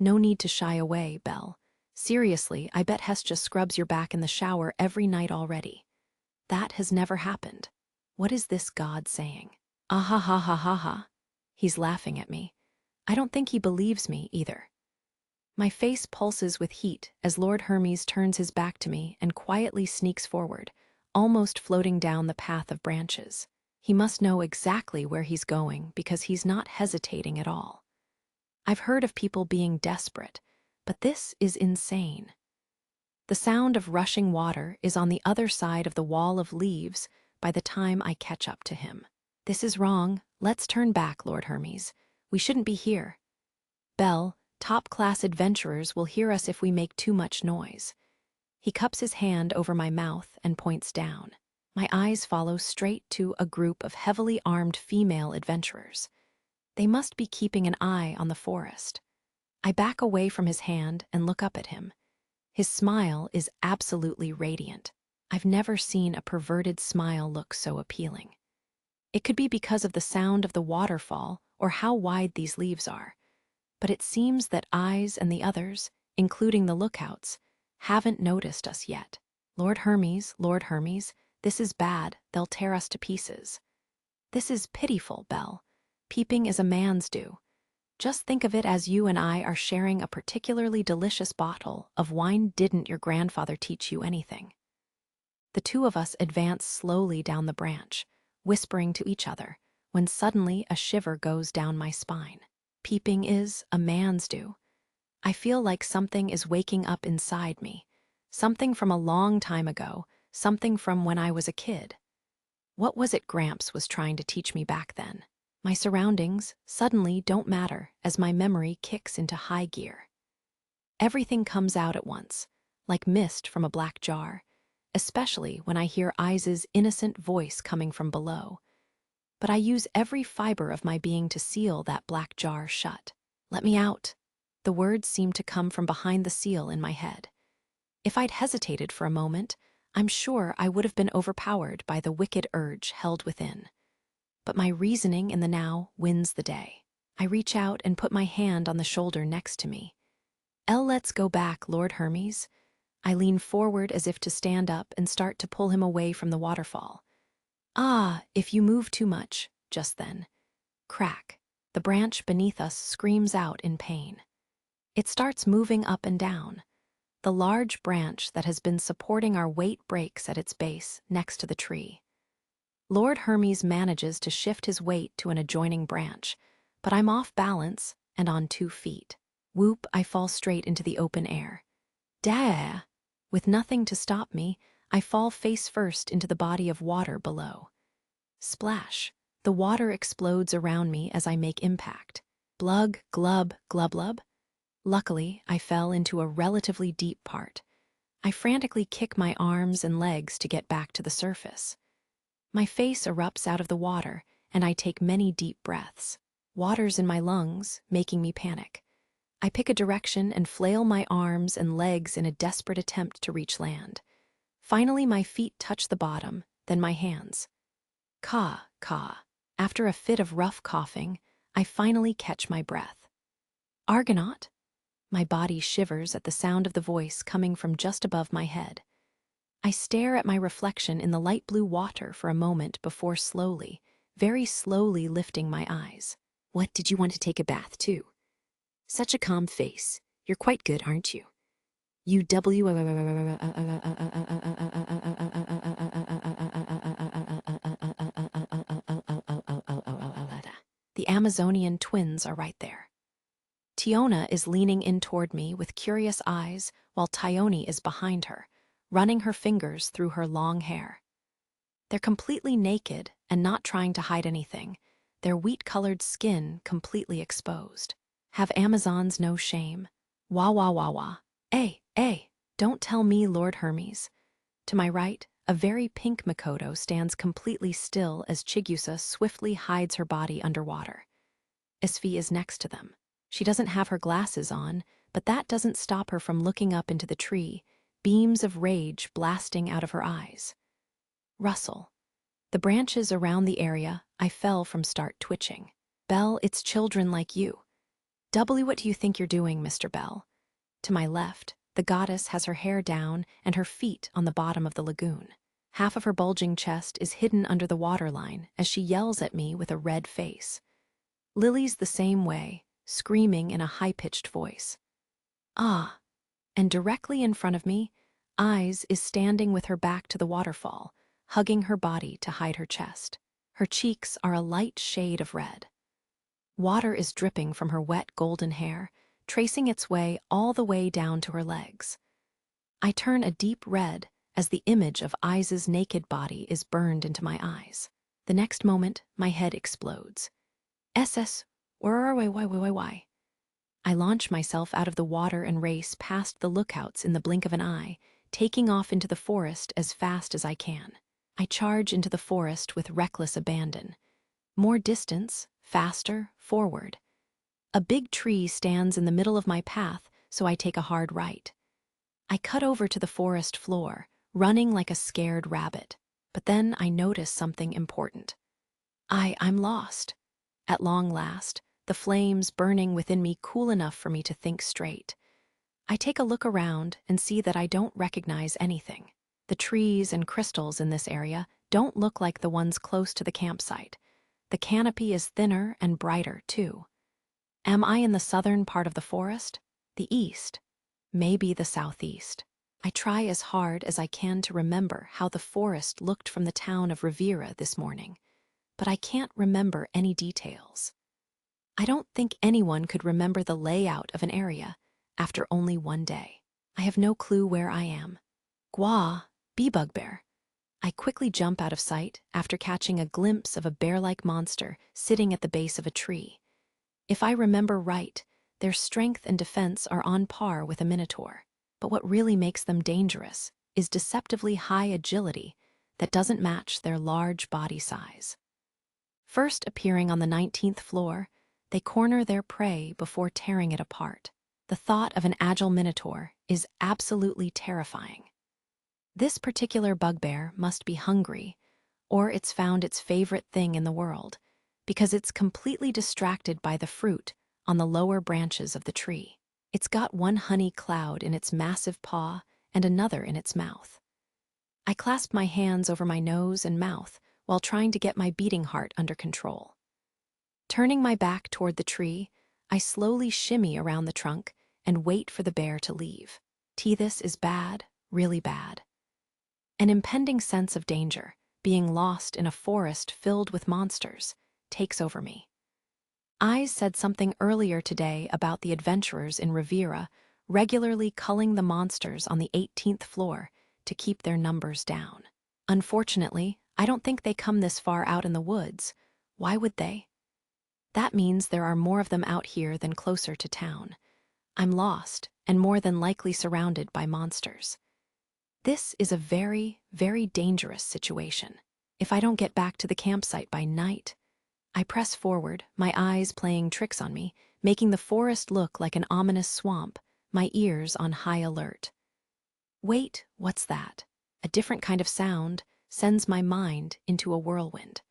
No need to shy away, Belle. Seriously, I bet Hestia scrubs your back in the shower every night already." "That has never happened." What is this god saying? Ah ha ha ha ha ha. He's laughing at me. I don't think he believes me either. My face pulses with heat as Lord Hermes turns his back to me and quietly sneaks forward, almost floating down the path of branches. He must know exactly where he's going because he's not hesitating at all. I've heard of people being desperate, but this is insane. The sound of rushing water is on the other side of the wall of leaves by the time I catch up to him. "This is wrong. Let's turn back, Lord Hermes. We shouldn't be here. Belle, top-class adventurers will hear us if we make too much noise." He cups his hand over my mouth and points down. My eyes follow straight to a group of heavily armed female adventurers. They must be keeping an eye on the forest. I back away from his hand and look up at him. His smile is absolutely radiant. I've never seen a perverted smile look so appealing. It could be because of the sound of the waterfall or how wide these leaves are, but it seems that Eyes and the others, including the lookouts, haven't noticed us yet. Lord Hermes, this is bad. They'll tear us to pieces." "This is pitiful, Belle. Peeping is a man's due. Just think of it as you and I are sharing a particularly delicious bottle of wine. Didn't your grandfather teach you anything?" The two of us advance slowly down the branch, whispering to each other, when suddenly a shiver goes down my spine. Peeping is a man's due. I feel like something is waking up inside me. Something from a long time ago, something from when I was a kid. What was it Gramps was trying to teach me back then? My surroundings suddenly don't matter as my memory kicks into high gear. Everything comes out at once, like mist from a black jar, especially when I hear I's innocent voice coming from below. But I use every fiber of my being to seal that black jar shut. Let me out. The words seem to come from behind the seal in my head. If I'd hesitated for a moment, I'm sure I would have been overpowered by the wicked urge held within. But my reasoning in the now wins the day. I reach out and put my hand on the shoulder next to me. Let's go back, Lord Hermes. I lean forward as if to stand up and start to pull him away from the waterfall. If you move too much, just then. Crack. The branch beneath us screams out in pain. It starts moving up and down. The large branch that has been supporting our weight breaks at its base next to the tree. Lord Hermes manages to shift his weight to an adjoining branch, but I'm off balance and on 2 feet. Whoop, I fall straight into the open air. Dah! With nothing to stop me, I fall face first into the body of water below. Splash! The water explodes around me as I make impact. Blug, glub, glub, glub. Luckily, I fell into a relatively deep part. I frantically kick my arms and legs to get back to the surface. My face erupts out of the water, and I take many deep breaths. Water's in my lungs, making me panic. I pick a direction and flail my arms and legs in a desperate attempt to reach land. Finally, my feet touch the bottom, then my hands. Caw, caw. After a fit of rough coughing, I finally catch my breath. Argonaut? My body shivers at the sound of the voice coming from just above my head. I stare at my reflection in the light blue water for a moment before slowly, very slowly lifting my eyes. What did you want to take a bath too? Such a calm face. You're quite good, aren't you? You W. The Amazonian twins are right there. Tiona is leaning in toward me with curious eyes while Tione is behind her, running her fingers through her long hair. They're completely naked and not trying to hide anything, their wheat-colored skin completely exposed. Have Amazons no shame? Wah wah wah wah. Don't tell me, Lord Hermes. To my right, a very pink Makoto stands completely still as Chigusa swiftly hides her body underwater. Isfi is next to them. She doesn't have her glasses on, but that doesn't stop her from looking up into the tree, beams of rage blasting out of her eyes. Rustle. The branches around the area I fell from start twitching. Bell, it's children like you. What do you think you're doing, Mr. Bell? To my left, the goddess has her hair down and her feet on the bottom of the lagoon. Half of her bulging chest is hidden under the waterline as she yells at me with a red face. Lily's the same way, screaming in a high-pitched voice. And directly in front of me, Eyes is standing with her back to the waterfall, hugging her body to hide her chest. Her cheeks are a light shade of red. Water is dripping from her wet golden hair, tracing its way all the way down to her legs. I turn a deep red as the image of Eyes' naked body is burned into my eyes. The next moment, my head explodes. Where are we? Why? I launch myself out of the water and race past the lookouts in the blink of an eye, taking off into the forest as fast as I can. I charge into the forest with reckless abandon. More distance, faster, forward. A big tree stands in the middle of my path, so I take a hard right. I cut over to the forest floor, running like a scared rabbit. But then I notice something important. I'm lost. At long last, the flames burning within me cool enough for me to think straight. I take a look around and see that I don't recognize anything. The trees and crystals in this area don't look like the ones close to the campsite. The canopy is thinner and brighter, too. Am I in the southern part of the forest? The east? Maybe the southeast. I try as hard as I can to remember how the forest looked from the town of Riviera this morning, but I can't remember any details. I don't think anyone could remember the layout of an area after only one day. I have no clue where I am. Gwa, bee bugbear. I quickly jump out of sight after catching a glimpse of a bear-like monster sitting at the base of a tree. If I remember right, their strength and defense are on par with a minotaur. But what really makes them dangerous is deceptively high agility that doesn't match their large body size. First appearing on the 19th floor, they corner their prey before tearing it apart. The thought of an agile minotaur is absolutely terrifying. This particular bugbear must be hungry, or it's found its favorite thing in the world, because it's completely distracted by the fruit on the lower branches of the tree. It's got one honey cloud in its massive paw and another in its mouth. I clasp my hands over my nose and mouth while trying to get my beating heart under control. Turning my back toward the tree, I slowly shimmy around the trunk and wait for the bear to leave. This is bad, really bad. An impending sense of danger, being lost in a forest filled with monsters, takes over me. Eyes said something earlier today about the adventurers in Riviera regularly culling the monsters on the 18th floor to keep their numbers down. Unfortunately, I don't think they come this far out in the woods. Why would they? That means there are more of them out here than closer to town. I'm lost and more than likely surrounded by monsters. This is a very, very dangerous situation. If I don't get back to the campsite by night, I press forward, my eyes playing tricks on me, making the forest look like an ominous swamp, my ears on high alert. Wait, what's that? A different kind of sound sends my mind into a whirlwind.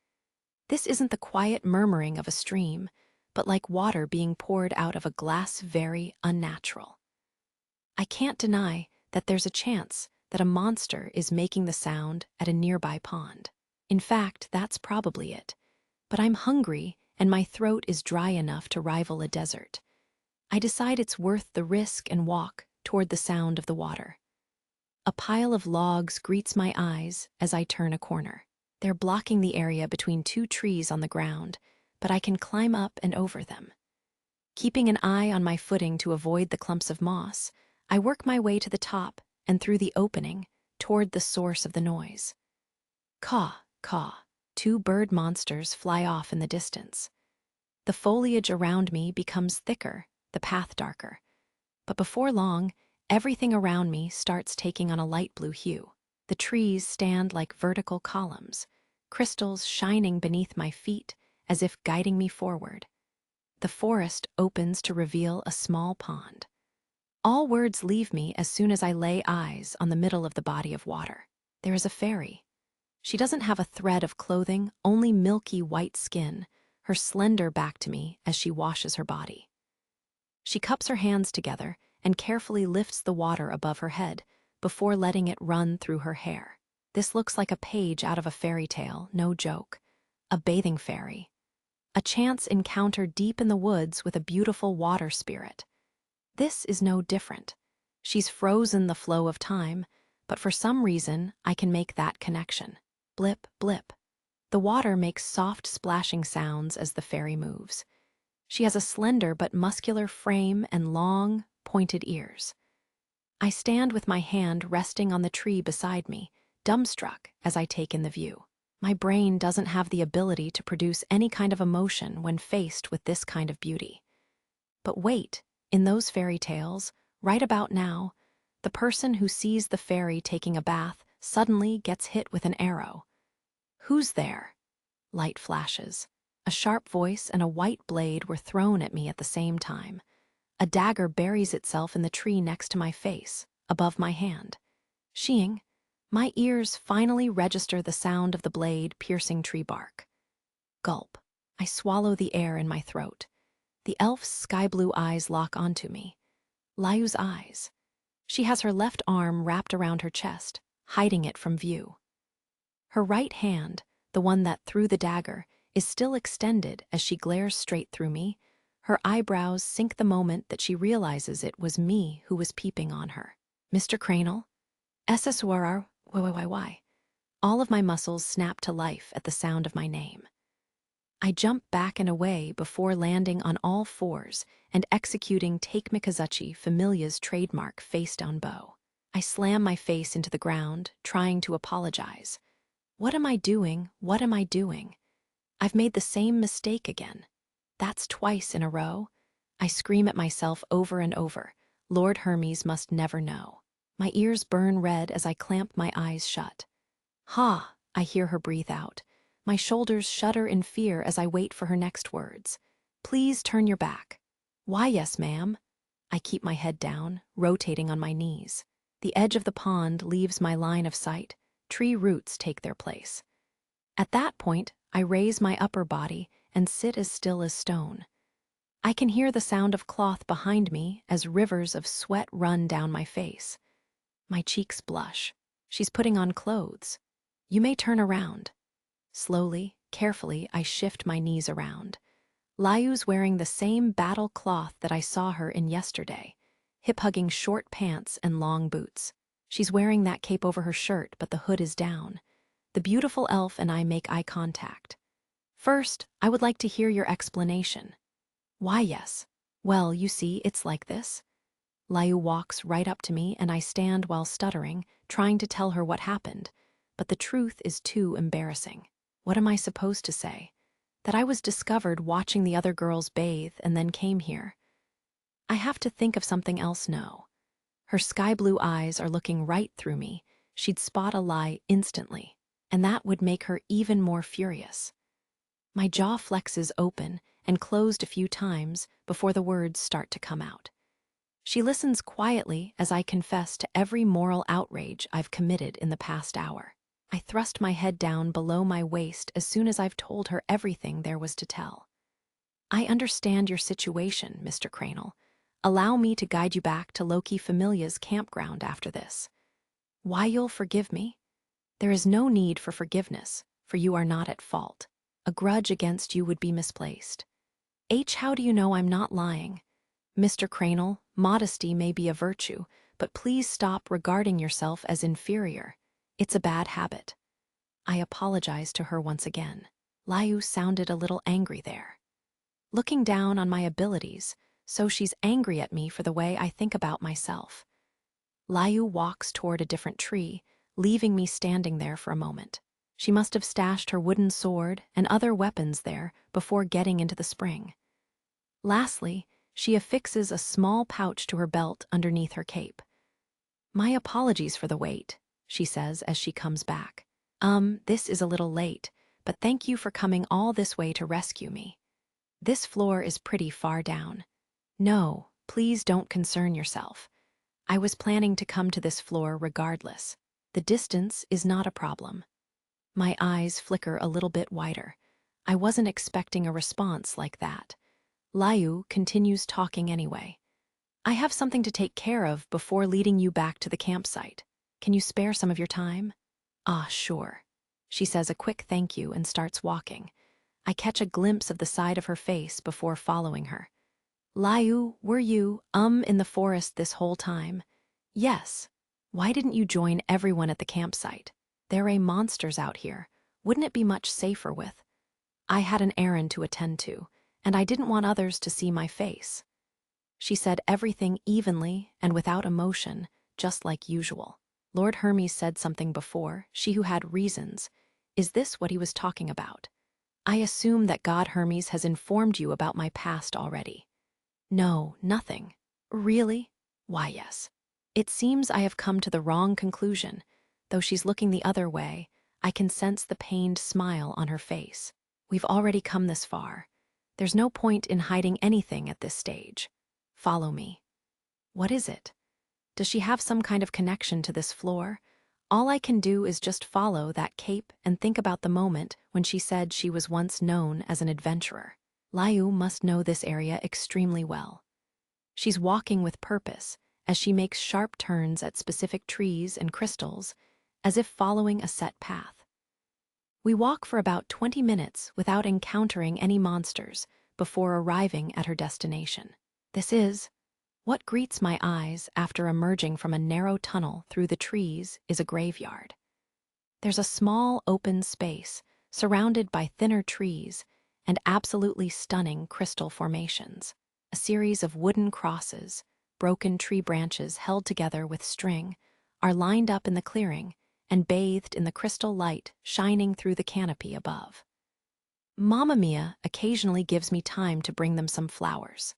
This isn't the quiet murmuring of a stream, but like water being poured out of a glass, very unnatural. I can't deny that there's a chance that a monster is making the sound at a nearby pond. In fact, that's probably it. But I'm hungry and my throat is dry enough to rival a desert. I decide it's worth the risk and walk toward the sound of the water. A pile of logs greets my eyes as I turn a corner. They're blocking the area between two trees on the ground, but I can climb up and over them. Keeping an eye on my footing to avoid the clumps of moss, I work my way to the top and through the opening toward the source of the noise. Caw, caw. Two bird monsters fly off in the distance. The foliage around me becomes thicker, the path darker. But before long, everything around me starts taking on a light blue hue. The trees stand like vertical columns, crystals shining beneath my feet as if guiding me forward. The forest opens to reveal a small pond. All words leave me as soon as I lay eyes on the middle of the body of water. There is a fairy. She doesn't have a thread of clothing, only milky white skin, her slender back to me as she washes her body. She cups her hands together and carefully lifts the water above her head before letting it run through her hair. This looks like a page out of a fairy tale, no joke. A bathing fairy. A chance encounter deep in the woods with a beautiful water spirit. This is no different. She's frozen the flow of time, but for some reason I can make that connection. Blip, blip. The water makes soft splashing sounds as the fairy moves. She has a slender but muscular frame and long, pointed ears. I stand with my hand resting on the tree beside me, dumbstruck as I take in the view. My brain doesn't have the ability to produce any kind of emotion when faced with this kind of beauty. But wait, in those fairy tales, right about now, the person who sees the fairy taking a bath suddenly gets hit with an arrow. Who's there? Light flashes. A sharp voice and a white blade were thrown at me at the same time. A dagger buries itself in the tree next to my face, above my hand. Sheeing, my ears finally register the sound of the blade piercing tree bark. Gulp. I swallow the air in my throat. The elf's sky-blue eyes lock onto me. Layu's eyes. She has her left arm wrapped around her chest, hiding it from view. Her right hand, the one that threw the dagger, is still extended as she glares straight through me. Her eyebrows sink the moment that she realizes it was me who was peeping on her. Mr. Cranel? SSURR, why? All of my muscles snap to life at the sound of my name. I jump back and away before landing on all fours and executing Take Mikazuchi Familia's trademark face-down bow. I slam my face into the ground, trying to apologize. What am I doing? What am I doing? I've made the same mistake again. That's twice in a row. I scream at myself over and over. Lord Hermes must never know. My ears burn red as I clamp my eyes shut. Ha! I hear her breathe out. My shoulders shudder in fear as I wait for her next words. Please turn your back. Why, yes, ma'am. I keep my head down, rotating on my knees. The edge of the pond leaves my line of sight. Tree roots take their place. At that point, I raise my upper body and sit as still as stone. I can hear the sound of cloth behind me as rivers of sweat run down my face. My cheeks blush. She's putting on clothes. You may turn around. Slowly, carefully, I shift my knees around. Layu's wearing the same battle cloth that I saw her in yesterday, hip-hugging short pants and long boots. She's wearing that cape over her shirt, but the hood is down. The beautiful elf and I make eye contact. First, I would like to hear your explanation. Why, yes. Well, you see, it's like this. Layu walks right up to me and I stand while stuttering, trying to tell her what happened. But the truth is too embarrassing. What am I supposed to say? That I was discovered watching the other girls bathe and then came here. I have to think of something else now. Her sky-blue eyes are looking right through me. She'd spot a lie instantly, and that would make her even more furious. My jaw flexes open and closed a few times before the words start to come out. She listens quietly as I confess to every moral outrage I've committed in the past hour. I thrust my head down below my waist as soon as I've told her everything there was to tell. I understand your situation, Mr. Cranel. Allow me to guide you back to Loki Familia's campground after this. Why you'll forgive me? There is no need for forgiveness, for you are not at fault. A grudge against you would be misplaced. How do you know I'm not lying? Mr. Cranel, modesty may be a virtue, but please stop regarding yourself as inferior. It's a bad habit. I apologized to her once again. Layu sounded a little angry there. Looking down on my abilities, so she's angry at me for the way I think about myself. Layu walks toward a different tree, leaving me standing there for a moment. She must have stashed her wooden sword and other weapons there before getting into the spring. Lastly, she affixes a small pouch to her belt underneath her cape. My apologies for the wait, she says as she comes back. This is a little late, but thank you for coming all this way to rescue me. This floor is pretty far down. No, please don't concern yourself. I was planning to come to this floor regardless. The distance is not a problem. My eyes flicker a little bit wider. I wasn't expecting a response like that. Layu continues talking anyway. I have something to take care of before leading you back to the campsite. Can you spare some of your time? Ah, sure. She says a quick thank you and starts walking. I catch a glimpse of the side of her face before following her. Layu, were you, in the forest this whole time? Yes. Why didn't you join everyone at the campsite? There are monsters out here. Wouldn't it be much safer with? I had an errand to attend to, and I didn't want others to see my face. She said everything evenly and without emotion, just like usual. Lord Hermes said something before, she who had reasons. Is this what he was talking about? I assume that God Hermes has informed you about my past already. No, nothing. Really? Why, yes. It seems I have come to the wrong conclusion. Though she's looking the other way, I can sense the pained smile on her face. We've already come this far. There's no point in hiding anything at this stage. Follow me. What is it? Does she have some kind of connection to this floor? All I can do is just follow that cape and think about the moment when she said she was once known as an adventurer. Layu must know this area extremely well. She's walking with purpose as she makes sharp turns at specific trees and crystals, as if following a set path. We walk for about 20 minutes without encountering any monsters before arriving at her destination. What greets my eyes after emerging from a narrow tunnel through the trees is a graveyard. There's a small open space surrounded by thinner trees and absolutely stunning crystal formations. A series of wooden crosses, broken tree branches held together with string, are lined up in the clearing, and bathed in the crystal light shining through the canopy above. Mamma Mia occasionally gives me time to bring them some flowers.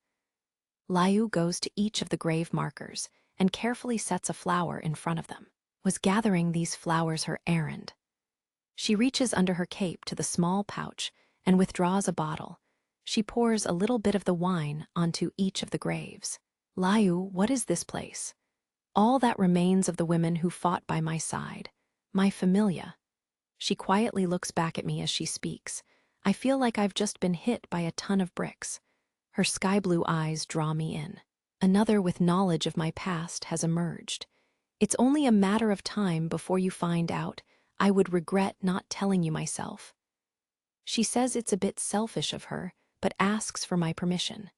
Layu goes to each of the grave markers and carefully sets a flower in front of them. Was gathering these flowers her errand? She reaches under her cape to the small pouch and withdraws a bottle. She pours a little bit of the wine onto each of the graves. Layu, what is this place? All that remains of the women who fought by my side. My familia. She quietly looks back at me as she speaks. I feel like I've just been hit by a ton of bricks. Her sky-blue eyes draw me in. Another with knowledge of my past has emerged. It's only a matter of time before you find out. I would regret not telling you myself. She says it's a bit selfish of her, but asks for my permission.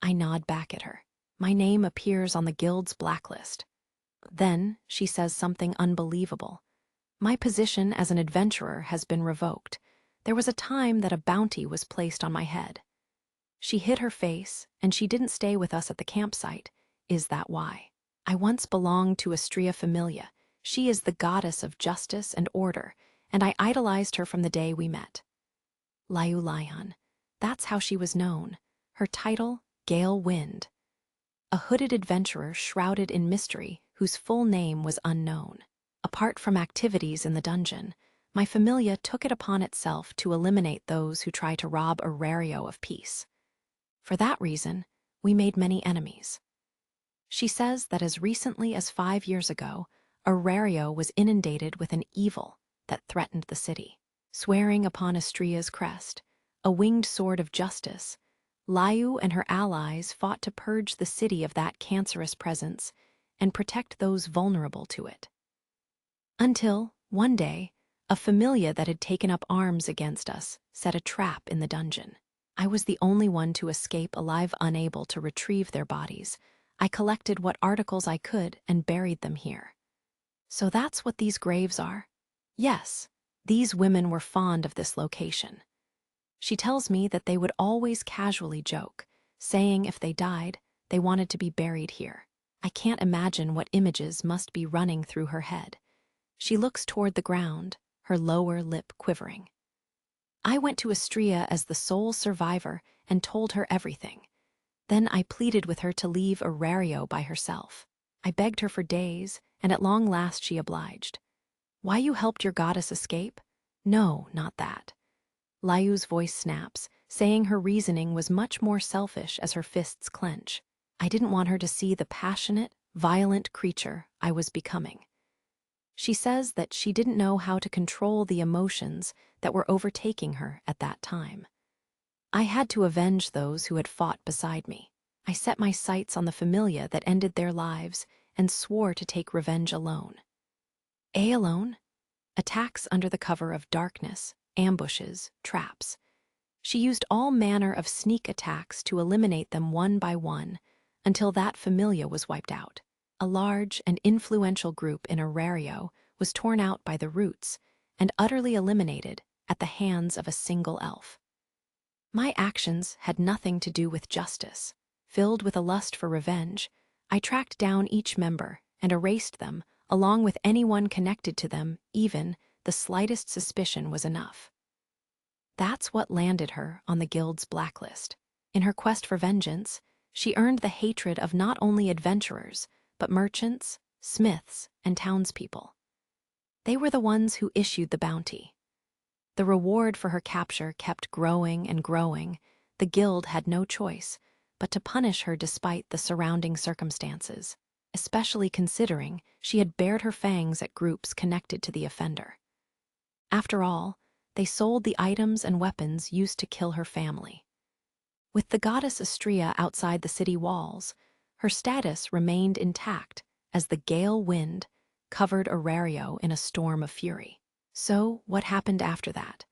I nod back at her. My name appears on the guild's blacklist. Then she says something unbelievable. My position as an adventurer has been revoked. There was a time that a bounty was placed on my head. She hid her face, and she didn't stay with us at the campsite. Is that why? I once belonged to Astrea Familia. She is the goddess of justice and order, and I idolized her from the day we met. Layu Lion. That's how she was known. Her title, Gale Wind. A hooded adventurer shrouded in mystery whose full name was unknown. Apart from activities in the dungeon, my familia took it upon itself to eliminate those who try to rob Aurario of peace. For that reason, we made many enemies. She says that as recently as 5 years ago, Aurario was inundated with an evil that threatened the city. Swearing upon Astrea's crest, a winged sword of justice, Layu and her allies fought to purge the city of that cancerous presence and protect those vulnerable to it. Until, one day, a familia that had taken up arms against us set a trap in the dungeon. I was the only one to escape alive, unable to retrieve their bodies. I collected what articles I could and buried them here. So that's what these graves are? Yes, these women were fond of this location. She tells me that they would always casually joke, saying if they died, they wanted to be buried here. I can't imagine what images must be running through her head. She looks toward the ground, her lower lip quivering. I went to Astrea as the sole survivor and told her everything. Then I pleaded with her to leave Aurario by herself. I begged her for days, and at long last she obliged. Why you helped your goddess escape? No, not that. Layu's voice snaps, saying her reasoning was much more selfish as her fists clench. I didn't want her to see the passionate, violent creature I was becoming. She says that she didn't know how to control the emotions that were overtaking her at that time. I had to avenge those who had fought beside me. I set my sights on the familia that ended their lives and swore to take revenge alone. Alone? Attacks under the cover of darkness, ambushes, traps. She used all manner of sneak attacks to eliminate them one by one until that familia was wiped out. A large and influential group in Aurario was torn out by the roots and utterly eliminated at the hands of a single elf. My actions had nothing to do with justice. Filled with a lust for revenge, I tracked down each member and erased them, along with anyone connected to them. Even the slightest suspicion was enough. That's what landed her on the guild's blacklist. In her quest for vengeance, she earned the hatred of not only adventurers, but merchants, smiths, and townspeople. They were the ones who issued the bounty. The reward for her capture kept growing and growing. The guild had no choice but to punish her despite the surrounding circumstances, especially considering she had bared her fangs at groups connected to the offender. After all, they sold the items and weapons used to kill her family. With the goddess Astrea outside the city walls, her status remained intact as the gale wind covered Aurario in a storm of fury. So, what happened after that?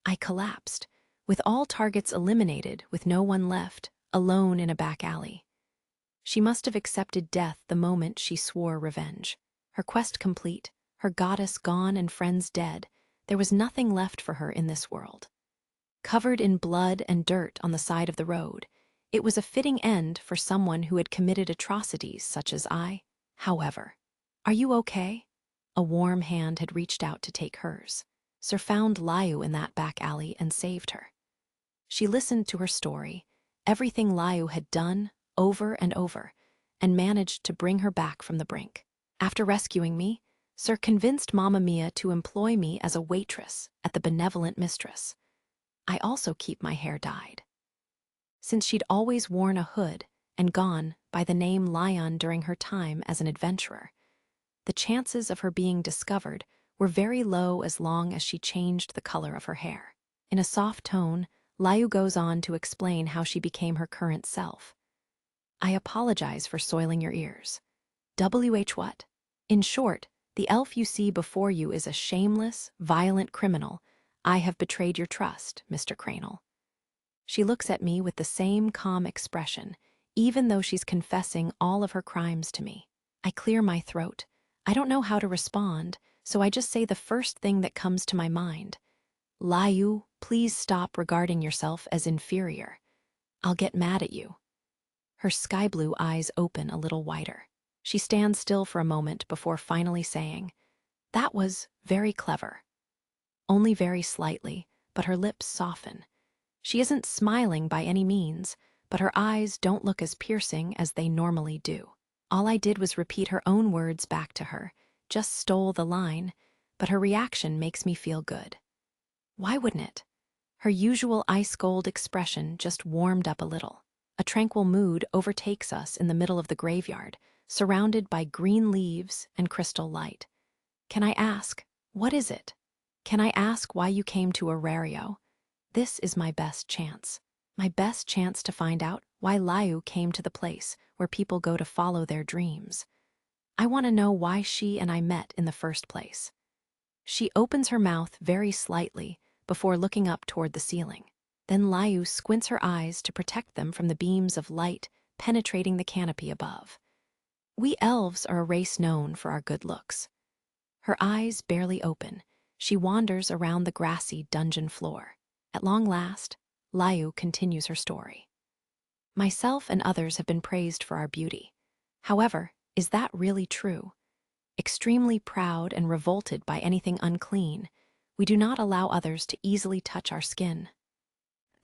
I collapsed, with all targets eliminated, with no one left, alone in a back alley. She must have accepted death the moment she swore revenge. Her quest complete, her goddess gone and friends dead, there was nothing left for her in this world. Covered in blood and dirt on the side of the road, it was a fitting end for someone who had committed atrocities such as I. However, are you okay? A warm hand had reached out to take hers. Sir found Liu in that back alley and saved her. She listened to her story, everything Liu had done, over and over, and managed to bring her back from the brink. After rescuing me, Sir convinced Mamma Mia to employ me as a waitress at the benevolent mistress. I also keep my hair dyed. Since she'd always worn a hood and gone by the name Lion during her time as an adventurer, the chances of her being discovered were very low as long as she changed the color of her hair. In a soft tone, Liu goes on to explain how she became her current self. I apologize for soiling your ears. WH what? In short, the elf you see before you is a shameless, violent criminal. I have betrayed your trust, Mr. Cranel. She looks at me with the same calm expression, even though she's confessing all of her crimes to me. I clear my throat. I don't know how to respond, so I just say the first thing that comes to my mind. Liu, please stop regarding yourself as inferior. I'll get mad at you. Her sky-blue eyes open a little wider. She stands still for a moment before finally saying, "That was very clever." Only very slightly, but her lips soften. She isn't smiling by any means, but her eyes don't look as piercing as they normally do. All I did was repeat her own words back to her, just stole the line, but her reaction makes me feel good. Why wouldn't it? Her usual ice-cold expression just warmed up a little. A tranquil mood overtakes us in the middle of the graveyard, surrounded by green leaves and crystal light. Can I ask, what is it? Can I ask why you came to Arario? This is my best chance. My best chance to find out why Liu came to the place where people go to follow their dreams. I want to know why she and I met in the first place. She opens her mouth very slightly before looking up toward the ceiling. Then Liu squints her eyes to protect them from the beams of light penetrating the canopy above. We elves are a race known for our good looks. Her eyes barely open. She wanders around the grassy dungeon floor. At long last, Liu continues her story. Myself and others have been praised for our beauty. However, is that really true? Extremely proud and revolted by anything unclean, we do not allow others to easily touch our skin.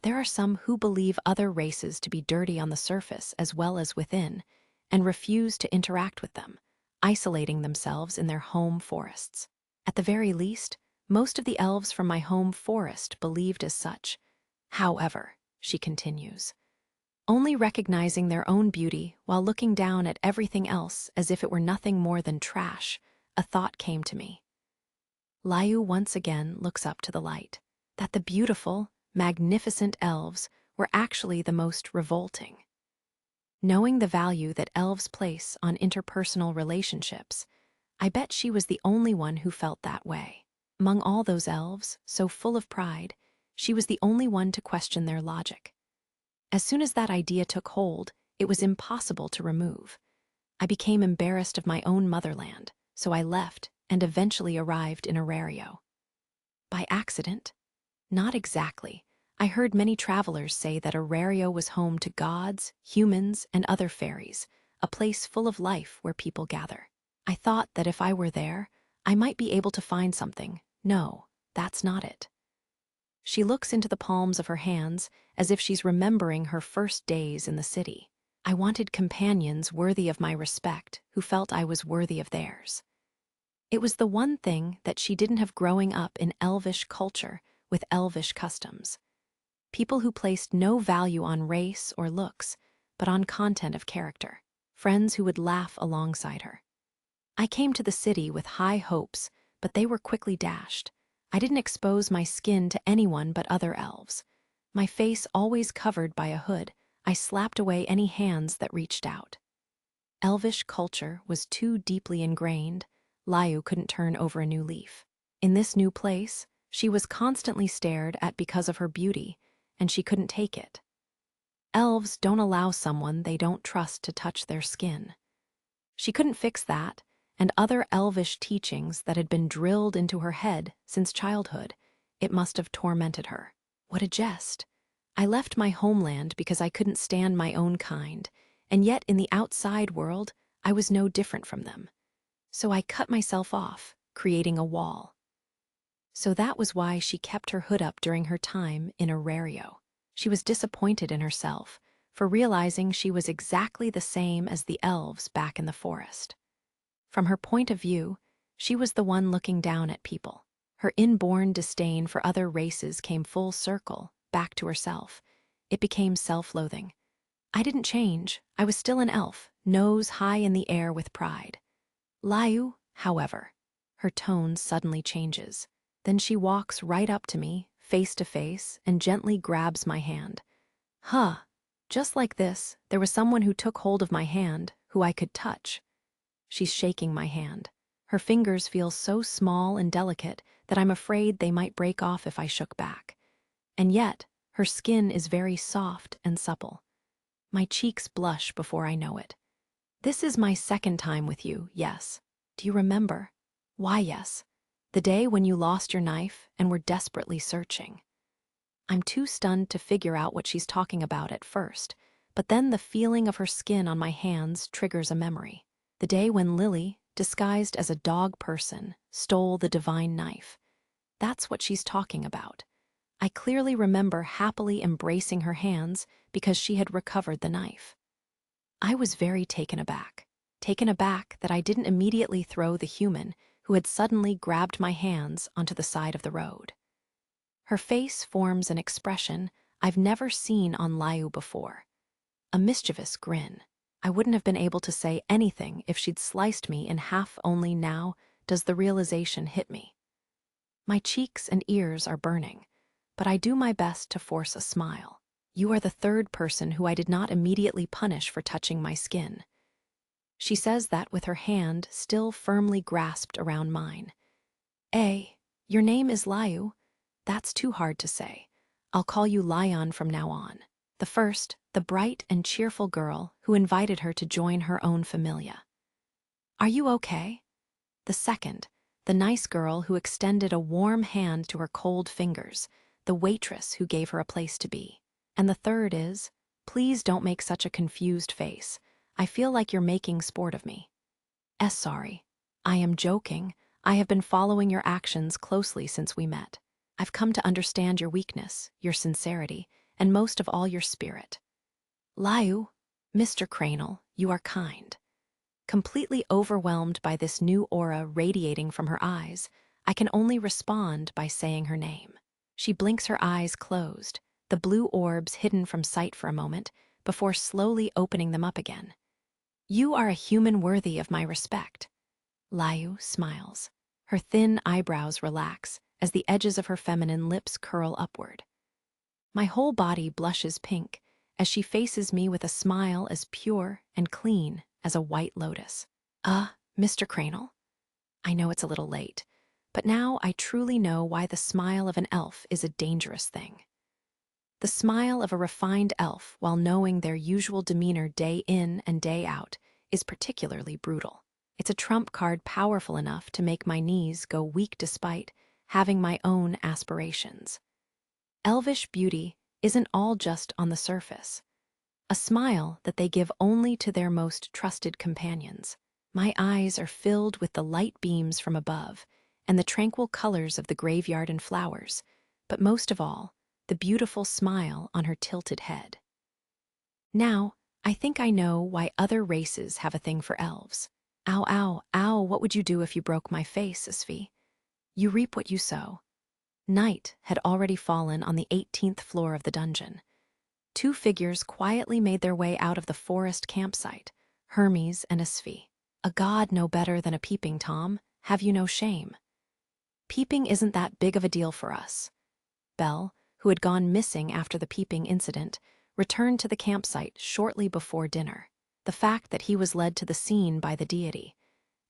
There are some who believe other races to be dirty on the surface as well as within, and refuse to interact with them, isolating themselves in their home forests. At the very least, most of the elves from my home forest believed as such. However, she continues, only recognizing their own beauty while looking down at everything else as if it were nothing more than trash, a thought came to me. Liu once again looks up to the light. That the beautiful, magnificent elves were actually the most revolting. Knowing the value that elves place on interpersonal relationships, I bet she was the only one who felt that way. Among all those elves, so full of pride, she was the only one to question their logic. As soon as that idea took hold, it was impossible to remove. I became embarrassed of my own motherland, so I left and eventually arrived in Arario. By accident? Not exactly. I heard many travelers say that Arario was home to gods, humans, and other fairies, a place full of life where people gather. I thought that if I were there, I might be able to find something. No, that's not it. She looks into the palms of her hands as if she's remembering her first days in the city. I wanted companions worthy of my respect who felt I was worthy of theirs. It was the one thing that she didn't have growing up in elvish culture with elvish customs. People who placed no value on race or looks, but on content of character. Friends who would laugh alongside her. I came to the city with high hopes, but they were quickly dashed. I didn't expose my skin to anyone but other elves. My face always covered by a hood, I slapped away any hands that reached out. Elvish culture was too deeply ingrained. Liu couldn't turn over a new leaf. In this new place, she was constantly stared at because of her beauty, and she couldn't take it. Elves don't allow someone they don't trust to touch their skin. She couldn't fix that, and other elvish teachings that had been drilled into her head since childhood. It must have tormented her. What a jest. I left my homeland because I couldn't stand my own kind, and yet in the outside world, I was no different from them. So I cut myself off, creating a wall. So that was why she kept her hood up during her time in Arario. She was disappointed in herself for realizing she was exactly the same as the elves back in the forest. From her point of view, she was the one looking down at people. Her inborn disdain for other races came full circle, back to herself. It became self-loathing. I didn't change. I was still an elf, nose high in the air with pride. Layu, however, her tone suddenly changes. Then she walks right up to me, face to face, and gently grabs my hand. Huh. Just like this, there was someone who took hold of my hand, who I could touch. She's shaking my hand. Her fingers feel so small and delicate that I'm afraid they might break off if I shook back. And yet, her skin is very soft and supple. My cheeks blush before I know it. This is my second time with you, yes. Do you remember? Why, yes. The day when you lost your knife and were desperately searching. I'm too stunned to figure out what she's talking about at first, but then the feeling of her skin on my hands triggers a memory. The day when Lily, disguised as a dog person, stole the divine knife. That's what she's talking about. I clearly remember happily embracing her hands because she had recovered the knife. I was very taken aback that I didn't immediately throw the human who had suddenly grabbed my hands onto the side of the road. Her face forms an expression I've never seen on Layu before. A mischievous grin. I wouldn't have been able to say anything if she'd sliced me in half. Only now does the realization hit me. My cheeks and ears are burning, but I do my best to force a smile. You are the third person who I did not immediately punish for touching my skin. She says that with her hand still firmly grasped around mine. Your name is Layu? That's too hard to say. I'll call you Lion from now on. The first, the bright and cheerful girl who invited her to join her own familia. Are you okay? The second, the nice girl who extended a warm hand to her cold fingers, the waitress who gave her a place to be. And the third is, please don't make such a confused face. I feel like you're making sport of me. Sorry. I am joking. I have been following your actions closely since we met. I've come to understand your weakness, your sincerity, and most of all your spirit. Layu, Mr. Cranel, you are kind. Completely overwhelmed by this new aura radiating from her eyes, I can only respond by saying her name. She blinks her eyes closed, the blue orbs hidden from sight for a moment, before slowly opening them up again. You are a human worthy of my respect. Layu smiles. Her thin eyebrows relax as the edges of her feminine lips curl upward. My whole body blushes pink as she faces me with a smile as pure and clean as a white lotus. Mr. Cranel? I know it's a little late, but now I truly know why the smile of an elf is a dangerous thing. The smile of a refined elf, while knowing their usual demeanor day in and day out, is particularly brutal. It's a trump card powerful enough to make my knees go weak despite having my own aspirations. Elvish beauty isn't all just on the surface. A smile that they give only to their most trusted companions. My eyes are filled with the light beams from above and the tranquil colors of the graveyard and flowers, but most of all, the beautiful smile on her tilted head. Now, I think I know why other races have a thing for elves. Ow, ow, ow, what would you do if you broke my face, Svi? You reap what you sow. Night had already fallen on the 18th floor of the dungeon. Two figures quietly made their way out of the forest campsite, Hermes and Svi. A god no better than a peeping Tom, have you no shame? Peeping isn't that big of a deal for us. Bell, who had gone missing after the peeping incident, returned to the campsite shortly before dinner. The fact that he was led to the scene by the deity,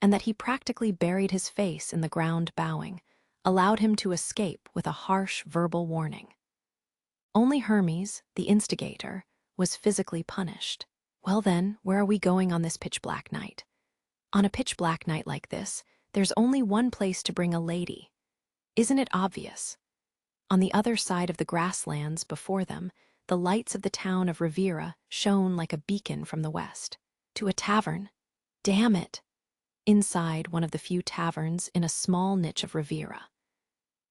and that he practically buried his face in the ground bowing, allowed him to escape with a harsh verbal warning. Only Hermes, the instigator, was physically punished. Well then, where are we going on this pitch-black night? On a pitch-black night like this, there's only one place to bring a lady. Isn't it obvious? On the other side of the grasslands before them, the lights of the town of Riviera shone like a beacon from the west. To a tavern? Damn it! inside one of the few taverns in a small niche of Riviera.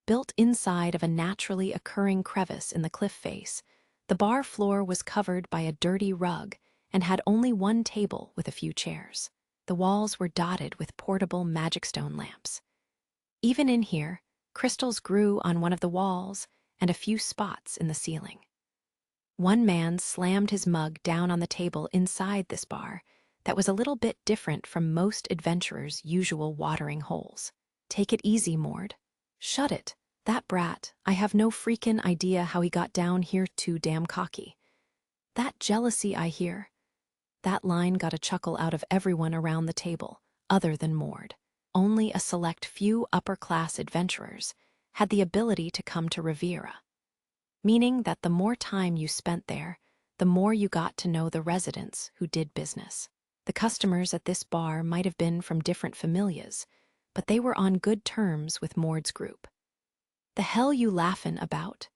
Built inside of a naturally occurring crevice in the cliff face, the bar floor was covered by a dirty rug and had only one table with a few chairs. The walls were dotted with portable magic stone lamps. Even in here, crystals grew on one of the walls and a few spots in the ceiling. One man slammed his mug down on the table inside this bar that was a little bit different from most adventurers' usual watering holes. "Take it easy, Mord. Shut it. That brat, I have no freakin' idea how he got down here too damn cocky. That jealousy I hear." That line got a chuckle out of everyone around the table, other than Mord. Only a select few upper-class adventurers had the ability to come to Riviera, meaning that the more time you spent there, the more you got to know the residents who did business. The customers at this bar might have been from different familias, but they were on good terms with Mord's group. "The hell you laughin' about?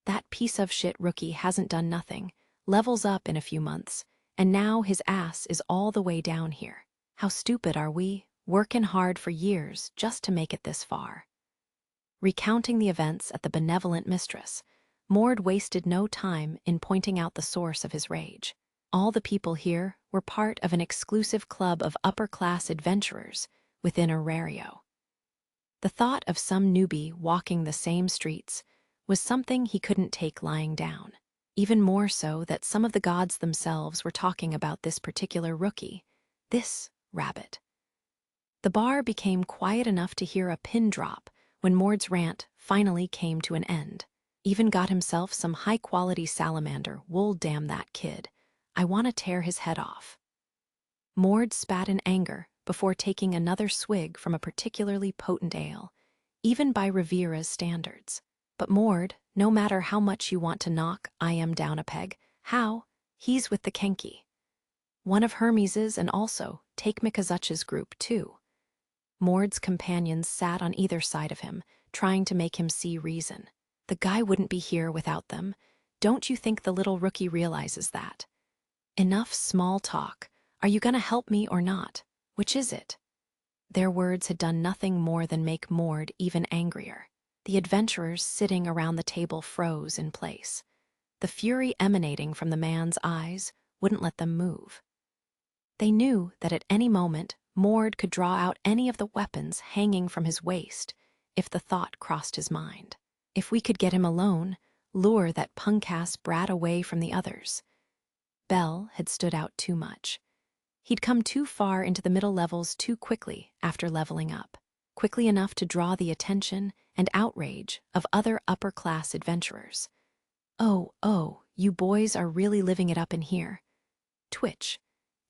That piece of shit rookie hasn't done nothing, levels up in a few months, and now his ass is all the way down here. How stupid are we, workin' hard for years just to make it this far?" Recounting the events at the Benevolent Mistress, Mord wasted no time in pointing out the source of his rage. All the people here were part of an exclusive club of upper-class adventurers within Aurario. The thought of some newbie walking the same streets was something he couldn't take lying down. Even more so that some of the gods themselves were talking about this particular rookie, this rabbit. The bar became quiet enough to hear a pin drop when Mord's rant finally came to an end. Even got himself some high-quality salamander wool. "Damn that kid. I want to tear his head off." Mord spat in anger before taking another swig from a particularly potent ale, even by Riviera's standards. But Mord, no matter how much you want to knock I am down a peg, how? He's with the Kenki. One of Hermes's and also Take Mikazuchi's group too. Mord's companions sat on either side of him, trying to make him see reason. The guy wouldn't be here without them. Don't you think the little rookie realizes that? Enough small talk. Are you gonna help me or not? Which is it? Their words had done nothing more than make Mord even angrier. The adventurers sitting around the table froze in place. The fury emanating from the man's eyes wouldn't let them move. They knew that at any moment Mord could draw out any of the weapons hanging from his waist if the thought crossed his mind. If we could get him alone, lure that punk-ass brat away from the others. Bell had stood out too much. He'd come too far into the middle levels too quickly after leveling up, quickly enough to draw the attention and outrage of other upper-class adventurers. Oh, you boys are really living it up in here." Twitch.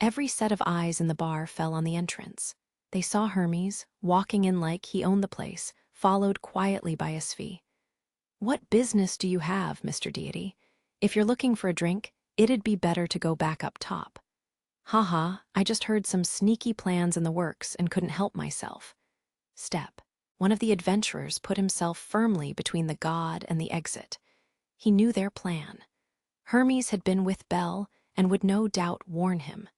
Every set of eyes in the bar fell on the entrance. They saw Hermes, walking in like he owned the place, followed quietly by a Sphi. "What business do you have, Mr. Deity? If you're looking for a drink, it'd be better to go back up top." "Haha, I just heard some sneaky plans in the works and couldn't help myself." Step. One of the adventurers put himself firmly between the god and the exit. He knew their plan. Hermes had been with Bell and would no doubt warn him.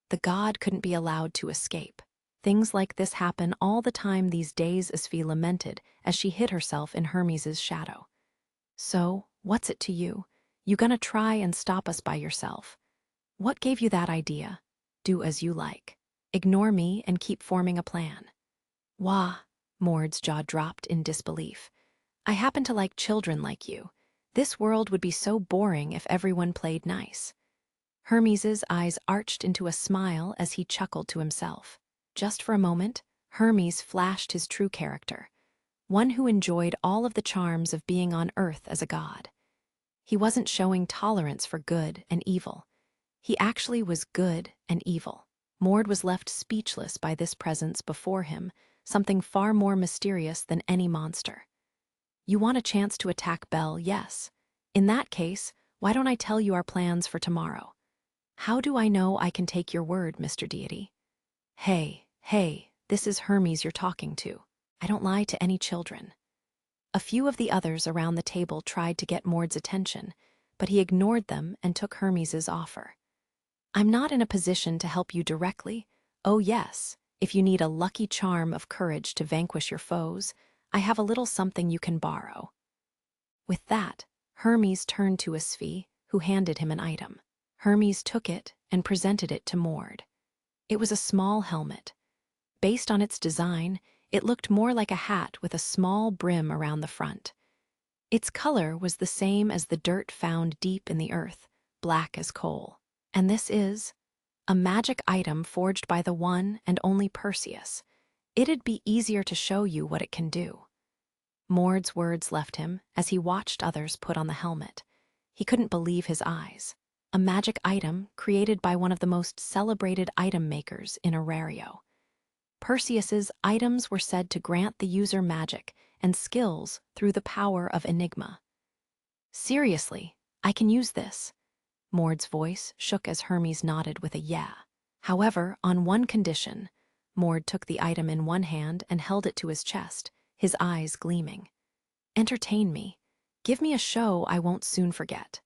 The god couldn't be allowed to escape. Things like this happen all the time these days, Asfi lamented as she hid herself in Hermes's shadow. "So, what's it to you? You gonna try and stop us by yourself? What gave you that idea? Do as you like. Ignore me and keep forming a plan." "Wah," Mord's jaw dropped in disbelief. "I happen to like children like you. This world would be so boring if everyone played nice." Hermes's eyes arched into a smile as he chuckled to himself. Just for a moment, Hermes flashed his true character, one who enjoyed all of the charms of being on Earth as a god. He wasn't showing tolerance for good and evil. He actually was good and evil. Mord was left speechless by this presence before him, something far more mysterious than any monster. "You want a chance to attack Bell, yes. In that case, why don't I tell you our plans for tomorrow?" "How do I know I can take your word, Mr. Deity?" Hey, this is Hermes you're talking to. I don't lie to any children." A few of the others around the table tried to get Mord's attention, but he ignored them and took Hermes's offer. "I'm not in a position to help you directly. Oh yes, If you need a lucky charm of courage to vanquish your foes, I have a little something you can borrow." With that, Hermes turned to Asfi, who handed him an item. Hermes took it and presented it to Mord. It was a small helmet. Based on its design, it looked more like a hat with a small brim around the front. Its color was the same as the dirt found deep in the earth, black as coal. And this is a magic item forged by the one and only Perseus. It'd be easier to show you what it can do. Mord's words left him as he watched others put on the helmet. He couldn't believe his eyes. A magic item created by one of the most celebrated item makers in Arario. Perseus's items were said to grant the user magic and skills through the power of Enigma. "Seriously, I can use this." Mord's voice shook as Hermes nodded with a yeah. However, on one condition. Mord took the item in one hand and held it to his chest, his eyes gleaming. "Entertain me. Give me a show I won't soon forget."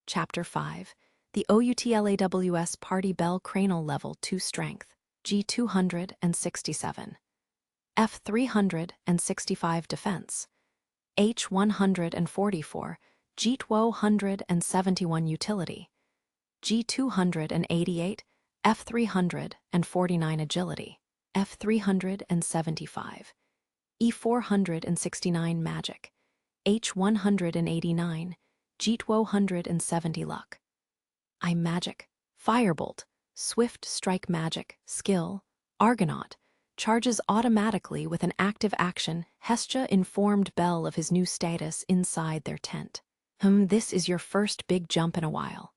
Chapter 5. The OUTLAWS Party Bell Cranal Level 2 Strength, G267. F365 Defense. H144, G271 Utility. G288, F349 Agility. F375. E469 Magic. H189, G270 Luck. I Magic, Firebolt, Swift Strike Magic, Skill, Argonaut, charges automatically with an active action. Hestia informed Bell of his new status inside their tent. This is your first big jump in a while."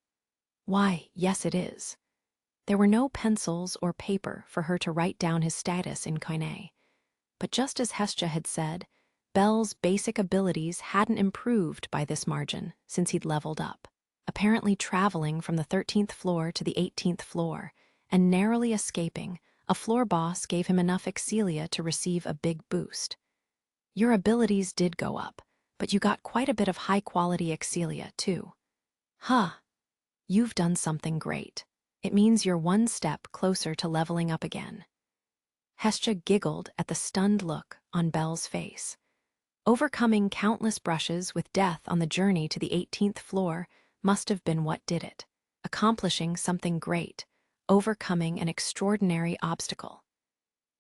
"Why, yes it is." There were no pencils or paper for her to write down his status in Koine. But just as Hestia had said, Bell's basic abilities hadn't improved by this margin since he'd leveled up. Apparently traveling from the 13th floor to the 18th floor and narrowly escaping, a floor boss gave him enough Excelia to receive a big boost. "Your abilities did go up, but you got quite a bit of high-quality Excelia, too." "Huh. You've done something great. It means you're one step closer to leveling up again." Hestia giggled at the stunned look on Bell's face. Overcoming countless brushes with death on the journey to the 18th floor must have been what did it. Accomplishing something great, overcoming an extraordinary obstacle.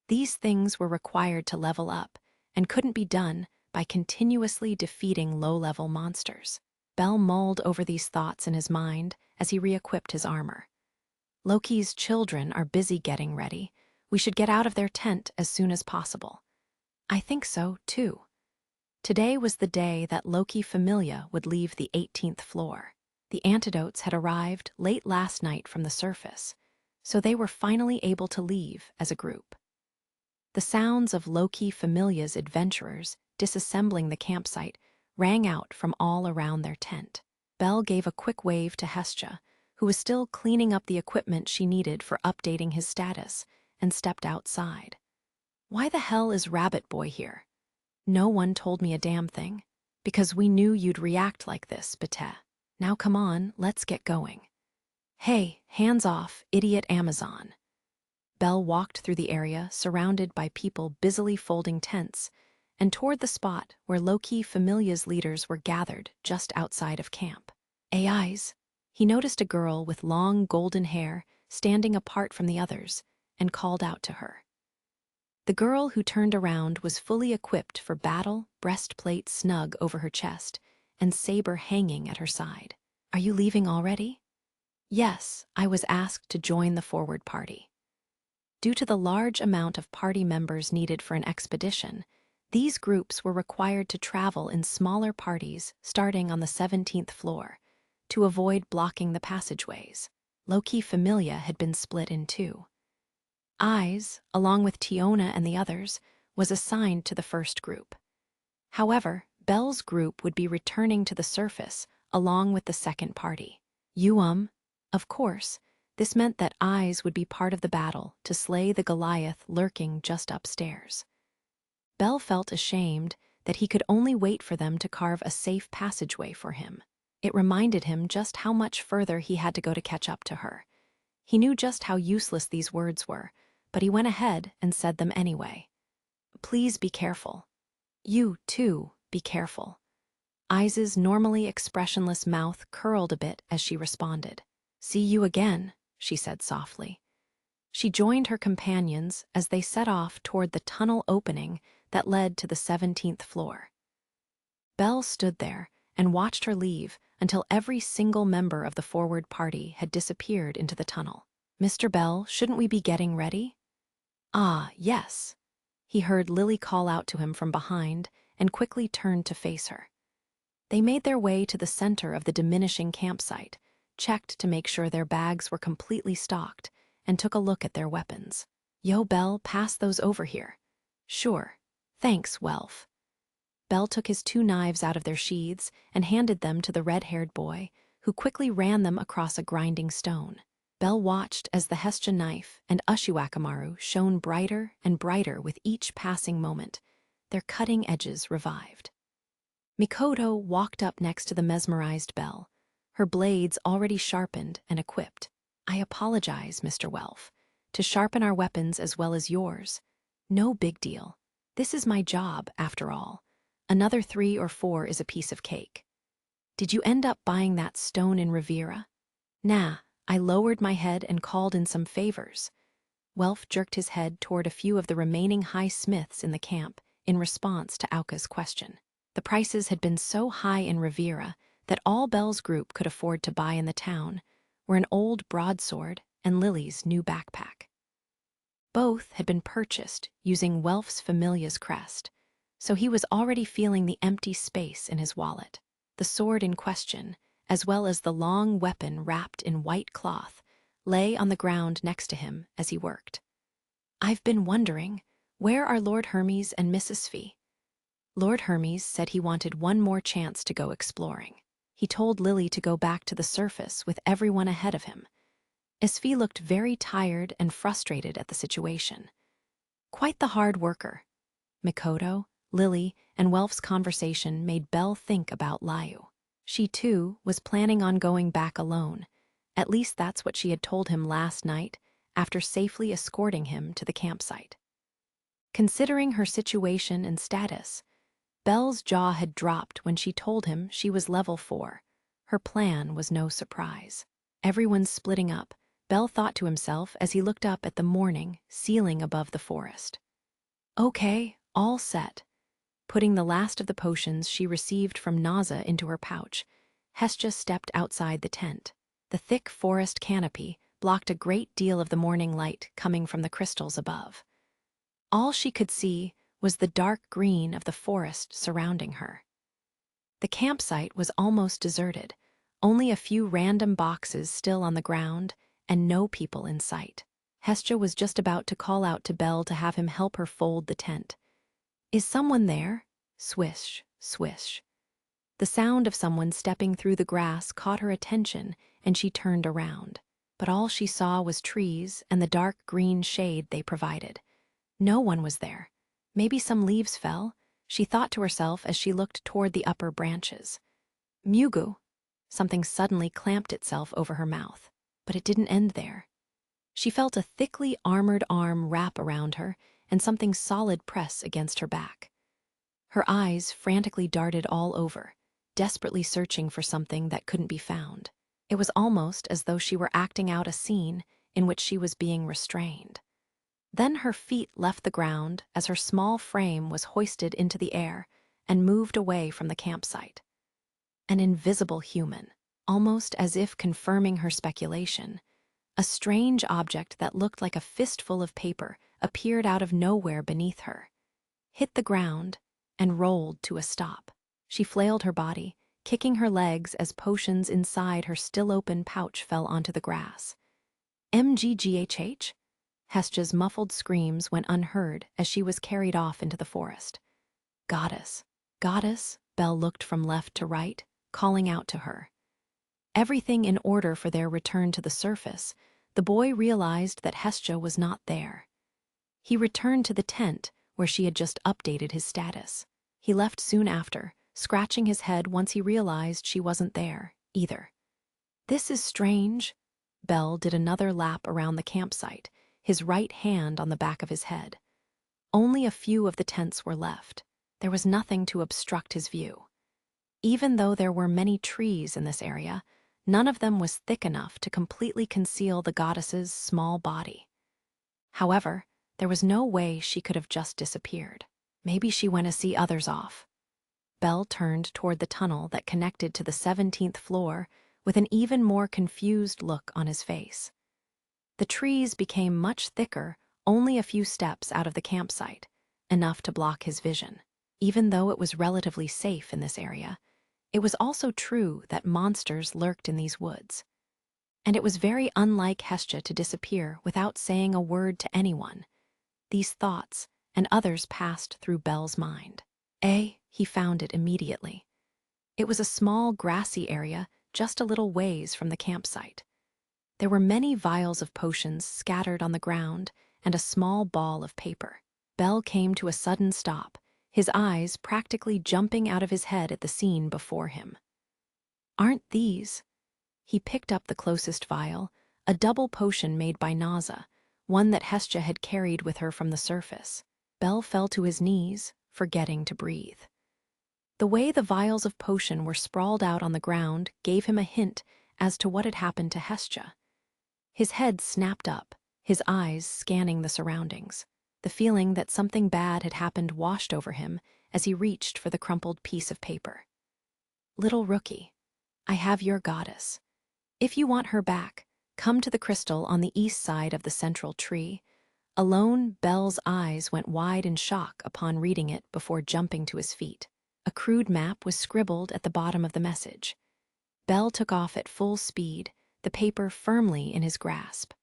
These things were required to level up and couldn't be done by continuously defeating low-level monsters. Bell mulled over these thoughts in his mind as he re-equipped his armor. "Loki's children are busy getting ready. We should get out of their tent as soon as possible." "I think so, too." Today was the day that Loki Familia would leave the 18th floor. The antidotes had arrived late last night from the surface, so they were finally able to leave as a group. The sounds of Loki Familia's adventurers disassembling the campsite rang out from all around their tent. Bell gave a quick wave to Hestia, who was still cleaning up the equipment she needed for updating his status, and stepped outside. "Why the hell is Rabbit Boy here?" "No one told me a damn thing. Because we knew you'd react like this, Bete. Now come on, let's get going." "Hey, hands off, idiot Amazon." Bell walked through the area surrounded by people busily folding tents and toward the spot where Loki Familia's leaders were gathered just outside of camp. AIs. He noticed a girl with long golden hair standing apart from the others and called out to her. The girl who turned around was fully equipped for battle, breastplate snug over her chest, and saber hanging at her side. "Are you leaving already?" "Yes, I was asked to join the forward party." Due to the large amount of party members needed for an expedition, these groups were required to travel in smaller parties starting on the 17th floor to avoid blocking the passageways. Loki Familia had been split in two. Eyes, along with Tiona and the others, was assigned to the first group. However, Bell's group would be returning to the surface along with the second party. Of course, this meant that Eyes would be part of the battle to slay the Goliath lurking just upstairs. Bell felt ashamed that he could only wait for them to carve a safe passageway for him. It reminded him just how much further he had to go to catch up to her. He knew just how useless these words were, but he went ahead and said them anyway. "Please be careful. You, too, be careful." Iza's normally expressionless mouth curled a bit as she responded. "See you again," she said softly. She joined her companions as they set off toward the tunnel opening that led to the 17th floor. Belle stood there and watched her leave until every single member of the forward party had disappeared into the tunnel. "Mr. Bell, shouldn't we be getting ready?" "Ah, yes." He heard Lily call out to him from behind and quickly turned to face her. They made their way to the center of the diminishing campsite, checked to make sure their bags were completely stocked, and took a look at their weapons. "Yo, Belle, pass those over here." "Sure. Thanks, Welf." Bell took his 2 knives out of their sheaths and handed them to the red-haired boy, who quickly ran them across a grinding stone. Bell watched as the Hestia knife and Ushiwakamaru shone brighter and brighter with each passing moment, their cutting edges revived. Mikoto walked up next to the mesmerized Bell, her blades already sharpened and equipped. "I apologize, Mr. Welf. To sharpen our weapons as well as yours. No big deal. This is my job, after all. Another 3 or 4 is a piece of cake." "Did you end up buying that stone in Riviera?" "Nah, I lowered my head and called in some favors." Welf jerked his head toward a few of the remaining high smiths in the camp in response to Auka's question. The prices had been so high in Riviera that all Bell's group could afford to buy in the town were an old broadsword and Lily's new backpack. Both had been purchased using Welf's Familia's crest, so he was already feeling the empty space in his wallet. The sword in question, as well as the long weapon wrapped in white cloth, lay on the ground next to him as he worked. "I've been wondering, where are Lord Hermes and Mrs. Fee?" Lord Hermes said he wanted one more chance to go exploring. He told Lily to go back to the surface with everyone ahead of him. Esfee looked very tired and frustrated at the situation. Quite the hard worker. Mikoto, Lily, and Welf's conversation made Belle think about Liu. She, too, was planning on going back alone. At least that's what she had told him last night after safely escorting him to the campsite. Considering her situation and status, Belle's jaw had dropped when she told him she was level 4. Her plan was no surprise. Everyone's splitting up, Belle thought to himself as he looked up at the morning ceiling above the forest. Okay, all set. Putting the last of the potions she received from Naza into her pouch, Hestia stepped outside the tent. The thick forest canopy blocked a great deal of the morning light coming from the crystals above. All she could see was the dark green of the forest surrounding her. The campsite was almost deserted, only a few random boxes still on the ground and no people in sight. Hestia was just about to call out to Belle to have him help her fold the tent. "Is someone there?" Swish, swish. The sound of someone stepping through the grass caught her attention, and she turned around. But all she saw was trees and the dark green shade they provided. No one was there. Maybe some leaves fell, she thought to herself as she looked toward the upper branches. Mugu. Something suddenly clamped itself over her mouth, but it didn't end there. She felt a thickly armored arm wrap around her and something solid press against her back. Her eyes frantically darted all over, desperately searching for something that couldn't be found. It was almost as though she were acting out a scene in which she was being restrained. Then her feet left the ground as her small frame was hoisted into the air and moved away from the campsite. An invisible human, almost as if confirming her speculation. A strange object that looked like a fistful of paper appeared out of nowhere beneath her, hit the ground, and rolled to a stop. She flailed her body, kicking her legs as potions inside her still-open pouch fell onto the grass. "MGGHH?" Hestia's muffled screams went unheard as she was carried off into the forest. "Goddess, goddess," Belle looked from left to right, calling out to her. Everything in order for their return to the surface, the boy realized that Hestia was not there. He returned to the tent where she had just updated his status. He left soon after, scratching his head once he realized she wasn't there, either. "This is strange." Belle did another lap around the campsite, his right hand on the back of his head. Only a few of the tents were left. There was nothing to obstruct his view. Even though there were many trees in this area, none of them was thick enough to completely conceal the goddess's small body. However, there was no way she could have just disappeared. Maybe she went to see others off. Bell turned toward the tunnel that connected to the 17th floor with an even more confused look on his face. The trees became much thicker only a few steps out of the campsite, enough to block his vision. Even though it was relatively safe in this area, it was also true that monsters lurked in these woods. And it was very unlike Hestia to disappear without saying a word to anyone. These thoughts and others passed through Bell's mind. He found it immediately. It was a small grassy area just a little ways from the campsite. There were many vials of potions scattered on the ground and a small ball of paper. Bell came to a sudden stop, his eyes practically jumping out of his head at the scene before him. Aren't these? He picked up the closest vial, a double potion made by Naza, one that Hestia had carried with her from the surface. Bell fell to his knees, forgetting to breathe. The way the vials of potion were sprawled out on the ground gave him a hint as to what had happened to Hestia. His head snapped up, his eyes scanning the surroundings. The feeling that something bad had happened washed over him as he reached for the crumpled piece of paper. Little rookie, I have your goddess. If you want her back, come to the crystal on the east side of the central tree. Alone, Bell's eyes went wide in shock upon reading it before jumping to his feet. A crude map was scribbled at the bottom of the message. Bell took off at full speed, the paper firmly in his grasp.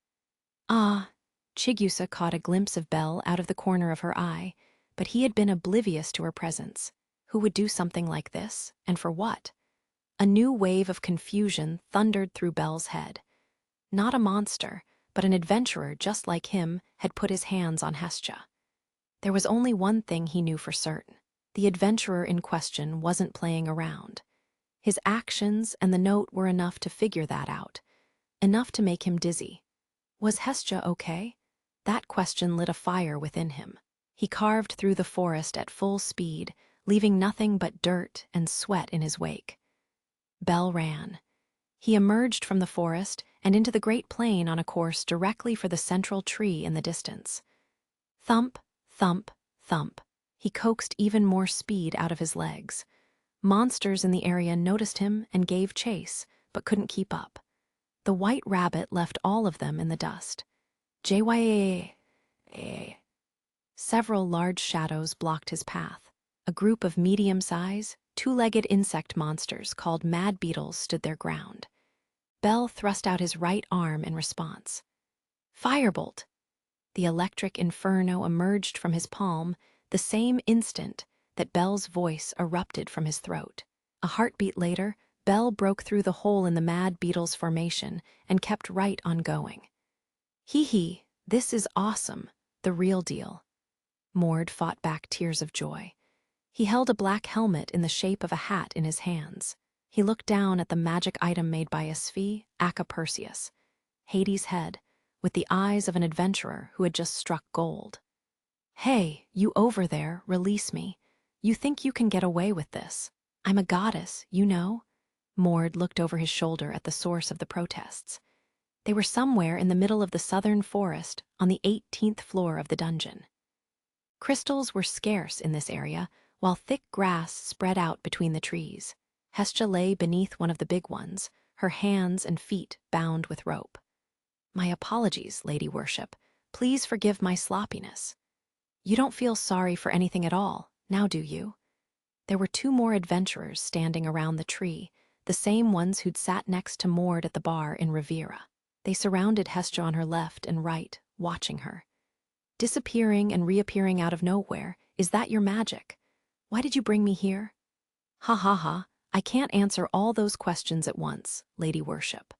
Chigusa caught a glimpse of Bell out of the corner of her eye, but he had been oblivious to her presence. Who would do something like this, and for what? A new wave of confusion thundered through Bell's head. Not a monster, but an adventurer just like him had put his hands on Hestia. There was only one thing he knew for certain. The adventurer in question wasn't playing around. His actions and the note were enough to figure that out, enough to make him dizzy. Was Hestia okay? That question lit a fire within him. He carved through the forest at full speed, leaving nothing but dirt and sweat in his wake. Bell ran. He emerged from the forest and into the great plain on a course directly for the central tree in the distance. Thump, thump, thump. He coaxed even more speed out of his legs. Monsters in the area noticed him and gave chase, but couldn't keep up. The white rabbit left all of them in the dust. Several large shadows blocked his path. A group of medium-size, two-legged insect monsters called mad beetles stood their ground. Bell thrust out his right arm in response. Firebolt! The electric inferno emerged from his palm the same instant that Bell's voice erupted from his throat. A heartbeat later, Bell broke through the hole in the mad beetle's formation and kept right on going. Hee, this is awesome, the real deal. Mord fought back tears of joy. He held a black helmet in the shape of a hat in his hands. He looked down at the magic item made by Asphi, Aka Perseus, Hades' head, with the eyes of an adventurer who had just struck gold. Hey, you over there, release me. You think you can get away with this? I'm a goddess, you know? Mord looked over his shoulder at the source of the protests. They were somewhere in the middle of the southern forest on the 18th floor of the dungeon. Crystals were scarce in this area, while thick grass spread out between the trees. Hestia lay beneath one of the big ones, her hands and feet bound with rope. My apologies, Lady Worship. Please forgive my sloppiness. You don't feel sorry for anything at all, now do you? There were two more adventurers standing around the tree, the same ones who'd sat next to Mord at the bar in Riviera. They surrounded Hestia on her left and right, watching her. Disappearing and reappearing out of nowhere, is that your magic? Why did you bring me here? Ha, I can't answer all those questions at once, Lady Worship.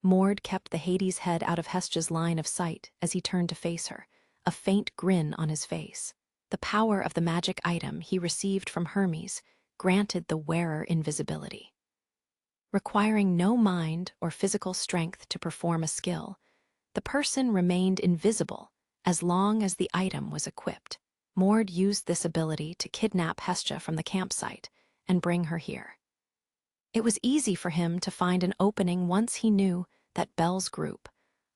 Mord kept the Hades head out of Hestia's line of sight as he turned to face her, a faint grin on his face. The power of the magic item he received from Hermes granted the wearer invisibility. Requiring no mind or physical strength to perform a skill, The person remained invisible as long as the item was equipped. Mord used this ability to kidnap Hestia from the campsite and bring her here. It was easy for him to find an opening once he knew that Belle's group,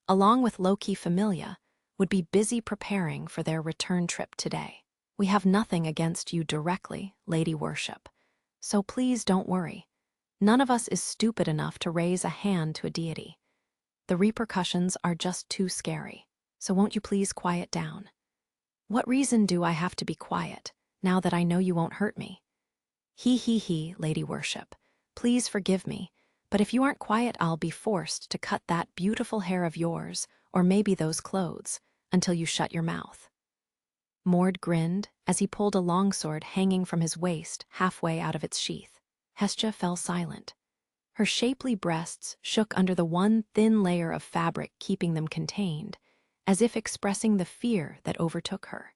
along with Loki Familia, would be busy preparing for their return trip today. We have nothing against you directly, Lady Worship, so please don't worry. None of us is stupid enough to raise a hand to a deity. The repercussions are just too scary, so won't you please quiet down? What reason do I have to be quiet, now that I know you won't hurt me? He, Lady Worship. Please forgive me, but if you aren't quiet, I'll be forced to cut that beautiful hair of yours, or maybe those clothes, until you shut your mouth. Mord grinned as he pulled a longsword hanging from his waist halfway out of its sheath. Hestia fell silent. Her shapely breasts shook under the one thin layer of fabric keeping them contained, as if expressing the fear that overtook her.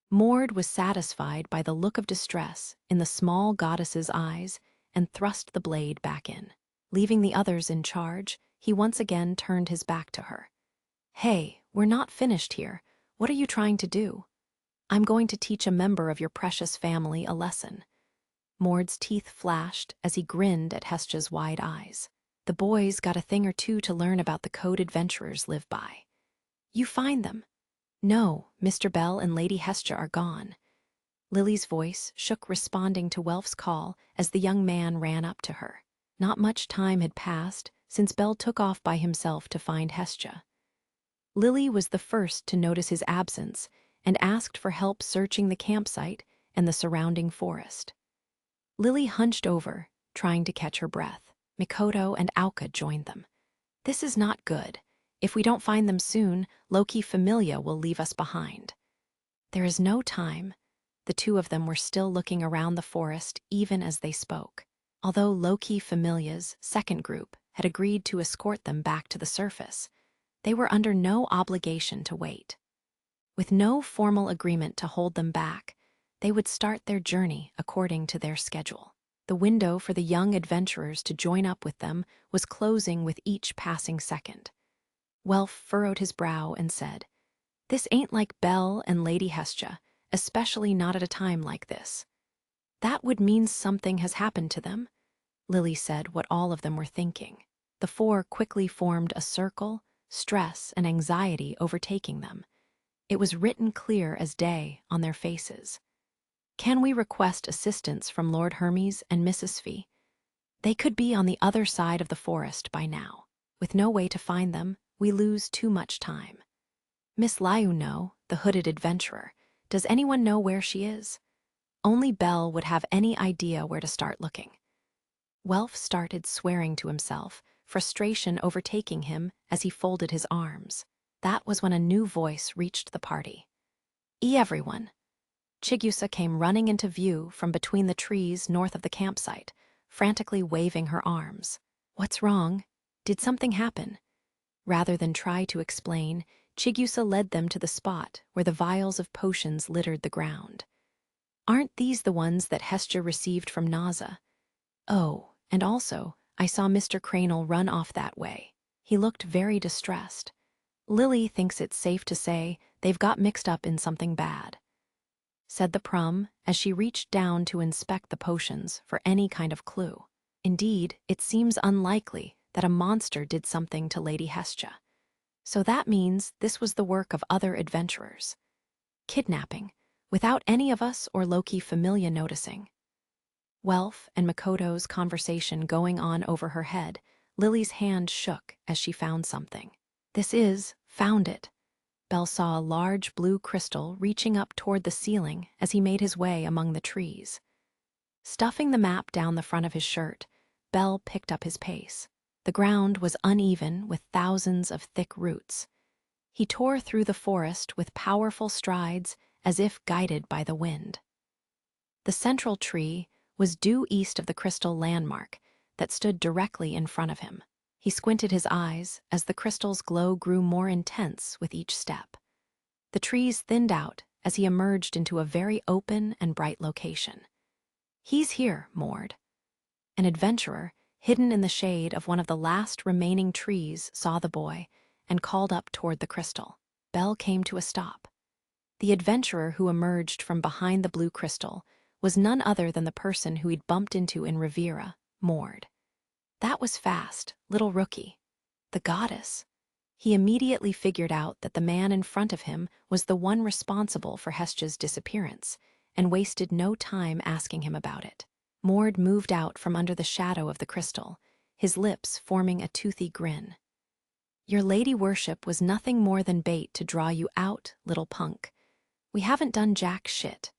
Mord was satisfied by the look of distress in the small goddess's eyes and thrust the blade back in. Leaving the others in charge, he once again turned his back to her. Hey, we're not finished here. What are you trying to do? I'm going to teach a member of your precious family a lesson. Mord's teeth flashed as he grinned at Hestia's wide eyes. The boys got a thing or two to learn about the code adventurers live by. You find them. No, Mr. Bell and Lady Hestia are gone. Lily's voice shook, responding to Welf's call as the young man ran up to her. Not much time had passed since Bell took off by himself to find Hestia. Lily was the first to notice his absence and asked for help searching the campsite and the surrounding forest. Lily hunched over, trying to catch her breath. Mikoto and Auka joined them. This is not good. If we don't find them soon, Loki Familia will leave us behind. There is no time. The two of them were still looking around the forest even as they spoke. Although Loki Familia's second group had agreed to escort them back to the surface, they were under no obligation to wait. With no formal agreement to hold them back, they would start their journey according to their schedule. The window for the young adventurers to join up with them was closing with each passing second. Welf furrowed his brow and said, "This ain't like Belle and Lady Hestia, especially not at a time like this." "That would mean something has happened to them," Lily said what all of them were thinking. The four quickly formed a circle, stress and anxiety overtaking them. It was written clear as day on their faces. "Can we request assistance from Lord Hermes and Mrs. Fee? They could be on the other side of the forest by now. With no way to find them, we lose too much time." "Miss Liu know, the hooded adventurer. Does anyone know where she is?" Only Belle would have any idea where to start looking. Welf started swearing to himself, frustration overtaking him as he folded his arms. That was when a new voice reached the party. Everyone." Chigusa came running into view from between the trees north of the campsite, frantically waving her arms. "What's wrong? Did something happen?" Rather than try to explain, Chigusa led them to the spot where the vials of potions littered the ground. "Aren't these the ones that Hestia received from Naza? Oh, and also, I saw Mr. Cranel run off that way. He looked very distressed. Lily thinks it's safe to say they've got mixed up in something bad," said the Prum as she reached down to inspect the potions for any kind of clue. Indeed, it seems unlikely that a monster did something to Lady Hestia. So that means this was the work of other adventurers. Kidnapping, without any of us or Loki Familia noticing. Welf and Makoto's conversation going on over her head, Lily's hand shook as she found something. Found it." Belle saw a large blue crystal reaching up toward the ceiling as he made his way among the trees. Stuffing the map down the front of his shirt, Belle picked up his pace. The ground was uneven with thousands of thick roots. He tore through the forest with powerful strides as if guided by the wind. The central tree was due east of the crystal landmark that stood directly in front of him. He squinted his eyes as the crystal's glow grew more intense with each step. The trees thinned out as he emerged into a very open and bright location. "He's here, Mord." An adventurer, hidden in the shade of one of the last remaining trees, saw the boy and called up toward the crystal. Belle came to a stop. The adventurer who emerged from behind the blue crystal was none other than the person who he'd bumped into in Riviera, Mord. That was fast, little rookie. The goddess. He immediately figured out that the man in front of him was the one responsible for Hestia's disappearance, and wasted no time asking him about it. Mord moved out from under the shadow of the crystal, his lips forming a toothy grin. "Your lady worship was nothing more than bait to draw you out, little punk. We haven't done jack shit.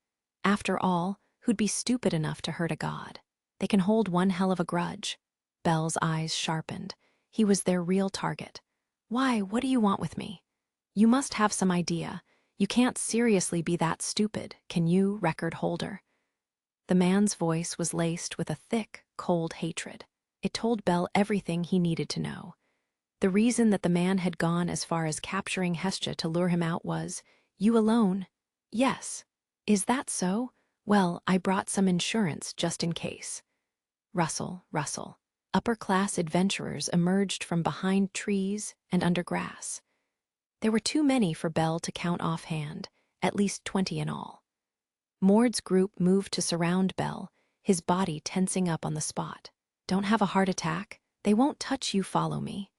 After all, who'd be stupid enough to hurt a god? They can hold one hell of a grudge." Belle's eyes sharpened. He was their real target. "Why, what do you want with me? You must have some idea. You can't seriously be that stupid, can you, record holder?" The man's voice was laced with a thick, cold hatred. It told Belle everything he needed to know. The reason that the man had gone as far as capturing Hestia to lure him out was, "You alone?" "Yes." "Is that so? Well, I brought some insurance just in case." Rustle, rustle. Upper-class adventurers emerged from behind trees and under grass. There were too many for Belle to count offhand, at least 20 in all. Mord's group moved to surround Belle, his body tensing up on the spot. "Don't have a heart attack. They won't touch you, follow me."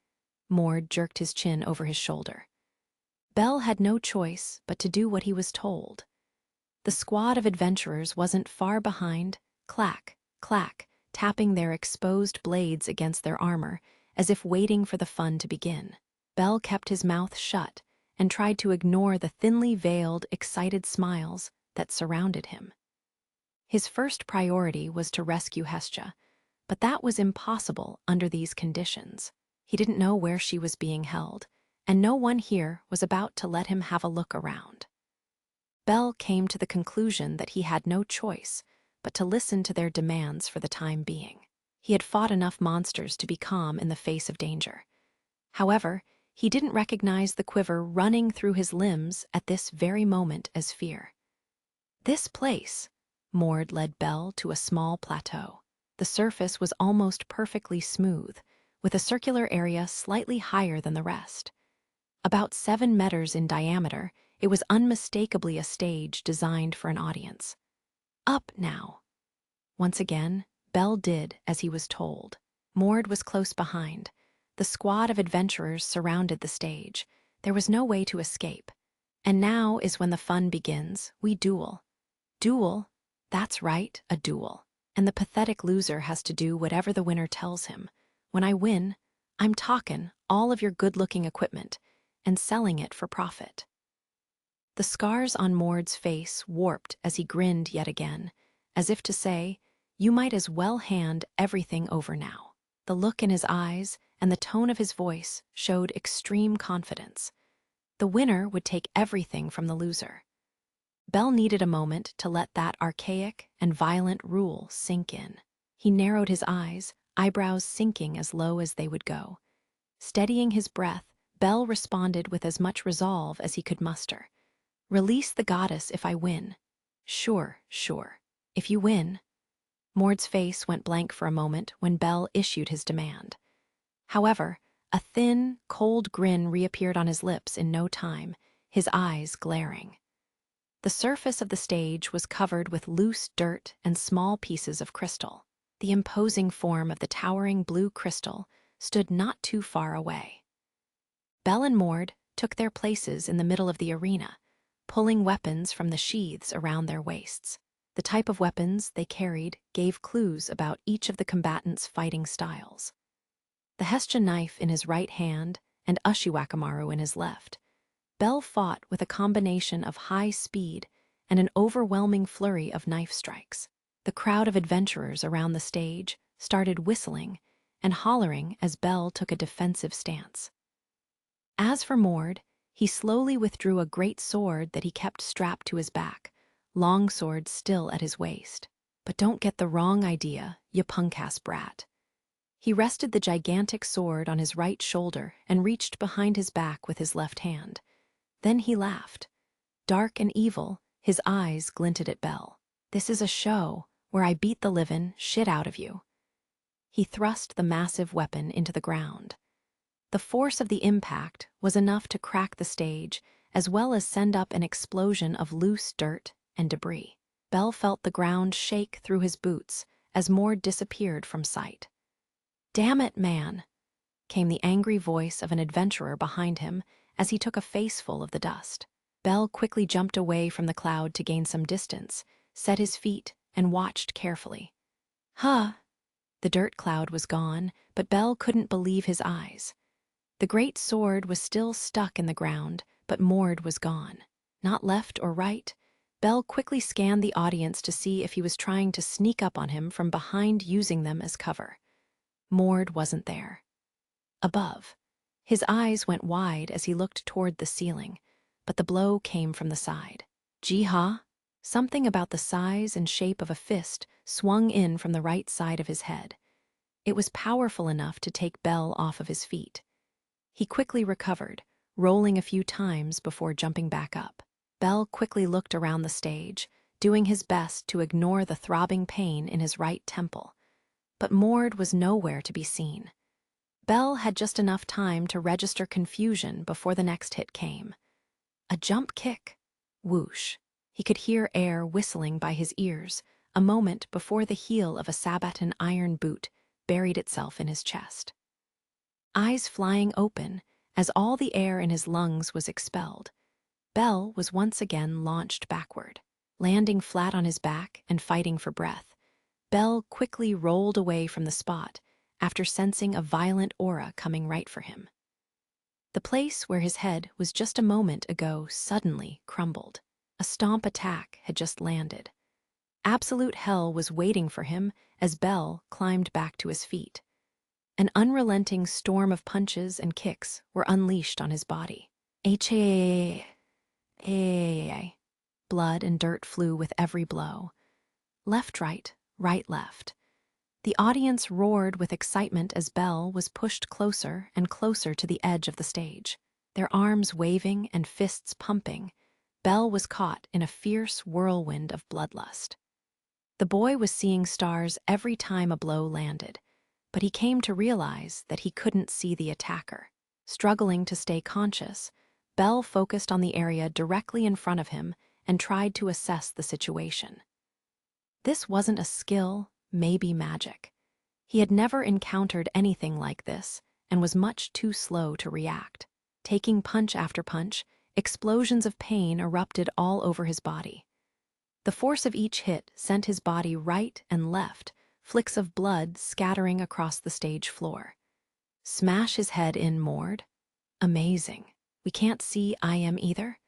Mord jerked his chin over his shoulder. Belle had no choice but to do what he was told. The squad of adventurers wasn't far behind, clack, clack, tapping their exposed blades against their armor, as if waiting for the fun to begin. Belle kept his mouth shut and tried to ignore the thinly veiled, excited smiles that surrounded him. His first priority was to rescue Hestia, but that was impossible under these conditions. He didn't know where she was being held, and no one here was about to let him have a look around. Belle came to the conclusion that he had no choice but to listen to their demands for the time being. He had fought enough monsters to be calm in the face of danger. However, he didn't recognize the quiver running through his limbs at this very moment as fear. This place, Mord led Belle to a small plateau. The surface was almost perfectly smooth, with a circular area slightly higher than the rest. About 7 meters in diameter, it was unmistakably a stage designed for an audience. "Up now." Once again, Belle did as he was told. Mord was close behind. The squad of adventurers surrounded the stage. There was no way to escape. And now is when the fun begins. We duel. Duel? That's right, a duel. And the pathetic loser has to do whatever the winner tells him. When I win, I'm talkin' all of your good-looking equipment and selling it for profit. The scars on Mord's face warped as he grinned yet again, as if to say, "You might as well hand everything over now." The look in his eyes and the tone of his voice showed extreme confidence. The winner would take everything from the loser. Belle needed a moment to let that archaic and violent rule sink in. He narrowed his eyes, eyebrows sinking as low as they would go. Steadying his breath, Belle responded with as much resolve as he could muster. "Release the goddess if I win." "Sure, sure. If you win." Mord's face went blank for a moment when Belle issued his demand. However, a thin, cold grin reappeared on his lips in no time, his eyes glaring. The surface of the stage was covered with loose dirt and small pieces of crystal. The imposing form of the towering blue crystal stood not too far away. Belle and Mord took their places in the middle of the arena, pulling weapons from the sheaths around their waists. The type of weapons they carried gave clues about each of the combatants' fighting styles. The Hestia knife in his right hand and Ushiwakamaru in his left, Belle fought with a combination of high speed and an overwhelming flurry of knife strikes. The crowd of adventurers around the stage started whistling and hollering as Belle took a defensive stance. As for Mord, he slowly withdrew a great sword that he kept strapped to his back, long sword still at his waist. "But don't get the wrong idea, you punk-ass brat." He rested the gigantic sword on his right shoulder and reached behind his back with his left hand. Then he laughed. Dark and evil, his eyes glinted at Belle. "This is a show where I beat the livin' shit out of you." He thrust the massive weapon into the ground. The force of the impact was enough to crack the stage, as well as send up an explosion of loose dirt and debris. Bell felt the ground shake through his boots as Mord disappeared from sight. "Damn it, man!" came the angry voice of an adventurer behind him as he took a faceful of the dust. Bell quickly jumped away from the cloud to gain some distance, set his feet, and watched carefully. Huh! The dirt cloud was gone, but Bell couldn't believe his eyes. The great sword was still stuck in the ground, but Mord was gone. Not left or right. Bell quickly scanned the audience to see if he was trying to sneak up on him from behind using them as cover. Mord wasn't there. Above, his eyes went wide as he looked toward the ceiling, but the blow came from the side. Jih-ha? Something about the size and shape of a fist swung in from the right side of his head. It was powerful enough to take Bell off of his feet. He quickly recovered, rolling a few times before jumping back up. Bell quickly looked around the stage, doing his best to ignore the throbbing pain in his right temple. But Mord was nowhere to be seen. Bell had just enough time to register confusion before the next hit came. A jump kick. Whoosh. He could hear air whistling by his ears, a moment before the heel of a Sabaton iron boot buried itself in his chest. Eyes flying open, as all the air in his lungs was expelled, Bell was once again launched backward. Landing flat on his back and fighting for breath, Bell quickly rolled away from the spot after sensing a violent aura coming right for him. The place where his head was just a moment ago suddenly crumbled. A stomp attack had just landed. Absolute hell was waiting for him as Bell climbed back to his feet. An unrelenting storm of punches and kicks were unleashed on his body. Blood and dirt flew with every blow. Left, right, right, left. The audience roared with excitement as Bell was pushed closer and closer to the edge of the stage. Their arms waving and fists pumping, Bell was caught in a fierce whirlwind of bloodlust. The boy was seeing stars every time a blow landed, but he came to realize that he couldn't see the attacker. Struggling to stay conscious, Bell focused on the area directly in front of him and tried to assess the situation. This wasn't a skill, maybe magic. He had never encountered anything like this and was much too slow to react. Taking punch after punch, explosions of pain erupted all over his body. The force of each hit sent his body right and left, flicks of blood scattering across the stage floor. Smash his head in, Mord? Amazing. We can't see I am either?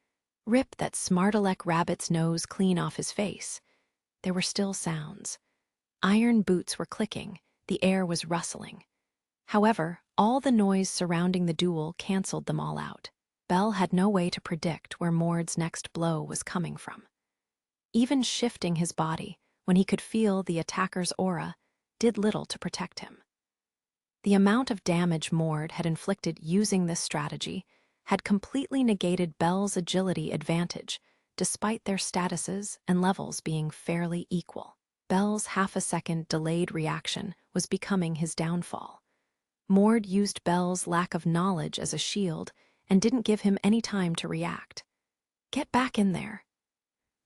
Rip that smart-alec rabbit's nose clean off his face. There were still sounds. Iron boots were clicking, the air was rustling. However, all the noise surrounding the duel canceled them all out. Bell had no way to predict where Mord's next blow was coming from. Even shifting his body, when he could feel the attacker's aura, did little to protect him. The amount of damage Mord had inflicted using this strategy had completely negated Bell's agility advantage, despite their statuses and levels being fairly equal. Bell's half-a-second delayed reaction was becoming his downfall. Mord used Bell's lack of knowledge as a shield and didn't give him any time to react. Get back in there.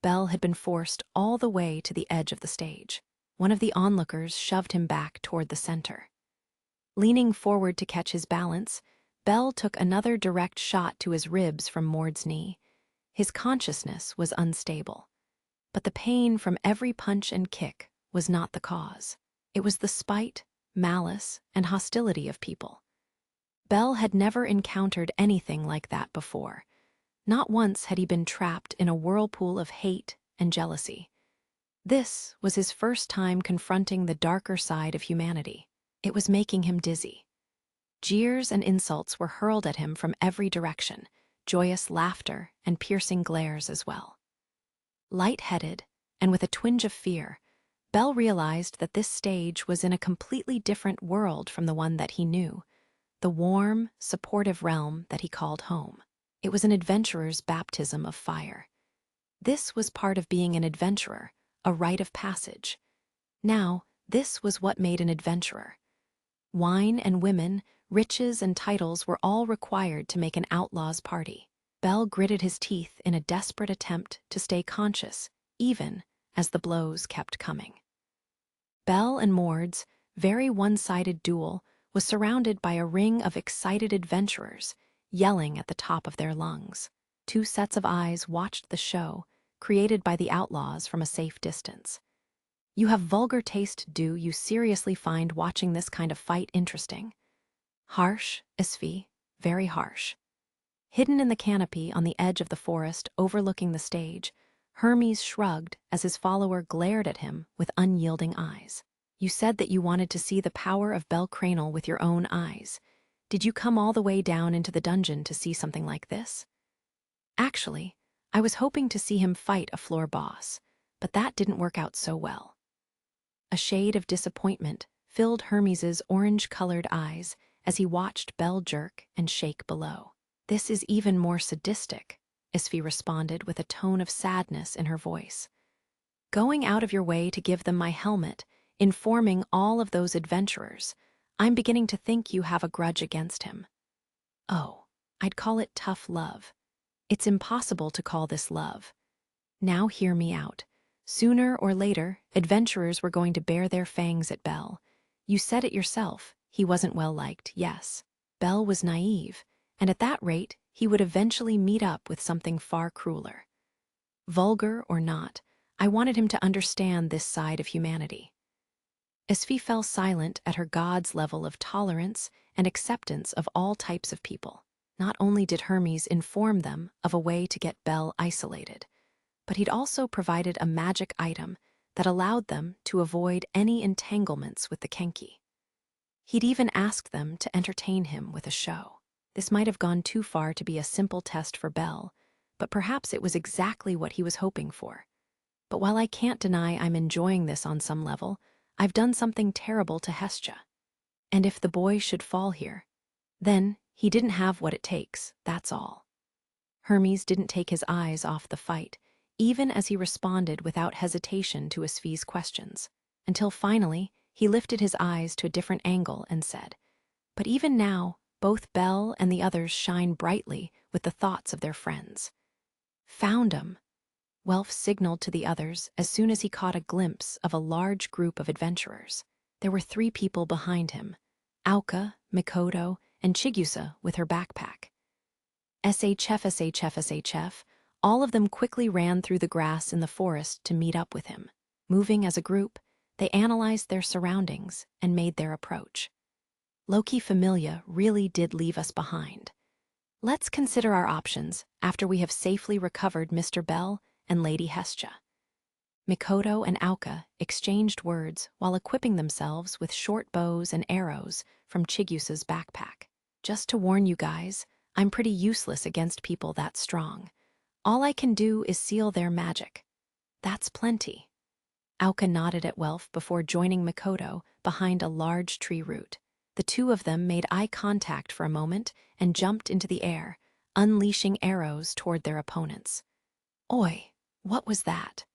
Bell had been forced all the way to the edge of the stage. One of the onlookers shoved him back toward the center. Leaning forward to catch his balance, Bell took another direct shot to his ribs from Mord's knee. His consciousness was unstable. But the pain from every punch and kick was not the cause. It was the spite, malice, and hostility of people. Bell had never encountered anything like that before. Not once had he been trapped in a whirlpool of hate and jealousy. This was his first time confronting the darker side of humanity. It was making him dizzy. Jeers and insults were hurled at him from every direction, joyous laughter and piercing glares as well. Light-headed, and with a twinge of fear, Bell realized that this stage was in a completely different world from the one that he knew, the warm, supportive realm that he called home. It was an adventurer's baptism of fire. This was part of being an adventurer, a rite of passage. Now, this was what made an adventurer. Wine and women, Riches and titles were all required to make an outlaw's party. Bell gritted his teeth in a desperate attempt to stay conscious, even as the blows kept coming. Bell and Mord's very one-sided duel was surrounded by a ring of excited adventurers, yelling at the top of their lungs. Two sets of eyes watched the show, created by the outlaws from a safe distance. "You have vulgar taste, do you seriously find watching this kind of fight interesting?" Harsh, Isfi, very harsh. Hidden in the canopy on the edge of the forest overlooking the stage, Hermes shrugged as his follower glared at him with unyielding eyes. "You said that you wanted to see the power of Bel Cranel with your own eyes. Did you come all the way down into the dungeon to see something like this?" "Actually, I was hoping to see him fight a floor boss, but that didn't work out so well." A shade of disappointment filled Hermes's orange-colored eyes as he watched Bell jerk and shake below. "This is even more sadistic," Isfi responded with a tone of sadness in her voice. "Going out of your way to give them my helmet, informing all of those adventurers, I'm beginning to think you have a grudge against him." "Oh, I'd call it tough love. It's impossible to call this love. Now hear me out. Sooner or later, adventurers were going to bare their fangs at Bell. You said it yourself, he wasn't well liked, yes. Bell was naive, and at that rate, he would eventually meet up with something far crueler. Vulgar or not, I wanted him to understand this side of humanity." Isfi fell silent at her god's level of tolerance and acceptance of all types of people. Not only did Hermes inform them of a way to get Bell isolated, but he'd also provided a magic item that allowed them to avoid any entanglements with the Kenki. He'd even asked them to entertain him with a show. This might have gone too far to be a simple test for Bell, but perhaps it was exactly what he was hoping for. "But while I can't deny I'm enjoying this on some level, I've done something terrible to Hestia. And if the boy should fall here, then he didn't have what it takes, that's all." Hermes didn't take his eyes off the fight, even as he responded without hesitation to Isfi's questions, until finally he lifted his eyes to a different angle and said, "But even now, both Bell and the others shine brightly with the thoughts of their friends." "Found 'em," Welf signaled to the others as soon as he caught a glimpse of a large group of adventurers. There were 3 people behind him, Auka, Mikoto, and Chigusa with her backpack. SHF, all of them quickly ran through the grass in the forest to meet up with him. Moving as a group, they analyzed their surroundings and made their approach. Loki Familia really did leave us behind. Let's consider our options after we have safely recovered Mr. Bell and Lady Hestia. Mikoto and Auka exchanged words while equipping themselves with short bows and arrows from Chigusa's backpack. "Just to warn you guys, I'm pretty useless against people that strong. All I can do is seal their magic. That's plenty." Auka nodded at Welf before joining Mikoto behind a large tree root. The two of them made eye contact for a moment and jumped into the air, unleashing arrows toward their opponents. "Oi, what was that?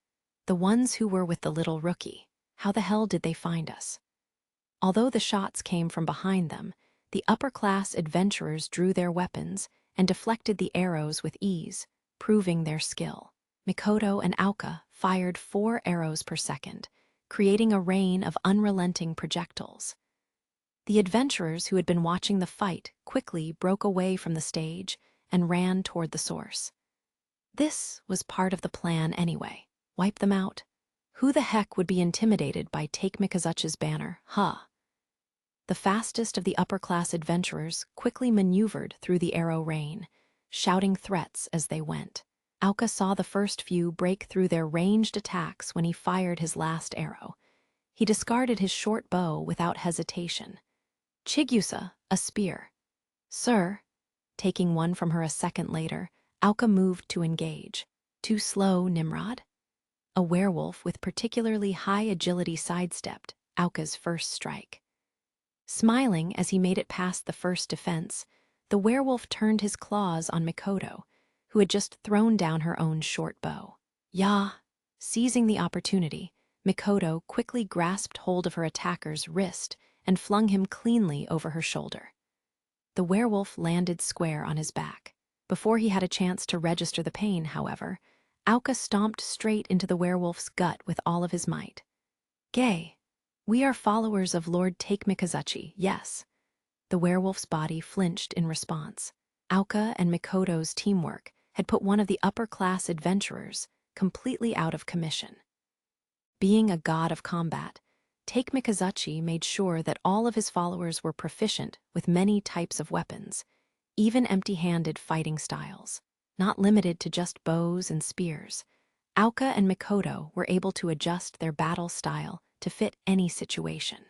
The ones who were with the little rookie, how the hell did they find us?" Although the shots came from behind them, the upper-class adventurers drew their weapons and deflected the arrows with ease, proving their skill. Mikoto and Auka fired 4 arrows per second, creating a rain of unrelenting projectiles. The adventurers who had been watching the fight quickly broke away from the stage and ran toward the source. This was part of the plan anyway. Wipe them out? Who the heck would be intimidated by Take Mikazuchi's banner, huh? The fastest of the upper-class adventurers quickly maneuvered through the arrow rain, shouting threats as they went. Auka saw the first few break through their ranged attacks when he fired his last arrow. He discarded his short bow without hesitation. "Chigusa, a spear." "Sir." Taking one from her a second later, Auka moved to engage. "Too slow, Nimrod?" A werewolf with particularly high agility sidestepped Auka's first strike. Smiling as he made it past the first defense, the werewolf turned his claws on Mikoto, who had just thrown down her own short bow. "Yah!" Seizing the opportunity, Mikoto quickly grasped hold of her attacker's wrist and flung him cleanly over her shoulder. The werewolf landed square on his back. Before he had a chance to register the pain, however, Auka stomped straight into the werewolf's gut with all of his might. "Gay, we are followers of Lord Take-Mikazuchi, yes." The werewolf's body flinched in response. Auka and Mikoto's teamwork had put one of the upper-class adventurers completely out of commission. Being a god of combat, Take-Mikazuchi made sure that all of his followers were proficient with many types of weapons, even empty-handed fighting styles. Not limited to just bows and spears, Auka and Mikoto were able to adjust their battle style to fit any situation.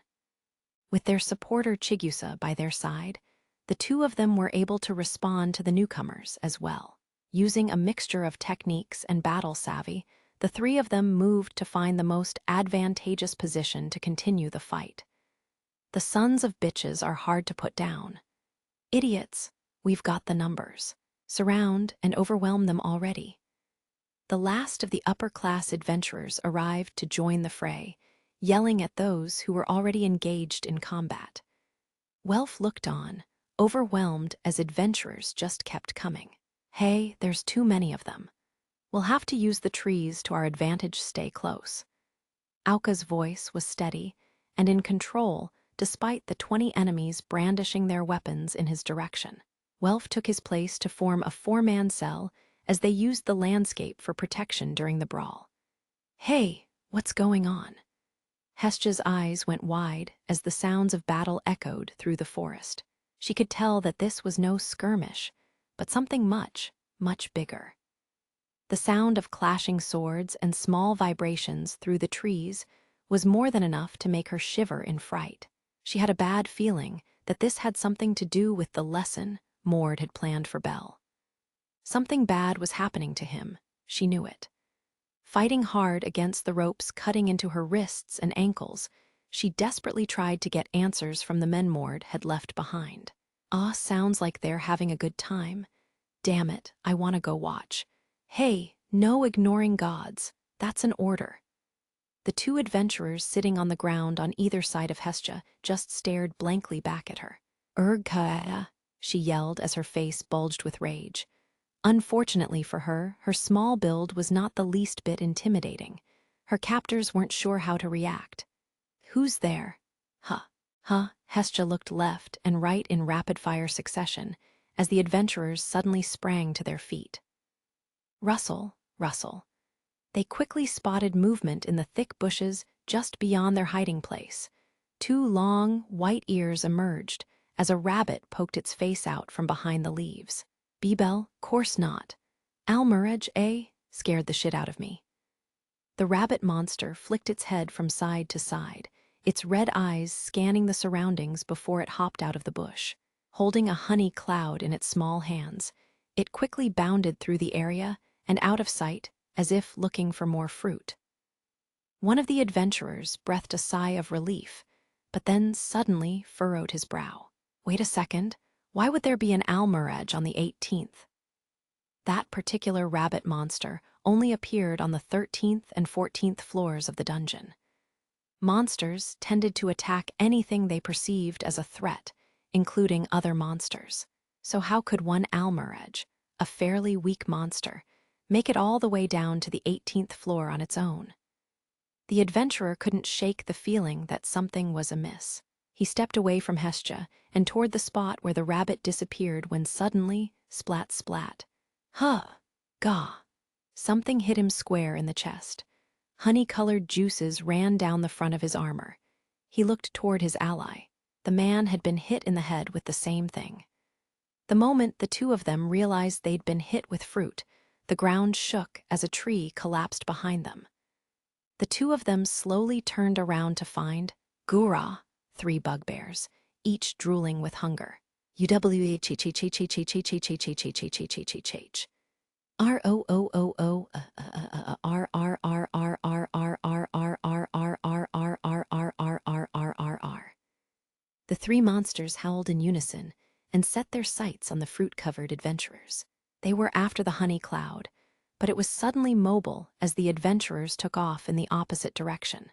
With their supporter Chigusa by their side, the two of them were able to respond to the newcomers as well. Using a mixture of techniques and battle savvy, the three of them moved to find the most advantageous position to continue the fight. The sons of bitches are hard to put down. Idiots, we've got the numbers. Surround and overwhelm them already. The last of the upper-class adventurers arrived to join the fray, yelling at those who were already engaged in combat. Welf looked on, overwhelmed as adventurers just kept coming. "Hey, there's too many of them. We'll have to use the trees to our advantage. Stay close." Auka's voice was steady and in control despite the 20 enemies brandishing their weapons in his direction. Welf took his place to form a four-man cell as they used the landscape for protection during the brawl. "Hey, what's going on?" Hesja's eyes went wide as the sounds of battle echoed through the forest. She could tell that this was no skirmish, but something much, much bigger. The sound of clashing swords and small vibrations through the trees was more than enough to make her shiver in fright. She had a bad feeling that this had something to do with the lesson Mord had planned for Belle. Something bad was happening to him, she knew it. Fighting hard against the ropes cutting into her wrists and ankles, she desperately tried to get answers from the men Mord had left behind. Sounds like they're having a good time. Damn it, I want to go watch. Hey, no ignoring gods. That's an order. The two adventurers sitting on the ground on either side of Hesja just stared blankly back at her. "Urgka," she yelled as her face bulged with rage. Unfortunately for her, her small build was not the least bit intimidating. Her captors weren't sure how to react. "Who's there?" Huh. Hesja looked left and right in rapid-fire succession as the adventurers suddenly sprang to their feet. Rustle. They quickly spotted movement in the thick bushes just beyond their hiding place. Two long, white ears emerged as a rabbit poked its face out from behind the leaves. "Bebel, course not. Almurej, eh?" scared the shit out of me. The rabbit monster flicked its head from side to side, its red eyes scanning the surroundings before it hopped out of the bush. Holding a honey cloud in its small hands, it quickly bounded through the area and out of sight as if looking for more fruit. One of the adventurers breathed a sigh of relief, but then suddenly furrowed his brow. Wait a second, why would there be an Almurej on the 18th? That particular rabbit monster only appeared on the 13th and 14th floors of the dungeon. Monsters tended to attack anything they perceived as a threat, including other monsters. So how could one Almurej, a fairly weak monster, make it all the way down to the 18th floor on its own? The adventurer couldn't shake the feeling that something was amiss. He stepped away from Hesja and toward the spot where the rabbit disappeared when suddenly, splat. Gah. Something hit him square in the chest. Honey-colored juices ran down the front of his armor. He looked toward his ally. The man had been hit in the head with the same thing. The moment the two of them realized they'd been hit with fruit, the ground shook as a tree collapsed behind them. The two of them slowly turned around to find Gura, 3 bugbears, each drooling with hunger. The 3 monsters howled in unison and set their sights on the fruit-covered adventurers. They were after the honey cloud, but it was suddenly mobile as the adventurers took off in the opposite direction.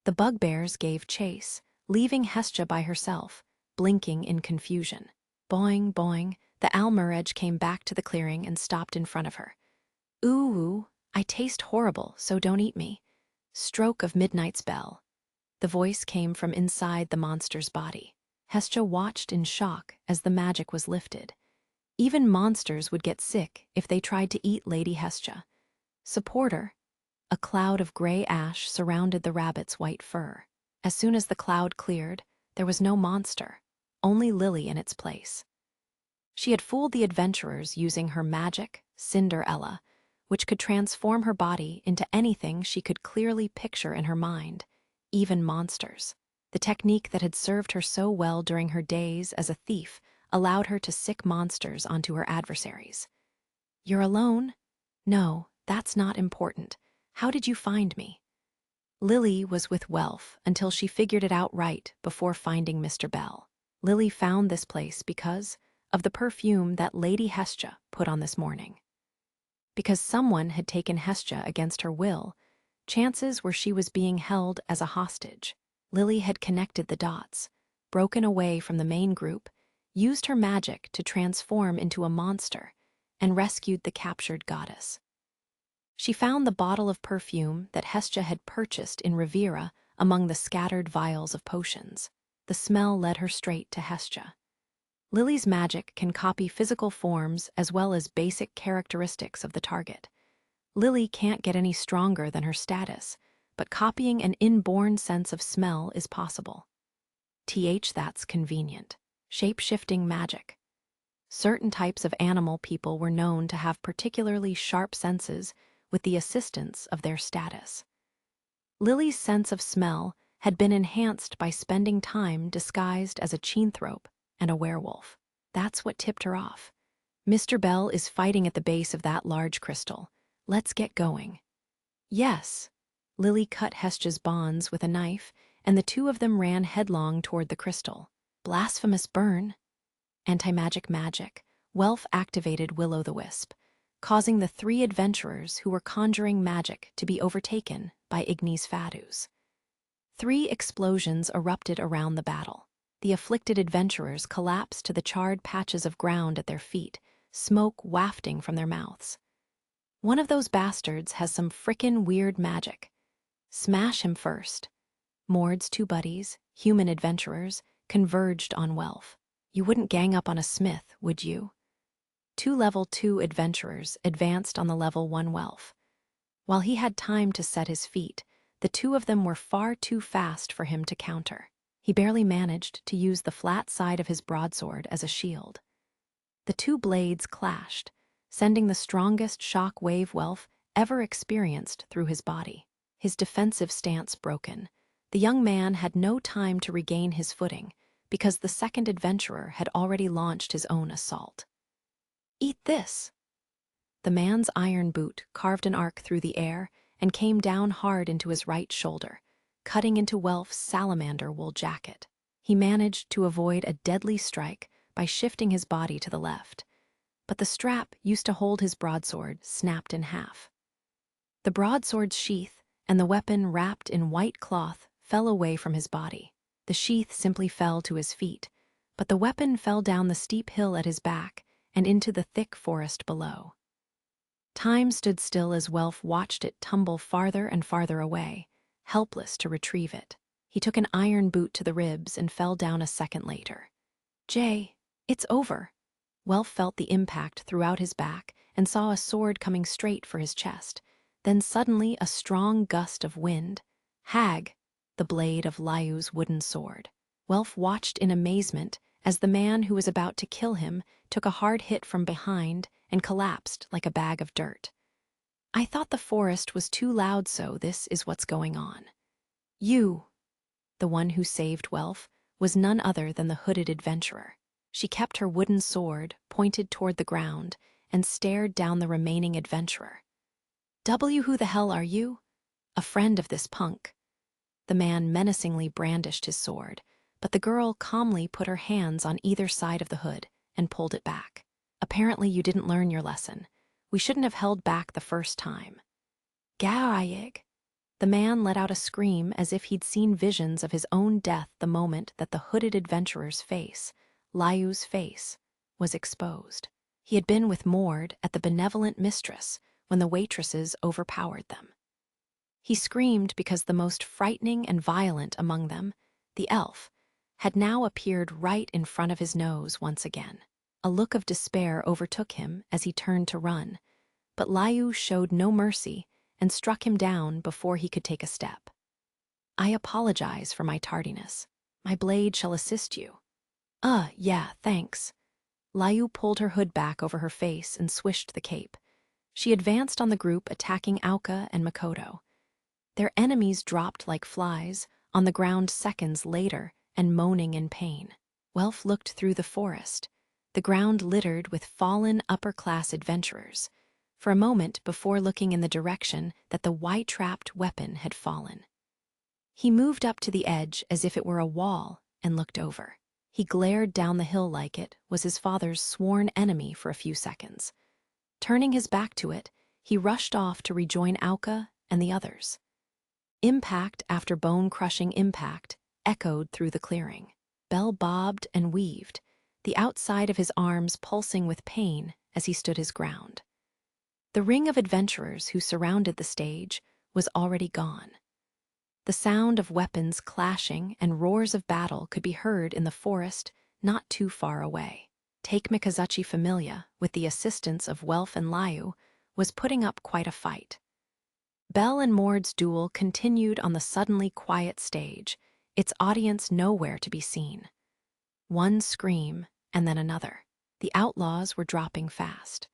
The bugbears gave chase, leaving Hesja by herself, blinking in confusion. Boing, boing, the almirage came back to the clearing and stopped in front of her. Ooh, I taste horrible, so don't eat me. Stroke of midnight's bell. The voice came from inside the monster's body. Hestia watched in shock as the magic was lifted. Even monsters would get sick if they tried to eat Lady Hestia. Support her. A cloud of gray ash surrounded the rabbit's white fur. As soon as the cloud cleared, there was no monster, only Lily in its place. She had fooled the adventurers using her magic, Cinderella, which could transform her body into anything she could clearly picture in her mind, even monsters. The technique that had served her so well during her days as a thief allowed her to sick monsters onto her adversaries. You're alone? No, that's not important. How did you find me? Lily was with Welf until she figured it out right before finding Mr. Bell. Lily found this place because of the perfume that Lady Hestia put on this morning. Because someone had taken Hestia against her will, chances were she was being held as a hostage. Lily had connected the dots, broken away from the main group, used her magic to transform into a monster, and rescued the captured goddess. She found the bottle of perfume that Hestia had purchased in Riviera among the scattered vials of potions. The smell led her straight to Hestia. Lily's magic can copy physical forms as well as basic characteristics of the target. Lily can't get any stronger than her status, but copying an inborn sense of smell is possible. That's convenient. Shape-shifting magic. Certain types of animal people were known to have particularly sharp senses with the assistance of their status. Lily's sense of smell had been enhanced by spending time disguised as a cheenthrope and a werewolf. That's what tipped her off. Mr. Bell is fighting at the base of that large crystal. Let's get going. Yes. Lily cut Hestia's bonds with a knife, and the two of them ran headlong toward the crystal. Blasphemous burn. Anti-magic magic. Welf activated Will-o'-the-Wisp, causing the three adventurers who were conjuring magic to be overtaken by Ignis Fatuus. 3 explosions erupted around the battle. The afflicted adventurers collapsed to the charred patches of ground at their feet, smoke wafting from their mouths. One of those bastards has some frickin' weird magic. Smash him first. Mord's 2 buddies, human adventurers, converged on Welf. You wouldn't gang up on a smith, would you? 2 level 2 adventurers advanced on the level 1 Welf. While he had time to set his feet, the 2 of them were far too fast for him to counter. He barely managed to use the flat side of his broadsword as a shield. The 2 blades clashed, sending the strongest shock wave Welf ever experienced through his body. His defensive stance broken, the young man had no time to regain his footing because the second adventurer had already launched his own assault. Eat this! The man's iron boot carved an arc through the air and came down hard into his right shoulder, cutting into Welf's salamander wool jacket. He managed to avoid a deadly strike by shifting his body to the left, but the strap used to hold his broadsword snapped in half. The broadsword's sheath and the weapon wrapped in white cloth fell away from his body. The sheath simply fell to his feet, but the weapon fell down the steep hill at his back and into the thick forest below. Time stood still as Welf watched it tumble farther and farther away, helpless to retrieve it. He took an iron boot to the ribs and fell down a second later. Jay, it's over. Welf felt the impact throughout his back and saw a sword coming straight for his chest. Then suddenly a strong gust of wind. Hag, the blade of Liu's wooden sword. Welf watched in amazement as the man who was about to kill him took a hard hit from behind and collapsed like a bag of dirt. I thought the forest was too loud, so this is what's going on. You, the one who saved Welf, was none other than the hooded adventurer. She kept her wooden sword pointed toward the ground and stared down the remaining adventurer. Who the hell are you? A friend of this punk. The man menacingly brandished his sword, but the girl calmly put her hands on either side of the hood and pulled it back. Apparently you didn't learn your lesson. We shouldn't have held back the first time. Gaayig. The man let out a scream as if he'd seen visions of his own death the moment that the hooded adventurer's face Liu's face, was exposed. He had been with Mord at the Benevolent Mistress when the waitresses overpowered them. He screamed because the most frightening and violent among them, the elf, had now appeared right in front of his nose once again. A look of despair overtook him as he turned to run, but Liu showed no mercy and struck him down before he could take a step. "I apologize for my tardiness. My blade shall assist you." Yeah, thanks." Liu pulled her hood back over her face and swished the cape. She advanced on the group attacking Auka and Makoto. Their enemies dropped like flies on the ground seconds later and moaning in pain. Welf looked through the forest, the ground littered with fallen upper-class adventurers, for a moment before looking in the direction that the white-trapped weapon had fallen. He moved up to the edge as if it were a wall and looked over. He glared down the hill like it was his father's sworn enemy for a few seconds. Turning his back to it, he rushed off to rejoin Auka and the others. Impact after bone-crushing impact echoed through the clearing. Bell bobbed and weaved, the outside of his arms pulsing with pain as he stood his ground. The ring of adventurers who surrounded the stage was already gone. The sound of weapons clashing and roars of battle could be heard in the forest not too far away. Take Mikazuchi Familia, with the assistance of Welf and Liu, was putting up quite a fight. Bell and Mord's duel continued on the suddenly quiet stage, its audience nowhere to be seen. One scream, and then another. The outlaws were dropping fast.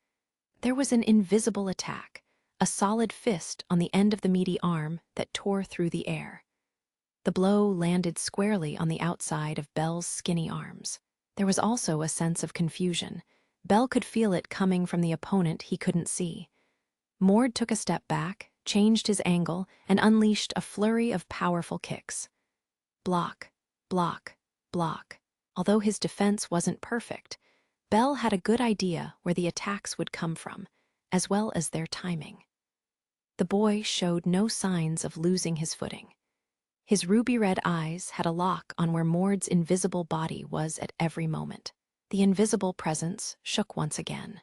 There was an invisible attack, a solid fist on the end of the meaty arm that tore through the air. The blow landed squarely on the outside of Bell's skinny arms. There was also a sense of confusion. Bell could feel it coming from the opponent he couldn't see. Mord took a step back, changed his angle, and unleashed a flurry of powerful kicks. Block, block, block. Although his defense wasn't perfect, Bell had a good idea where the attacks would come from, as well as their timing. The boy showed no signs of losing his footing. His ruby-red eyes had a lock on where Mord's invisible body was at every moment. The invisible presence shook once again.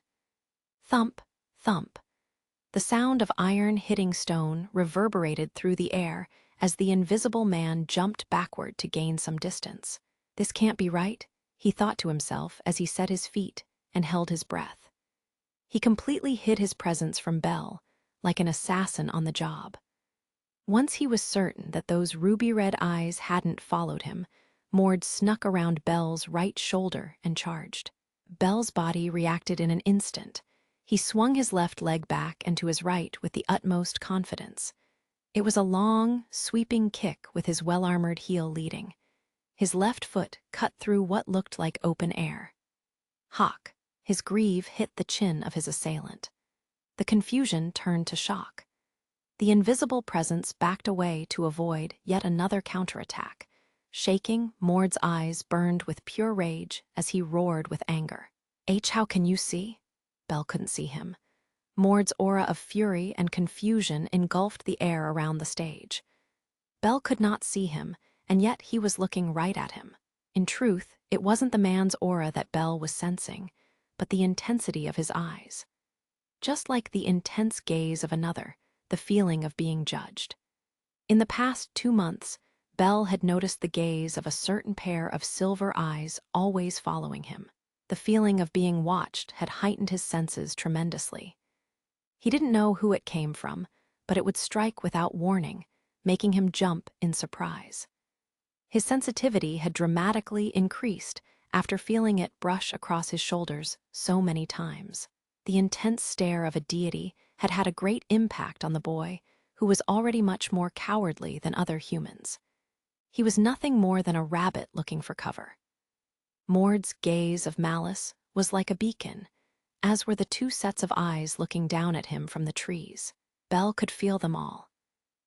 Thump, thump. The sound of iron hitting stone reverberated through the air as the invisible man jumped backward to gain some distance. "This can't be right," he thought to himself as he set his feet and held his breath. He completely hid his presence from Bell, like an assassin on the job. Once he was certain that those ruby-red eyes hadn't followed him, Mord snuck around Bell's right shoulder and charged. Bell's body reacted in an instant. He swung his left leg back and to his right with the utmost confidence. It was a long, sweeping kick with his well-armored heel leading. His left foot cut through what looked like open air. Hock! His greave hit the chin of his assailant. The confusion turned to shock. The invisible presence backed away to avoid yet another counterattack. Shaking, Mord's eyes burned with pure rage as he roared with anger. How can you see?" Bell couldn't see him. Mord's aura of fury and confusion engulfed the air around the stage. Bell could not see him, and yet he was looking right at him. In truth, it wasn't the man's aura that Bell was sensing, but the intensity of his eyes. Just like the intense gaze of another, the feeling of being judged. In the past 2 months, Bell had noticed the gaze of a certain pair of silver eyes always following him. The feeling of being watched had heightened his senses tremendously. He didn't know who it came from, but it would strike without warning, making him jump in surprise. His sensitivity had dramatically increased after feeling it brush across his shoulders so many times. The intense stare of a deity had had a great impact on the boy, who was already much more cowardly than other humans. He was nothing more than a rabbit looking for cover. Mord's gaze of malice was like a beacon, as were the 2 sets of eyes looking down at him from the trees. Bell could feel them all.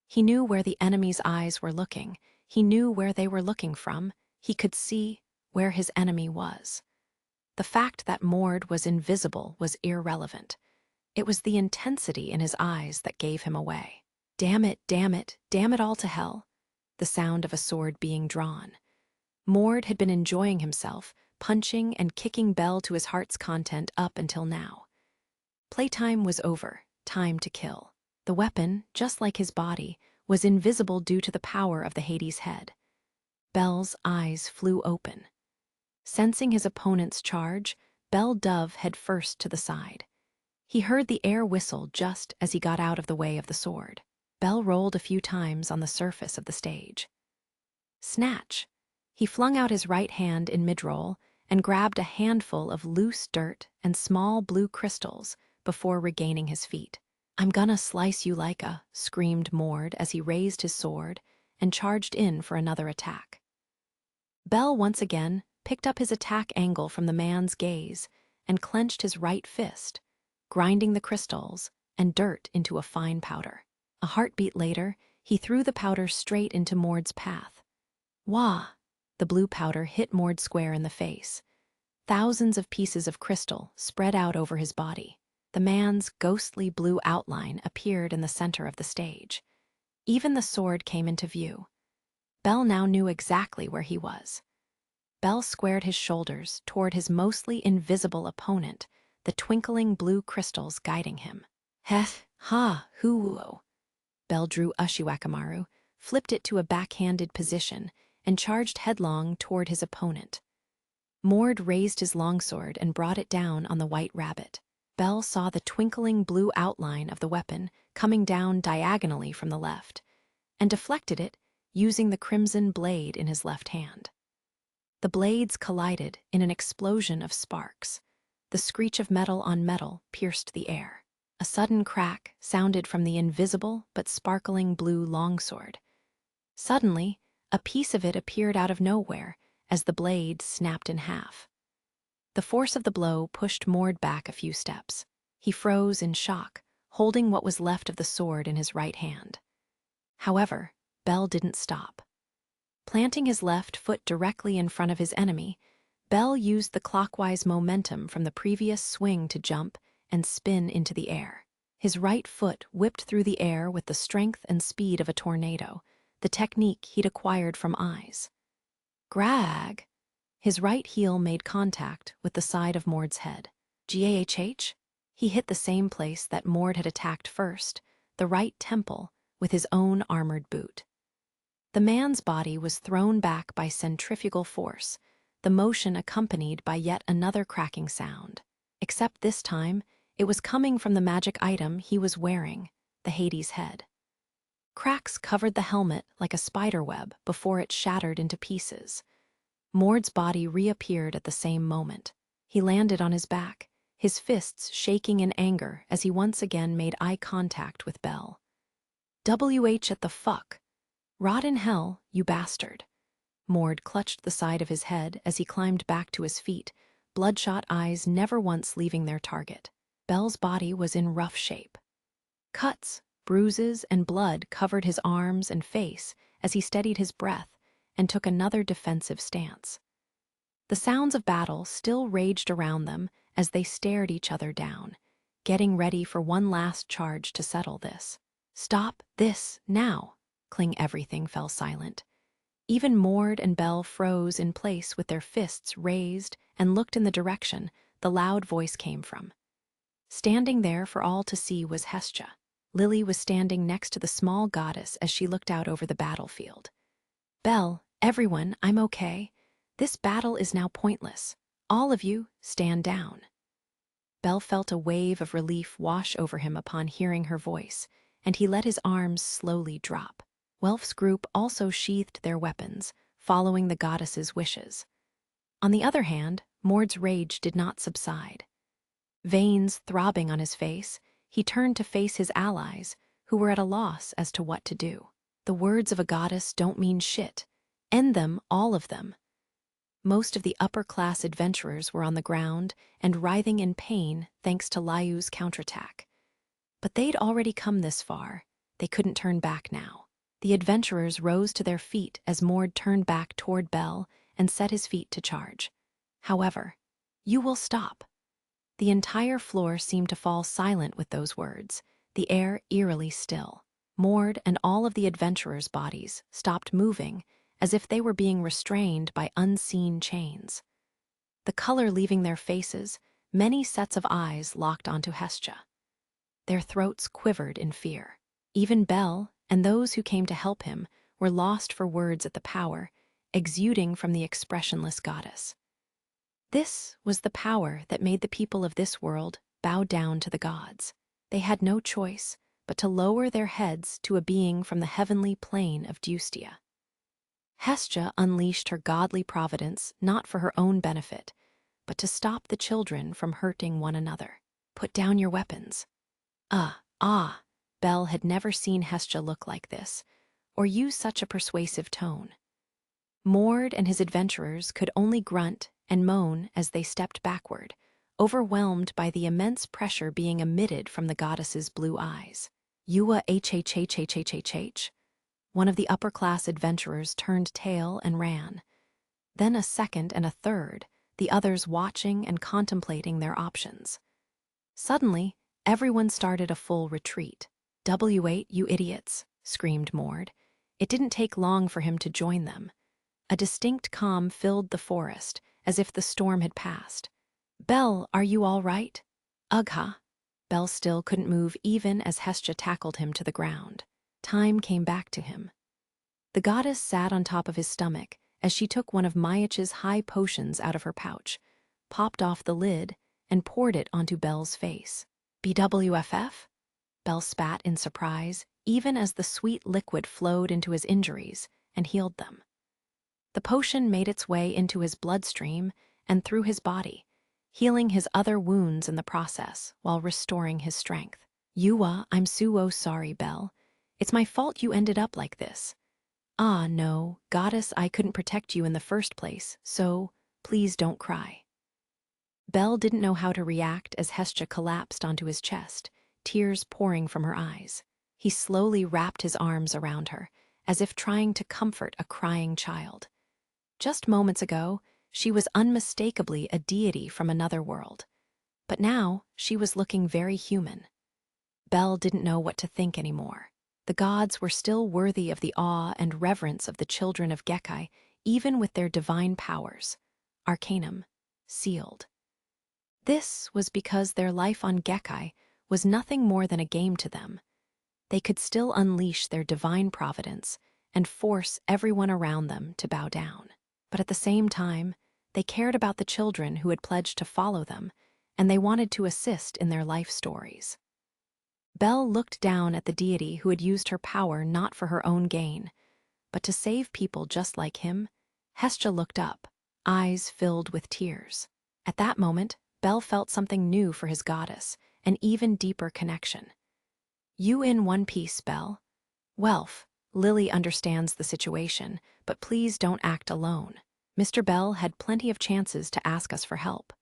He knew where the enemy's eyes were looking. He knew where they were looking from. He could see where his enemy was. The fact that Mord was invisible was irrelevant. It was the intensity in his eyes that gave him away. Damn it, damn it, damn it all to hell. The sound of a sword being drawn. Mord had been enjoying himself, punching and kicking Bell to his heart's content up until now. Playtime was over, time to kill. The weapon, just like his body, was invisible due to the power of the Hades head. Bell's eyes flew open. Sensing his opponent's charge, Bell dove headfirst to the side. He heard the air whistle just as he got out of the way of the sword. Bell rolled a few times on the surface of the stage. Snatch! He flung out his right hand in mid-roll and grabbed a handful of loose dirt and small blue crystals before regaining his feet. "I'm gonna slice you like a," screamed Mord as he raised his sword and charged in for another attack. Bell once again picked up his attack angle from the man's gaze and clenched his right fist, grinding the crystals and dirt into a fine powder. A heartbeat later, he threw the powder straight into Mord's path. Wah! The blue powder hit Mord square in the face. Thousands of pieces of crystal spread out over his body. The man's ghostly blue outline appeared in the center of the stage. Even the sword came into view. Bell now knew exactly where he was. Bell squared his shoulders toward his mostly invisible opponent, the twinkling blue crystals guiding him. Heth, ha, hoo. Bell drew Ushiwakamaru, flipped it to a backhanded position, and charged headlong toward his opponent. Mord raised his longsword and brought it down on the white rabbit. Bell saw the twinkling blue outline of the weapon coming down diagonally from the left, and deflected it using the crimson blade in his left hand. The blades collided in an explosion of sparks. The screech of metal on metal pierced the air. A sudden crack sounded from the invisible but sparkling blue longsword. Suddenly, a piece of it appeared out of nowhere as the blade snapped in half. The force of the blow pushed Mord back a few steps. He froze in shock, holding what was left of the sword in his right hand. However, Bell didn't stop. Planting his left foot directly in front of his enemy, Bell used the clockwise momentum from the previous swing to jump and spin into the air. His right foot whipped through the air with the strength and speed of a tornado, the technique he'd acquired from eyes. Grag! His right heel made contact with the side of Mord's head. Gahh! He hit the same place that Mord had attacked first, the right temple, with his own armored boot. The man's body was thrown back by centrifugal force, the motion accompanied by yet another cracking sound. Except this time, it was coming from the magic item he was wearing, the Hades head. Cracks covered the helmet like a spider web before it shattered into pieces. Mord's body reappeared at the same moment. He landed on his back, his fists shaking in anger as he once again made eye contact with Bell. "WH at the fuck? Rot in hell, you bastard." Mord clutched the side of his head as he climbed back to his feet, bloodshot eyes never once leaving their target. Bell's body was in rough shape. Cuts, bruises, and blood covered his arms and face as he steadied his breath and took another defensive stance. The sounds of battle still raged around them as they stared each other down, getting ready for one last charge to settle this. "Stop this, now!" Cling everything fell silent. Even Mord and Bell froze in place with their fists raised and looked in the direction the loud voice came from. Standing there for all to see was Hestia. Lily was standing next to the small goddess as she looked out over the battlefield. "Bell, everyone, I'm okay. This battle is now pointless. All of you, stand down." Bell felt a wave of relief wash over him upon hearing her voice, and he let his arms slowly drop. Welf's group also sheathed their weapons, following the goddess's wishes. On the other hand, Mord's rage did not subside. Veins throbbing on his face, he turned to face his allies, who were at a loss as to what to do. The words of a goddess don't mean shit. End them, all of them. Most of the upper-class adventurers were on the ground and writhing in pain thanks to Liu's counterattack. But they'd already come this far. They couldn't turn back now. The adventurers rose to their feet as Mord turned back toward Bell and set his feet to charge. However, "You will stop." The entire floor seemed to fall silent with those words, the air eerily still. Mord and all of the adventurers' bodies stopped moving as if they were being restrained by unseen chains. The color leaving their faces, many sets of eyes locked onto Hestia. Their throats quivered in fear. Even Bel, and those who came to help him, were lost for words at the power, exuding from the expressionless goddess. This was the power that made the people of this world bow down to the gods. They had no choice but to lower their heads to a being from the heavenly plane of Deustia. Hestia unleashed her godly providence not for her own benefit, but to stop the children from hurting one another. Put down your weapons. Bel had never seen Hestia look like this, or use such a persuasive tone. Mord and his adventurers could only grunt and moan as they stepped backward, overwhelmed by the immense pressure being emitted from the goddess's blue eyes. Yua hhhhhhh. One of the upper-class adventurers turned tail and ran. Then a second and a third, the others watching and contemplating their options. Suddenly, everyone started a full retreat. "W8, you idiots," screamed Mord. It didn't take long for him to join them. A distinct calm filled the forest, as if the storm had passed. "Bel, are you all right?" "Ugh." Bel still couldn't move even as Hestia tackled him to the ground. Time came back to him. The goddess sat on top of his stomach as she took one of Mayach's high potions out of her pouch, popped off the lid, and poured it onto Bel's face. "BWFF?" Bel spat in surprise, even as the sweet liquid flowed into his injuries and healed them. The potion made its way into his bloodstream and through his body, healing his other wounds in the process while restoring his strength. "Yua, I'm so sorry, Bel. It's my fault you ended up like this." "Ah, no, goddess, I couldn't protect you in the first place, so please don't cry." Bel didn't know how to react as Hestia collapsed onto his chest, tears pouring from her eyes. He slowly wrapped his arms around her, as if trying to comfort a crying child. Just moments ago, she was unmistakably a deity from another world. But now, she was looking very human. Bel didn't know what to think anymore. The gods were still worthy of the awe and reverence of the children of Gekkai, even with their divine powers. Arcanum. Sealed. This was because their life on Gekkai was nothing more than a game to them. They could still unleash their divine providence and force everyone around them to bow down. But at the same time, they cared about the children who had pledged to follow them, and they wanted to assist in their life stories. Bel looked down at the deity who had used her power not for her own gain, but to save people just like him. Hestia looked up, eyes filled with tears. At that moment, Bel felt something new for his goddess, an even deeper connection. "You in one piece, Bel?" "Welf, Lily understands the situation, but please don't act alone. Mr. Bel had plenty of chances to ask us for help."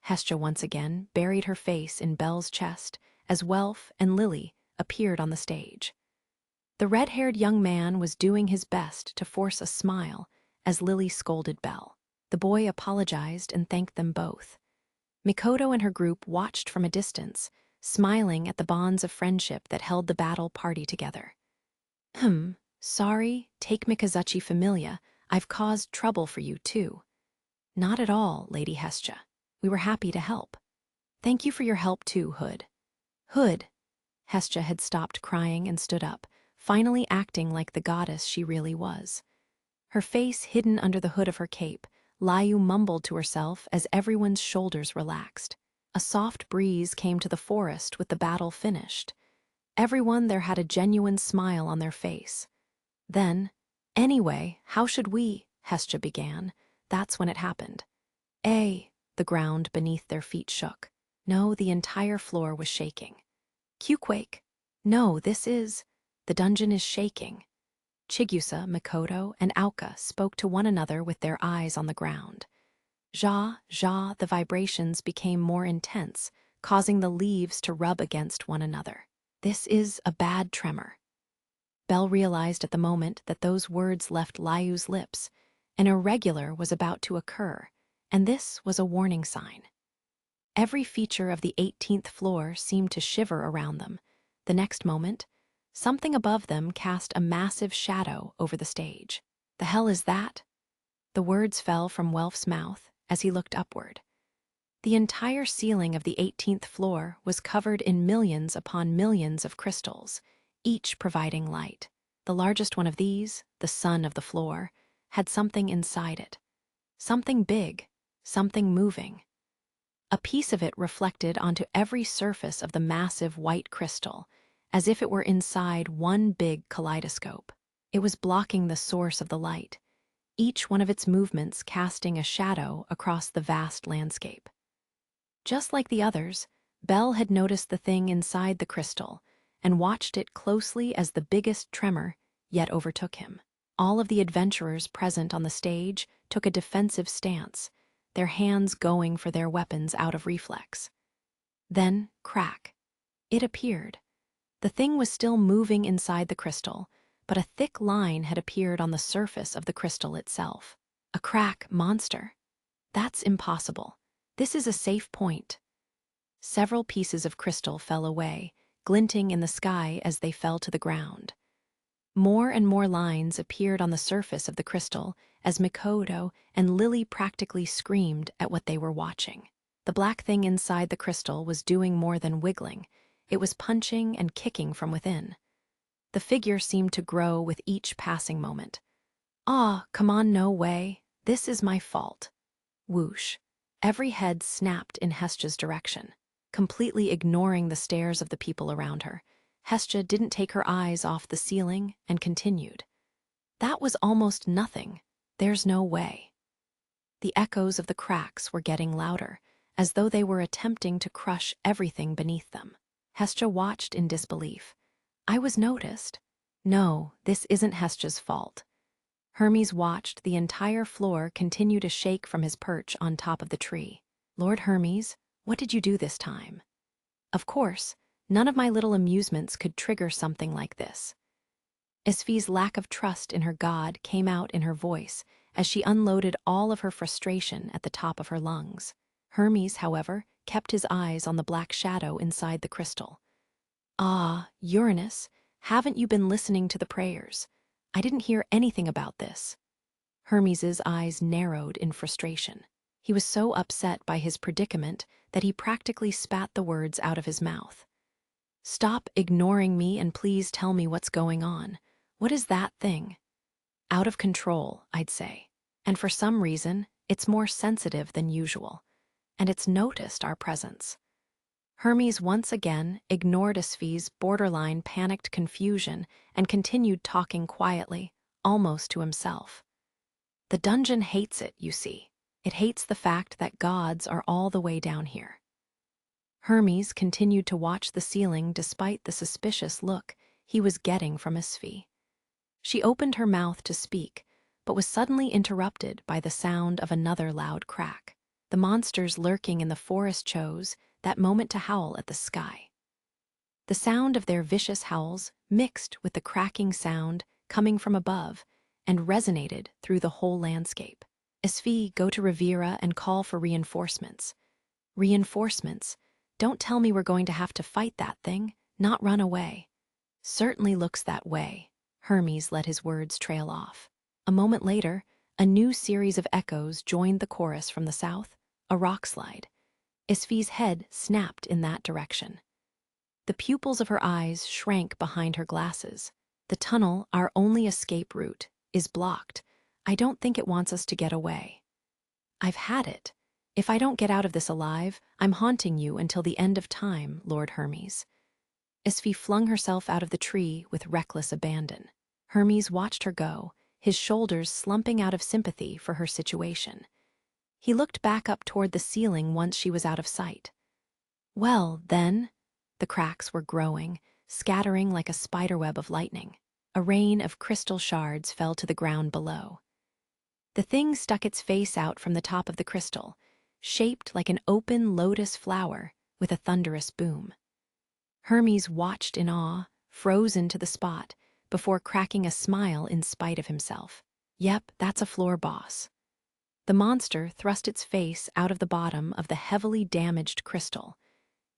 Hestia once again buried her face in Bel's chest as Welf and Lily appeared on the stage. The red-haired young man was doing his best to force a smile as Lily scolded Bel. The boy apologized and thanked them both. Mikoto and her group watched from a distance, smiling at the bonds of friendship that held the battle party together. Sorry, take Mikazuchi Familia. I've caused trouble for you, too." "Not at all, Lady Hestia. We were happy to help." "Thank you for your help, too, Hood." "Hood." Hestia had stopped crying and stood up, finally acting like the goddess she really was. Her face hidden under the hood of her cape, Layu mumbled to herself as everyone's shoulders relaxed. A soft breeze came to the forest with the battle finished. Everyone there had a genuine smile on their face. Then, "Anyway, how should we?" Hestia began. That's when it happened. The ground beneath their feet shook. No, the entire floor was shaking. "Q-quake. No, the dungeon is shaking." Chigusa, Mikoto, and Aoka spoke to one another with their eyes on the ground. The vibrations became more intense, causing the leaves to rub against one another. "This is a bad tremor." Bel realized at the moment that those words left Layu's lips. An irregular was about to occur, and this was a warning sign. Every feature of the 18th floor seemed to shiver around them. The next moment, Something above them cast a massive shadow over the stage. "The hell is that?" The words fell from Welf's mouth as he looked upward. The entire ceiling of the 18th floor was covered in millions upon millions of crystals, each providing light. The largest one of these, the sun of the floor, had something inside it. Something big, something moving. A piece of it reflected onto every surface of the massive white crystal, as if it were inside one big kaleidoscope. It was blocking the source of the light, each one of its movements casting a shadow across the vast landscape. Just like the others, Bell had noticed the thing inside the crystal and watched it closely as the biggest tremor yet overtook him. All of the adventurers present on the stage took a defensive stance, their hands going for their weapons out of reflex. Then, crack. It appeared. The thing was still moving inside the crystal, but a thick line had appeared on the surface of the crystal itself. A crack monster. That's impossible. This is a safe point. Several pieces of crystal fell away, glinting in the sky as they fell to the ground. More and more lines appeared on the surface of the crystal as Mikoto and Lily practically screamed at what they were watching. The black thing inside the crystal was doing more than wiggling. It was punching and kicking from within. The figure seemed to grow with each passing moment. "Ah, come on, no way. This is my fault." Whoosh. Every head snapped in Hestja's direction. Completely ignoring the stares of the people around her, Hestja didn't take her eyes off the ceiling and continued. "That was almost nothing. There's no way." The echoes of the cracks were getting louder, as though they were attempting to crush everything beneath them. Hestja watched in disbelief. "I was noticed." "No, this isn't Hestja's fault." Hermes watched the entire floor continue to shake from his perch on top of the tree. "Lord Hermes, what did you do this time?" Of course, none of my little amusements could trigger something like this. Isfi's lack of trust in her god came out in her voice as she unloaded all of her frustration at the top of her lungs. Hermes, however, kept his eyes on the black shadow inside the crystal. "Ah, Uranus, haven't you been listening to the prayers? I didn't hear anything about this." Hermes's eyes narrowed in frustration. He was so upset by his predicament that he practically spat the words out of his mouth. "Stop ignoring me and please tell me what's going on. What is that thing?" "Out of control, I'd say. And for some reason, it's more sensitive than usual. And it's noticed our presence." Hermes once again ignored Isfi's borderline panicked confusion and continued talking quietly, almost to himself. "The dungeon hates it, you see. It hates the fact that gods are all the way down here." Hermes continued to watch the ceiling despite the suspicious look he was getting from Isfi. She opened her mouth to speak, but was suddenly interrupted by the sound of another loud crack. The monsters lurking in the forest chose that moment to howl at the sky. The sound of their vicious howls mixed with the cracking sound coming from above and resonated through the whole landscape. "Isfi, go to Rivera and call for reinforcements." "Reinforcements? Don't tell me we're going to have to fight that thing, not run away." "Certainly looks that way." Hermes let his words trail off. A moment later, a new series of echoes joined the chorus from the south, a rock slide. Isfi's head snapped in that direction. The pupils of her eyes shrank behind her glasses. "The tunnel, our only escape route, is blocked. I don't think it wants us to get away." "I've had it. If I don't get out of this alive, I'm haunting you until the end of time, Lord Hermes." Isfi flung herself out of the tree with reckless abandon. Hermes watched her go, his shoulders slumping out of sympathy for her situation. He looked back up toward the ceiling once she was out of sight. "Well, then," the cracks were growing, scattering like a spiderweb of lightning. A rain of crystal shards fell to the ground below. The thing stuck its face out from the top of the crystal, shaped like an open lotus flower with a thunderous boom. Hermes watched in awe, frozen to the spot, before cracking a smile in spite of himself. "Yep, that's a floor boss." The monster thrust its face out of the bottom of the heavily damaged crystal.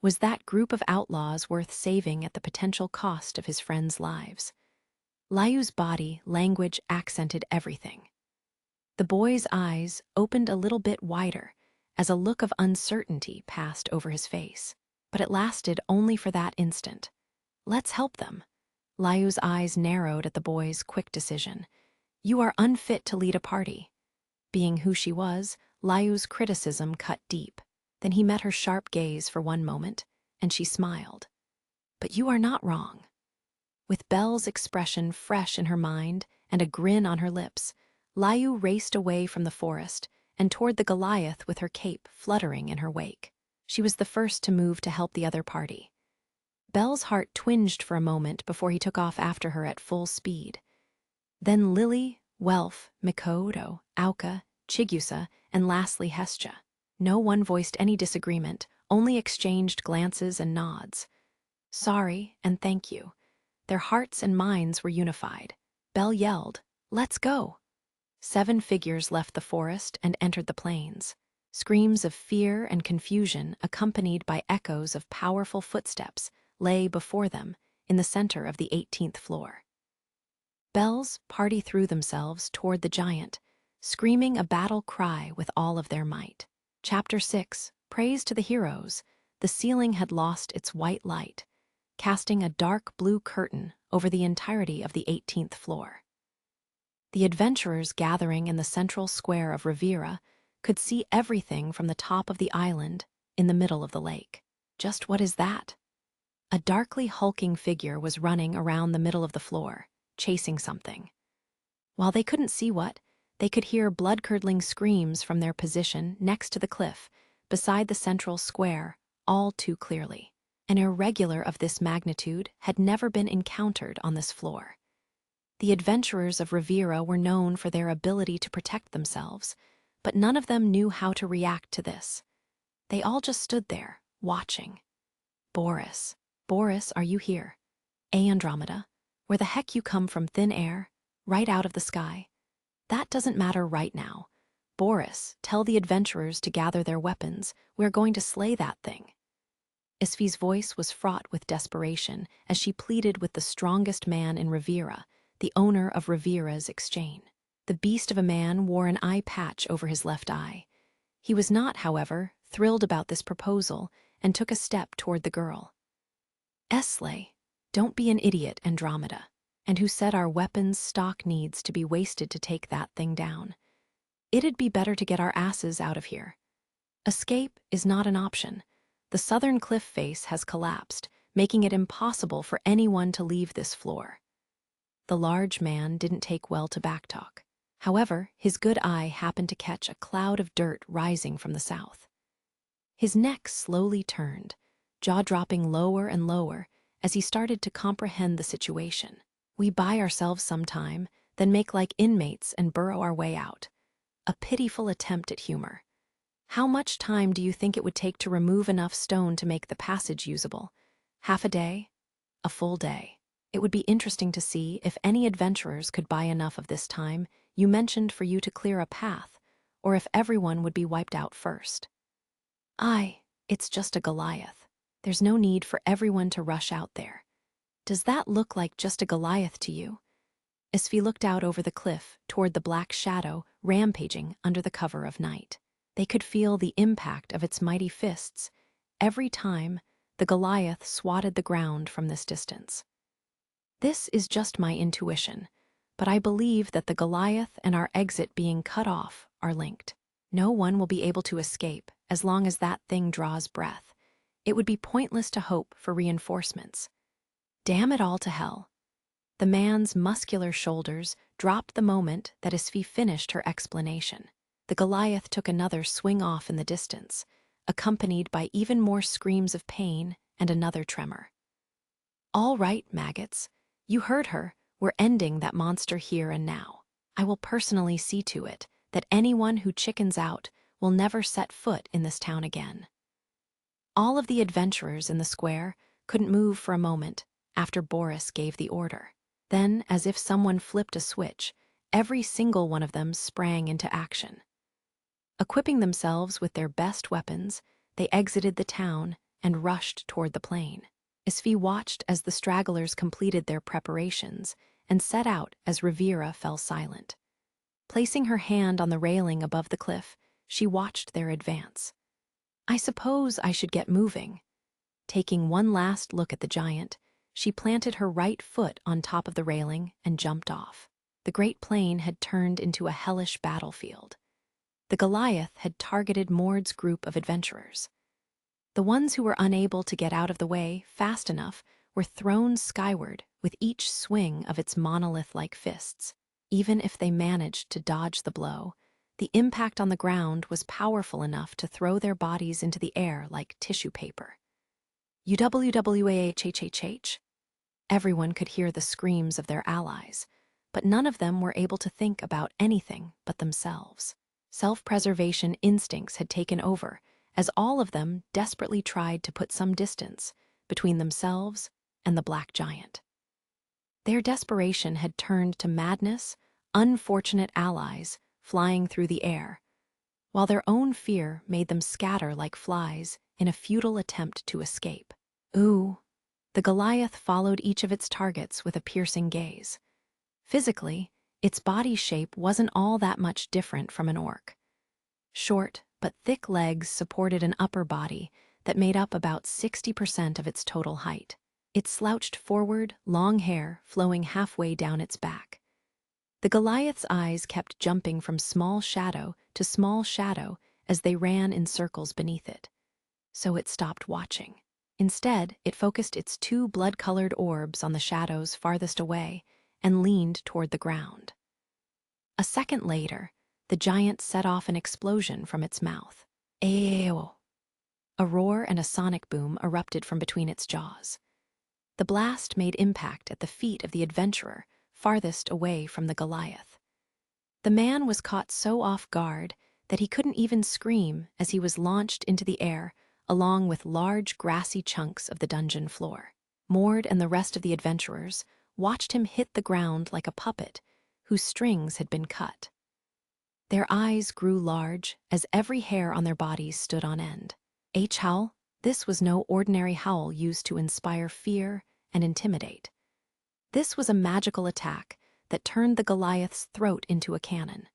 Was that group of outlaws worth saving at the potential cost of his friends' lives? Liu's body, language accented everything. The boy's eyes opened a little bit wider as a look of uncertainty passed over his face. But it lasted only for that instant. Let's help them. Liu's eyes narrowed at the boy's quick decision. You are unfit to lead a party. Being who she was, Liu's criticism cut deep. Then he met her sharp gaze for one moment, and she smiled. But you are not wrong. With Belle's expression fresh in her mind and a grin on her lips, Liu raced away from the forest and toward the Goliath with her cape fluttering in her wake. She was the first to move to help the other party. Belle's heart twinged for a moment before he took off after her at full speed. Then Lily, Welf, Mikoto, Auka, Chigusa, and lastly Hestia. No one voiced any disagreement, only exchanged glances and nods. Sorry and thank you. Their hearts and minds were unified. Belle yelled, "Let's go!" 7 figures left the forest and entered the plains. Screams of fear and confusion, accompanied by echoes of powerful footsteps, lay before them in the center of the 18th floor. Belle's party threw themselves toward the giant, screaming a battle cry with all of their might. Chapter 6, Praise to the Heroes. The ceiling had lost its white light, casting a dark blue curtain over the entirety of the 18th floor. The adventurers gathering in the central square of Riviera could see everything from the top of the island in the middle of the lake. Just what is that? A darkly hulking figure was running around the middle of the floor, chasing something. While they couldn't see what, they could hear blood-curdling screams from their position next to the cliff, beside the central square, all too clearly. An irregular of this magnitude had never been encountered on this floor. The adventurers of Riviera were known for their ability to protect themselves, but none of them knew how to react to this. They all just stood there, watching. Boris, are you here? Andromeda, where the heck you come from? Thin air, right out of the sky? That doesn't matter right now. Boris, tell the adventurers to gather their weapons. We're going to slay that thing. Isfi's voice was fraught with desperation as she pleaded with the strongest man in Riviera, the owner of Riviera's exchange. The beast of a man wore an eye patch over his left eye. He was not, however, thrilled about this proposal and took a step toward the girl. Esley, don't be an idiot, Andromeda. And who said our weapons stock needs to be wasted to take that thing down? It'd be better to get our asses out of here. Escape is not an option. The southern cliff face has collapsed, making it impossible for anyone to leave this floor. The large man didn't take well to backtalk. However, his good eye happened to catch a cloud of dirt rising from the south. His neck slowly turned, jaw dropping lower and lower as he started to comprehend the situation. We buy ourselves some time, then make like inmates and burrow our way out. A pitiful attempt at humor. How much time do you think it would take to remove enough stone to make the passage usable? Half a day? A full day? It would be interesting to see if any adventurers could buy enough of this time you mentioned for you to clear a path, or if everyone would be wiped out first. It's just a Goliath. There's no need for everyone to rush out there. Does that look like just a Goliath to you? Isfi looked out over the cliff toward the black shadow rampaging under the cover of night. They could feel the impact of its mighty fists every time the Goliath swatted the ground from this distance. This is just my intuition, but I believe that the Goliath and our exit being cut off are linked. No one will be able to escape as long as that thing draws breath. It would be pointless to hope for reinforcements. Damn it all to hell. The man's muscular shoulders dropped the moment that Isfi finished her explanation. The Goliath took another swing off in the distance, accompanied by even more screams of pain and another tremor. All right, maggots. You heard her. We're ending that monster here and now. I will personally see to it that anyone who chickens out will never set foot in this town again. All of the adventurers in the square couldn't move for a moment after Boris gave the order. Then, as if someone flipped a switch, every single one of them sprang into action. Equipping themselves with their best weapons, they exited the town and rushed toward the plain. Isfi watched as the stragglers completed their preparations and set out as Rivera fell silent. Placing her hand on the railing above the cliff, she watched their advance. "I suppose I should get moving." Taking one last look at the giant, she planted her right foot on top of the railing and jumped off. The Great Plain had turned into a hellish battlefield. The Goliath had targeted Mord's group of adventurers. The ones who were unable to get out of the way fast enough were thrown skyward with each swing of its monolith-like fists. Even if they managed to dodge the blow, the impact on the ground was powerful enough to throw their bodies into the air like tissue paper. UWWAHHH. Everyone could hear the screams of their allies, but none of them were able to think about anything but themselves. Self-preservation instincts had taken over, as all of them desperately tried to put some distance between themselves and the black giant. Their desperation had turned to madness, unfortunate allies flying through the air, while their own fear made them scatter like flies in a futile attempt to escape. Ooh! The Goliath followed each of its targets with a piercing gaze. Physically, its body shape wasn't all that much different from an orc. Short but thick legs supported an upper body that made up about 60% of its total height. It slouched forward, long hair flowing halfway down its back. The Goliath's eyes kept jumping from small shadow to small shadow as they ran in circles beneath it. So it stopped watching. Instead, it focused its two blood-colored orbs on the shadows farthest away and leaned toward the ground. A second later, the giant set off an explosion from its mouth. Ayo! A roar and a sonic boom erupted from between its jaws. The blast made impact at the feet of the adventurer farthest away from the Goliath. The man was caught so off guard that he couldn't even scream as he was launched into the air along with large grassy chunks of the dungeon floor. Mord and the rest of the adventurers watched him hit the ground like a puppet whose strings had been cut. Their eyes grew large as every hair on their bodies stood on end. Howl, this was no ordinary howl used to inspire fear and intimidate. This was a magical attack that turned the Goliath's throat into a cannon.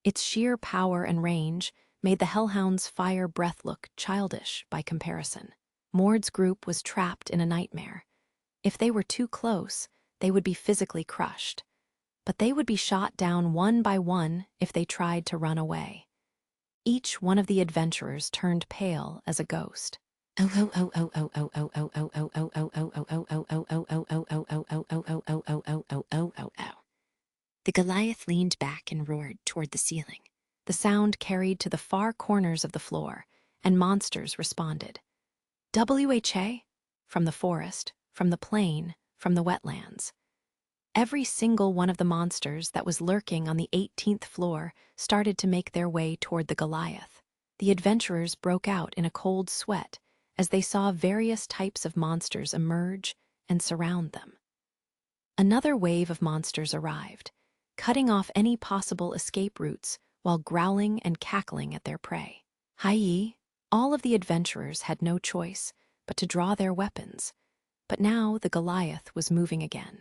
Its sheer power and range made the Hellhound's fire breath look childish by comparison. Mord's group was trapped in a nightmare. If they were too close, they would be physically crushed. But they would be shot down one by one if they tried to run away. Each one of the adventurers turned pale as a ghost. The Goliath leaned back and roared toward the ceiling. The sound carried to the far corners of the floor, and monsters responded. WHA? From the forest, from the plain, from the wetlands. Every single one of the monsters that was lurking on the 18th floor started to make their way toward the Goliath. The adventurers broke out in a cold sweat as they saw various types of monsters emerge and surround them. Another wave of monsters arrived, cutting off any possible escape routes while growling and cackling at their prey. Hi-yi, all of the adventurers had no choice but to draw their weapons, but now the Goliath was moving again.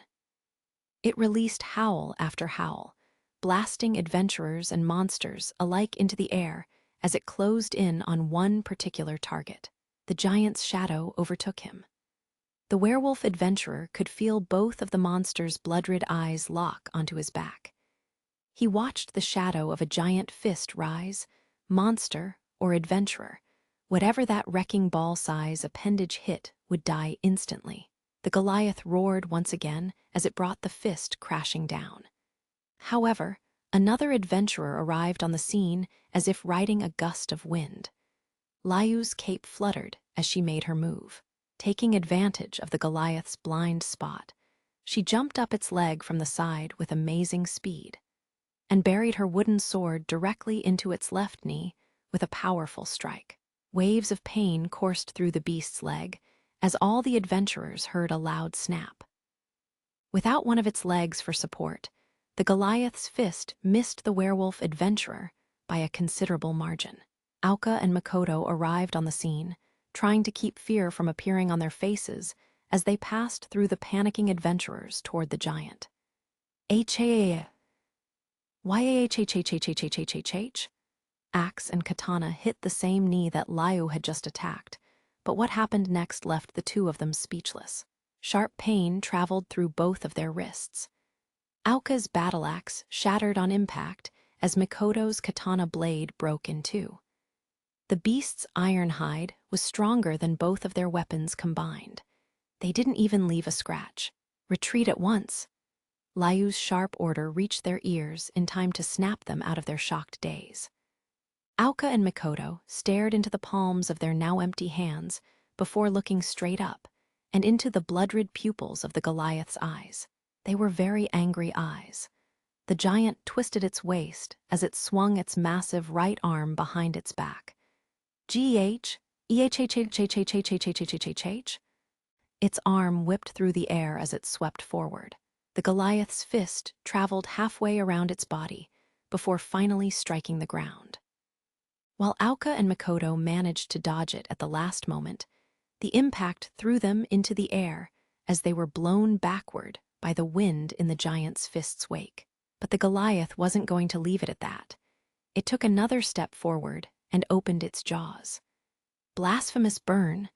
It released howl after howl, blasting adventurers and monsters alike into the air as it closed in on one particular target. The giant's shadow overtook him. The werewolf adventurer could feel both of the monster's blood-red eyes lock onto his back. He watched the shadow of a giant fist rise, monster or adventurer. Whatever that wrecking ball-size appendage hit would die instantly. The Goliath roared once again as it brought the fist crashing down. However, another adventurer arrived on the scene as if riding a gust of wind. Layu's cape fluttered as she made her move. Taking advantage of the Goliath's blind spot, she jumped up its leg from the side with amazing speed and buried her wooden sword directly into its left knee with a powerful strike. Waves of pain coursed through the beast's leg as all the adventurers heard a loud snap. Without one of its legs for support, the Goliath's fist missed the werewolf adventurer by a considerable margin. Auka and Makoto arrived on the scene, trying to keep fear from appearing on their faces as they passed through the panicking adventurers toward the giant. H-A-A-A. Y-A-H-H-H-H-H-H-H-H-H. Axe and katana hit the same knee that Liu had just attacked, but what happened next left the two of them speechless. Sharp pain traveled through both of their wrists. Auka's battle axe shattered on impact as Mikoto's katana blade broke in two. The beast's iron hide was stronger than both of their weapons combined. They didn't even leave a scratch. Retreat at once. Liu's sharp order reached their ears in time to snap them out of their shocked daze. Auka and Mikoto stared into the palms of their now empty hands before looking straight up and into the blood-red pupils of the Goliath's eyes. They were very angry eyes. The giant twisted its waist as it swung its massive right arm behind its back. G-H, E-H-H-H-H-H-H-H-H-H-H. Its arm whipped through the air as it swept forward. The Goliath's fist traveled halfway around its body before finally striking the ground. While Auka and Mikoto managed to dodge it at the last moment, the impact threw them into the air as they were blown backward by the wind in the giant's fist's wake. But the Goliath wasn't going to leave it at that. It took another step forward and opened its jaws. Blasphemous burn!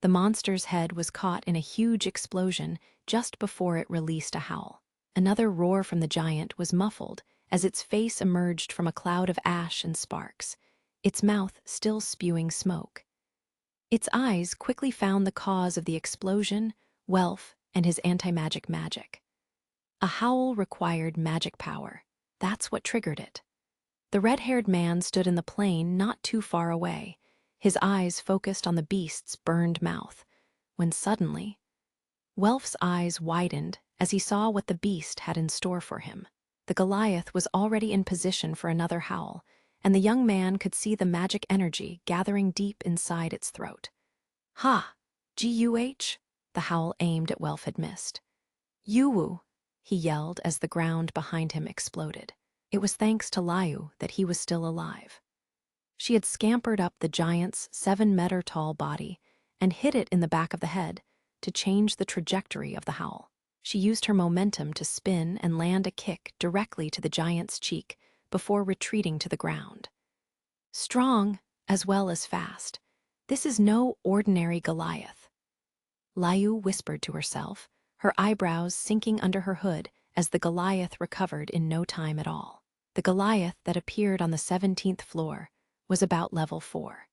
The monster's head was caught in a huge explosion just before it released a howl. Another roar from the giant was muffled as its face emerged from a cloud of ash and sparks, its mouth still spewing smoke. Its eyes quickly found the cause of the explosion, Welf and his anti-magic magic. A howl required magic power. That's what triggered it. The red-haired man stood in the plain not too far away, his eyes focused on the beast's burned mouth, when suddenly, Welf's eyes widened as he saw what the beast had in store for him. The Goliath was already in position for another howl, and the young man could see the magic energy gathering deep inside its throat. Ha! G-U-H? The howl aimed at Welf had missed. Yuwu! He yelled as the ground behind him exploded. It was thanks to Liu that he was still alive. She had scampered up the giant's 7-meter-tall body and hit it in the back of the head to change the trajectory of the howl. She used her momentum to spin and land a kick directly to the giant's cheek before retreating to the ground. Strong, as well as fast. This is no ordinary Goliath. Liu whispered to herself, her eyebrows sinking under her hood as the Goliath recovered in no time at all. The Goliath that appeared on the 17th floor was about level 4.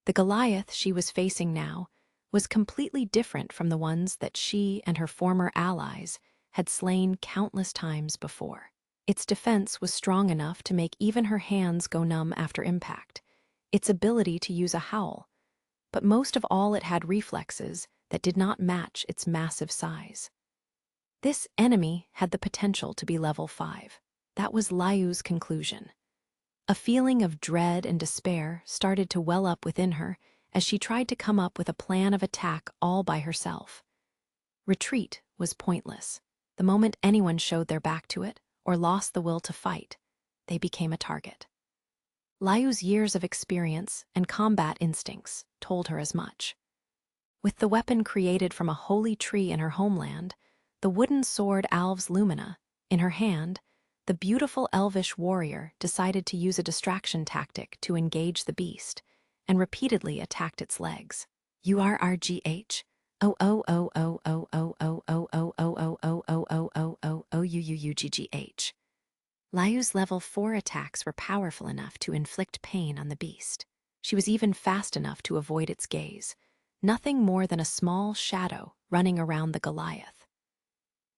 The Goliath she was facing now was completely different from the ones that she and her former allies had slain countless times before. Its defense was strong enough to make even her hands go numb after impact, its ability to use a howl, but most of all it had reflexes that did not match its massive size. This enemy had the potential to be level 5. That was Liu's conclusion. A feeling of dread and despair started to well up within her as she tried to come up with a plan of attack all by herself. Retreat was pointless. The moment anyone showed their back to it or lost the will to fight, they became a target. Liu's years of experience and combat instincts told her as much. With the weapon created from a holy tree in her homeland, the wooden sword Alves Lumina, in her hand, the beautiful elvish warrior decided to use a distraction tactic to engage the beast, and repeatedly attacked its legs. URRGH. O-O-O-O-O-O-O-O-O-O-O-O-O-O-O-O-O-U-U-U-G-G-H. Liu's level 4 attacks were powerful enough to inflict pain on the beast. She was even fast enough to avoid its gaze, nothing more than a small shadow running around the Goliath.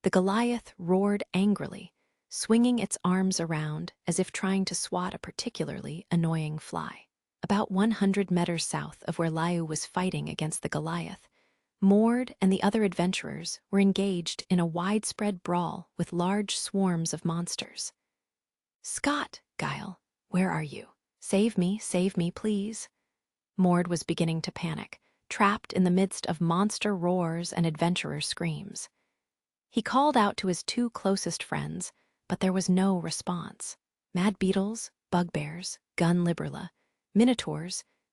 The Goliath roared angrily, swinging its arms around as if trying to swat a particularly annoying fly. About 100 meters south of where Liu was fighting against the Goliath, Mord and the other adventurers were engaged in a widespread brawl with large swarms of monsters. Scott, Guile, where are you? Save me, please. Mord was beginning to panic, trapped in the midst of monster roars and adventurer screams. He called out to his 2 closest friends, but there was no response. Mad beetles, bugbears, gun libella, minotaurs,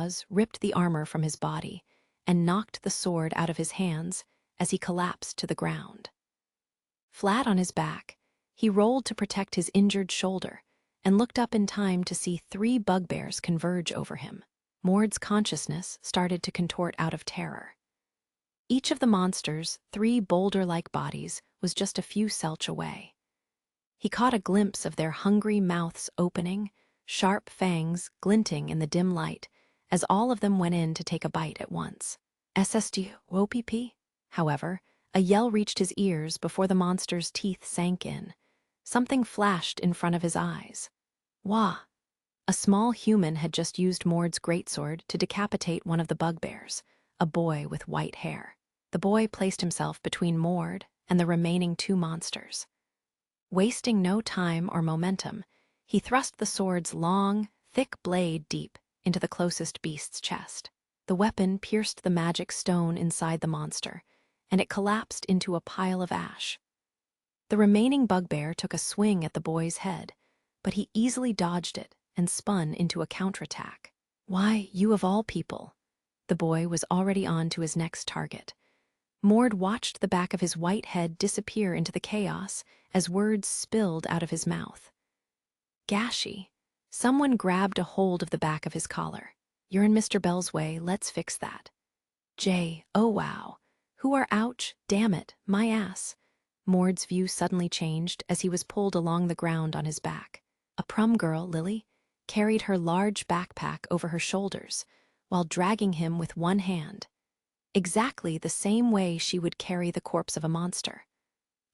jaws ripped the armor from his body and knocked the sword out of his hands as he collapsed to the ground. Flat on his back, he rolled to protect his injured shoulder and looked up in time to see 3 bugbears converge over him. Mord's consciousness started to contort out of terror. Each of the monsters' 3 boulder-like bodies was just a few selch away. He caught a glimpse of their hungry mouths opening, sharp fangs glinting in the dim light, as all of them went in to take a bite at once. SSD WOPP? However, a yell reached his ears before the monster's teeth sank in. Something flashed in front of his eyes. Wah! A small human had just used Mord's greatsword to decapitate one of the bugbears, a boy with white hair. The boy placed himself between Mord and the remaining 2 monsters. Wasting no time or momentum, he thrust the sword's long, thick blade deep into the closest beast's chest. The weapon pierced the magic stone inside the monster, and it collapsed into a pile of ash. The remaining bugbear took a swing at the boy's head, but he easily dodged it and spun into a counterattack. Why, you of all people? The boy was already on to his next target. Mord watched the back of his white head disappear into the chaos as words spilled out of his mouth. Gashy. Someone grabbed a hold of the back of his collar. You're in Mr. Bell's way, let's fix that. Jay, oh wow. Who are ouch, damn it, my ass. Mord's view suddenly changed as he was pulled along the ground on his back. A prom girl, Lily, carried her large backpack over her shoulders while dragging him with one hand, exactly the same way she would carry the corpse of a monster,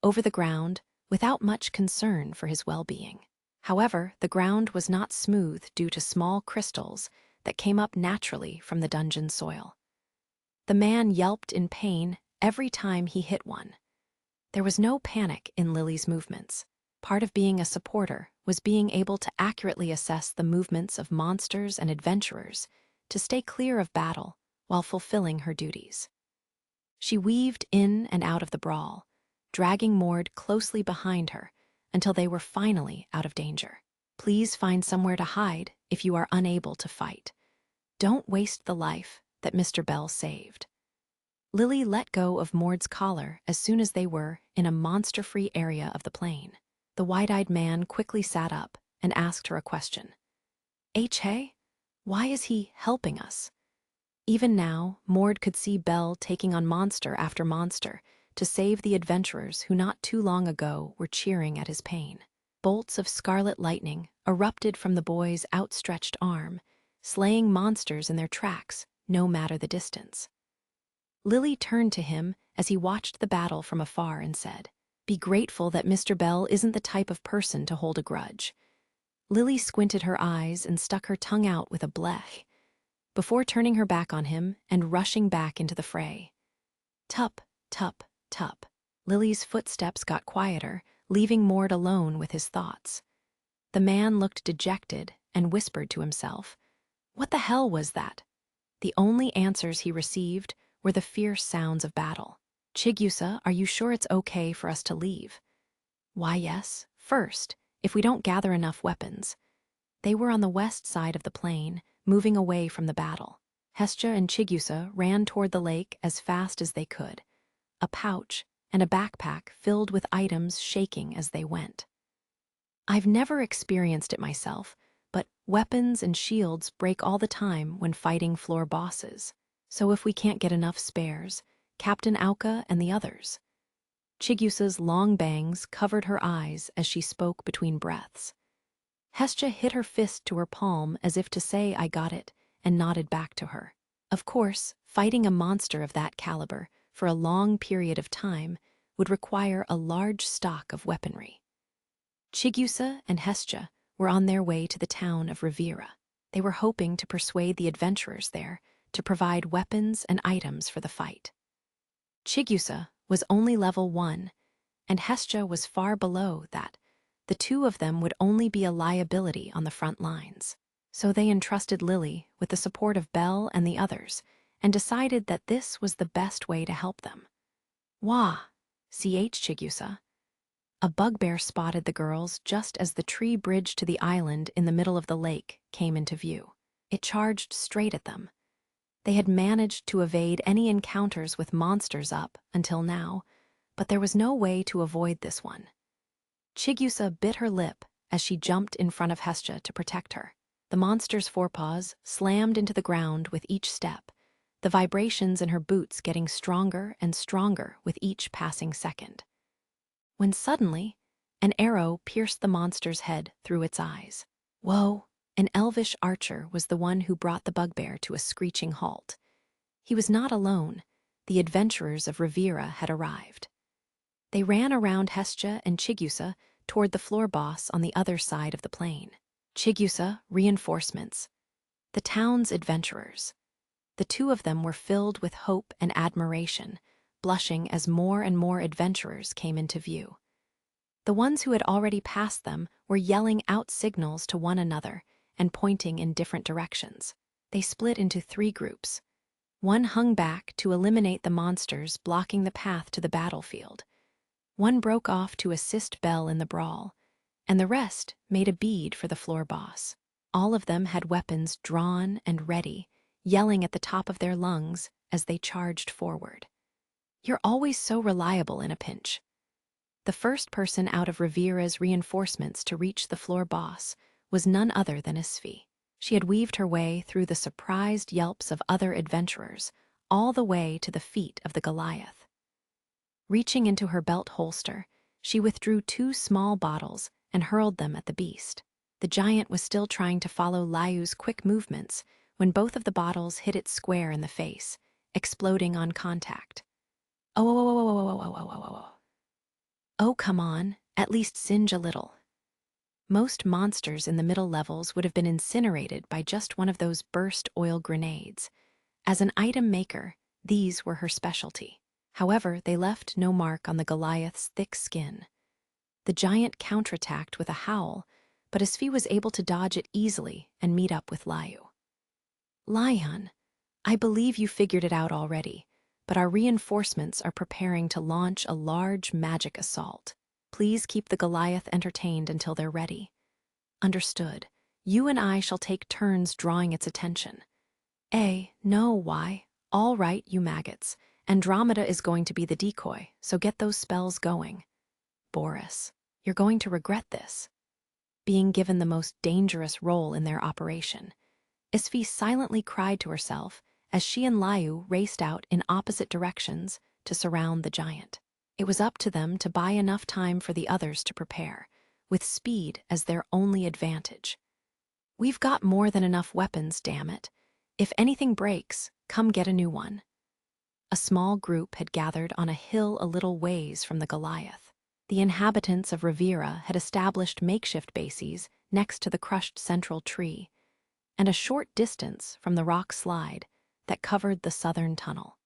over the ground without much concern for his well-being. However, the ground was not smooth due to small crystals that came up naturally from the dungeon soil. The man yelped in pain every time he hit one. There was no panic in Lily's movements. Part of being a supporter was being able to accurately assess the movements of monsters and adventurers to stay clear of battle while fulfilling her duties. She weaved in and out of the brawl, dragging Mord closely behind her until they were finally out of danger. Please find somewhere to hide if you are unable to fight. Don't waste the life that Mr. Bell saved. Lily let go of Mord's collar as soon as they were in a monster-free area of the plain. The wide-eyed man quickly sat up and asked her a question. Hey, why is he helping us? Even now, Mord could see Bell taking on monster after monster to save the adventurers who not too long ago were cheering at his pain. Bolts of scarlet lightning erupted from the boy's outstretched arm, slaying monsters in their tracks, no matter the distance. Lily turned to him as he watched the battle from afar and said, "Be grateful that Mr. Bell isn't the type of person to hold a grudge." Lily squinted her eyes and stuck her tongue out with a blech, before turning her back on him and rushing back into the fray. Tup, tup, tup. Lily's footsteps got quieter, leaving Mord alone with his thoughts. The man looked dejected and whispered to himself, "What the hell was that?" The only answers he received were the fierce sounds of battle. "Chigusa, are you sure it's okay for us to leave?" "Why, yes. First, if we don't gather enough weapons." They were on the west side of the plain, moving away from the battle. Hestia and Chigusa ran toward the lake as fast as they could, a pouch and a backpack filled with items shaking as they went. I've never experienced it myself, but weapons and shields break all the time when fighting floor bosses. So if we can't get enough spares, Captain Auka and the others. Chigusa's long bangs covered her eyes as she spoke between breaths. Hestia hit her fist to her palm as if to say, "I got it," and nodded back to her. Of course, fighting a monster of that caliber for a long period of time would require a large stock of weaponry. Chigusa and Hestia were on their way to the town of Rivera. They were hoping to persuade the adventurers there to provide weapons and items for the fight. Chigusa was only level 1, and Hestia was far below that. The two of them would only be a liability on the front lines. So they entrusted Lily with the support of Belle and the others, and decided that this was the best way to help them. Wah! Chigusa. A bugbear spotted the girls just as the tree bridge to the island in the middle of the lake came into view. It charged straight at them. They had managed to evade any encounters with monsters up until now, but there was no way to avoid this one. Chigusa bit her lip as she jumped in front of Hestia to protect her. The monster's forepaws slammed into the ground with each step, the vibrations in her boots getting stronger and stronger with each passing second. When suddenly, an arrow pierced the monster's head through its eyes. Whoa! An elvish archer was the one who brought the bugbear to a screeching halt. He was not alone. The adventurers of Riviera had arrived. They ran around Hestia and Chigusa toward the floor boss on the other side of the plain. Chigusa, reinforcements. The town's adventurers. The two of them were filled with hope and admiration, blushing as more and more adventurers came into view. The ones who had already passed them were yelling out signals to one another and pointing in different directions. They split into 3 groups. One hung back to eliminate the monsters blocking the path to the battlefield. One broke off to assist Belle in the brawl, and the rest made a bead for the floor boss. All of them had weapons drawn and ready, yelling at the top of their lungs as they charged forward. You're always so reliable in a pinch. The first person out of Riviera's reinforcements to reach the floor boss was none other than Isfi. She had weaved her way through the surprised yelps of other adventurers, all the way to the feet of the Goliath. Reaching into her belt holster, she withdrew 2 small bottles and hurled them at the beast. The giant was still trying to follow Liu's quick movements when both of the bottles hit it square in the face, exploding on contact. Oh, come on, at least singe a little. Most monsters in the middle levels would have been incinerated by just one of those burst oil grenades. As an item maker, these were her specialty. However, they left no mark on the Goliath's thick skin. The giant counterattacked with a howl, but Isfi was able to dodge it easily and meet up with Liu. Lion, I believe you figured it out already, but our reinforcements are preparing to launch a large magic assault. Please keep the Goliath entertained until they're ready. Understood. You and I shall take turns drawing its attention. No, why? All right, you maggots. Andromeda is going to be the decoy, so get those spells going. Boris, you're going to regret this. Being given the most dangerous role in their operation. Isfi silently cried to herself as she and Liu raced out in opposite directions to surround the giant. It was up to them to buy enough time for the others to prepare, with speed as their only advantage. We've got more than enough weapons, damn it. If anything breaks, come get a new one. A small group had gathered on a hill a little ways from the Goliath. The inhabitants of Riviera had established makeshift bases next to the crushed central tree, and a short distance from the rock slide that covered the southern tunnel.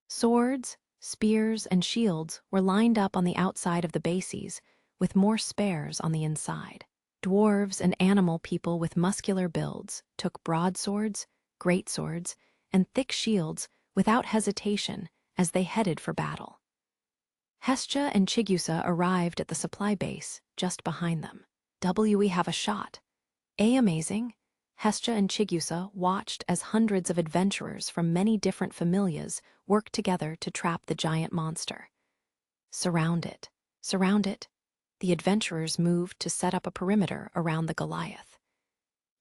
Swords, spears, and shields were lined up on the outside of the bases, with more spares on the inside. Dwarves and animal people with muscular builds took broadswords, greatswords, and thick shields without hesitation as they headed for battle. Hestia and Chigusa arrived at the supply base just behind them. We have a shot. Amazing. Hestia and Chigusa watched as hundreds of adventurers from many different familias worked together to trap the giant monster. Surround it. Surround it. The adventurers moved to set up a perimeter around the Goliath.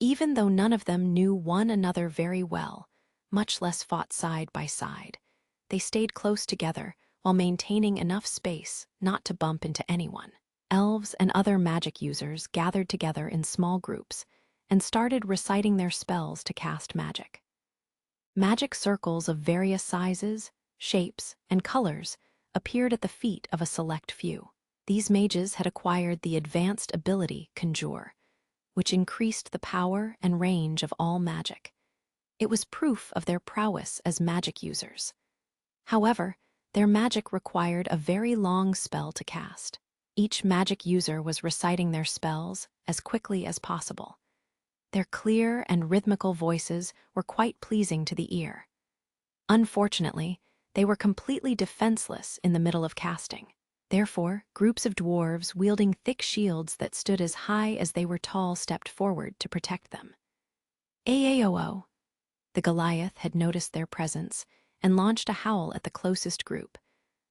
Even though none of them knew one another very well, much less fought side by side, they stayed close together while maintaining enough space not to bump into anyone. Elves and other magic users gathered together in small groups and started reciting their spells to cast magic. Magic circles of various sizes, shapes, and colors appeared at the feet of a select few. These mages had acquired the advanced ability Conjure, which increased the power and range of all magic. It was proof of their prowess as magic users. However, their magic required a very long spell to cast. Each magic user was reciting their spells as quickly as possible. Their clear and rhythmical voices were quite pleasing to the ear. Unfortunately, they were completely defenseless in the middle of casting. Therefore, groups of dwarves wielding thick shields that stood as high as they were tall stepped forward to protect them. Aao! The Goliath had noticed their presence and launched a howl at the closest group,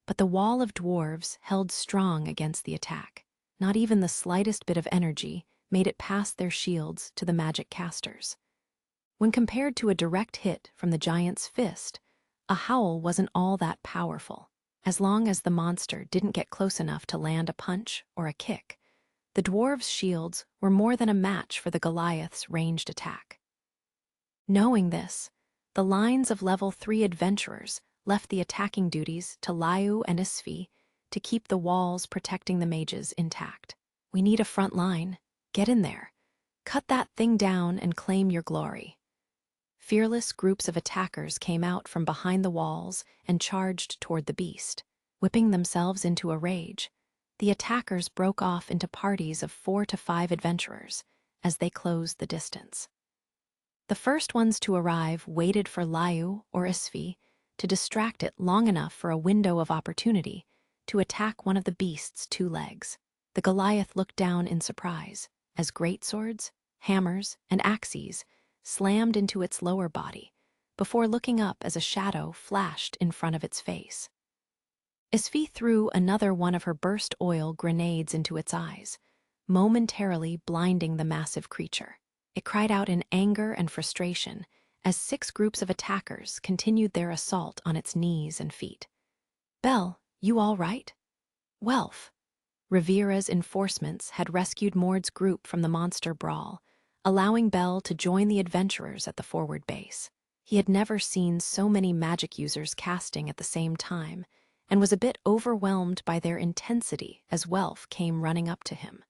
but the wall of dwarves held strong against the attack. Not even the slightest bit of energy made it past their shields to the magic casters. When compared to a direct hit from the giant's fist, a howl wasn't all that powerful. As long as the monster didn't get close enough to land a punch or a kick, the dwarves' shields were more than a match for the Goliath's ranged attack. Knowing this, the lines of level 3 adventurers left the attacking duties to Liu and Isfi to keep the walls protecting the mages intact. We need a front line. Get in there. Cut that thing down and claim your glory. Fearless groups of attackers came out from behind the walls and charged toward the beast. Whipping themselves into a rage, the attackers broke off into parties of 4 to 5 adventurers as they closed the distance. The first ones to arrive waited for Liu or Isfi to distract it long enough for a window of opportunity to attack one of the beast's 2 legs. The Goliath looked down in surprise as greatswords, hammers, and axes slammed into its lower body before looking up as a shadow flashed in front of its face. Isfi threw another one of her burst oil grenades into its eyes, momentarily blinding the massive creature. It cried out in anger and frustration as 6 groups of attackers continued their assault on its knees and feet. "Belle, you all right?" "Welf." Rivera's enforcements had rescued Mord's group from the monster brawl, allowing Belle to join the adventurers at the forward base. He had never seen so many magic users casting at the same time, and was a bit overwhelmed by their intensity as Welf came running up to him.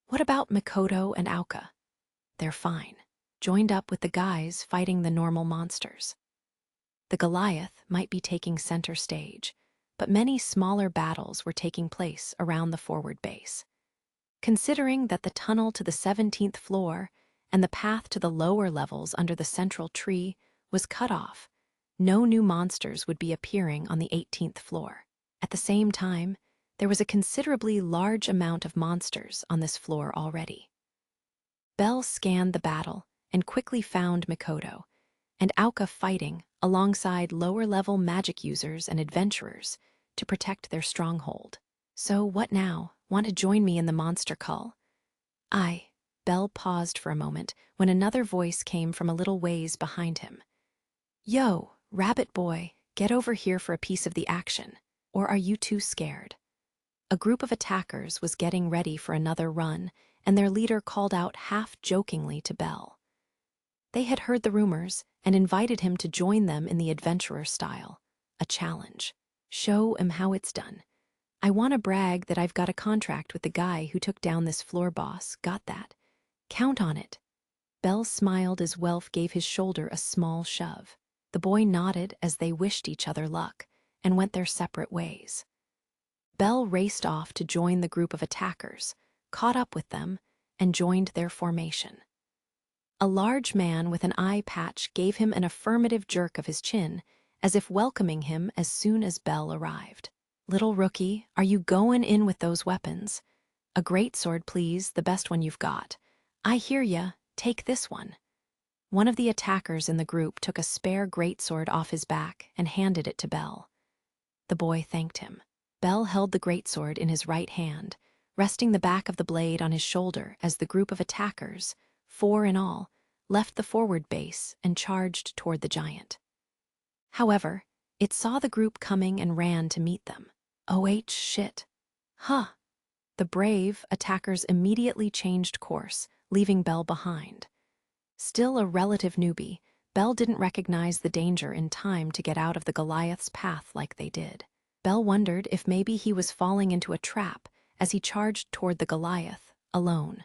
"What about Mikoto and Auka?" "They're fine. Joined up with the guys fighting the normal monsters." The Goliath might be taking center stage, but many smaller battles were taking place around the forward base. Considering that the tunnel to the 17th floor and the path to the lower levels under the central tree was cut off, no new monsters would be appearing on the 18th floor. At the same time, there was a considerably large amount of monsters on this floor already. Belle scanned the battle and quickly found Mikoto and Auka fighting alongside lower-level magic users and adventurers to protect their stronghold. "So what now? Want to join me in the monster call?" "Aye." Belle paused for a moment when another voice came from a little ways behind him. "Yo, rabbit boy, get over here for a piece of the action. Or are you too scared?" A group of attackers was getting ready for another run, and their leader called out half-jokingly to Belle. They had heard the rumors and invited him to join them in the adventurer style, a challenge. "Show 'em how it's done. I want to brag that I've got a contract with the guy who took down this floor boss. Got that? Count on it." Belle smiled as Welf gave his shoulder a small shove. The boy nodded as they wished each other luck and went their separate ways. Belle raced off to join the group of attackers, caught up with them, and joined their formation. A large man with an eye patch gave him an affirmative jerk of his chin, as if welcoming him as soon as Belle arrived. "Little rookie, are you goin' in with those weapons? A greatsword, please, the best one you've got. I hear ya, take this one." One of the attackers in the group took a spare greatsword off his back and handed it to Belle. The boy thanked him. Belle held the greatsword in his right hand, resting the back of the blade on his shoulder as the group of attackers, 4 in all, left the forward base and charged toward the giant. However, it saw the group coming and ran to meet them. "Oh shit. Huh." The brave attackers immediately changed course, leaving Belle behind. Still a relative newbie, Belle didn't recognize the danger in time to get out of the Goliath's path like they did. Belle wondered if maybe he was falling into a trap as he charged toward the Goliath, alone.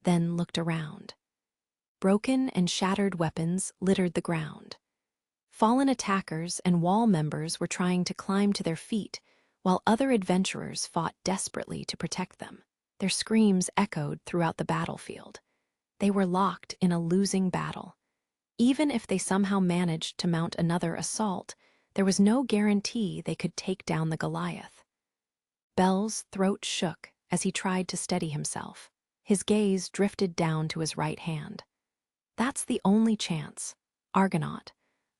then looked around. Broken and shattered weapons littered the ground. Fallen attackers and wall members were trying to climb to their feet, while other adventurers fought desperately to protect them. Their screams echoed throughout the battlefield. They were locked in a losing battle. Even if they somehow managed to mount another assault, there was no guarantee they could take down the Goliath. Bel's throat shook as he tried to steady himself. His gaze drifted down to his right hand. That's the only chance. Argonaut,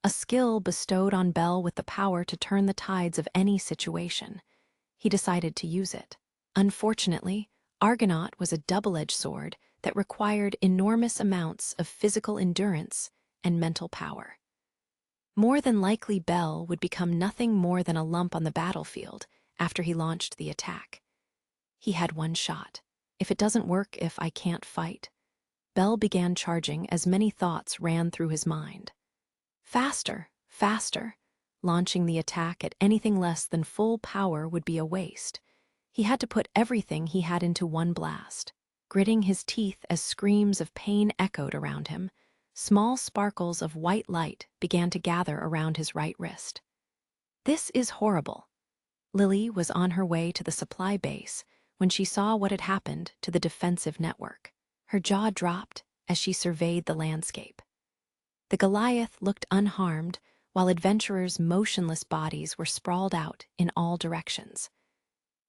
a skill bestowed on Bel with the power to turn the tides of any situation. He decided to use it. Unfortunately, Argonaut was a double-edged sword that required enormous amounts of physical endurance and mental power. More than likely, Bel would become nothing more than a lump on the battlefield after he launched the attack. He had one shot. If it doesn't work, if I can't fight. Bel began charging as many thoughts ran through his mind. Faster, faster. Launching the attack at anything less than full power would be a waste. He had to put everything he had into one blast. Gritting his teeth as screams of pain echoed around him, small sparkles of white light began to gather around his right wrist. This is horrible. Lily was on her way to the supply base when she saw what had happened to the defensive network. Her jaw dropped as she surveyed the landscape. The Goliath looked unharmed, while adventurers' motionless bodies were sprawled out in all directions.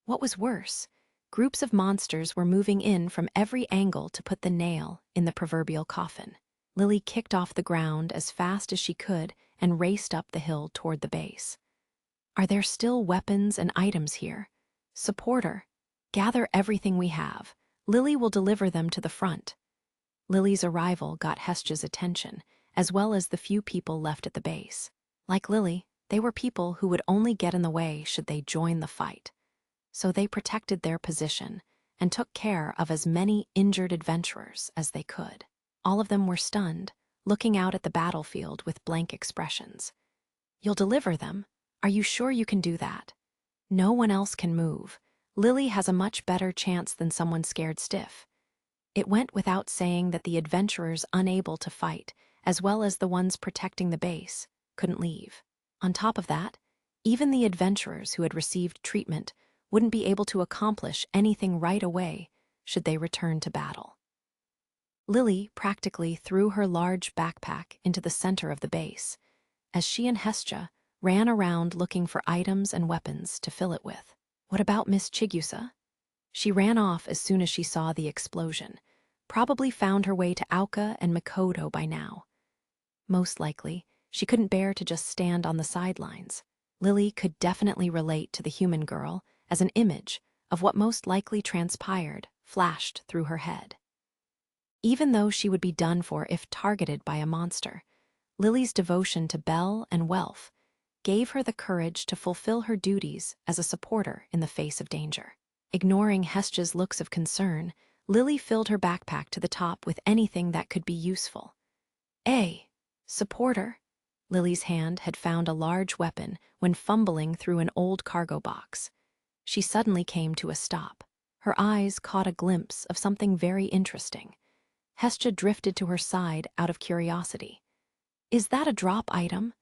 What was worse, groups of monsters were moving in from every angle to put the nail in the proverbial coffin. Lily kicked off the ground as fast as she could and raced up the hill toward the base. Are there still weapons and items here? Supporter, gather everything we have. Lily will deliver them to the front. Lily's arrival got Hestja's attention, as well as the few people left at the base. Like Lily, they were people who would only get in the way should they join the fight. So they protected their position and took care of as many injured adventurers as they could. All of them were stunned, looking out at the battlefield with blank expressions. You'll deliver them? Are you sure you can do that? No one else can move. Lily has a much better chance than someone scared stiff. It went without saying that the adventurers unable to fight, as well as the ones protecting the base, couldn't leave. On top of that, even the adventurers who had received treatment wouldn't be able to accomplish anything right away should they return to battle. Lily practically threw her large backpack into the center of the base, as she and Hestja ran around looking for items and weapons to fill it with. What about Miss Chigusa? She ran off as soon as she saw the explosion, probably found her way to Auka and Mikoto by now. Most likely, she couldn't bear to just stand on the sidelines. Lily could definitely relate to the human girl as an image of what most likely transpired flashed through her head. Even though she would be done for if targeted by a monster, Lily's devotion to Bel and Welf gave her the courage to fulfill her duties as a supporter in the face of danger. Ignoring Hestja's looks of concern, Lily filled her backpack to the top with anything that could be useful. Supporter. Lily's hand had found a large weapon when fumbling through an old cargo box. She suddenly came to a stop. Her eyes caught a glimpse of something very interesting. Hestja drifted to her side out of curiosity. Is that a drop item?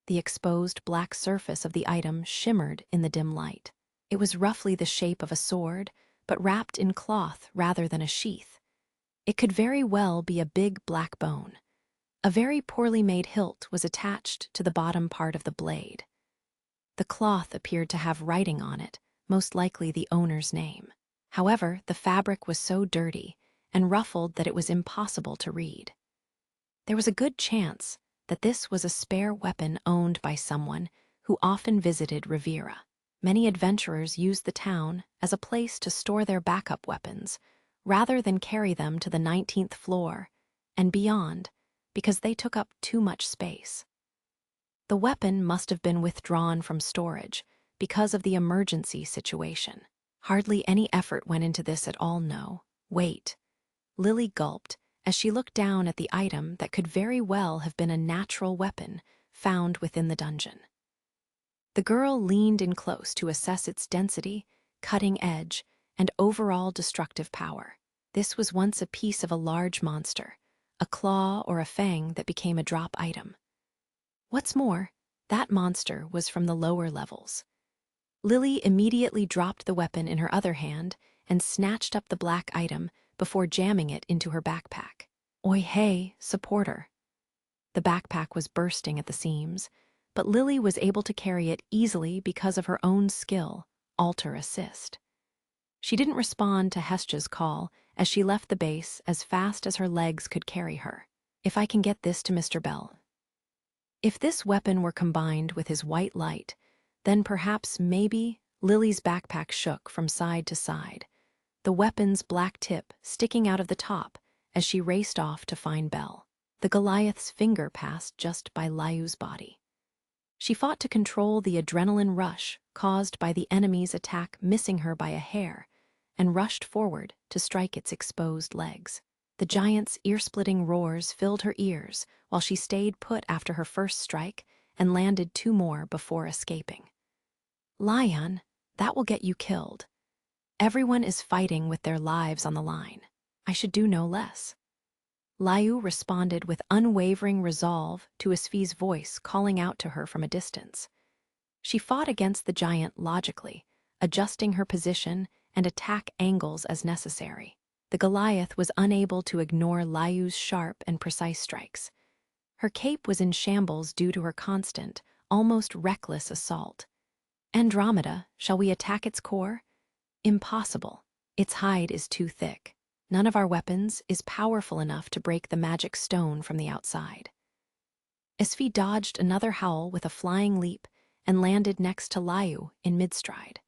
The exposed black surface of the item shimmered in the dim light. It was roughly the shape of a sword, but wrapped in cloth rather than a sheath. It could very well be a big black bone. A very poorly made hilt was attached to the bottom part of the blade. The cloth appeared to have writing on it, most likely the owner's name. However, the fabric was so dirty and ruffled that it was impossible to read. There was a good chance that this was a spare weapon owned by someone who often visited Riviera. Many adventurers used the town as a place to store their backup weapons, rather than carry them to the 19th floor and beyond, because they took up too much space. The weapon must have been withdrawn from storage because of the emergency situation. Hardly any effort went into this at all, no. Wait. Lily gulped as she looked down at the item that could very well have been a natural weapon found within the dungeon. The girl leaned in close to assess its density, cutting edge, and overall destructive power. This was once a piece of a large monster, a claw or a fang that became a drop item. What's more, that monster was from the lower levels. Lily immediately dropped the weapon in her other hand and snatched up the black item before jamming it into her backpack. Oi hey, supporter. The backpack was bursting at the seams, but Lily was able to carry it easily because of her own skill, alter assist. She didn't respond to Hesja's call as she left the base as fast as her legs could carry her. If I can get this to Mr. Bell. If this weapon were combined with his white light, then perhaps maybe Lily's backpack shook from side to side, the weapon's black tip sticking out of the top as she raced off to find Bell. The Goliath's finger passed just by Liu's body. She fought to control the adrenaline rush caused by the enemy's attack missing her by a hair and rushed forward to strike its exposed legs. The giant's ear-splitting roars filled her ears while she stayed put after her first strike and landed 2 more before escaping. Lion, that will get you killed. Everyone is fighting with their lives on the line. I should do no less. Liu responded with unwavering resolve to Isfi's voice calling out to her from a distance. She fought against the giant logically, adjusting her position and attack angles as necessary. The Goliath was unable to ignore Liu's sharp and precise strikes. Her cape was in shambles due to her constant, almost reckless assault. Andromeda, shall we attack its core? Impossible. Its hide is too thick. None of our weapons is powerful enough to break the magic stone from the outside. Isfi dodged another howl with a flying leap and landed next to Liu in mid-stride.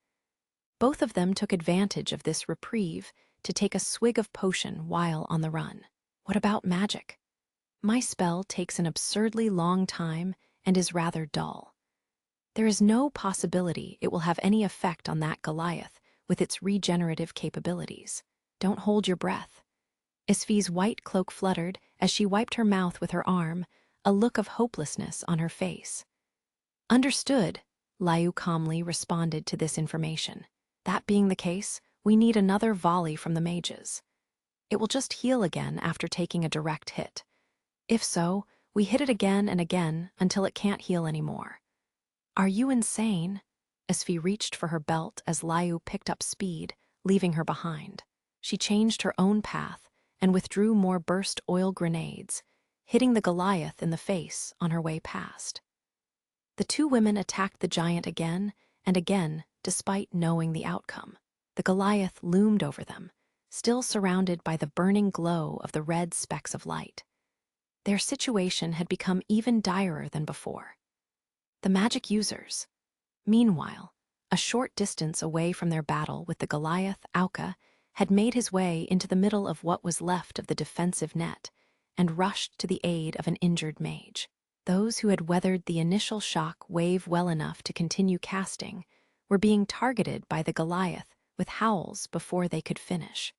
Both of them took advantage of this reprieve to take a swig of potion while on the run. What about magic? My spell takes an absurdly long time and is rather dull. There is no possibility it will have any effect on that Goliath with its regenerative capabilities. Don't hold your breath. Isfi's white cloak fluttered as she wiped her mouth with her arm, a look of hopelessness on her face. Understood, Liu calmly responded to this information. That being the case, we need another volley from the mages. It will just heal again after taking a direct hit. If so, we hit it again and again until it can't heal anymore. Are you insane? Isfi reached for her belt as Liu picked up speed, leaving her behind. She changed her own path and withdrew more burst oil grenades, hitting the Goliath in the face on her way past. The 2 women attacked the giant again and again despite knowing the outcome. The Goliath loomed over them, still surrounded by the burning glow of the red specks of light. Their situation had become even direr than before. The magic users. Meanwhile, a short distance away from their battle with the Goliath, Auka had made his way into the middle of what was left of the defensive net and rushed to the aid of an injured mage. Those who had weathered the initial shock wave well enough to continue casting were being targeted by the Goliath with howls before they could finish.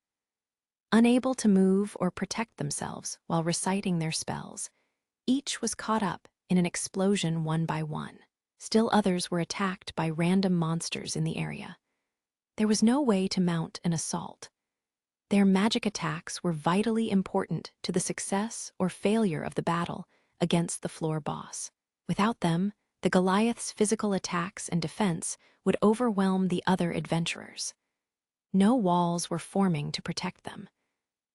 Unable to move or protect themselves while reciting their spells, each was caught up in an explosion one by one. Still others were attacked by random monsters in the area. There was no way to mount an assault. Their magic attacks were vitally important to the success or failure of the battle against the floor boss. Without them, the Goliath's physical attacks and defense would overwhelm the other adventurers. No walls were forming to protect them.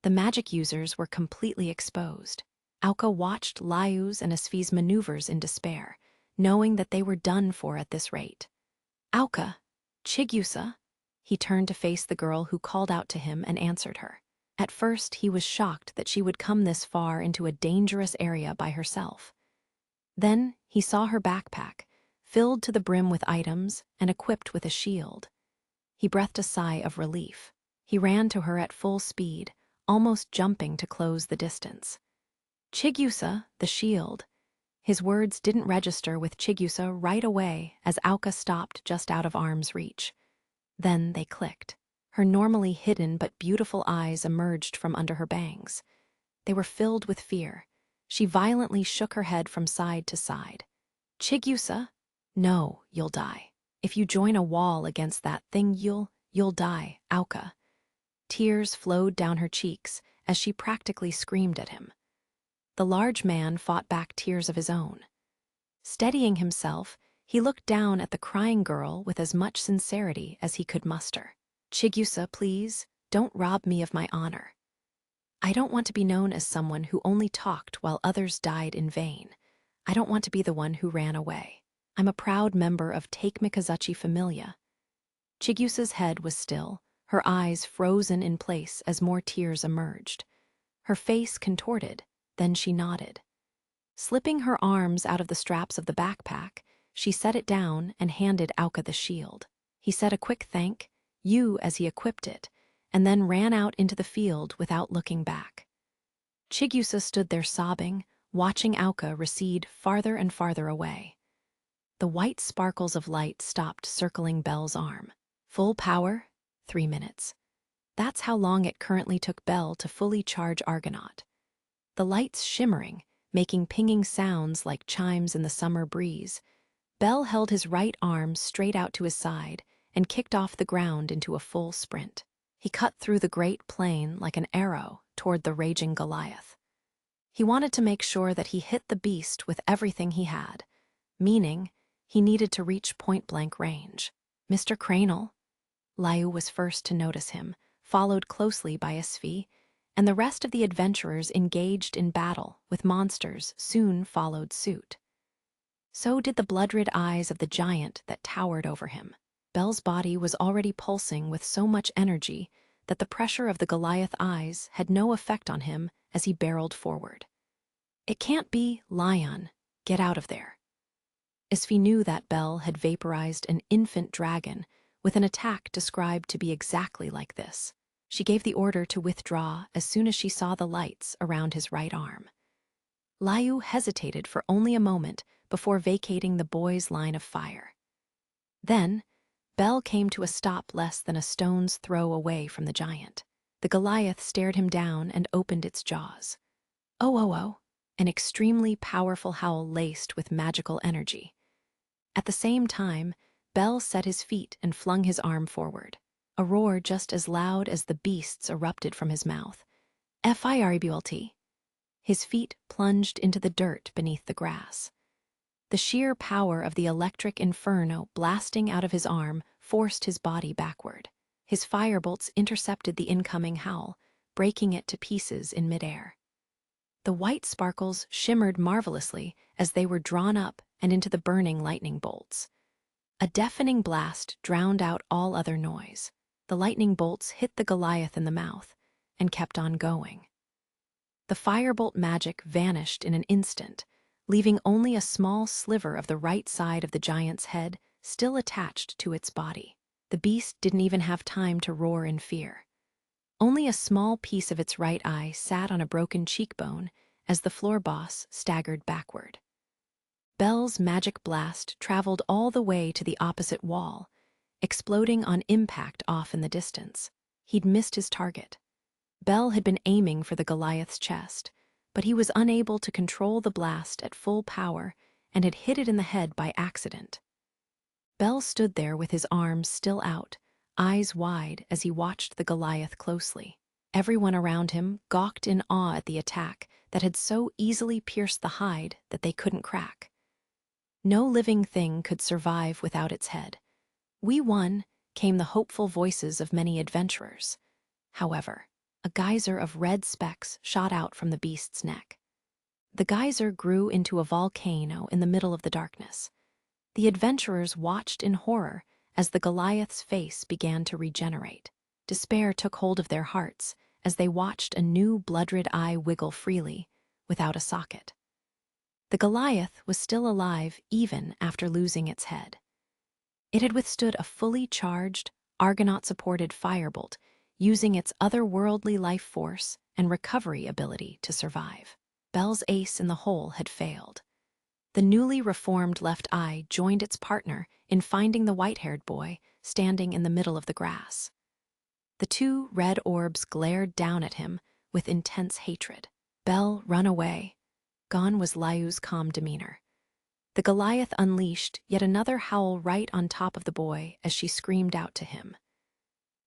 The magic users were completely exposed. Auka watched Liu's and Isfi's maneuvers in despair, knowing that they were done for at this rate. Auka, Chigusa? He turned to face the girl who called out to him and answered her. At first, he was shocked that she would come this far into a dangerous area by herself. Then he saw her backpack, filled to the brim with items and equipped with a shield. He breathed a sigh of relief. He ran to her at full speed, almost jumping to close the distance. Chigusa, the shield. His words didn't register with Chigusa right away as Auka stopped just out of arm's reach. Then they clicked. Her normally hidden but beautiful eyes emerged from under her bangs. They were filled with fear. She violently shook her head from side to side. Chigusa? No, you'll die. If you join a wall against that thing, you'll die, Auka. Tears flowed down her cheeks as she practically screamed at him. The large man fought back tears of his own. Steadying himself, he looked down at the crying girl with as much sincerity as he could muster. "Chigusa, please, don't rob me of my honor. I don't want to be known as someone who only talked while others died in vain. I don't want to be the one who ran away. I'm a proud member of Take Mikazuchi Familia." Chigusa's head was still, her eyes frozen in place as more tears emerged. Her face contorted, then she nodded. Slipping her arms out of the straps of the backpack, she set it down and handed Auka the shield. He said a quick thank you as he equipped it, and then ran out into the field without looking back. Chigusa stood there sobbing, watching Auka recede farther and farther away. The white sparkles of light stopped circling Belle's arm. Full power, 3 minutes. That's how long it currently took Belle to fully charge Argonaut. The lights shimmering, making pinging sounds like chimes in the summer breeze. Belle held his right arm straight out to his side and kicked off the ground into a full sprint. He cut through the great plain like an arrow toward the raging Goliath. He wanted to make sure that he hit the beast with everything he had, meaning he needed to reach point-blank range. "Mr. Cranel?" Liu was first to notice him, followed closely by Isfi, and the rest of the adventurers engaged in battle with monsters soon followed suit. So did the blood-red eyes of the giant that towered over him. Belle's body was already pulsing with so much energy that the pressure of the Goliath eyes had no effect on him as he barreled forward. "It can't be, Lion. Get out of there." Isfi knew that Belle had vaporized an infant dragon with an attack described to be exactly like this. She gave the order to withdraw as soon as she saw the lights around his right arm. Liu hesitated for only a moment before vacating the boy's line of fire. Then, Belle came to a stop less than a stone's throw away from the giant. The Goliath stared him down and opened its jaws. "Oh, oh, oh," an extremely powerful howl laced with magical energy. At the same time, Belle set his feet and flung his arm forward. A roar just as loud as the beast's erupted from his mouth. "Firbult." His feet plunged into the dirt beneath the grass. The sheer power of the electric inferno blasting out of his arm forced his body backward. His firebolts intercepted the incoming howl, breaking it to pieces in midair. The white sparkles shimmered marvelously as they were drawn up and into the burning lightning bolts. A deafening blast drowned out all other noise. The lightning bolts hit the Goliath in the mouth and kept on going. The firebolt magic vanished in an instant, leaving only a small sliver of the right side of the giant's head still attached to its body. The beast didn't even have time to roar in fear. Only a small piece of its right eye sat on a broken cheekbone as the floor boss staggered backward. Belle's magic blast traveled all the way to the opposite wall, exploding on impact off in the distance. He'd missed his target. Belle had been aiming for the Goliath's chest, but he was unable to control the blast at full power and had hit it in the head by accident. Belle stood there with his arms still out, eyes wide as he watched the Goliath closely. Everyone around him gawked in awe at the attack that had so easily pierced the hide that they couldn't crack. No living thing could survive without its head. "We won," came the hopeful voices of many adventurers. However, a geyser of red specks shot out from the beast's neck. The geyser grew into a volcano in the middle of the darkness. The adventurers watched in horror as the Goliath's face began to regenerate. Despair took hold of their hearts as they watched a new blood-red eye wiggle freely, without a socket. The Goliath was still alive even after losing its head. It had withstood a fully charged, Argonaut-supported firebolt, using its otherworldly life force and recovery ability to survive. Belle's ace in the hole had failed. The newly reformed left eye joined its partner in finding the white-haired boy standing in the middle of the grass. The two red orbs glared down at him with intense hatred. "Belle, run away." Gone was Liu's calm demeanor. The Goliath unleashed yet another howl right on top of the boy as she screamed out to him.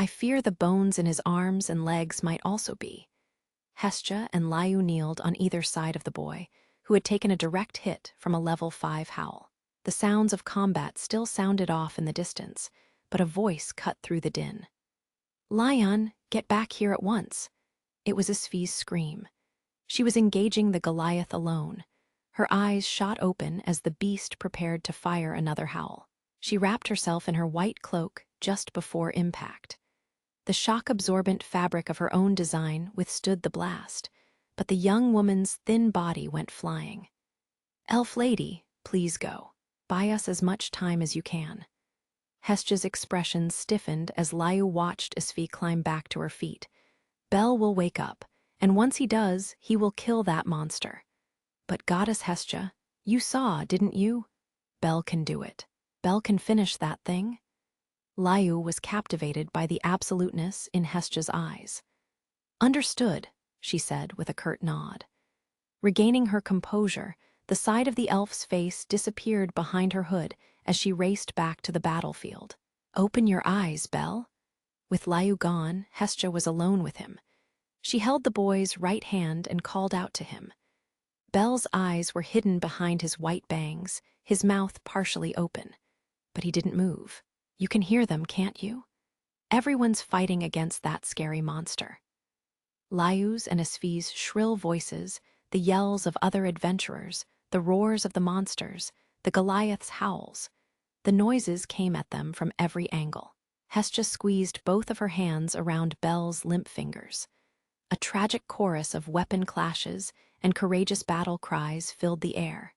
I fear the bones in his arms and legs might also be. Hestia and Liu kneeled on either side of the boy, who had taken a direct hit from a level 5 howl. The sounds of combat still sounded off in the distance, but a voice cut through the din. "Lion, get back here at once." It was Isfi's scream. She was engaging the Goliath alone. Her eyes shot open as the beast prepared to fire another howl. She wrapped herself in her white cloak just before impact. The shock-absorbent fabric of her own design withstood the blast, but the young woman's thin body went flying. "Elf lady, please go. Buy us as much time as you can." Hestia's expression stiffened as Liu watched Isfi climb back to her feet. "Bel will wake up, and once he does, he will kill that monster. But Goddess Hestia, you saw, didn't you? Bel can do it. Bel can finish that thing." Liu was captivated by the absoluteness in Hestia's eyes. "Understood," she said with a curt nod. Regaining her composure, the side of the elf's face disappeared behind her hood as she raced back to the battlefield. "Open your eyes, Bel." With Liu gone, Hestia was alone with him. She held the boy's right hand and called out to him. Bel's eyes were hidden behind his white bangs, his mouth partially open. But he didn't move. "You can hear them, can't you? Everyone's fighting against that scary monster." Liu's and Isfi's shrill voices, the yells of other adventurers, the roars of the monsters, the Goliath's howls. The noises came at them from every angle. Hestia squeezed both of her hands around Bel's limp fingers. A tragic chorus of weapon clashes and courageous battle cries filled the air.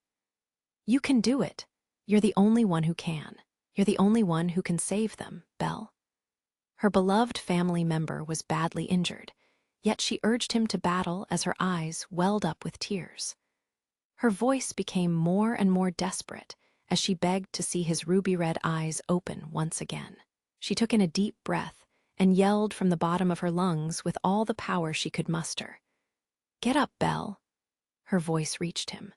"You can do it. You're the only one who can. You're the only one who can save them, Bel." Her beloved family member was badly injured, yet she urged him to battle as her eyes welled up with tears. Her voice became more and more desperate as she begged to see his ruby-red eyes open once again. She took in a deep breath and yelled from the bottom of her lungs with all the power she could muster. "Get up, Bel." Her voice reached him.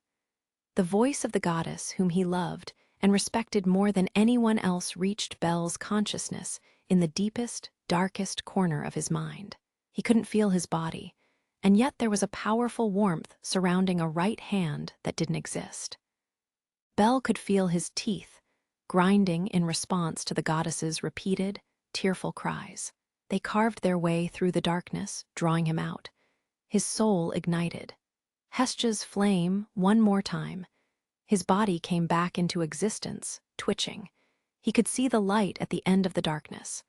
The voice of the goddess whom he loved and respected more than anyone else reached Bel's consciousness in the deepest, darkest corner of his mind. He couldn't feel his body, and yet there was a powerful warmth surrounding a right hand that didn't exist. Bel could feel his teeth grinding in response to the goddess's repeated, tearful cries. They carved their way through the darkness, drawing him out. His soul ignited. Hestia's flame, one more time. His body came back into existence, twitching. He could see the light at the end of the darkness.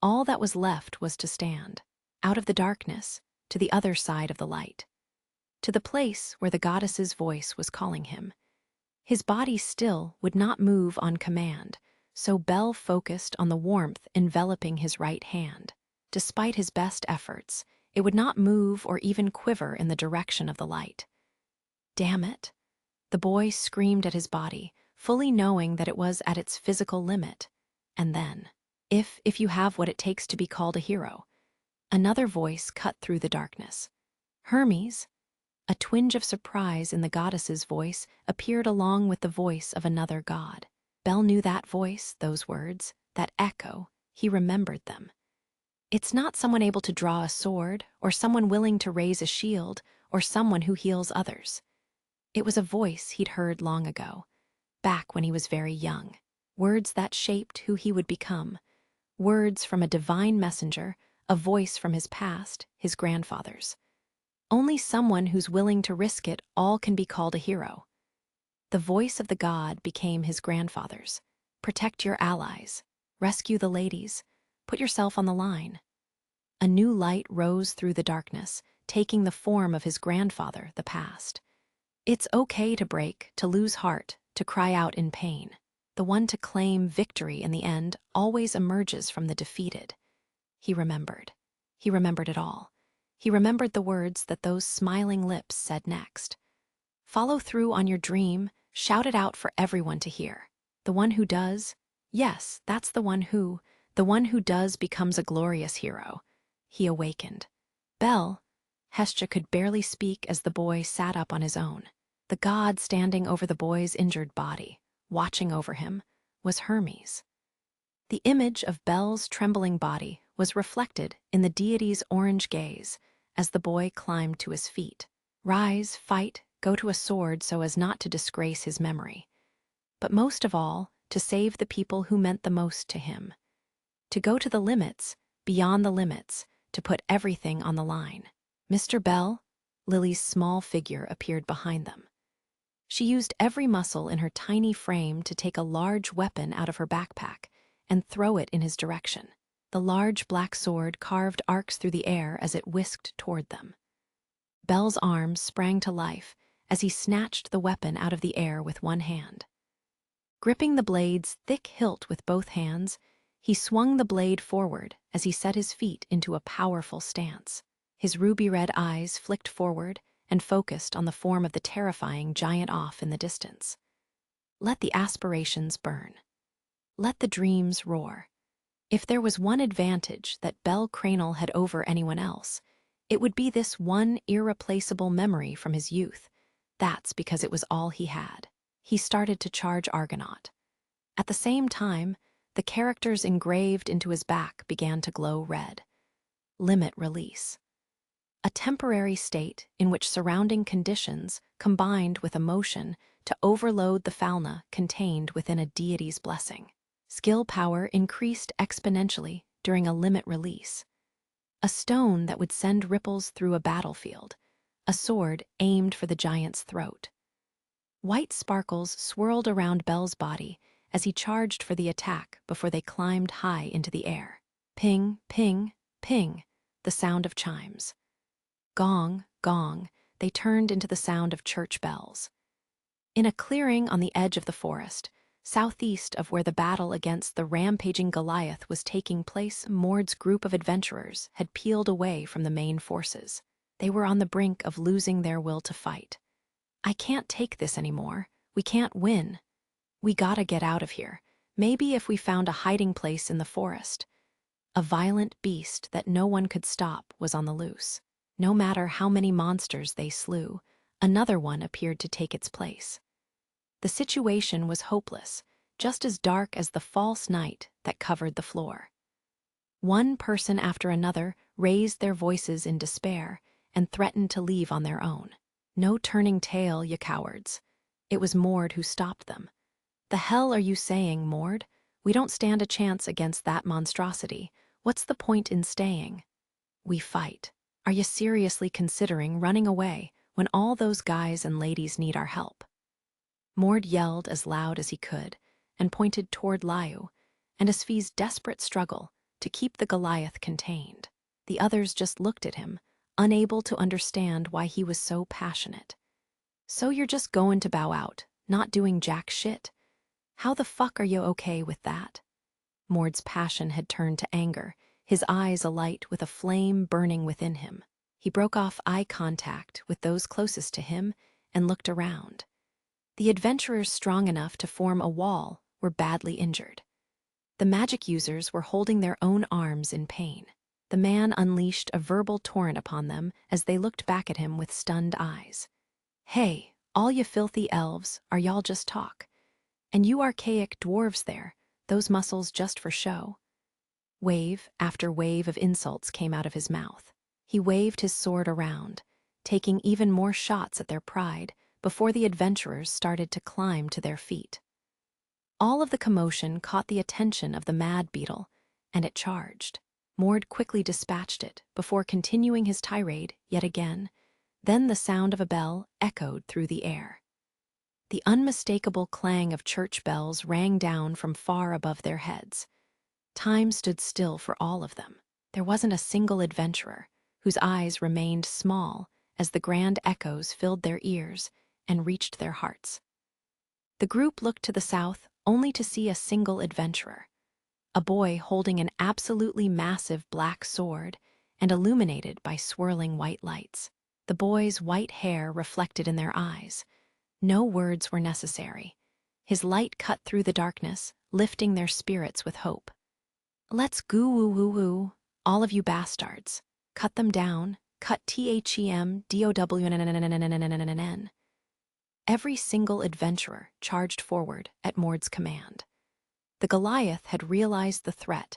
All that was left was to stand, out of the darkness, to the other side of the light, to the place where the goddess's voice was calling him. His body still would not move on command, so Bel focused on the warmth enveloping his right hand. Despite his best efforts, it would not move or even quiver in the direction of the light. "Damn it!" The boy screamed at his body, fully knowing that it was at its physical limit. And then, if you have what it takes to be called a hero, another voice cut through the darkness. "Hermes." A twinge of surprise in the goddess's voice appeared along with the voice of another god. Bel knew that voice, those words, that echo. He remembered them. "It's not someone able to draw a sword, or someone willing to raise a shield, or someone who heals others. It was a voice he'd heard long ago, back when he was very young. Words that shaped who he would become. Words from a divine messenger, a voice from his past, his grandfather's. Only someone who's willing to risk it all can be called a hero. The voice of the god became his grandfather's. Protect your allies. Rescue the ladies. Put yourself on the line. A new light rose through the darkness, taking the form of his grandfather, the past. It's okay to break, to lose heart, to cry out in pain. The one to claim victory in the end always emerges from the defeated. He remembered. He remembered it all. He remembered the words that those smiling lips said next. Follow through on your dream, shout it out for everyone to hear. The one who does, yes, that's the one who does becomes a glorious hero. He awakened. Bel, Hestia could barely speak as the boy sat up on his own. The god standing over the boy's injured body, watching over him, was Hermes. The image of Bel's trembling body was reflected in the deity's orange gaze as the boy climbed to his feet. Rise, fight, go to a sword so as not to disgrace his memory. But most of all, to save the people who meant the most to him. To go to the limits, beyond the limits, to put everything on the line. Mr. Bell, Lily's small figure appeared behind them. She used every muscle in her tiny frame to take a large weapon out of her backpack and throw it in his direction. The large black sword carved arcs through the air as it whisked toward them. Bell's arms sprang to life as he snatched the weapon out of the air with one hand. Gripping the blade's thick hilt with both hands, he swung the blade forward as he set his feet into a powerful stance. His ruby-red eyes flicked forward and focused on the form of the terrifying giant off in the distance. Let the aspirations burn. Let the dreams roar. If there was one advantage that Bell Cranel had over anyone else, it would be this one irreplaceable memory from his youth. That's because it was all he had. He started to charge Argonaut. At the same time, the characters engraved into his back began to glow red. Limit release. A temporary state in which surrounding conditions combined with emotion to overload the fauna contained within a deity's blessing. Skill power increased exponentially during a limit release. A stone that would send ripples through a battlefield, a sword aimed for the giant's throat. White sparkles swirled around Bell's body as he charged for the attack before they climbed high into the air. Ping, ping, ping, the sound of chimes. Gong, gong, they turned into the sound of church bells. In a clearing on the edge of the forest, southeast of where the battle against the rampaging Goliath was taking place, Mord's group of adventurers had peeled away from the main forces. They were on the brink of losing their will to fight. I can't take this anymore. We can't win. We gotta get out of here. Maybe if we found a hiding place in the forest. A violent beast that no one could stop was on the loose. No matter how many monsters they slew, another one appeared to take its place. The situation was hopeless, just as dark as the false night that covered the floor. One person after another raised their voices in despair and threatened to leave on their own. No turning tail, you cowards. It was Mord who stopped them. The hell are you saying, Mord? We don't stand a chance against that monstrosity. What's the point in staying? We fight. Are you seriously considering running away when all those guys and ladies need our help? Mord yelled as loud as he could and pointed toward Liu and Asfi's desperate struggle to keep the Goliath contained. The others just looked at him, unable to understand why he was so passionate. So you're just going to bow out, not doing jack shit? How the fuck are you okay with that? Mord's passion had turned to anger, his eyes alight with a flame burning within him. He broke off eye contact with those closest to him and looked around. The adventurers strong enough to form a wall were badly injured. The magic users were holding their own arms in pain. The man unleashed a verbal torrent upon them as they looked back at him with stunned eyes. Hey, all you filthy elves, are y'all just talk? And you archaic dwarves there, those muscles just for show? Wave after wave of insults came out of his mouth. He waved his sword around, taking even more shots at their pride before the adventurers started to climb to their feet. All of the commotion caught the attention of the mad beetle, and it charged. Mord quickly dispatched it before continuing his tirade yet again. Then the sound of a bell echoed through the air. The unmistakable clang of church bells rang down from far above their heads. Time stood still for all of them. There wasn't a single adventurer whose eyes remained small as the grand echoes filled their ears and reached their hearts. The group looked to the south only to see a single adventurer, a boy holding an absolutely massive black sword and illuminated by swirling white lights. The boy's white hair reflected in their eyes. No words were necessary. His light cut through the darkness, lifting their spirits with hope. Let's goo-woo-woo-woo, all of you bastards. Cut them down. Cut THEMDOWNNNN. Every single adventurer charged forward at Mord's command. The Goliath had realized the threat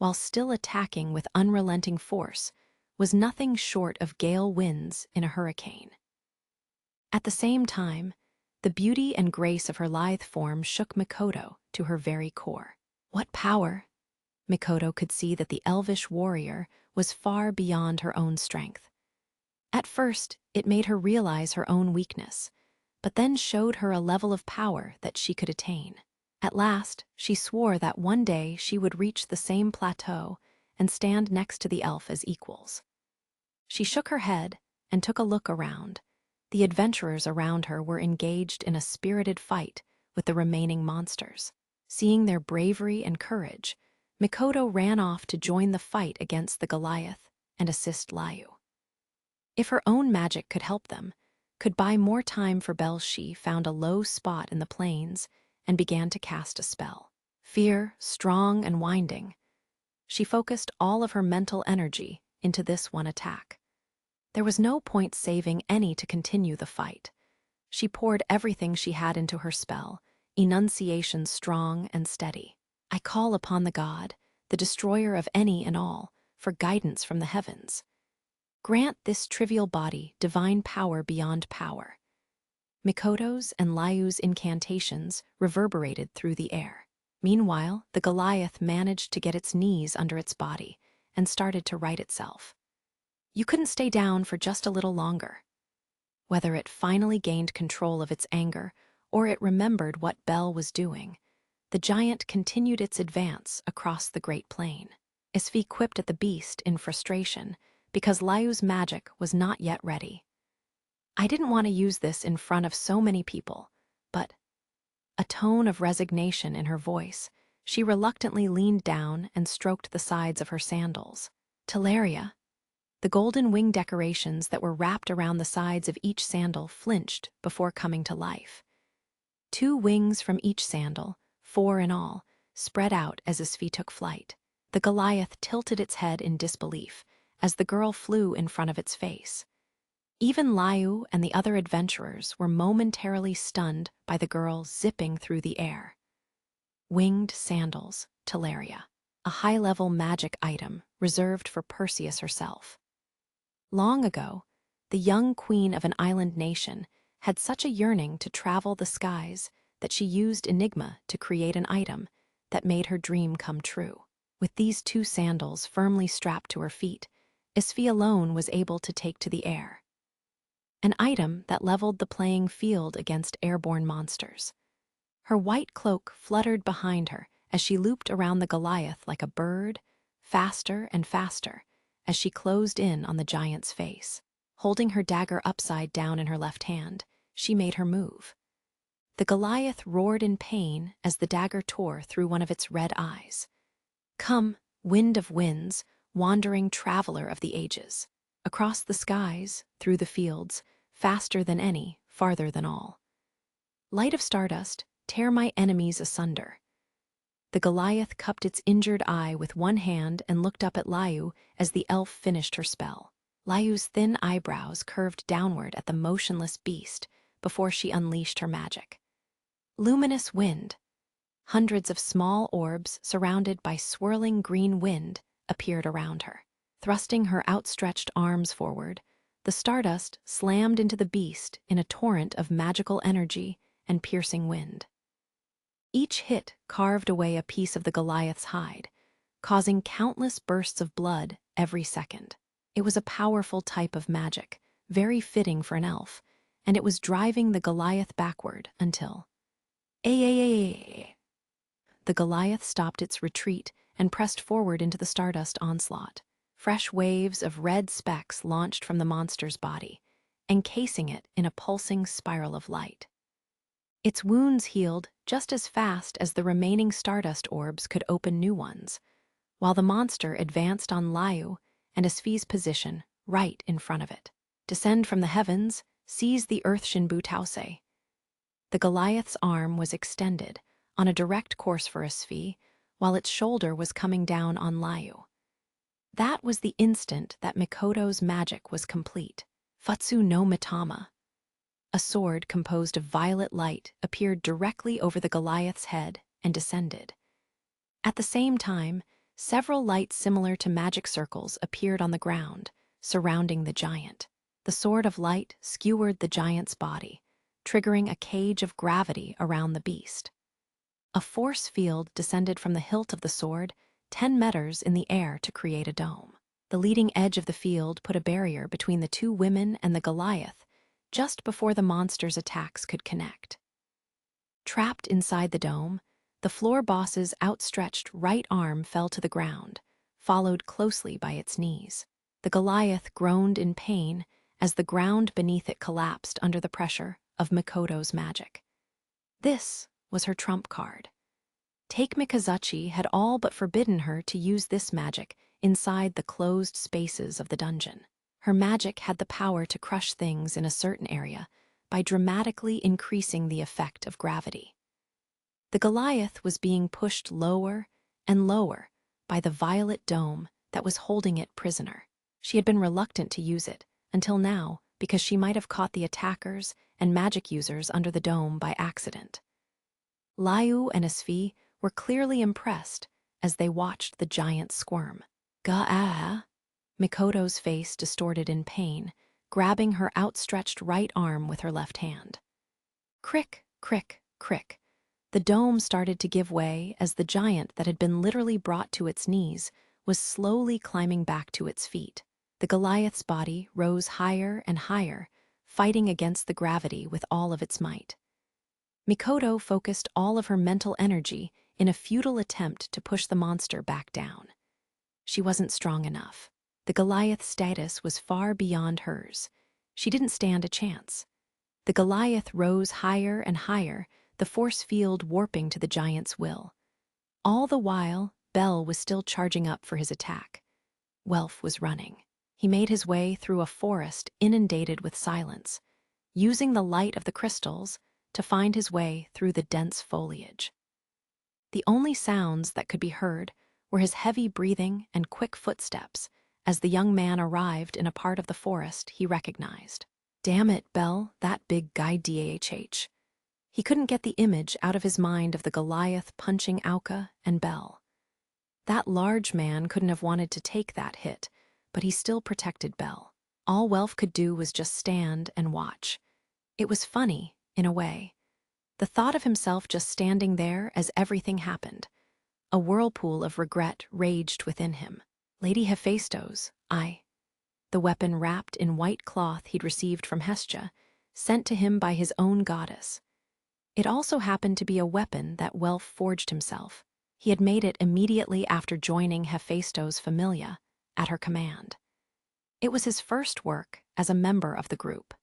while still attacking with unrelenting force, was nothing short of gale winds in a hurricane. At the same time, the beauty and grace of her lithe form shook Mikoto to her very core. What power! Mikoto could see that the elvish warrior was far beyond her own strength. At first, it made her realize her own weakness, but then showed her a level of power that she could attain. At last, she swore that one day she would reach the same plateau and stand next to the elf as equals. She shook her head and took a look around. The adventurers around her were engaged in a spirited fight with the remaining monsters. Seeing their bravery and courage, Mikoto ran off to join the fight against the Goliath and assist Layu. If her own magic could help them, could buy more time for Belle, she found a low spot in the plains and began to cast a spell. Fear, strong and winding, she focused all of her mental energy into this one attack. There was no point saving any to continue the fight. She poured everything she had into her spell, enunciation strong and steady. I call upon the god, the destroyer of any and all, for guidance from the heavens. Grant this trivial body divine power beyond power. Mikoto's and Layu's incantations reverberated through the air. Meanwhile, the Goliath managed to get its knees under its body and started to right itself. You couldn't stay down for just a little longer. Whether it finally gained control of its anger or it remembered what Belle was doing, the giant continued its advance across the Great Plain. Isfi quipped at the beast in frustration because Layu's magic was not yet ready. I didn't want to use this in front of so many people, but, a tone of resignation in her voice, she reluctantly leaned down and stroked the sides of her sandals. Teleria, the golden wing decorations that were wrapped around the sides of each sandal flinched before coming to life. 2 wings from each sandal, 4 in all, spread out as Isfi took flight. The Goliath tilted its head in disbelief as the girl flew in front of its face. Even Layu and the other adventurers were momentarily stunned by the girl zipping through the air. Winged sandals, Teleria, a high-level magic item reserved for Perseus herself. Long ago, the young queen of an island nation had such a yearning to travel the skies that she used Enigma to create an item that made her dream come true. With these 2 sandals firmly strapped to her feet, Isfi alone was able to take to the air. An item that leveled the playing field against airborne monsters. Her white cloak fluttered behind her as she looped around the Goliath like a bird, faster and faster, as she closed in on the giant's face. Holding her dagger upside down in her left hand, she made her move. The Goliath roared in pain as the dagger tore through one of its red eyes. Come, wind of winds, wandering traveler of the ages. Across the skies, through the fields, faster than any, farther than all. Light of stardust, tear my enemies asunder. The Goliath cupped its injured eye with one hand and looked up at Layu as the elf finished her spell. Layu's thin eyebrows curved downward at the motionless beast before she unleashed her magic. Luminous wind. Hundreds of small orbs surrounded by swirling green wind appeared around her. Thrusting her outstretched arms forward, the stardust slammed into the beast in a torrent of magical energy and piercing wind. Each hit carved away a piece of the Goliath's hide, causing countless bursts of blood every second. It was a powerful type of magic, very fitting for an elf, and it was driving the Goliath backward until... The Goliath stopped its retreat and pressed forward into the stardust onslaught. Fresh waves of red specks launched from the monster's body, encasing it in a pulsing spiral of light. Its wounds healed just as fast as the remaining stardust orbs could open new ones, while the monster advanced on Layu and Isfi's position right in front of it. Descend from the heavens, seize the earth Shinbu Tausei. The Goliath's arm was extended, on a direct course for Isfi, while its shoulder was coming down on Layu. That was the instant that Mikoto's magic was complete. Futsu no Mitama. A sword composed of violet light appeared directly over the Goliath's head and descended. At the same time, Several lights similar to magic circles appeared on the ground, surrounding the giant. The sword of light skewered the giant's body, triggering a cage of gravity around the beast. A force field descended from the hilt of the sword, 10 meters in the air to create a dome. The leading edge of the field put a barrier between the two women and the Goliath, just before the monster's attacks could connect. Trapped inside the dome, the floor boss's outstretched right arm fell to the ground, followed closely by its knees. The Goliath groaned in pain as the ground beneath it collapsed under the pressure of Mikoto's magic. This was her trump card. Take Mikazuchi had all but forbidden her to use this magic inside the closed spaces of the dungeon. Her magic had the power to crush things in a certain area by dramatically increasing the effect of gravity. The Goliath was being pushed lower and lower by the violet dome that was holding it prisoner. She had been reluctant to use it until now because she might have caught the attackers and magic users under the dome by accident. Liu and Asfi were clearly impressed as they watched the giant squirm. Ga-ah! Mikoto's face distorted in pain, grabbing her outstretched right arm with her left hand. Crick, crick, crick. The dome started to give way as the giant that had been literally brought to its knees was slowly climbing back to its feet. The Goliath's body rose higher and higher, fighting against the gravity with all of its might. Mikoto focused all of her mental energy in a futile attempt to push the monster back down. She wasn't strong enough. The Goliath's status was far beyond hers. She didn't stand a chance. The Goliath rose higher and higher, the force field warping to the giant's will. All the while, Bell was still charging up for his attack. Welf was running. He made his way through a forest inundated with silence, using the light of the crystals to find his way through the dense foliage. The only sounds that could be heard were his heavy breathing and quick footsteps as the young man arrived in a part of the forest he recognized. Damn it, Bell, that big guy DAHH. He couldn't get the image out of his mind of the Goliath punching Auka and Bell. That large man couldn't have wanted to take that hit, but he still protected Bell. All Welf could do was just stand and watch. It was funny, in a way. The thought of himself just standing there as everything happened. A whirlpool of regret raged within him. Lady Hephaestos, the weapon wrapped in white cloth he'd received from Hestia, sent to him by his own goddess. It also happened to be a weapon that Welf forged himself. He had made it immediately after joining Hephaestos' Familia, at her command. It was his first work as a member of the group.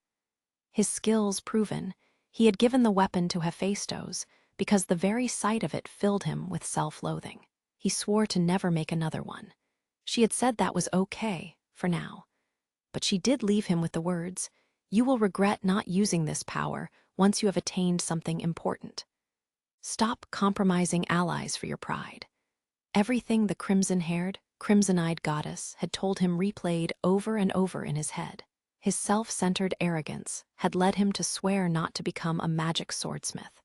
His skills proven, he had given the weapon to Hephaestos because the very sight of it filled him with self-loathing. He swore to never make another one. She had said that was okay, for now. But she did leave him with the words, "You will regret not using this power once you have attained something important. Stop compromising allies for your pride." Everything the crimson-haired, crimson-eyed goddess had told him replayed over and over in his head. His self-centered arrogance had led him to swear not to become a magic swordsmith.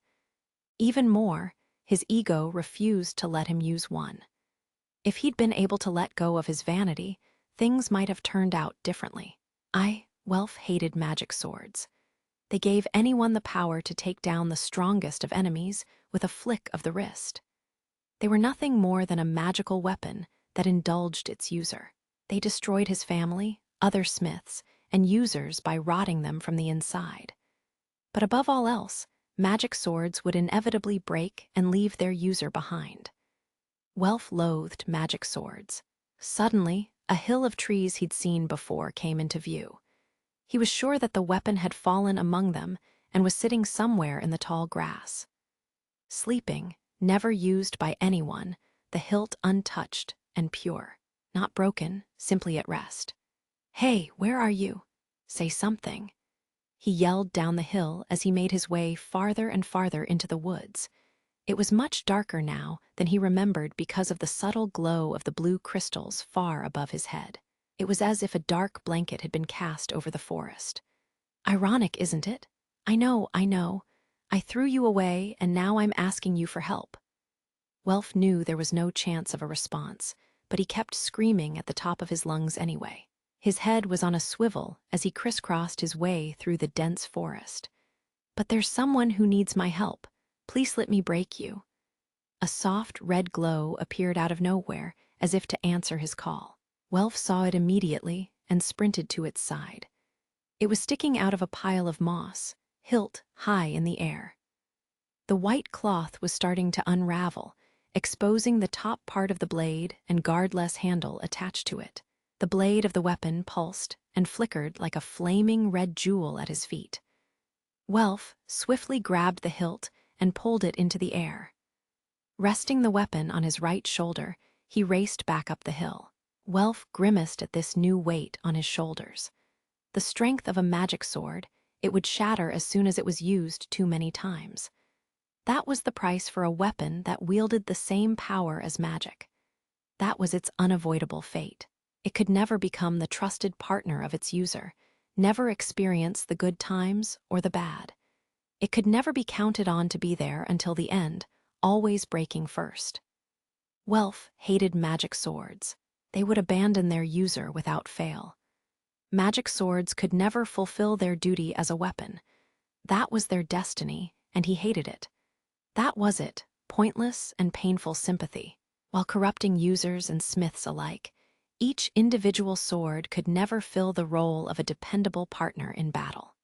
Even more, his ego refused to let him use one. If he'd been able to let go of his vanity, things might have turned out differently. Welf hated magic swords. They gave anyone the power to take down the strongest of enemies with a flick of the wrist. They were nothing more than a magical weapon that indulged its user. They destroyed his family, other smiths, and users by rotting them from the inside. But above all else, magic swords would inevitably break and leave their user behind. Welf loathed magic swords. Suddenly, a hill of trees he'd seen before came into view. He was sure that the weapon had fallen among them and was sitting somewhere in the tall grass. Sleeping, never used by anyone, the hilt untouched and pure. Not broken, simply at rest. "Hey, where are you? Say something." He yelled down the hill as he made his way farther and farther into the woods. It was much darker now than he remembered because of the subtle glow of the blue crystals far above his head. It was as if a dark blanket had been cast over the forest. Ironic, isn't it? I know. I threw you away and now I'm asking you for help. Welf knew there was no chance of a response, but he kept screaming at the top of his lungs anyway. His head was on a swivel as he crisscrossed his way through the dense forest. "But there's someone who needs my help. Please let me break you." A soft red glow appeared out of nowhere, as if to answer his call. Welf saw it immediately and sprinted to its side. It was sticking out of a pile of moss, hilt high in the air. The white cloth was starting to unravel, exposing the top part of the blade and guardless handle attached to it. The blade of the weapon pulsed and flickered like a flaming red jewel at his feet. Welf swiftly grabbed the hilt and pulled it into the air. Resting the weapon on his right shoulder, he raced back up the hill. Welf grimaced at this new weight on his shoulders. The strength of a magic sword, it would shatter as soon as it was used too many times. That was the price for a weapon that wielded the same power as magic. That was its unavoidable fate. It could never become the trusted partner of its user, never experience the good times or the bad. It could never be counted on to be there until the end, always breaking first. Welf hated magic swords. They would abandon their user without fail. Magic swords could never fulfill their duty as a weapon. That was their destiny, and he hated it. That was it, pointless and painful sympathy. While corrupting users and smiths alike, each individual sword could never fill the role of a dependable partner in battle.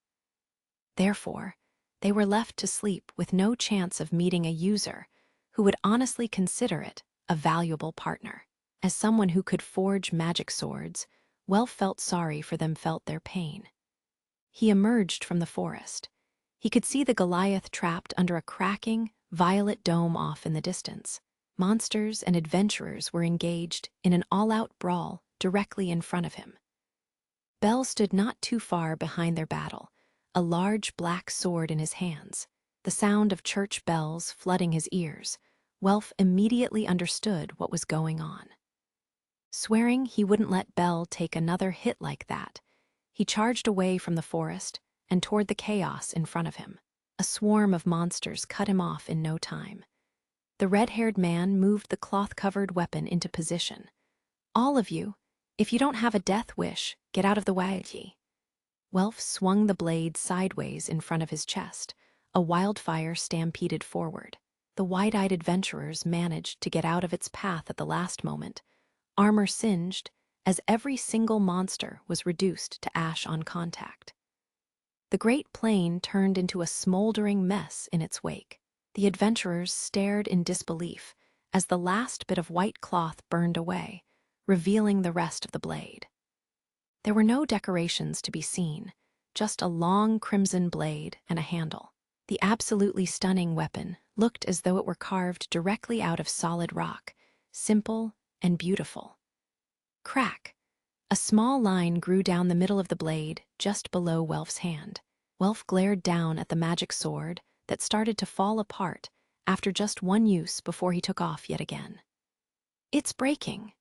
Therefore, they were left to sleep with no chance of meeting a user who would honestly consider it a valuable partner. As someone who could forge magic swords, Welf felt sorry for them, felt their pain. He emerged from the forest. He could see the Goliath trapped under a cracking, violet dome off in the distance. Monsters and adventurers were engaged in an all-out brawl directly in front of him. Bell stood not too far behind their battle, a large black sword in his hands. The sound of church bells flooding his ears, Welf immediately understood what was going on. Swearing he wouldn't let Bell take another hit like that, he charged away from the forest and toward the chaos in front of him. A swarm of monsters cut him off in no time. The red-haired man moved the cloth-covered weapon into position. "All of you, if you don't have a death wish, get out of the way." Welf swung the blade sideways in front of his chest. A wildfire stampeded forward. The wide-eyed adventurers managed to get out of its path at the last moment, armor singed, as every single monster was reduced to ash on contact. The great plain turned into a smoldering mess in its wake. The adventurers stared in disbelief as the last bit of white cloth burned away, revealing the rest of the blade. There were no decorations to be seen, just a long crimson blade and a handle. The absolutely stunning weapon looked as though it were carved directly out of solid rock, simple and beautiful. Crack! A small line grew down the middle of the blade, just below Welf's hand. Welf glared down at the magic sword that started to fall apart after just one use before he took off yet again. "It's breaking!"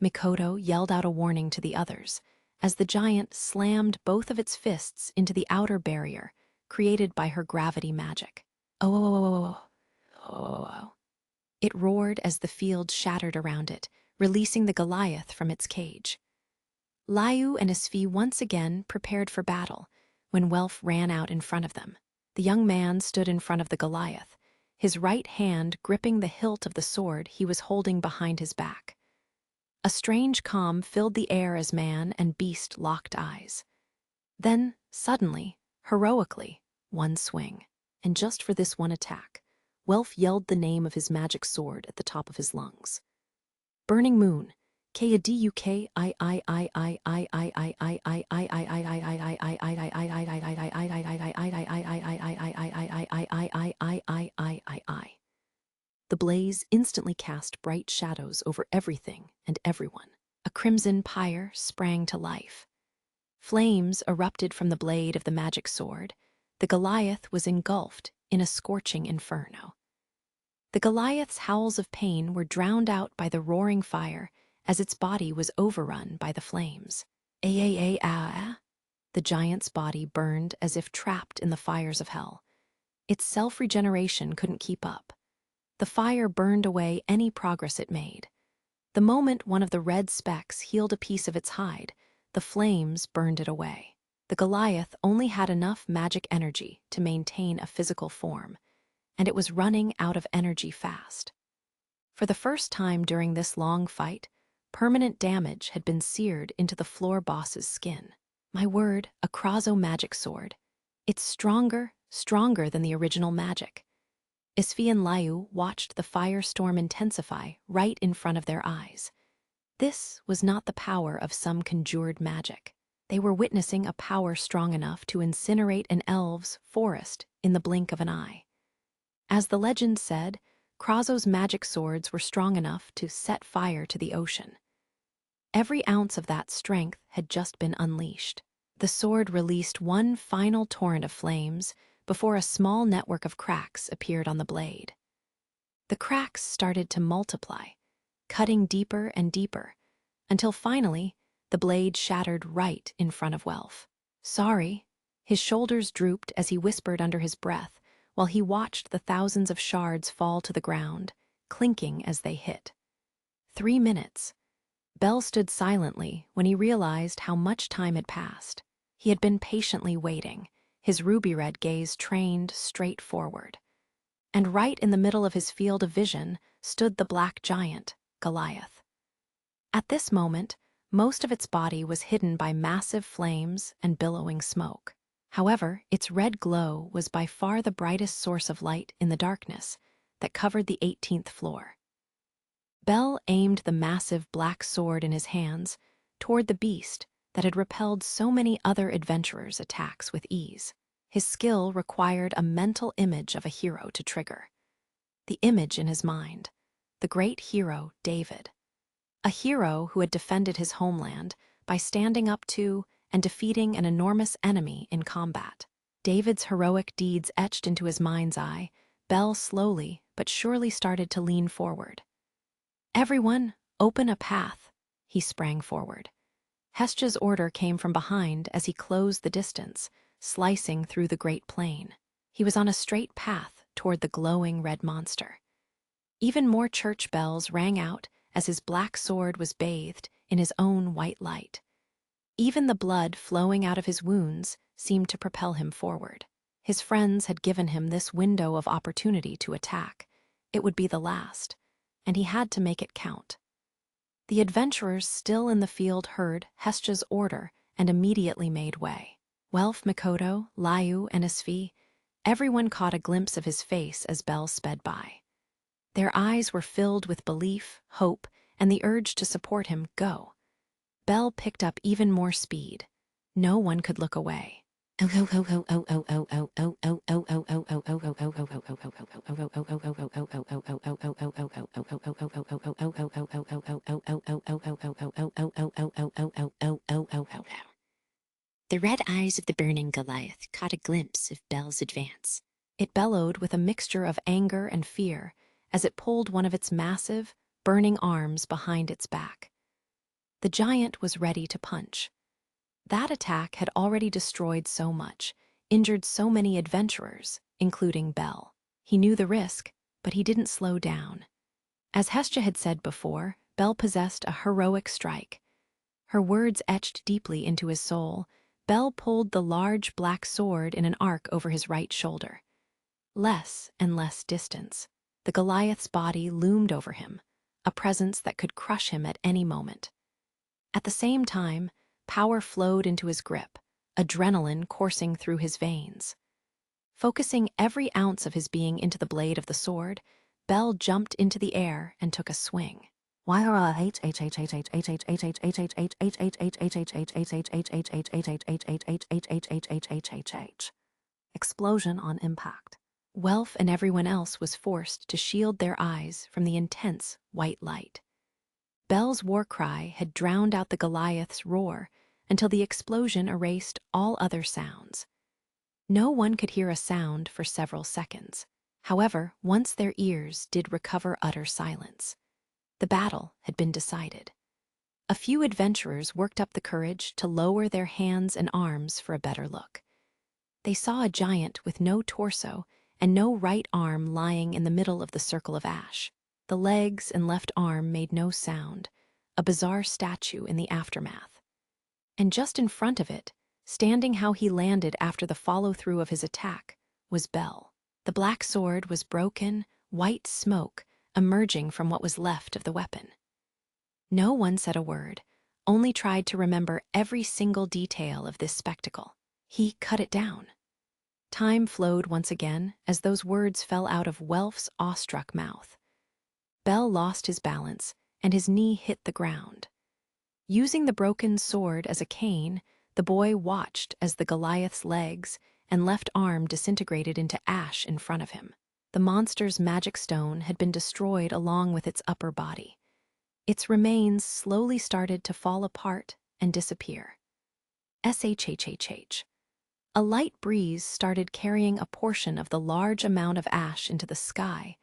Mikoto yelled out a warning to the others as the giant slammed both of its fists into the outer barrier created by her gravity magic. "Oh, oh, oh, oh, oh, oh, oh." It roared as the field shattered around it, releasing the Goliath from its cage. Liu and Isfi once again prepared for battle when Welf ran out in front of them. The young man stood in front of the Goliath, his right hand gripping the hilt of the sword he was holding behind his back. A strange calm filled the air as man and beast locked eyes. Then, suddenly, heroically, one swing. And just for this one attack, Welf yelled the name of his magic sword at the top of his lungs. "Burning Moon. The blaze instantly cast bright shadows over everything and everyone. A crimson pyre sprang to life. Flames erupted from the blade of the magic sword. The Goliath was engulfed in a scorching inferno. The Goliath's howls of pain were drowned out by the roaring fire as its body was overrun by the flames. The giant's body burned as if trapped in the fires of hell. Its self-regeneration couldn't keep up. The fire burned away any progress it made. The moment one of the red specks healed a piece of its hide, the flames burned it away. The Goliath only had enough magic energy to maintain a physical form, and it was running out of energy fast. For the first time during this long fight, permanent damage had been seared into the floor boss's skin. My word, a Krazo magic sword. It's stronger than the original magic. Isfi and Liu watched the firestorm intensify right in front of their eyes. This was not the power of some conjured magic. They were witnessing a power strong enough to incinerate an elf's forest in the blink of an eye. As the legend said, Krazo's magic swords were strong enough to set fire to the ocean. Every ounce of that strength had just been unleashed. The sword released one final torrent of flames before a small network of cracks appeared on the blade. The cracks started to multiply, cutting deeper and deeper, until finally the blade shattered right in front of Welf. Sorry. His shoulders drooped as he whispered under his breath while he watched the thousands of shards fall to the ground, clinking as they hit. 3 minutes. Bell stood silently when he realized how much time had passed. He had been patiently waiting, his ruby-red gaze trained straight forward. And right in the middle of his field of vision stood the black giant, Goliath. At this moment, most of its body was hidden by massive flames and billowing smoke. However, its red glow was by far the brightest source of light in the darkness that covered the 18th floor. Bell aimed the massive black sword in his hands toward the beast that had repelled so many other adventurers' attacks with ease. His skill required a mental image of a hero to trigger. The image in his mind, the great hero David. A hero who had defended his homeland by standing up to and defeating an enormous enemy in combat. David's heroic deeds etched into his mind's eye, Bell slowly but surely started to lean forward. "Everyone, open a path," he sprang forward. Hestja's order came from behind as he closed the distance, slicing through the great plain. He was on a straight path toward the glowing red monster. Even more church bells rang out as his black sword was bathed in his own white light. Even the blood flowing out of his wounds seemed to propel him forward. His friends had given him this window of opportunity to attack. It would be the last, and he had to make it count. The adventurers still in the field heard Hestja's order and immediately made way. Welf, Mikoto, Liu, and Isfi, everyone caught a glimpse of his face as Bell sped by. Their eyes were filled with belief, hope, and the urge to support him. Go. Bell picked up even more speed. No one could look away. The red eyes of the burning Goliath caught a glimpse of Bell's advance. It bellowed with a mixture of anger and fear as it pulled one of its massive, burning arms behind its back. The giant was ready to punch. That attack had already destroyed so much, injured so many adventurers, including Bell. He knew the risk, but he didn't slow down. As Hestja had said before, Bell possessed a heroic strike. Her words etched deeply into his soul. Bell pulled the large black sword in an arc over his right shoulder. Less and less distance. The Goliath's body loomed over him, a presence that could crush him at any moment. At the same time, power flowed into his grip, adrenaline coursing through his veins. Focusing every ounce of his being into the blade of the sword, Bell jumped into the air and took a swing. Explosion on impact. Welf and everyone else was forced to shield their eyes from the intense white light. Bell's war cry had drowned out the Goliath's roar until the explosion erased all other sounds. No one could hear a sound for several seconds. However, once their ears did recover utter silence, the battle had been decided. A few adventurers worked up the courage to lower their hands and arms for a better look. They saw a giant with no torso and no right arm lying in the middle of the circle of ash. The legs and left arm made no sound, a bizarre statue in the aftermath. And just in front of it, standing how he landed after the follow-through of his attack, was Bell. The black sword was broken, white smoke emerging from what was left of the weapon. No one said a word, only tried to remember every single detail of this spectacle. He cut it down. Time flowed once again as those words fell out of Welf's awestruck mouth. Bell lost his balance, and his knee hit the ground. Using the broken sword as a cane, the boy watched as the Goliath's legs and left arm disintegrated into ash in front of him. The monster's magic stone had been destroyed along with its upper body. Its remains slowly started to fall apart and disappear. Shhhh. A light breeze started carrying a portion of the large amount of ash into the sky,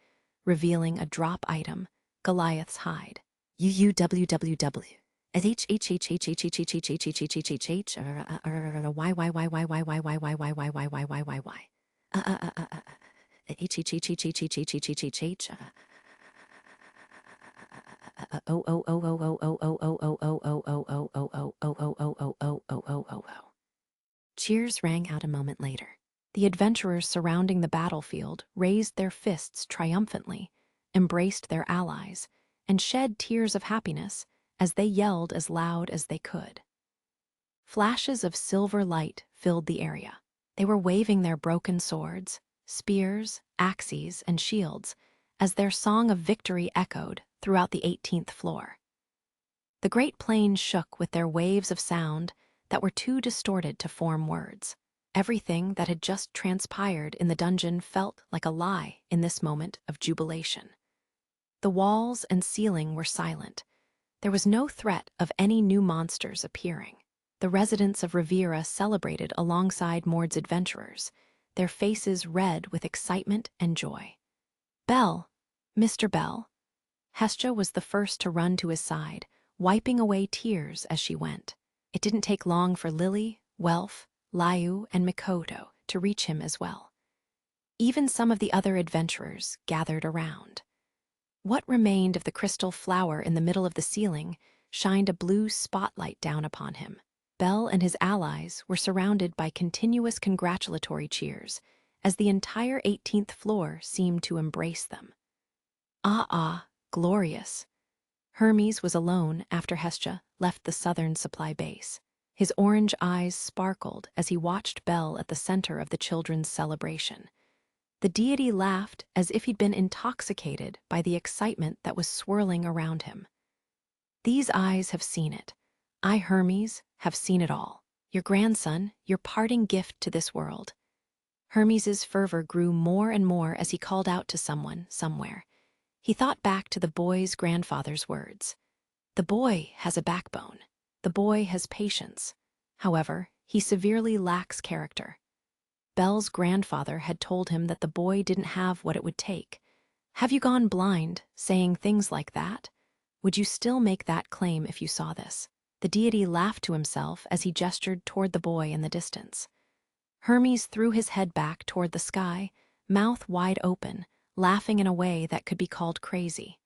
revealing a drop item, Goliath's hide. UUWWW. Cheers rang out a moment later. The adventurers surrounding the battlefield raised their fists triumphantly, embraced their allies, and shed tears of happiness as they yelled as loud as they could. Flashes of silver light filled the area. They were waving their broken swords, spears, axes, and shields as their song of victory echoed throughout the 18th floor. The great plain shook with their waves of sound that were too distorted to form words. Everything that had just transpired in the dungeon felt like a lie in this moment of jubilation. The walls and ceiling were silent. There was no threat of any new monsters appearing. The residents of Riviera celebrated alongside Mord's adventurers, their faces red with excitement and joy. Bell, Mr. Bell. Hestia was the first to run to his side, wiping away tears as she went. It didn't take long for Lily, Welf, Liu, and Mikoto to reach him as well. Even some of the other adventurers gathered around. What remained of the crystal flower in the middle of the ceiling shined a blue spotlight down upon him. Bell and his allies were surrounded by continuous congratulatory cheers as the entire 18th floor seemed to embrace them. Glorious. Hermes was alone after Hestia left the southern supply base. His orange eyes sparkled as he watched Bell at the center of the children's celebration. The deity laughed as if he'd been intoxicated by the excitement that was swirling around him. These eyes have seen it. I, Hermes, have seen it all. Your grandson, your parting gift to this world. Hermes's fervor grew more and more as he called out to someone, somewhere. He thought back to the boy's grandfather's words. The boy has a backbone. The boy has patience. However, he severely lacks character. Bell's grandfather had told him that the boy didn't have what it would take. Have you gone blind, saying things like that? Would you still make that claim if you saw this? The deity laughed to himself as he gestured toward the boy in the distance. Hermes threw his head back toward the sky, mouth wide open, laughing in a way that could be called crazy.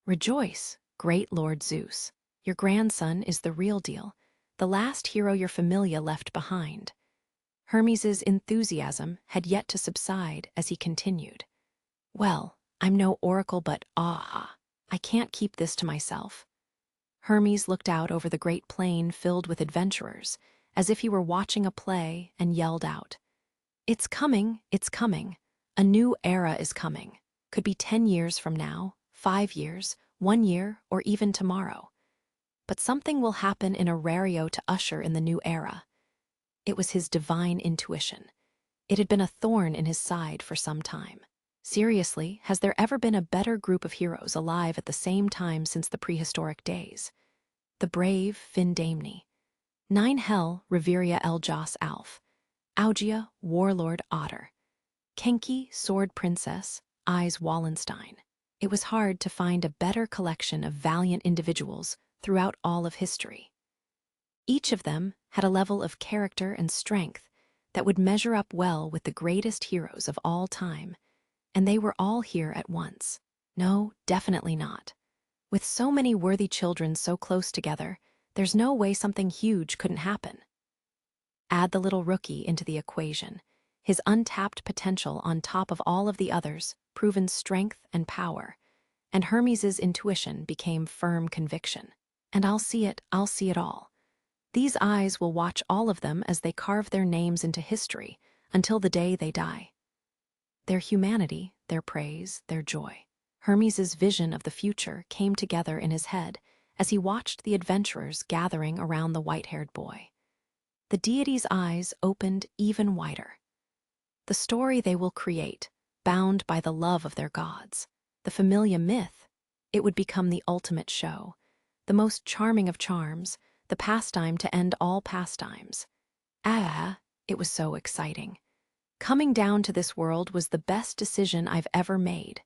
Rejoice, great Lord Zeus. Your grandson is the real deal, the last hero your familia left behind. Hermes's enthusiasm had yet to subside as he continued. Well, I'm no oracle, but I can't keep this to myself. Hermes looked out over the great plain filled with adventurers, as if he were watching a play, and yelled out, It's coming, it's coming. A new era is coming. Could be 10 years from now, 5 years, 1 year, or even tomorrow. But something will happen in Aurario to usher in the new era. It was his divine intuition. It had been a thorn in his side for some time. Seriously, has there ever been a better group of heroes alive at the same time since the prehistoric days? The brave Findamni. Nine Hell, Riveria El Jas Alf. Augia, Warlord Otter. Kenki, Sword Princess, Eyes Wallenstein. It was hard to find a better collection of valiant individuals throughout all of history. Each of them had a level of character and strength that would measure up well with the greatest heroes of all time, and they were all here at once. No, definitely not. With so many worthy children so close together, there's no way something huge couldn't happen. Add the little rookie into the equation, his untapped potential on top of all of the others' proven strength and power, and Hermes's intuition became firm conviction. And I'll see it all. These eyes will watch all of them as they carve their names into history until the day they die. Their humanity, their praise, their joy. Hermes's vision of the future came together in his head as he watched the adventurers gathering around the white-haired boy. The deity's eyes opened even wider. The story they will create, bound by the love of their gods, the familiar myth, it would become the ultimate show, the most charming of charms, the pastime to end all pastimes. It was so exciting. Coming down to this world was the best decision I've ever made.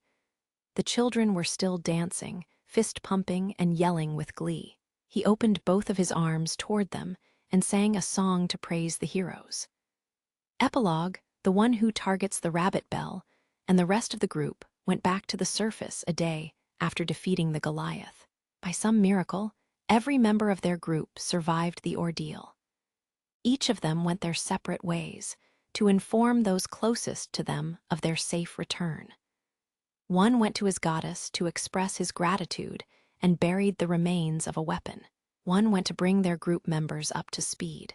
The children were still dancing, fist-pumping and yelling with glee. He opened both of his arms toward them and sang a song to praise the heroes. Epilogue, the one who targets the rabbit bell, and the rest of the group went back to the surface a day after defeating the Goliath. By some miracle, every member of their group survived the ordeal. Each of them went their separate ways to inform those closest to them of their safe return. One went to his goddess to express his gratitude and buried the remains of a weapon. One went to bring their group members up to speed.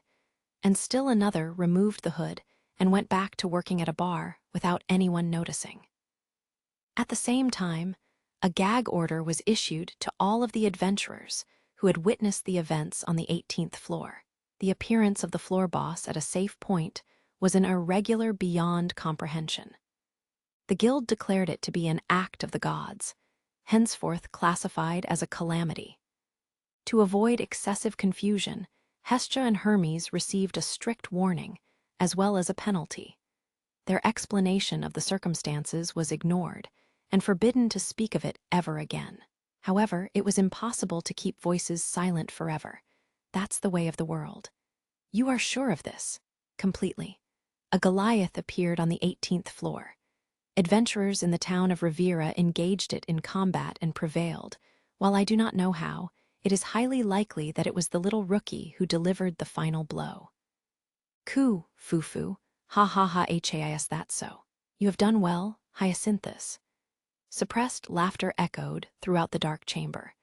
And still another removed the hood and went back to working at a bar without anyone noticing. At the same time, a gag order was issued to all of the adventurers who had witnessed the events on the 18th floor. The appearance of the floor boss at a safe point was an irregular beyond comprehension. The guild declared it to be an act of the gods, henceforth classified as a calamity. To avoid excessive confusion, Hestia and Hermes received a strict warning, as well as a penalty. Their explanation of the circumstances was ignored, and forbidden to speak of it ever again. However, it was impossible to keep voices silent forever. That's the way of the world. You are sure of this? Completely. A Goliath appeared on the 18th floor. Adventurers in the town of Rivera engaged it in combat and prevailed. While I do not know how, it is highly likely that it was the little rookie who delivered the final blow. Coo, Fufu, ha ha ha his that so. You have done well, Hyacinthus. Suppressed laughter echoed throughout the dark chamber.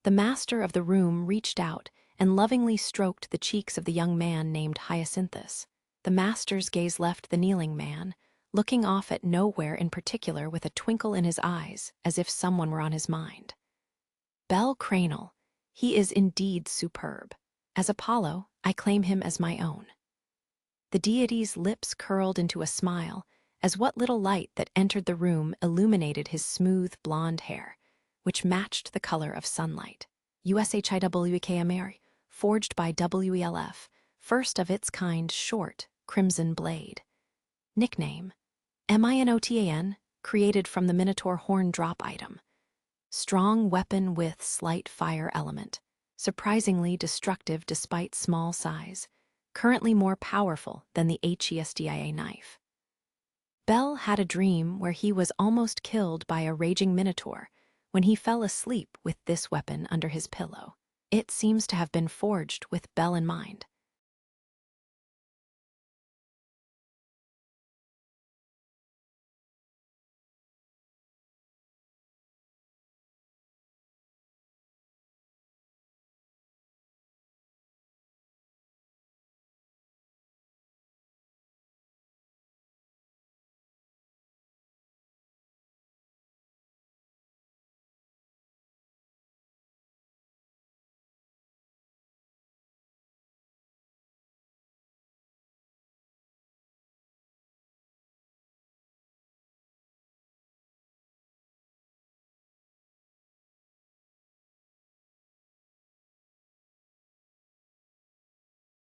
The master of the room reached out and lovingly stroked the cheeks of the young man named Hyacinthus. The master's gaze left the kneeling man, looking off at nowhere in particular with a twinkle in his eyes, as if someone were on his mind. Bel Cranel, he is indeed superb. As Apollo, I claim him as my own. The deity's lips curled into a smile, as what little light that entered the room illuminated his smooth blonde hair, which matched the color of sunlight. USHIWKMR, forged by WELF, first of its kind short, crimson blade. Nickname, MINOTAN, created from the Minotaur horn drop item. Strong weapon with slight fire element, surprisingly destructive despite small size, currently more powerful than the HESDIA knife. Bel had a dream where he was almost killed by a raging minotaur when he fell asleep with this weapon under his pillow. It seems to have been forged with Bel in mind.